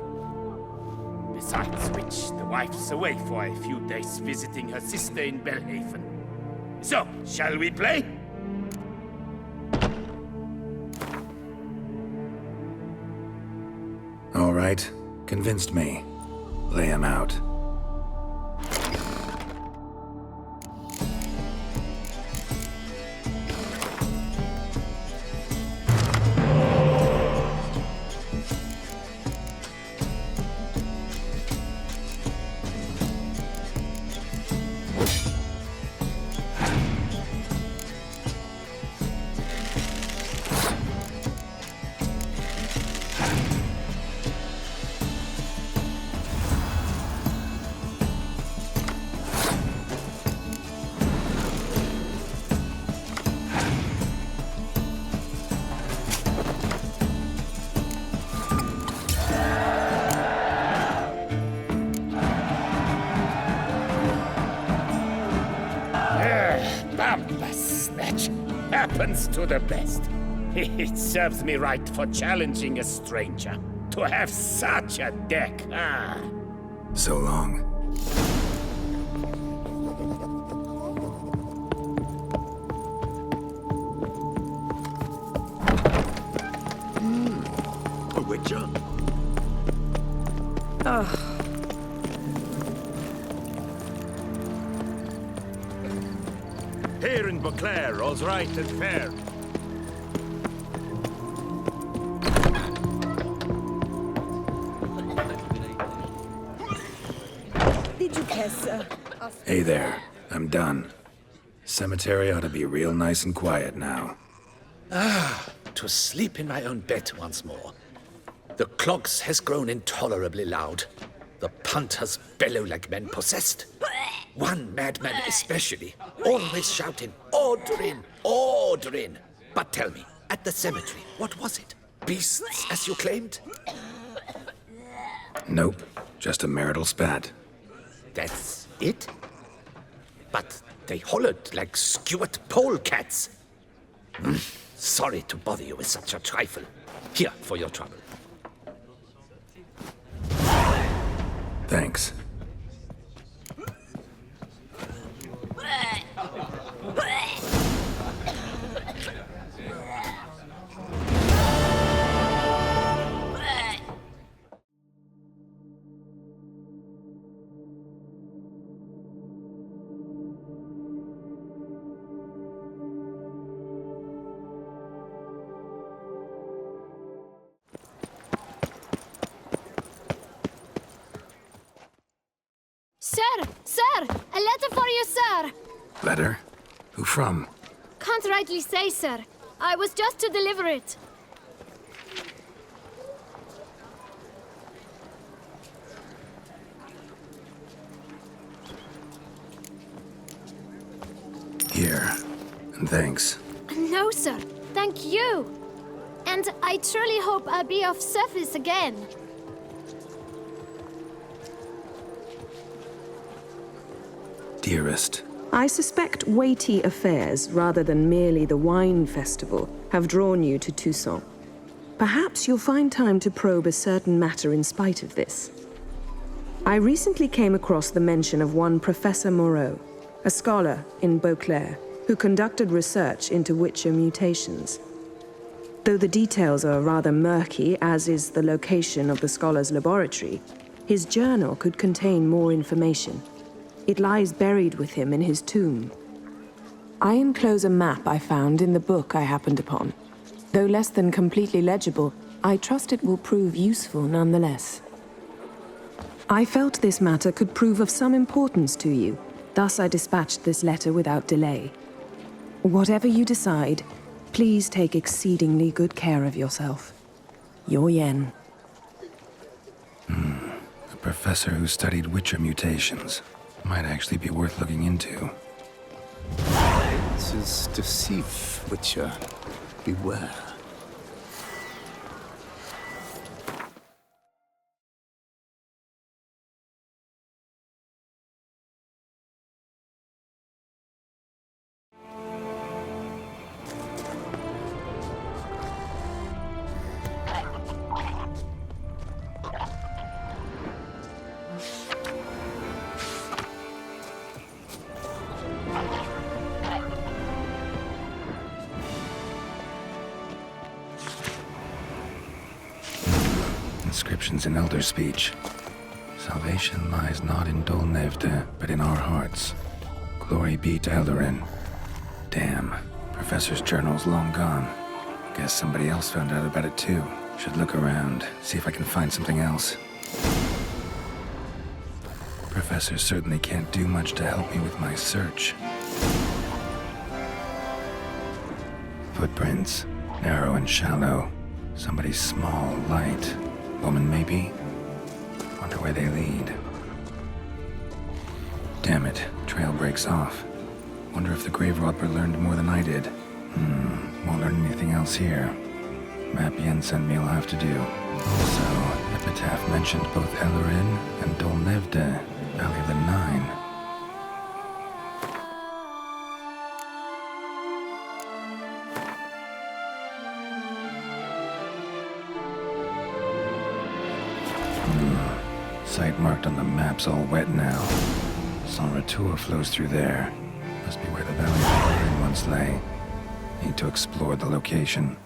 Besides which, the wife's away for a few days visiting her sister in Belhaven. So, shall we play? All right, convinced me. Lay him out. Happens to the best. It serves me right for challenging a stranger. To have such a deck, ah. So long. A witcher? Here in Beauclair, all's right and fair. Did you guess, Hey there, I'm done. Cemetery ought to be real nice and quiet now. To sleep in my own bed once more. The clogs has grown intolerably loud. The punters bellow like men possessed. One madman especially, always shouting, "Order in! Order in!" But tell me, at the cemetery, what was it? Beasts, as you claimed? Nope, just a marital spat. That's it? But they hollered like skewered polecats. Sorry to bother you with such a trifle. Here, for your trouble. Thanks. Sir! A letter for you, sir! Letter? Who from? Can't rightly say, sir. I was just to deliver it. Here. And thanks. No, sir. Thank you. And I truly hope I'll be of service again. Dearest. I suspect weighty affairs, rather than merely the wine festival, have drawn you to Toussaint. Perhaps you'll find time to probe a certain matter in spite of this. I recently came across the mention of one Professor Moreau, a scholar in Beauclair, who conducted research into Witcher mutations. Though the details are rather murky, as is the location of the scholar's laboratory, his journal could contain more information. It lies buried with him in his tomb. I enclose a map I found in the book I happened upon. Though less than completely legible, I trust it will prove useful nonetheless. I felt this matter could prove of some importance to you, thus I dispatched this letter without delay. Whatever you decide, please take exceedingly good care of yourself. Your Yen. A professor who studied Witcher mutations. Might actually be worth looking into. This is deceit, Witcher. Beware. Inscriptions in Elder speech. Salvation lies not in Dol Nevde, but in our hearts. Glory be to Eldarin. Damn, Professor's journal's long gone. Guess somebody else found out about it too. Should look around, see if I can find something else. Professor certainly can't do much to help me with my search. Footprints, narrow and shallow. Somebody small, light. Woman, maybe? Wonder where they lead. Damn it, trail breaks off. Wonder if the grave robber learned more than I did. Won't learn anything else here. Map Yen sent me will have to do. Also, Epitaph mentioned both Eldarin and Dol Nevde, Valley of the Nine. Site marked on the map's all wet now. Sans Retour flows through there. Must be where the Valley of the Nine once lay. Need to explore the location.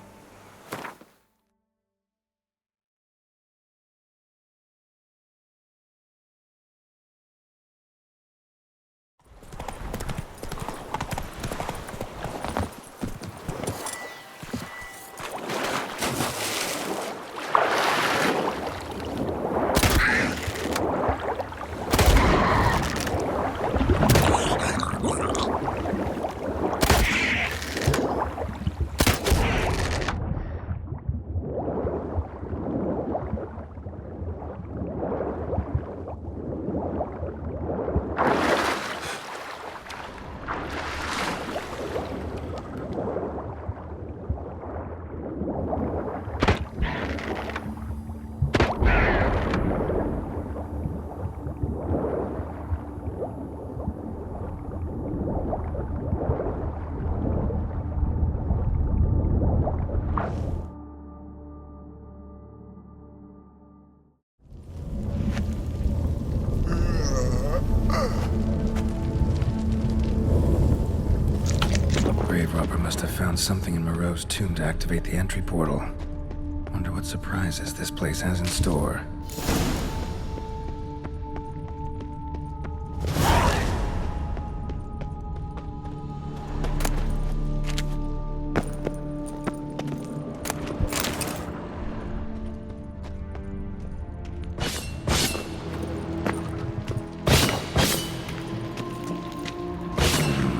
Must have found something in Moreau's tomb to activate the entry portal. Wonder what surprises this place has in store.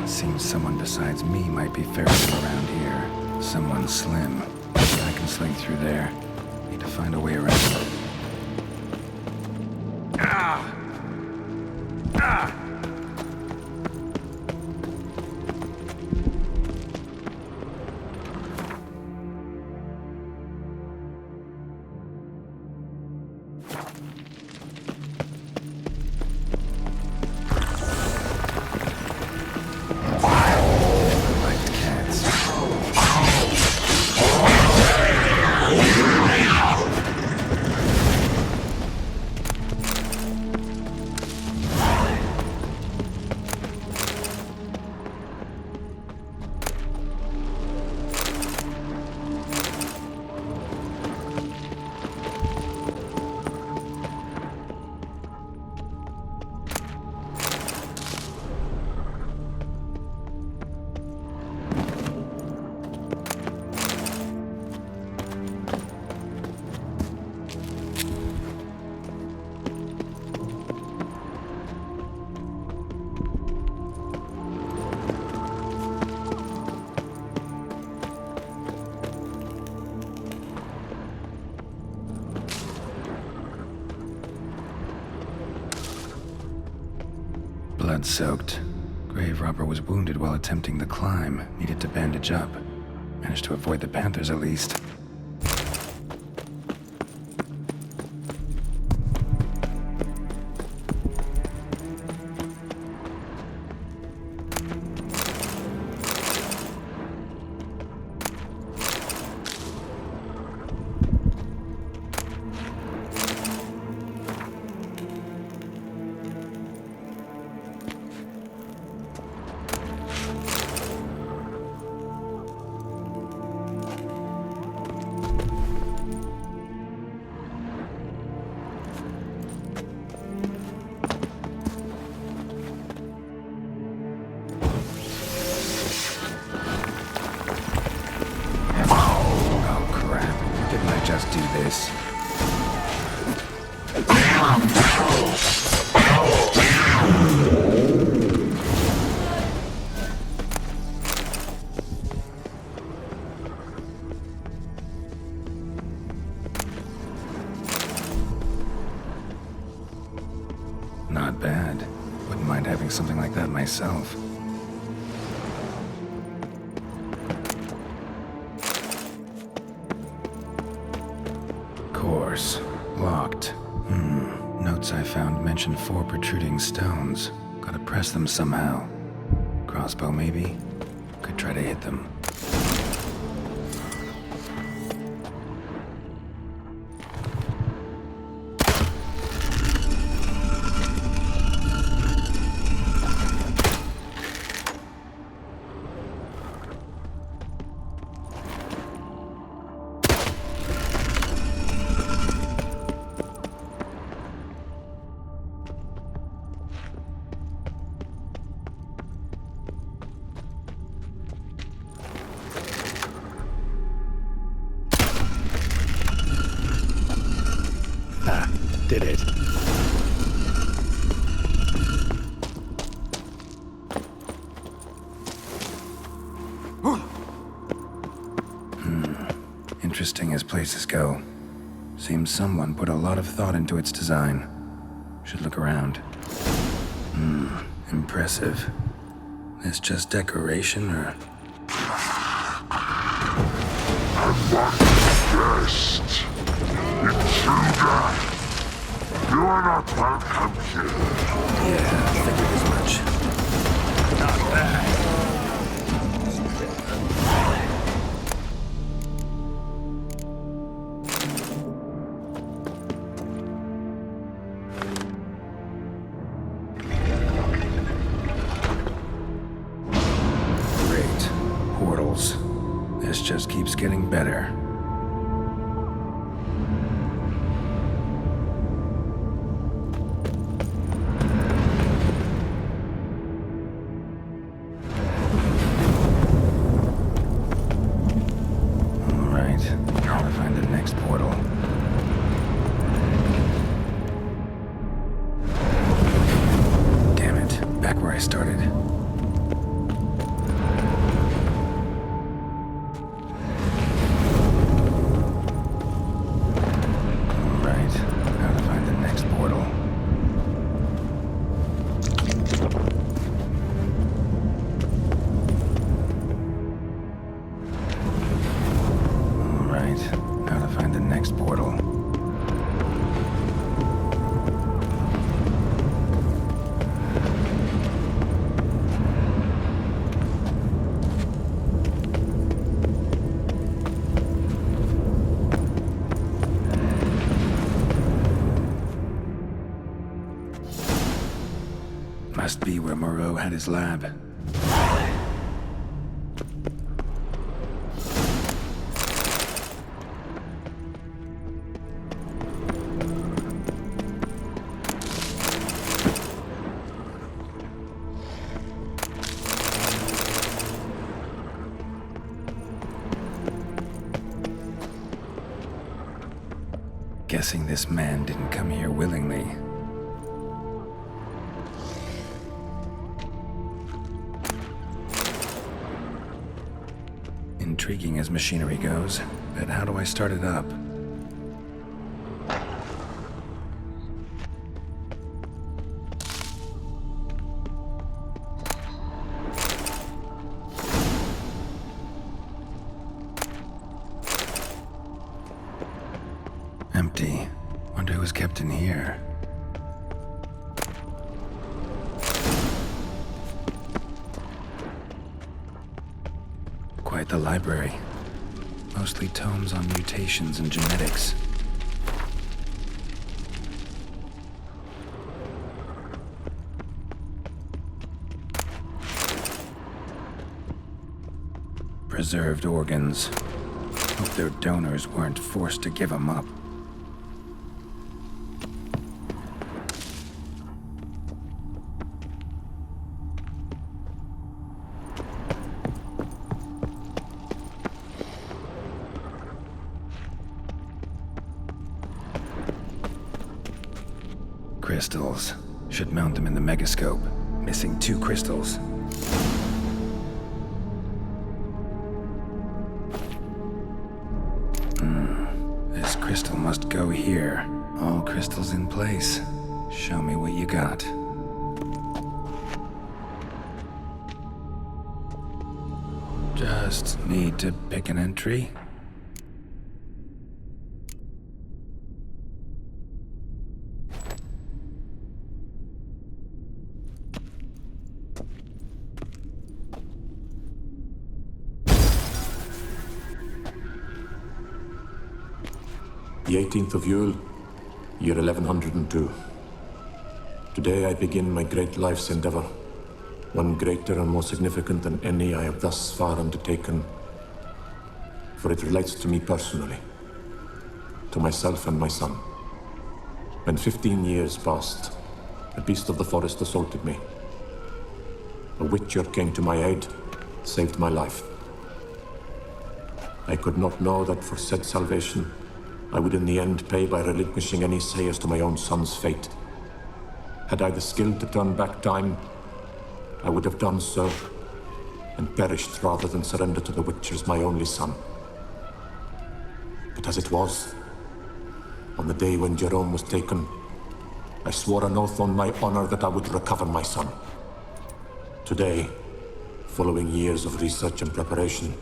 Seems someone besides me might be ferreting around here. Someone slim. Maybe I can sling through there. Need to find a way around. Blood-soaked. Grave robber was wounded while attempting the climb. Needed to bandage up. Managed to avoid the panthers at least. Not bad. Wouldn't mind having something like that myself. Course. Locked. Notes I found mention 4 protruding stones. Gotta press them somehow. Crossbow, maybe? Could try to hit them. Did it. Interesting as places go. Seems someone put a lot of thought into its design. Should look around. Impressive. This just decoration, or...? Grist. Intruder. You are not welcome here. Yeah, I figured as much. Not bad. Great. Portals. This just keeps getting better. Must be where Moreau had his lab. Guessing this man didn't come here willingly. Intriguing as machinery goes, but how do I start it up? left in here. Quite the library. Mostly tomes on mutations and genetics. Preserved organs. Hope their donors weren't forced to give them up. Crystals. Should mount them in the megascope. Missing 2 crystals. This crystal must go here. All crystals in place. Show me what you got. Just need to pick an entry. The 18th of Yule, year 1102. Today I begin my great life's endeavor, one greater and more significant than any I have thus far undertaken, for it relates to me personally, to myself and my son. When 15 years passed, a beast of the forest assaulted me. A witcher came to my aid, saved my life. I could not know that for said salvation, I would in the end pay by relinquishing any say as to my own son's fate. Had I the skill to turn back time, I would have done so, and perished rather than surrender to the Witchers my only son. But as it was, on the day when Jerome was taken, I swore an oath on my honor that I would recover my son. Today, following years of research and preparation,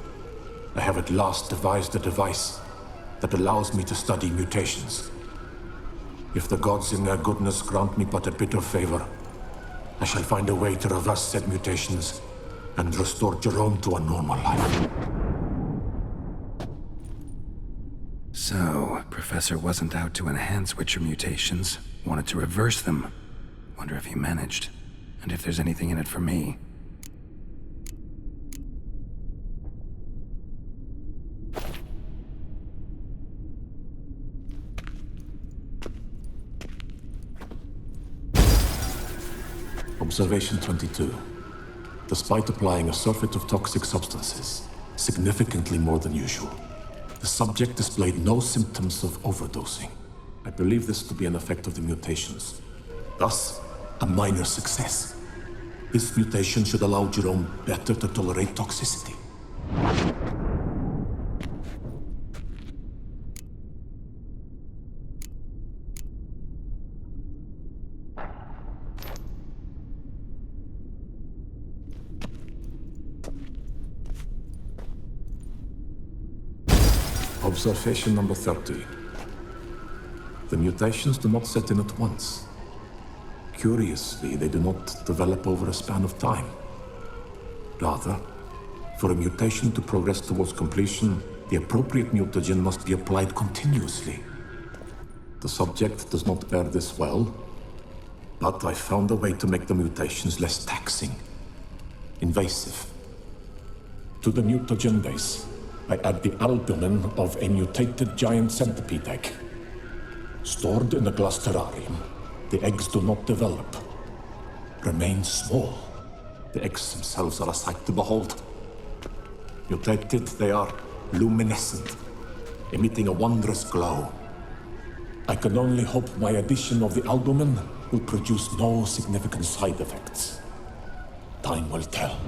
I have at last devised a device that allows me to study mutations. If the gods in their goodness grant me but a bit of favor, I shall find a way to reverse said mutations and restore Jerome to a normal life. So, Professor wasn't out to enhance Witcher mutations, wanted to reverse them. Wonder if he managed, and if there's anything in it for me. Observation 22. Despite applying a surfeit of toxic substances, significantly more than usual, the subject displayed no symptoms of overdosing. I believe this to be an effect of the mutations. Thus, a minor success. This mutation should allow Jerome better to tolerate toxicity. Observation number 30. The mutations do not set in at once. Curiously, they do not develop over a span of time. Rather, for a mutation to progress towards completion, the appropriate mutagen must be applied continuously. The subject does not bear this well, but I found a way to make the mutations less taxing, invasive. To the mutagen base, I add the albumin of a mutated giant centipede egg. Stored in a glass terrarium, the eggs do not develop, remain small. The eggs themselves are a sight to behold. Mutated, they are luminescent, emitting a wondrous glow. I can only hope my addition of the albumin will produce no significant side effects. Time will tell.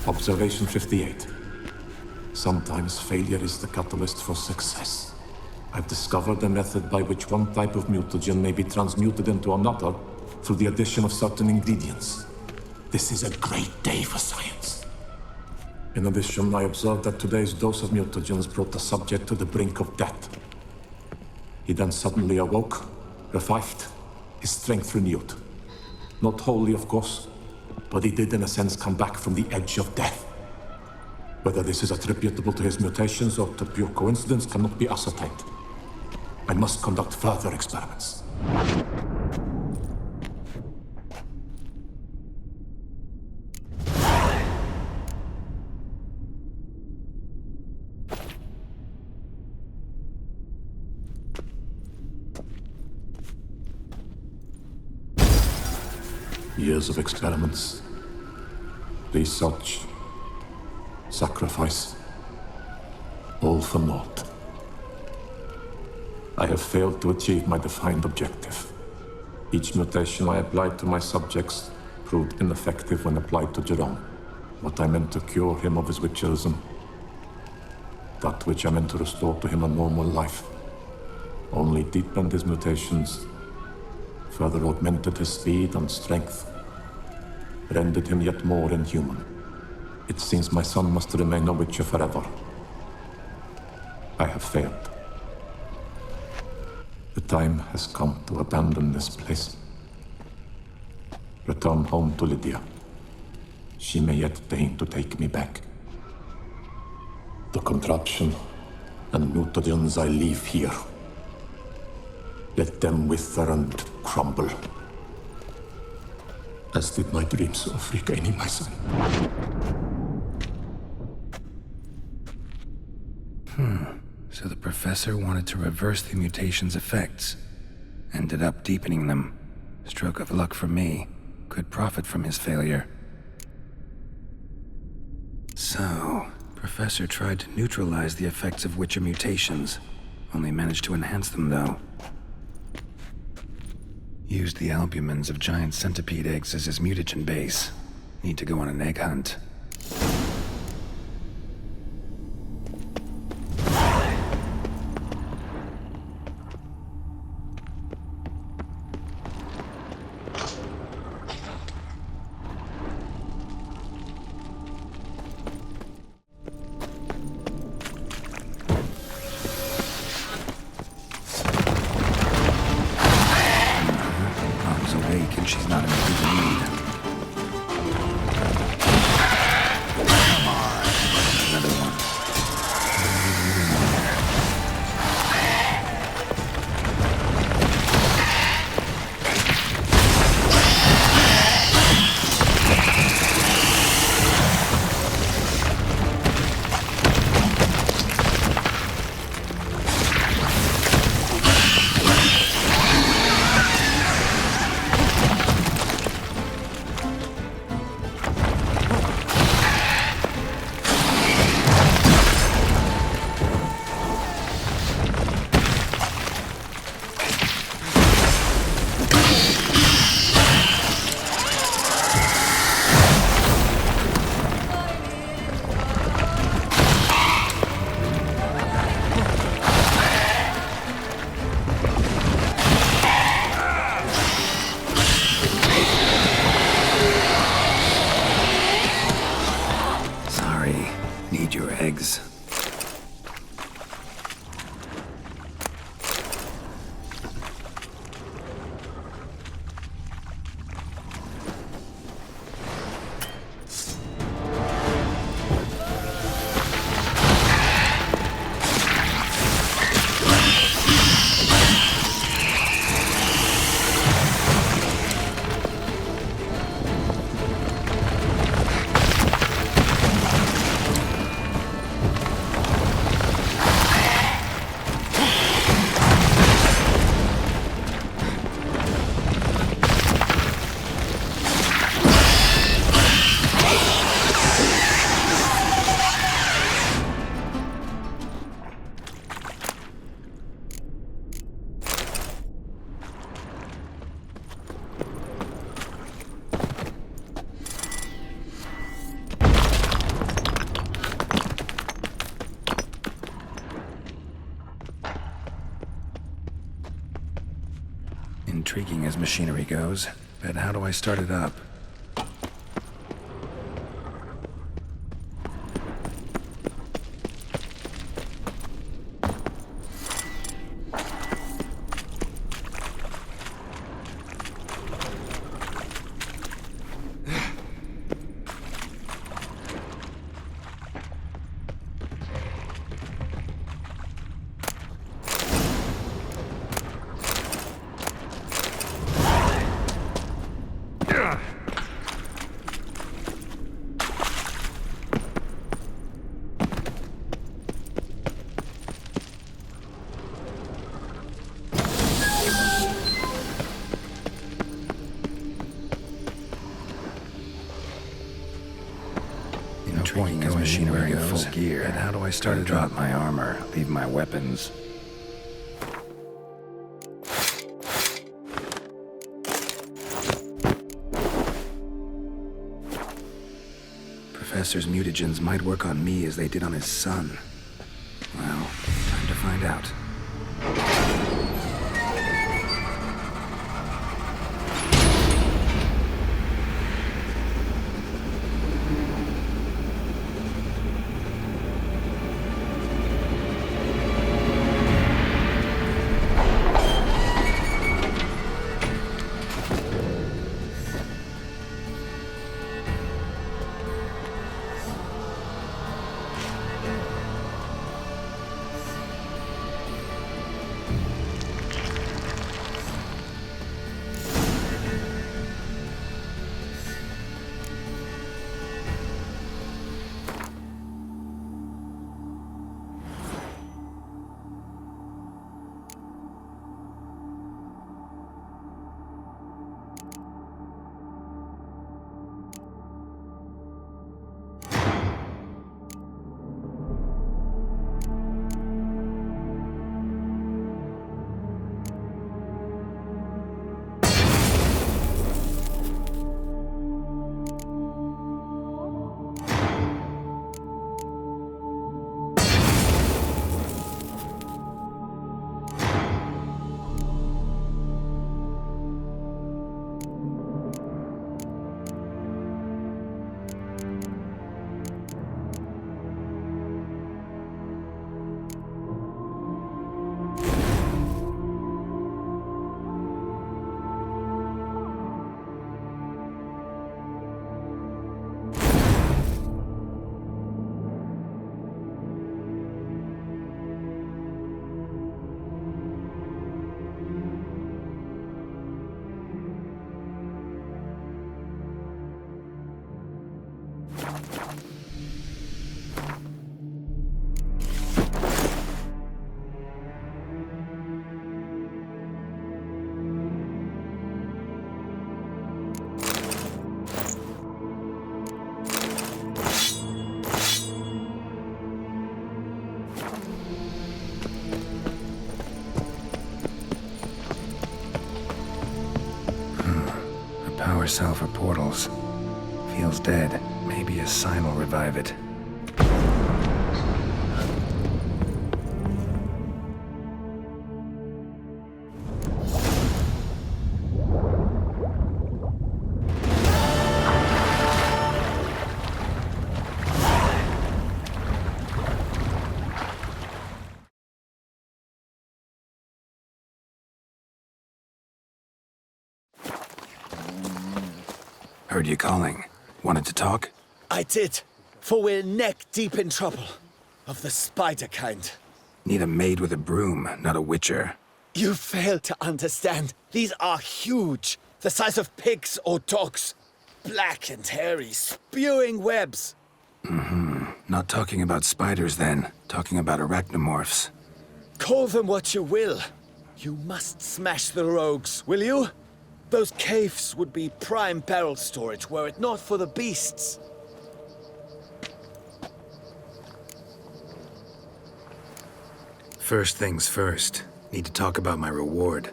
Observation 58. Sometimes failure is the catalyst for success. I've discovered a method by which one type of mutagen may be transmuted into another through the addition of certain ingredients. This is a great day for science. In addition, I observed that today's dose of mutagens brought the subject to the brink of death. He then suddenly awoke, revived, his strength renewed. Not wholly, of course, but he did in a sense come back from the edge of death. Whether this is attributable to his mutations or to pure coincidence cannot be ascertained. I must conduct further experiments. Years of experiments, research, sacrifice, all for naught. I have failed to achieve my defined objective. Each mutation I applied to my subjects proved ineffective when applied to Jerome. What I meant to cure him of his witcherism, that which I meant to restore to him a normal life, only deepened his mutations, further augmented his speed and strength, rendered him yet more inhuman. It seems my son must remain a witcher forever. I have failed. The time has come to abandon this place. Return home to Lydia. She may yet deign to take me back. The contraption and mutagens I leave here. Let them wither and crumble. As did my dreams of regaining my son. So the professor wanted to reverse the mutation's effects. Ended up deepening them. Stroke of luck for me. Could profit from his failure. So, Professor tried to neutralize the effects of witcher mutations. Only managed to enhance them, though. Used the albumins of giant centipede eggs as his mutagen base. Need to go on an egg hunt. Intriguing as machinery goes, but how do I start it up? Intriguing as machinery goes, full gear. And how do I start it up? Drop my armor, leave my weapons. Professor's mutagens might work on me as they did on his son. Well, time to find out. Power cell for portals. Feels dead. Maybe a sign will revive it. Heard you calling. Wanted to talk? I did, for we're neck-deep in trouble. Of the spider kind. Need a maid with a broom, not a witcher. You fail to understand. These are huge. The size of pigs or dogs. Black and hairy, spewing webs. Not talking about spiders then. Talking about arachnomorphs. Call them what you will. You must smash the rogues, will you? Those caves would be prime barrel storage were it not for the beasts. First things first. Need to talk about my reward.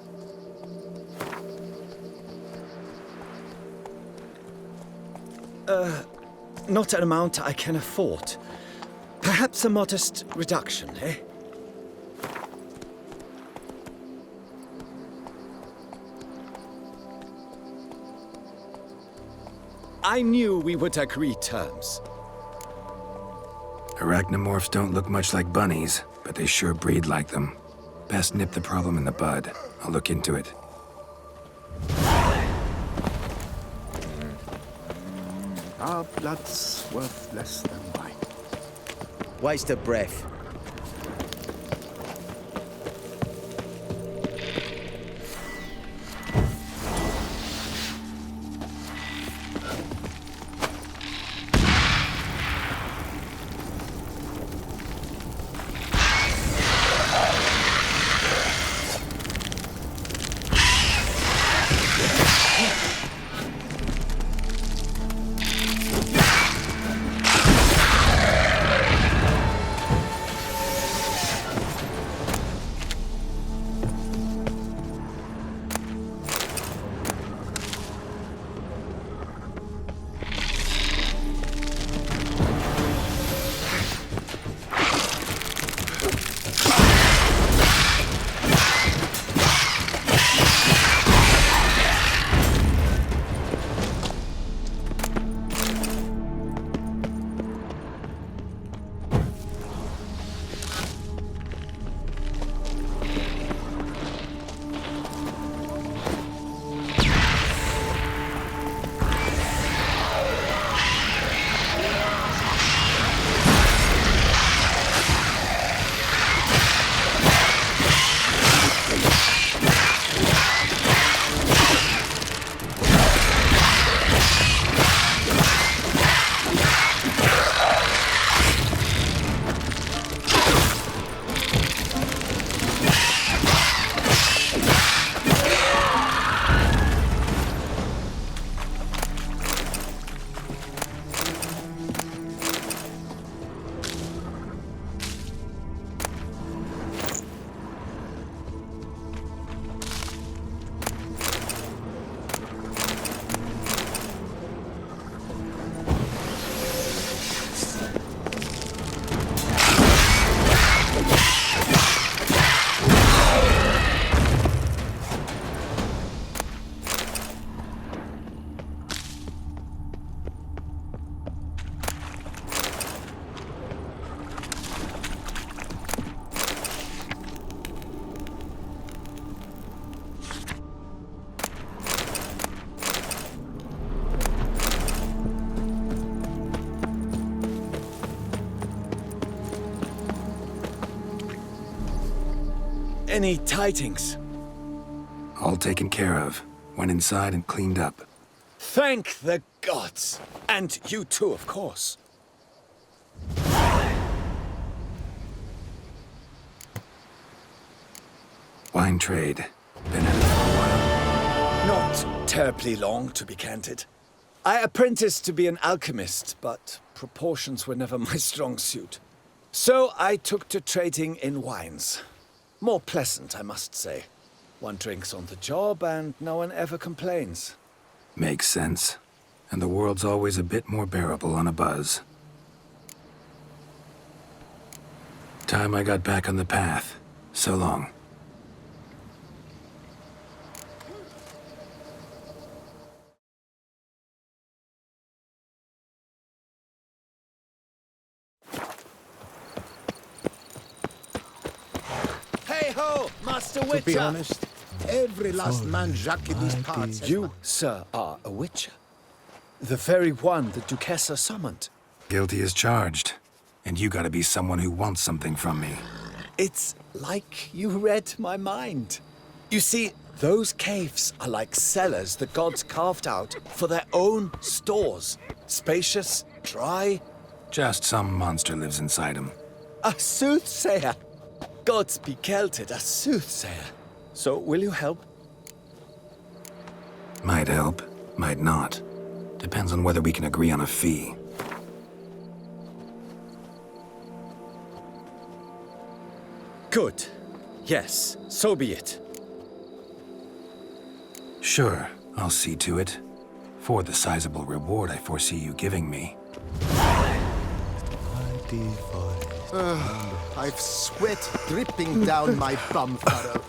Not an amount I can afford. Perhaps a modest reduction, eh? I knew we would agree terms. Arachnomorphs don't look much like bunnies, but they sure breed like them. Best nip the problem in the bud. I'll look into it. Our blood's worth less than wine. Waste of breath. Any tidings? All taken care of. Went inside and cleaned up. Thank the gods! And you too, of course. Wine trade. Been at it for a while. Not terribly long, to be candid. I apprenticed to be an alchemist, but proportions were never my strong suit. So I took to trading in wines. More pleasant, I must say. One drinks on the job and no one ever complains. Makes sense. And the world's always a bit more bearable on a buzz. Time I got back on the path. So long. Hey-ho, Master Witcher! To be honest, every last man Jacques in these parts has You, sir, are a witcher. The very one the Duchessa summoned. Guilty as charged. And you gotta be someone who wants something from me. It's like you read my mind. You see, those caves are like cellars the gods carved out for their own stores. Spacious, dry. Just some monster lives inside them. A soothsayer. Gods be kelted, a soothsayer. So, will you help? Might help, might not. Depends on whether we can agree on a fee. Good. Yes, so be it. Sure, I'll see to it. For the sizable reward I foresee you giving me. I've sweat dripping down my bum furrow.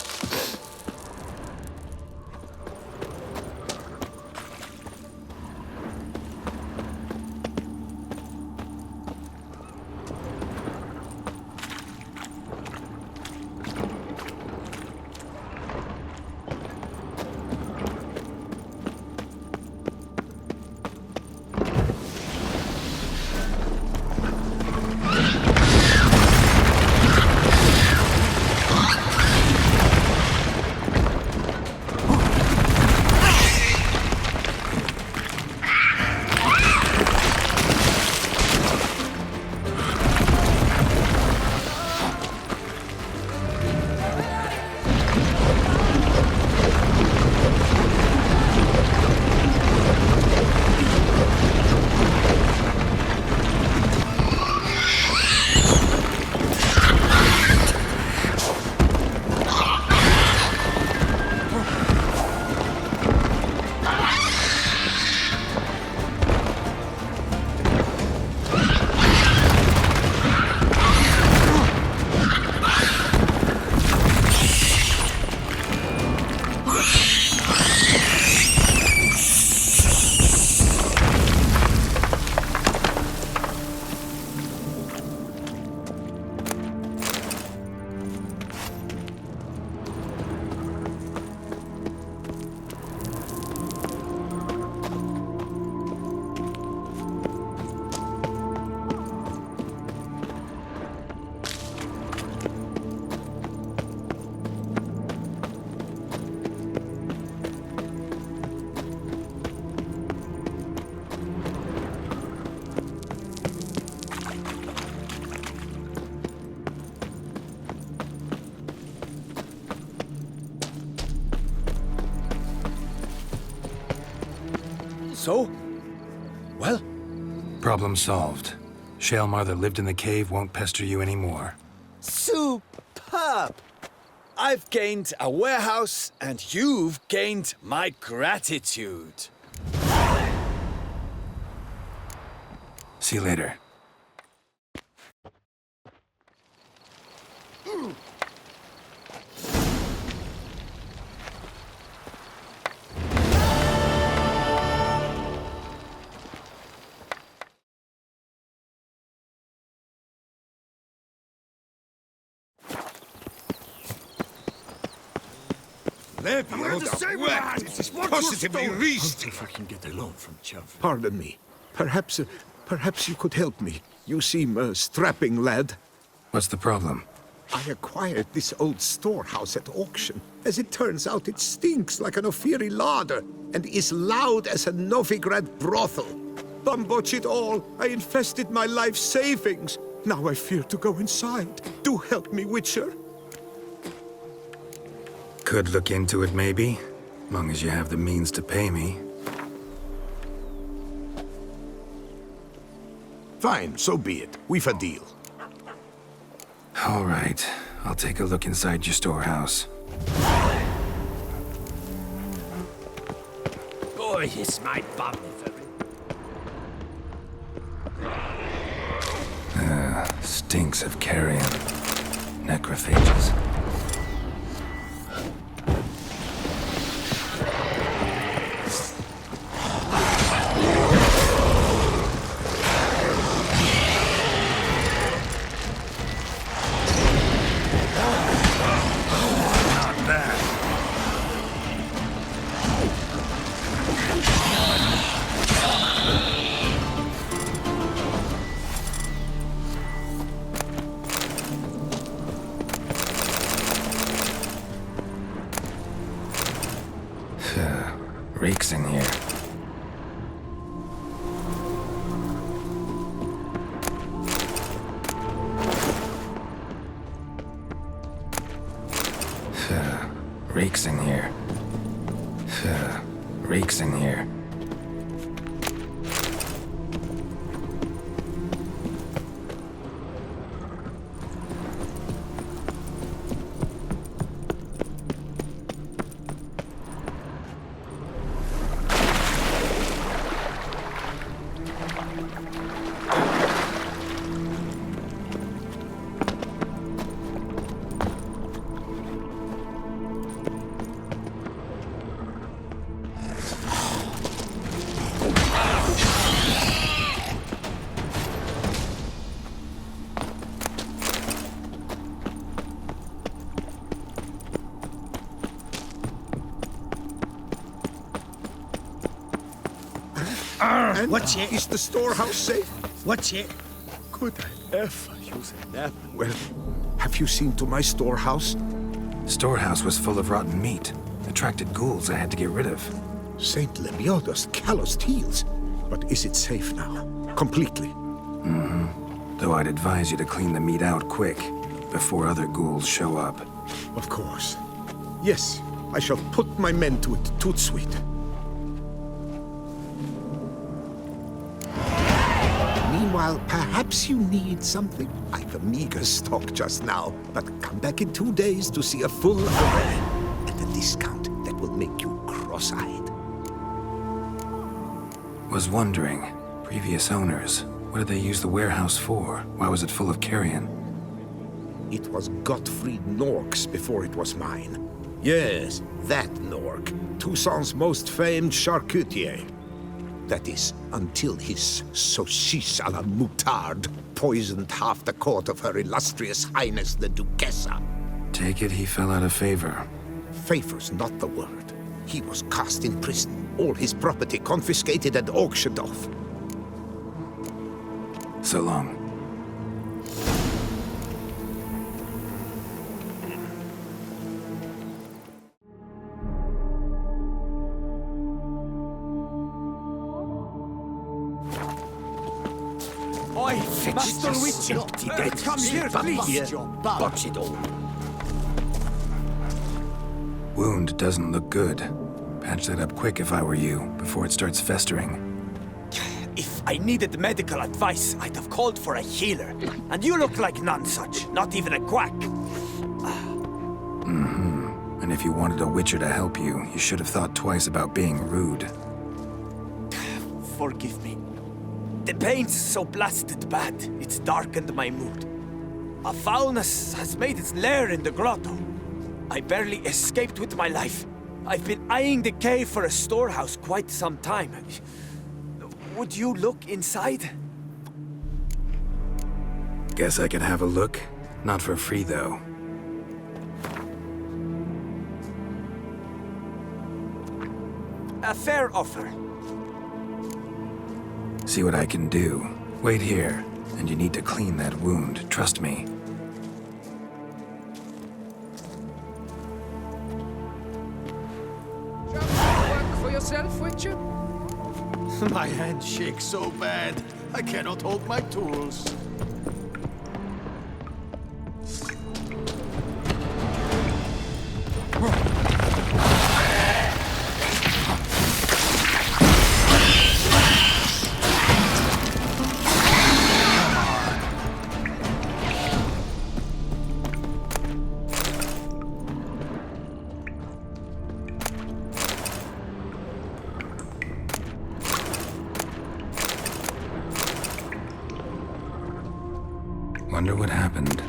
So? Well? Problem solved. Shaelmar that lived in the cave won't pester you anymore. Superb! I've gained a warehouse, and you've gained my gratitude. See you later. It is positively reached. If I can get a loan from Chav. Pardon me. Perhaps you could help me. You seem a strapping lad. What's the problem? I acquired this old storehouse at auction. As it turns out, it stinks like an Ophiri larder and is loud as a Novigrad brothel. Bambotch it all, I invested my life savings. Now I fear to go inside. Do help me, Witcher. Could look into it, maybe. Long as you have the means to pay me. Fine, so be it. We've a deal. All right. I'll take a look inside your storehouse. Boy, is my bum. Stinks of carrion. Necrophages. Reeks in here. Reeks in here. Reeks in here. What's it? Is the storehouse safe? What's it? Could I ever use a nap? Well, have you seen to my storehouse? Storehouse was full of rotten meat. Attracted ghouls I had to get rid of. Saint Lemioda's calloused heels. But is it safe now? Completely? Mm-hmm. Though I'd advise you to clean the meat out quick, before other ghouls show up. Of course. Yes, I shall put my men to it, tout sweet. Meanwhile, perhaps you need something. I've a meager stock just now, but come back in 2 days to see a full array at a discount that will make you cross-eyed. Was wondering, previous owners, what did they use the warehouse for? Why was it full of carrion? It was Gottfried Nork's before it was mine. Yes, that Nork, Toussaint's most famed charcutier. That is, until his saucisse à la moutarde poisoned half the court of Her Illustrious Highness the Duchessa. Take it he fell out of favor. Favor's not the word. He was cast in prison, all his property confiscated and auctioned off. So long. Master Witcher, come here, please. Botch it all. Wound doesn't look good. Patch that up quick if I were you, before it starts festering. If I needed medical advice, I'd have called for a healer. And you look like none such, not even a quack. Mm-hmm. And if you wanted a witcher to help you, you should have thought twice about being rude. Forgive me. The pain's so blasted bad, it's darkened my mood. A foulness has made its lair in the grotto. I barely escaped with my life. I've been eyeing the cave for a storehouse quite some time. Would you look inside? Guess I could have a look. Not for free, though. A fair offer. See what I can do. Wait here, and you need to clean that wound, trust me. Work for yourself, Witcher? My hand shakes so bad, I cannot hold my tools. Wonder what happened.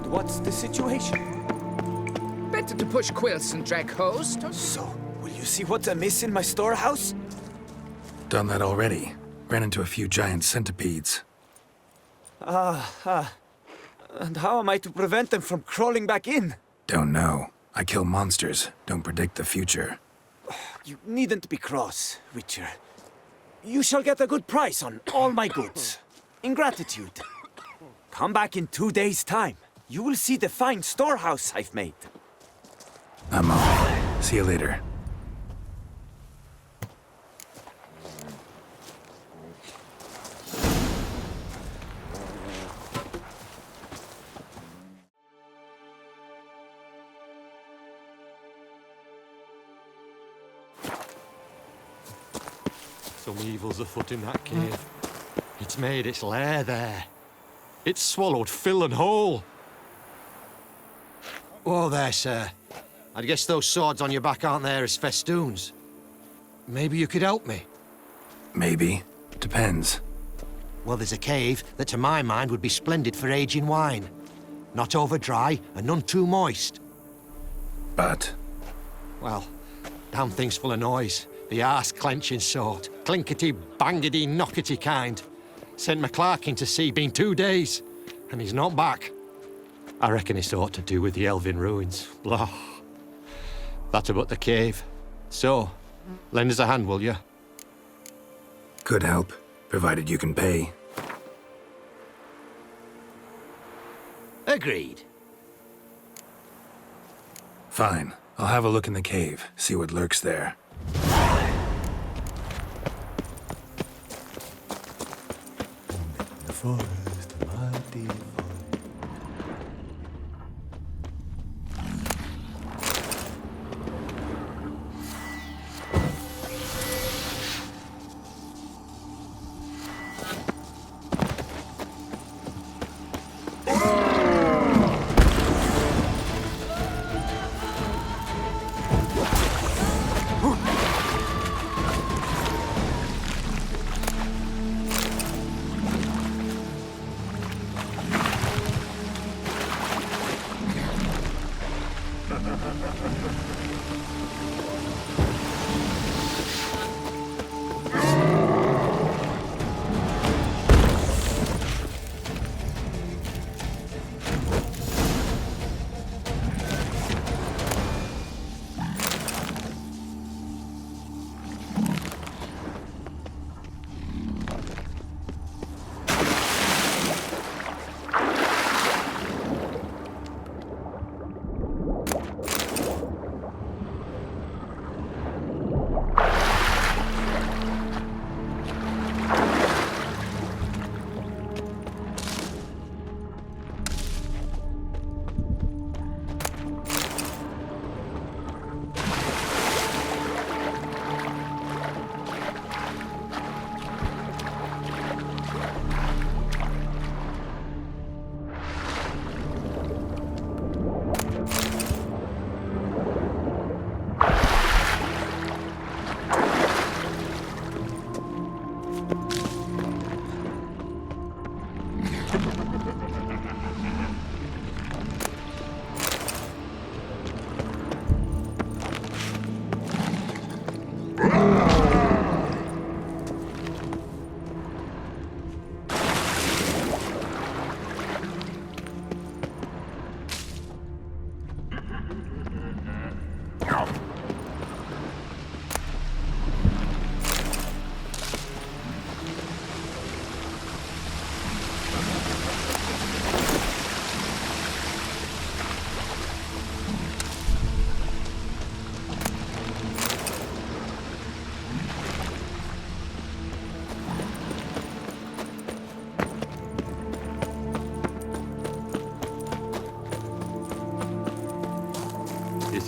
What's the situation? Better to push quilts and drag hose, don't you? So, will you see what's amiss in my storehouse? Done that already. Ran into a few giant centipedes. And how am I to prevent them from crawling back in? Don't know. I kill monsters, don't predict the future. You needn't be cross, Witcher. You shall get a good price on all my goods. In gratitude. Come back in 2 days' time. You will see the fine storehouse I've made. I'm off. See you later. Some evil's afoot in that cave. It's made its lair there. It's swallowed Phil and whole. Whoa there, sir. I guess those swords on your back aren't there as festoons. Maybe you could help me? Maybe. Depends. Well, there's a cave that to my mind would be splendid for aging wine. Not over dry and none too moist. But? Well, damn thing's full of noise. The arse-clenching sort. Clinkety-bangety, knockety kind. Sent McClark in to sea, been 2 days, and he's not back. I reckon it's aught to do with the elven ruins. Blah. That about the cave. So, lend us a hand, will you? Could help, provided you can pay. Agreed. Fine. I'll have a look in the cave, see what lurks there. The forest, mighty forest.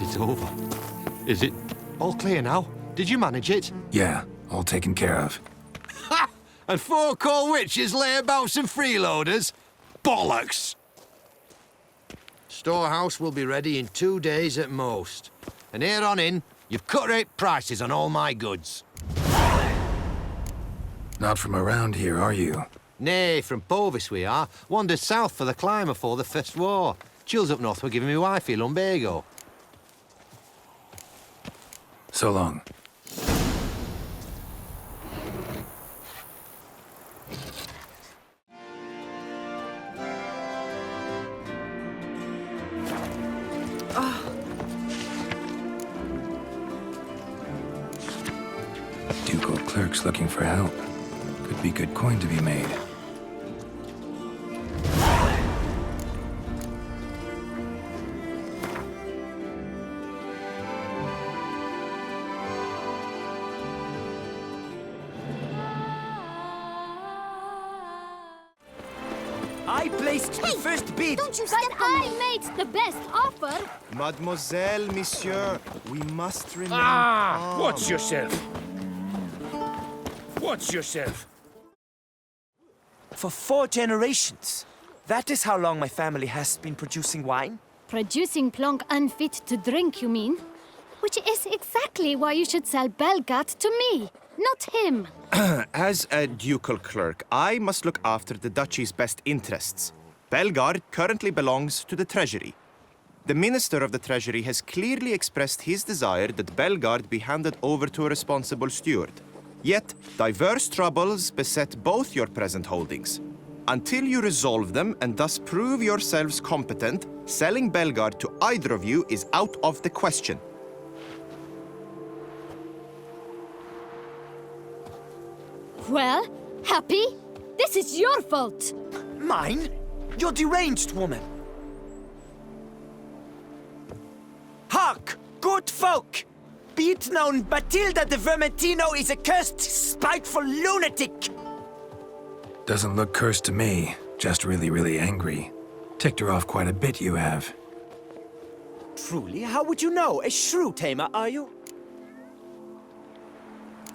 It's over. Is it all clear now? Did you manage it? Yeah, all taken care of. Ha! And 4 cold witches layabouts and freeloaders? Bollocks! Storehouse will be ready in 2 days at most. And here on in, you've cut rate prices on all my goods. Not from around here, are you? Nay, from Povis we are. Wandered south for the climb before the First War. Chills up north were giving me wifey lumbago. So long. Ducal clerks looking for help. Could be good coin to be made. I placed the first bid. Don't you step on I made the best offer. Mademoiselle, monsieur, we must remain calm. Watch yourself. Watch yourself. For 4 generations. That is how long my family has been producing wine. Producing plonk unfit to drink, you mean? Which is exactly why you should sell Belgat to me, not him. As a ducal clerk, I must look after the duchy's best interests. Belgard currently belongs to the treasury. The minister of the treasury has clearly expressed his desire that Belgard be handed over to a responsible steward. Yet, diverse troubles beset both your present holdings. Until you resolve them and thus prove yourselves competent, selling Belgard to either of you is out of the question. Well, Happy? This is your fault. Mine? You're deranged, woman. Hark, good folk! Be it known, Batilda de Vermentino is a cursed, spiteful lunatic! Doesn't look cursed to me. Just really, really angry. Ticked her off quite a bit, you have. Truly? How would you know? A shrew tamer, are you?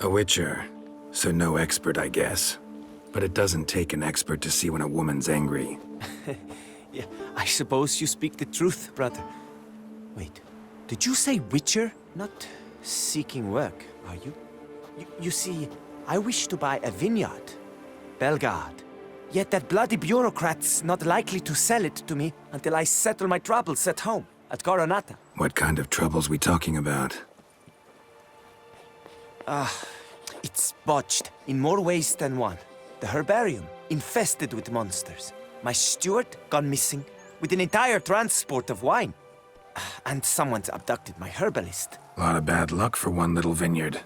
A witcher. So no expert, I guess. But it doesn't take an expert to see when a woman's angry. Yeah, I suppose you speak the truth, brother. Wait, did you say witcher? Not seeking work, are you? You see, I wish to buy a vineyard. Belgard. Yet that bloody bureaucrat's not likely to sell it to me until I settle my troubles at home, at Coronata. What kind of troubles we talking about? It's botched in more ways than one. The herbarium, infested with monsters. My steward gone missing, with an entire transport of wine. And someone's abducted my herbalist. A lot of bad luck for one little vineyard.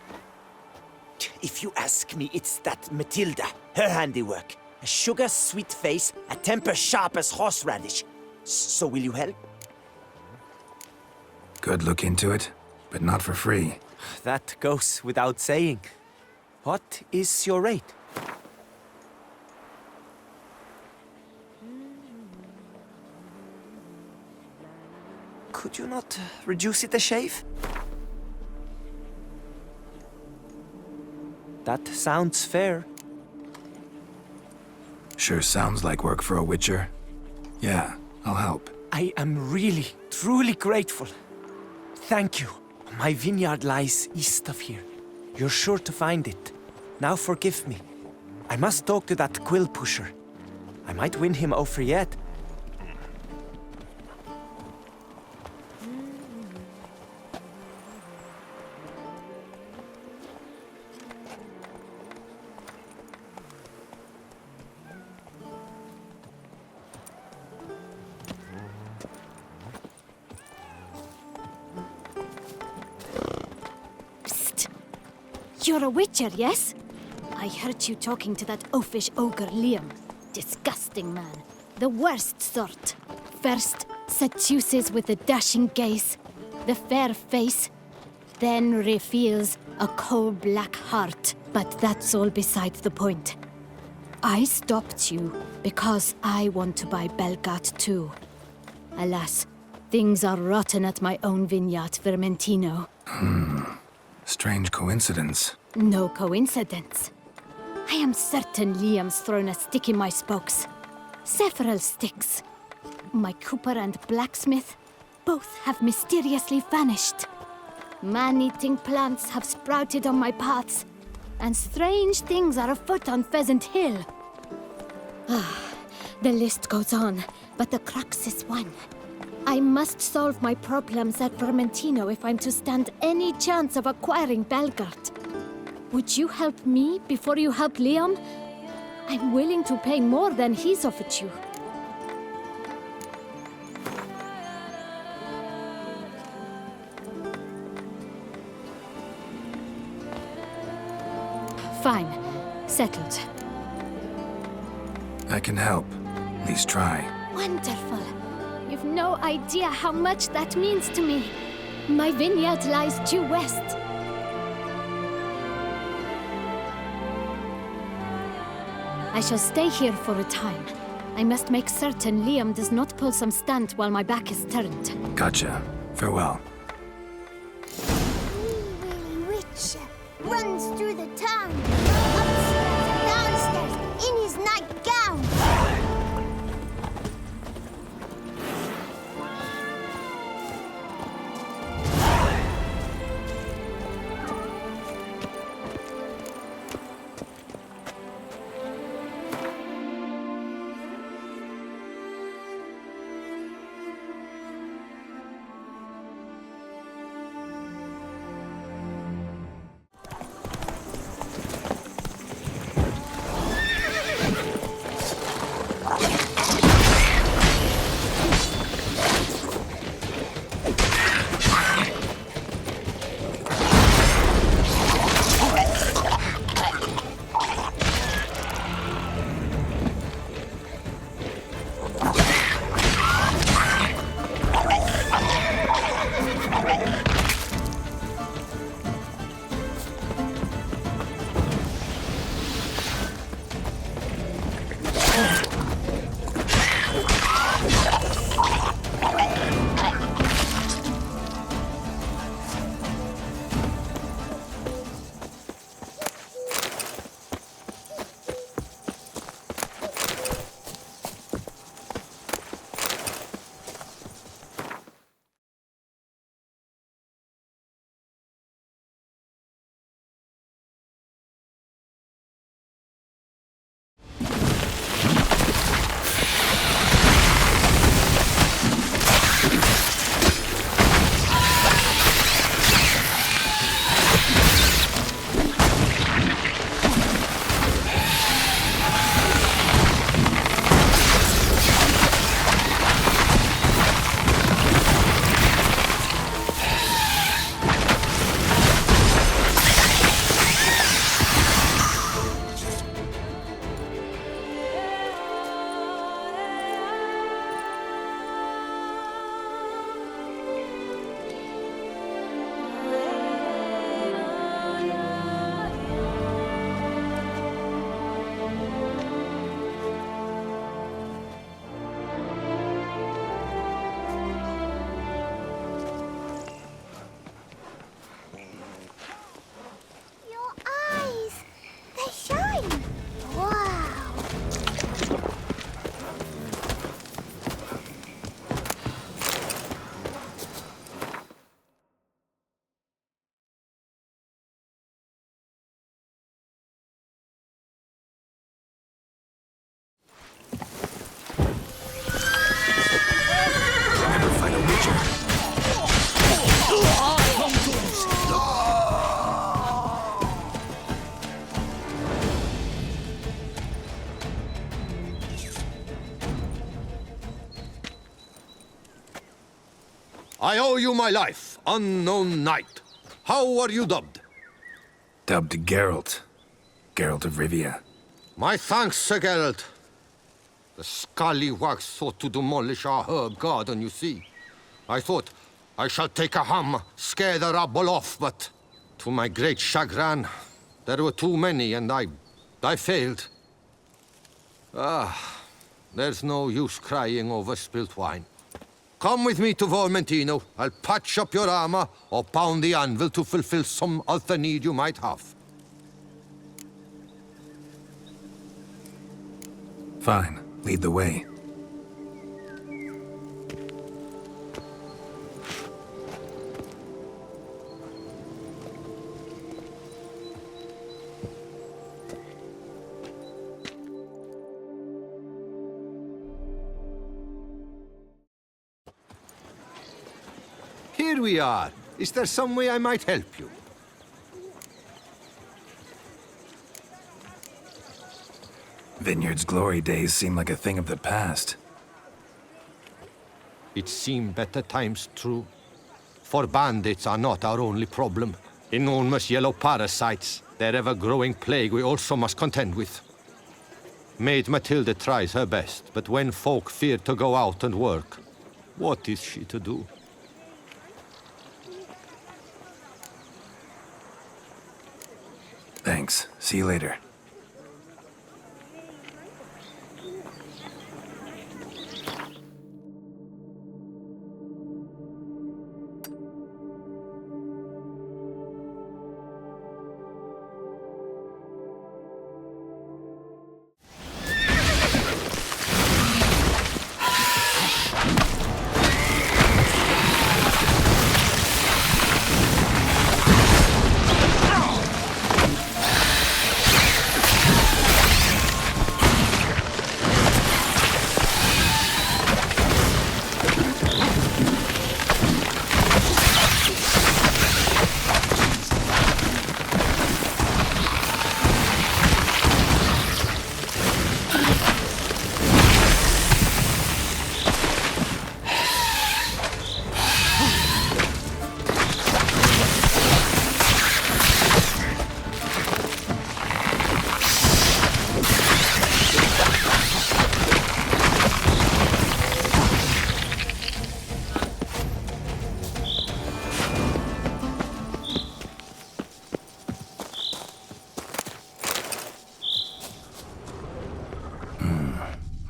If you ask me, it's that Matilda, her handiwork. A sugar-sweet face, a temper sharp as horseradish. So will you help? Could look into it, but not for free. That goes without saying. What is your rate? Could you not reduce it a shave? That sounds fair. Sure sounds like work for a witcher. Yeah, I'll help. I am really, truly grateful. Thank you. My vineyard lies east of here. You're sure to find it. Now forgive me. I must talk to that quill pusher. I might win him over yet. You're a witcher, yes? I heard you talking to that oafish ogre Liam. Disgusting man. The worst sort. First, seduces with the dashing gaze, the fair face, then reveals a coal-black heart. But that's all beside the point. I stopped you because I want to buy Belgard too. Alas, things are rotten at my own vineyard, Vermentino. Strange coincidence. No coincidence. I am certain Liam's thrown a stick in my spokes. Several sticks. My cooper and blacksmith both have mysteriously vanished. Man-eating plants have sprouted on my paths, and strange things are afoot on Pheasant Hill. The list goes on, but the crux is one. I must solve my problems at Vermentino if I'm to stand any chance of acquiring Belgard. Would you help me before you help Liam? I'm willing to pay more than he's offered you. Fine. Settled. I can help. At least try. Wonderful. You've no idea how much that means to me. My vineyard lies due west. I shall stay here for a time. I must make certain Liam does not pull some stunt while my back is turned. Gotcha. Farewell. Wee Witcher runs through the town, upstairs and downstairs, in his nightgown. I owe you my life, unknown knight. How are you dubbed? Dubbed Geralt. Geralt of Rivia. My thanks, Sir Geralt. The scallywags sought to demolish our herb garden, you see. I thought, I shall take a hammer, scare the rabble off, but to my great chagrin, there were too many, and I failed. There's no use crying over spilt wine. Come with me to Vermentino. I'll patch up your armor or pound the anvil to fulfill some other need you might have. Fine. Lead the way. Here we are. Is there some way I might help you? Vineyard's glory days seem like a thing of the past. It seemed better times, true. For bandits are not our only problem. Enormous yellow parasites, their ever-growing plague we also must contend with. Maid Matilda tries her best, but when folk fear to go out and work, what is she to do? Thanks. See you later.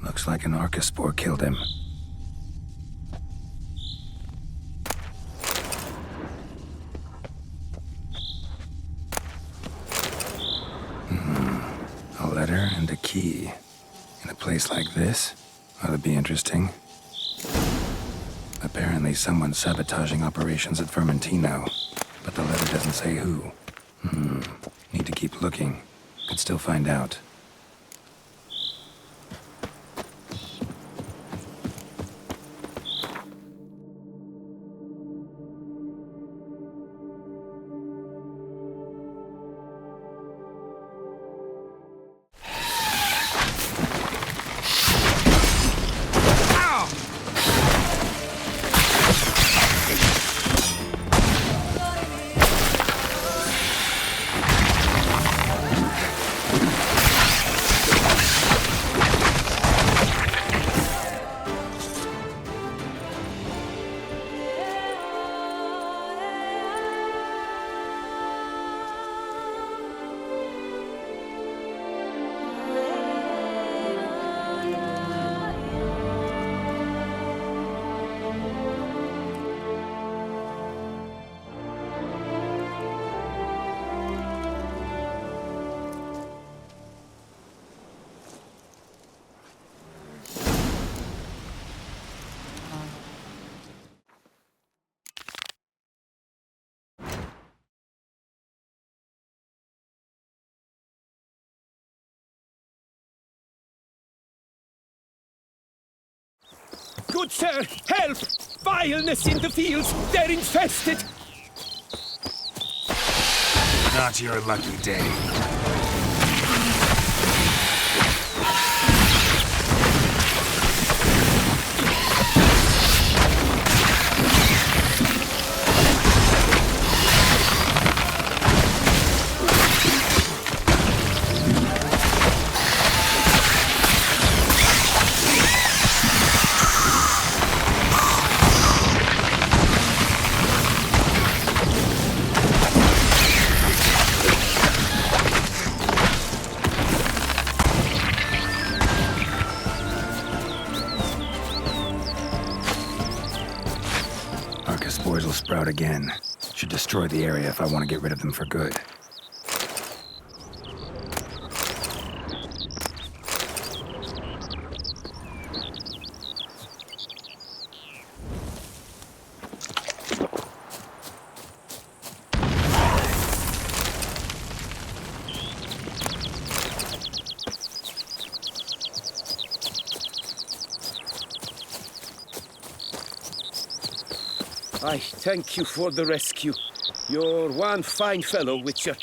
Looks like an Arcaspore killed him. A letter and a key. In a place like this? Ought to be interesting. Apparently someone's sabotaging operations at Vermentino, but the letter doesn't say who. Need to keep looking. Could still find out. Good sir, help! Vileness in the fields! They're infested! Not your lucky day. Arcus spores will sprout again. Should destroy the area if I want to get rid of them for good. I thank you for the rescue. You're one fine fellow, Witcher.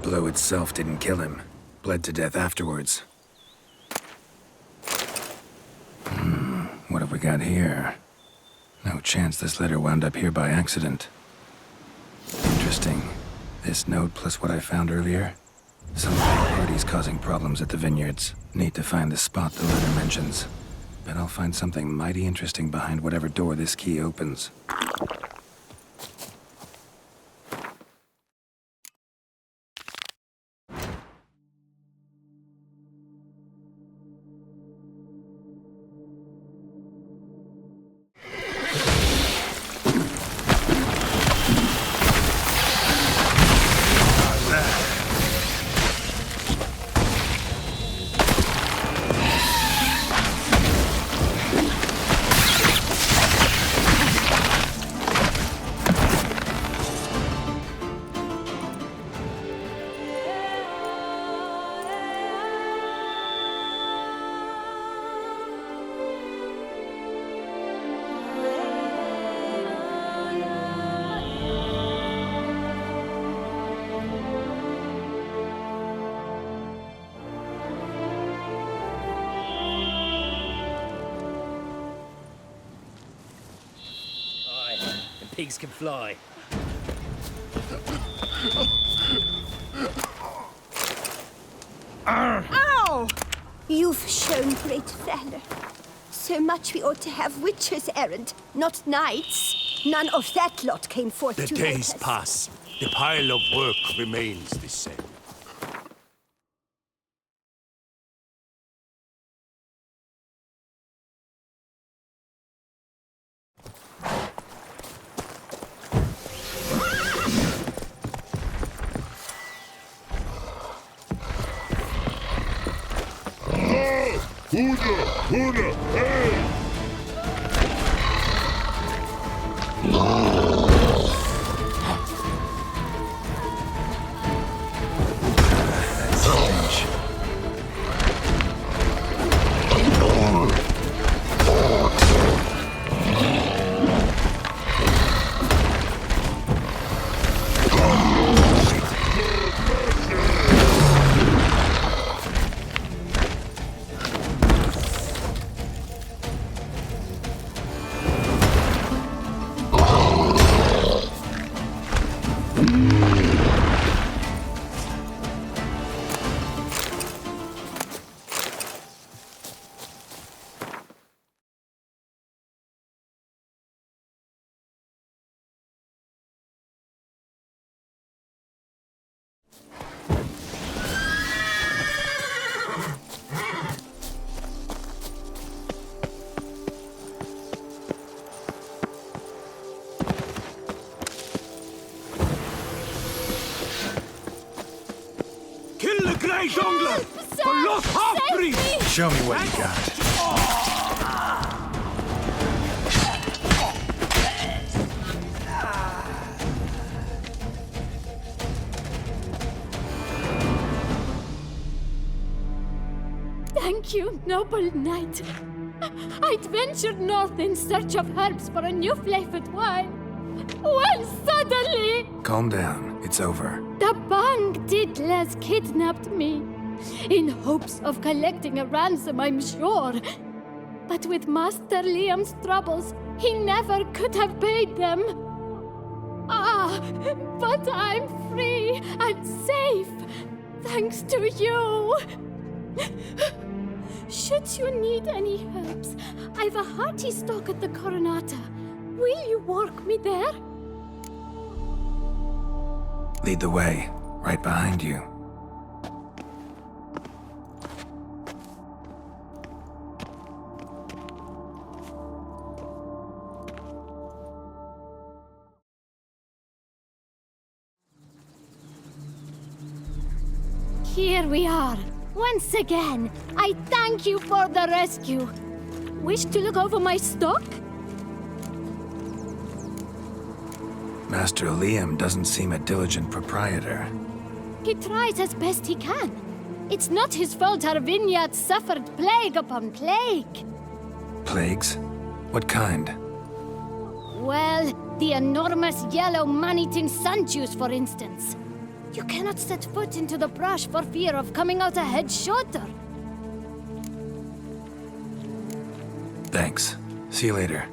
Blow itself didn't kill him. Bled to death afterwards. What have we got here? No chance this letter wound up here by accident. Interesting. This note plus what I found earlier. Some parties causing problems at the vineyards. Need to find the spot the letter mentions. Bet I'll find something mighty interesting behind whatever door this key opens. Pigs can fly. Ow! You've shown great valor. So much we ought to have witchers errant, not knights. None of that lot came forth The to help days us. pass. The pile of work remains the same. Huna, hey! Jongler! For lost half-breed! Show me what you got. Thank you, noble knight. I'd ventured north in search of herbs for a new flavored wine. When suddenly... Calm down. It's over. the bang diddlers kidnapped me. In hopes of collecting a ransom, I'm sure. But with Master Liam's troubles, he never could have paid them. Ah, but I'm free and safe, thanks to you. Should you need any herbs, I've a hearty stock at the Coronata. Will you walk me there? Lead the way. Right behind you. Here we are. Once again, I thank you for the rescue. Wish to look over my stock? Master Liam doesn't seem a diligent proprietor. He tries as best he can. It's not his fault our vineyard suffered plague upon plague. Plagues? What kind? Well, the enormous yellow man-eating sun juice, for instance. You cannot set foot into the brush for fear of coming out a head shorter. Thanks. See you later.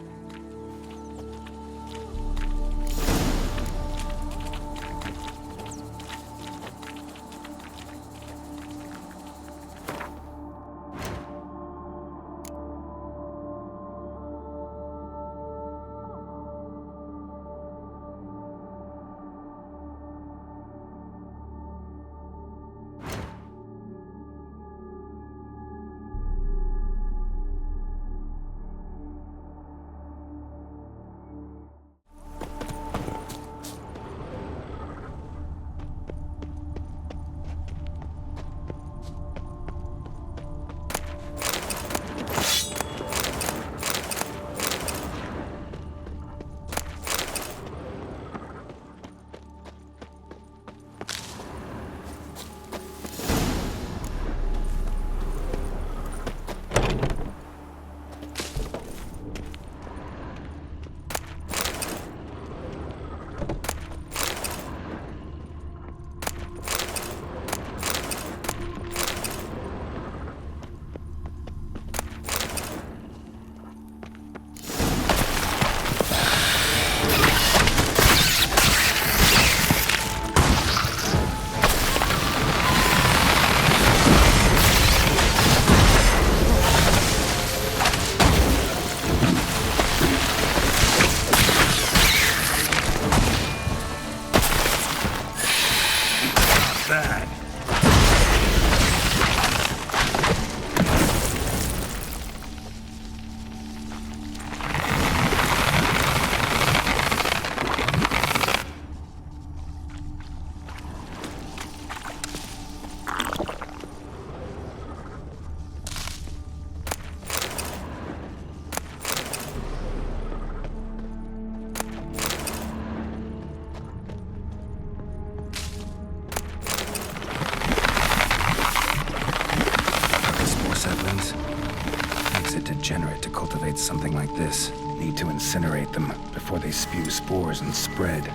Degenerate to cultivate something like this. Need to incinerate them before they spew spores and spread.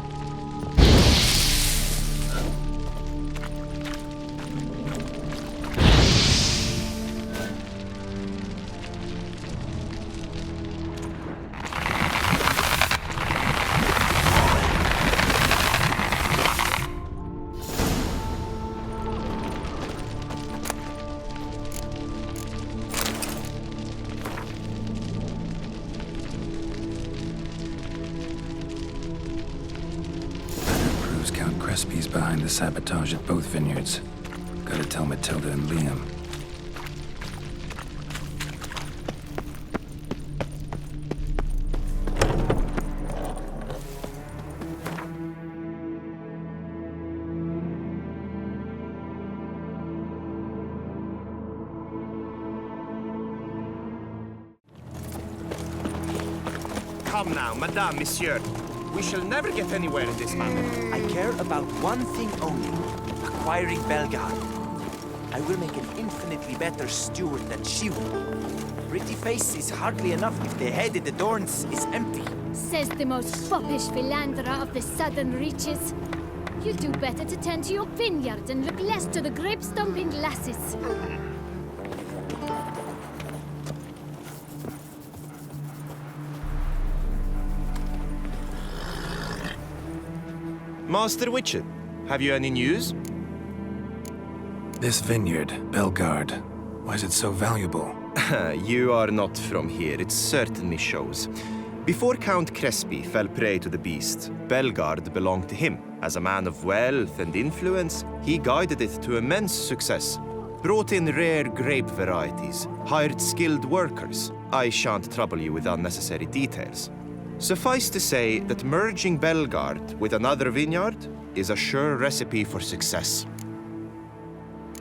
Behind the sabotage at both vineyards. Gotta tell Matilda and Liam. Come now, Madame, Monsieur. We shall never get anywhere in this manner. I care about one thing only, acquiring Belgard. I will make an infinitely better steward than she will. Pretty face is hardly enough if the head it adorns is empty. Says the most foppish philanderer of the southern reaches. You do better to tend to your vineyard and look less to the grape-stomping lasses. Master Witcher, have you any news? This vineyard, Belgard, why is it so valuable? You are not from here, it certainly shows. Before Count Crespi fell prey to the beast, Belgard belonged to him. As a man of wealth and influence, he guided it to immense success. Brought in rare grape varieties, hired skilled workers. I shan't trouble you with unnecessary details. Suffice to say that merging Belgard with another vineyard is a sure recipe for success.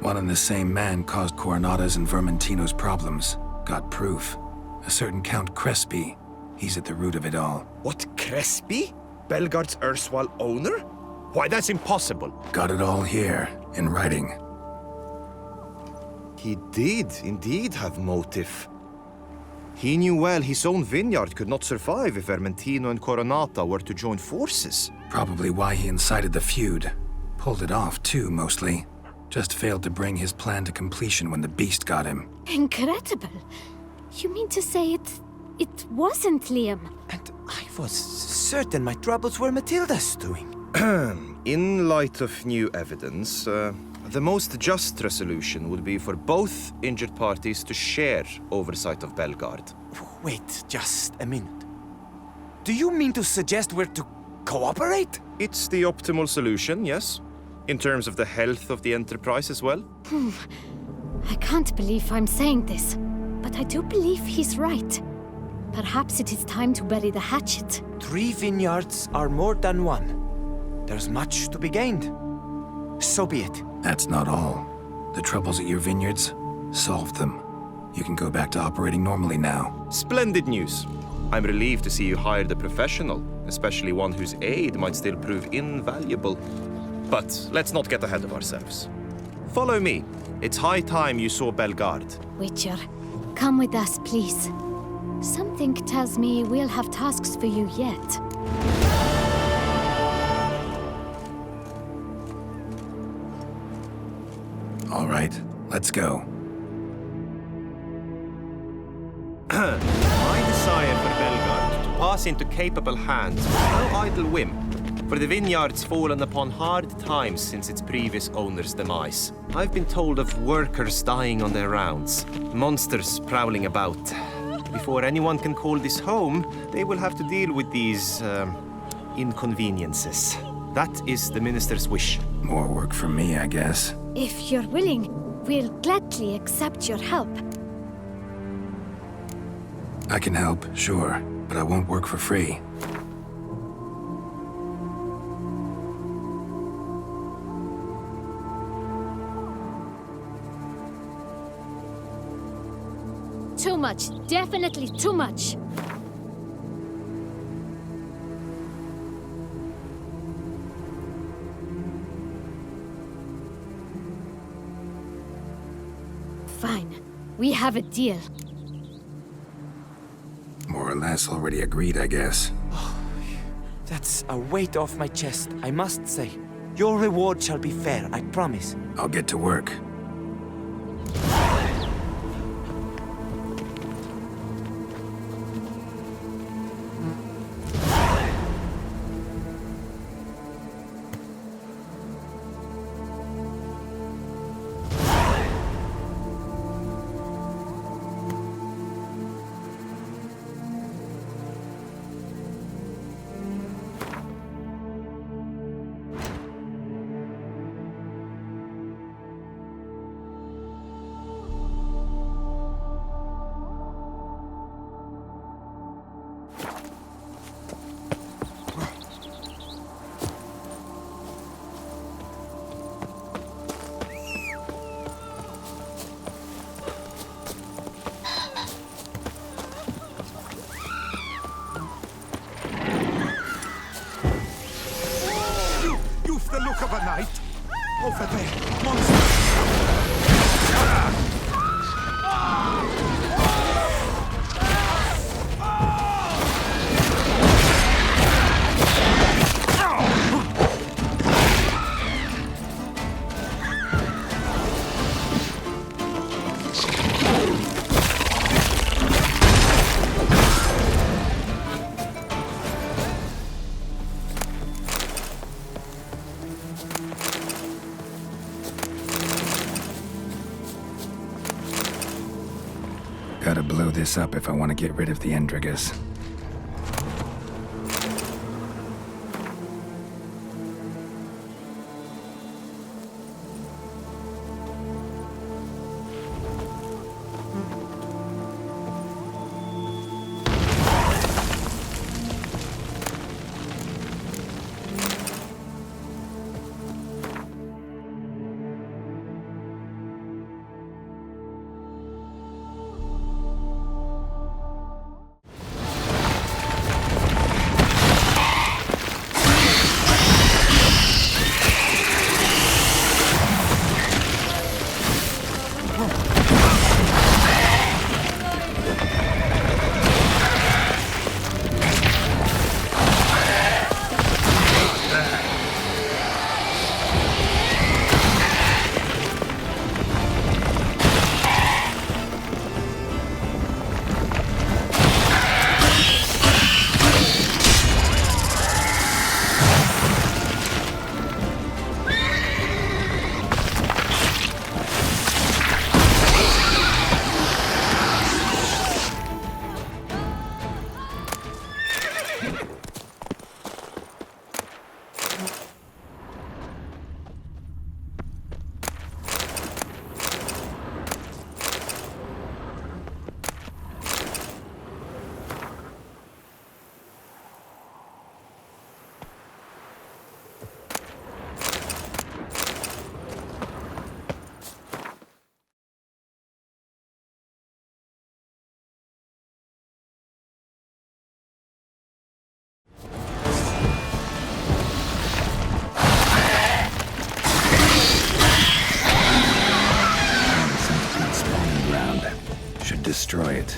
One and the same man caused Coronata's and Vermentino's problems. Got proof. A certain Count Crespi. He's at the root of it all. What, Crespi? Belgard's erstwhile owner? Why, that's impossible. Got it all here, in writing. He did indeed have motive. He knew well his own vineyard could not survive if Vermentino and Coronata were to join forces. Probably why he incited the feud. Pulled it off, too, mostly. Just failed to bring his plan to completion when the beast got him. Incredible. You mean to say it wasn't Liam? And I was certain my troubles were Matilda's doing. In light of new evidence, the most just resolution would be for both injured parties to share oversight of Belgard. Wait just a minute. Do you mean to suggest we're to cooperate? It's the optimal solution, yes. In terms of the health of the enterprise as well. I can't believe I'm saying this, but I do believe he's right. Perhaps it is time to bury the hatchet. 3 vineyards are more than one. There's much to be gained. So be it. That's not all. The troubles at your vineyards, solved them. You can go back to operating normally now. Splendid news. I'm relieved to see you hired a professional, especially one whose aid might still prove invaluable. But let's not get ahead of ourselves. Follow me. It's high time you saw Belgard. Witcher, come with us, please. Something tells me we'll have tasks for you yet. All right, let's go. My desire for Belgard to pass into capable hands was no idle whim, for the vineyard's fallen upon hard times since its previous owner's demise. I've been told of workers dying on their rounds, monsters prowling about. Before anyone can call this home, they will have to deal with these, inconveniences. That is the minister's wish. More work for me, I guess. If you're willing, we'll gladly accept your help. I can help, sure, but I won't work for free. Too much. Definitely too much. Fine. We have a deal. More or less already agreed, I guess. That's a weight off my chest, I must say. Your reward shall be fair, I promise. I'll get to work. You've the look of a knight. Over there, monster! gotta blow this up if I want to get rid of the Endrigas. Destroy it.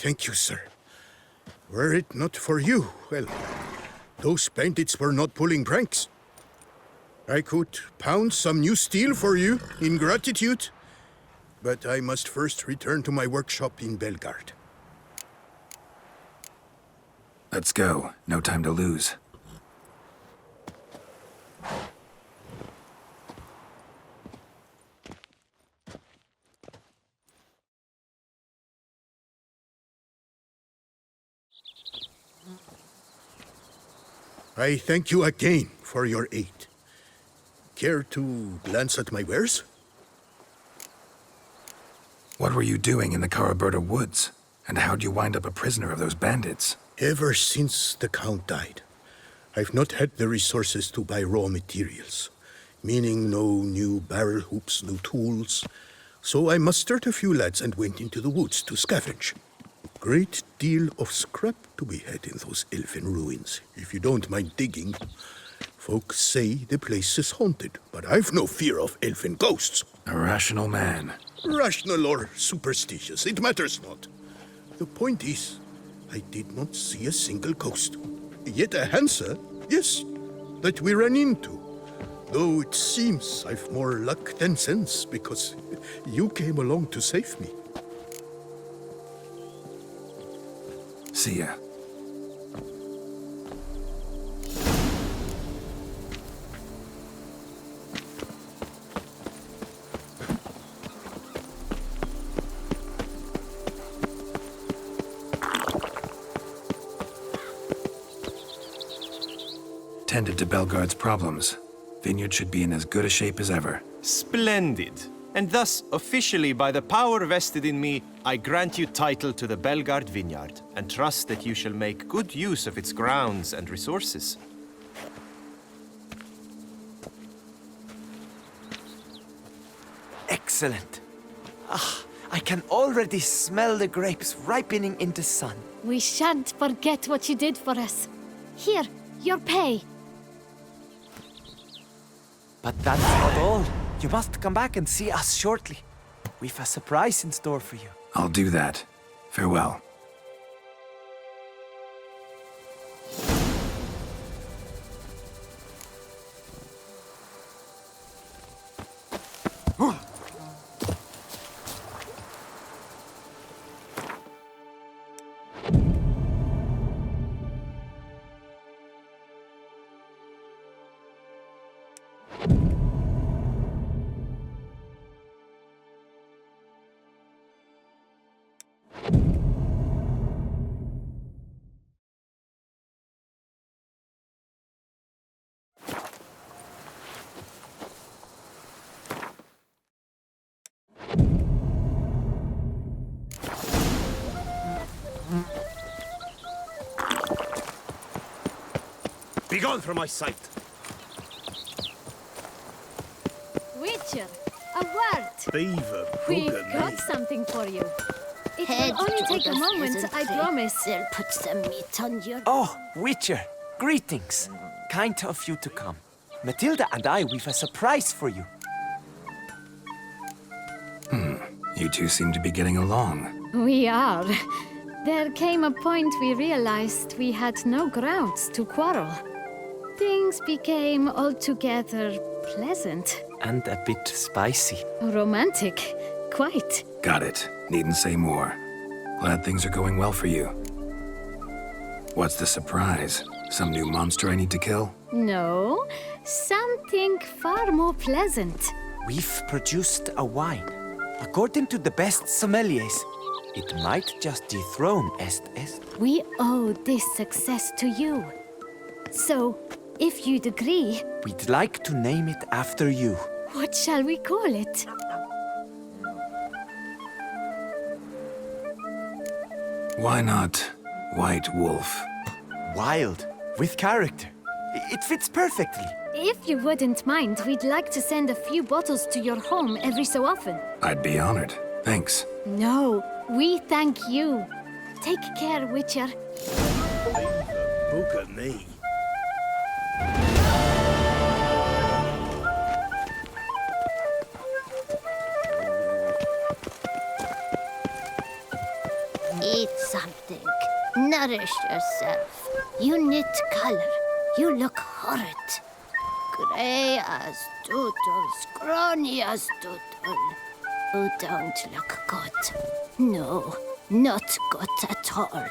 Thank you, sir. Were it not for you, well, those bandits were not pulling pranks. I could pound some new steel for you in gratitude, but I must first return to my workshop in Belgard. Let's go. No time to lose. I thank you again for your aid. Care to glance at my wares? What were you doing in the Caraberta woods? And how'd you wind up a prisoner of those bandits? Ever since the Count died, I've not had the resources to buy raw materials. Meaning no new barrel hoops, no tools. So I mustered a few lads and went into the woods to scavenge. Great deal of scrap to be had in those elfin ruins, if you don't mind digging. Folks say the place is haunted, but I've no fear of elfin ghosts. A rational man. Rational or superstitious, it matters not. The point is, I did not see a single ghost. Yet a Hansa, yes, that we ran into. Though it seems I've more luck than sense, because you came along to save me. See ya. Tended to Belgard's problems. Vineyard should be in as good a shape as ever. Splendid. And thus, officially, by the power vested in me, I grant you title to the Belgard vineyard, and trust that you shall make good use of its grounds and resources. Excellent. Ah, I can already smell the grapes ripening in the sun. We shan't forget what you did for us. Here, your pay. But that's not all. You must come back and see us shortly. We've a surprise in store for you. I'll do that. Farewell. Begone from my sight! Witcher, a word. Beaver, We've got something for you. It will only take a moment, I promise. They'll put some meat on your... Oh, Witcher, greetings. Kind of you to come. Matilda and I, we've a surprise for you. You two seem to be getting along. We are. There came a point we realized we had no grounds to quarrel. Things became altogether pleasant. And a bit spicy. Romantic, quite. Got it. Needn't say more. Glad things are going well for you. What's the surprise? Some new monster I need to kill? No, something far more pleasant. We've produced a wine. According to the best sommeliers, it might just dethrone Est. We owe this success to you. So, if you'd agree... We'd like to name it after you. What shall we call it? Why not White Wolf? Wild, with character. It fits perfectly. If you wouldn't mind, we'd like to send a few bottles to your home every so often. I'd be honored. Thanks. No, we thank you. Take care, Witcher. Look at me. Eat something. Nourish yourself. You knit color. You look horrid. Grey as doodle, scrawny as doodle. You don't look good. No, not good at all.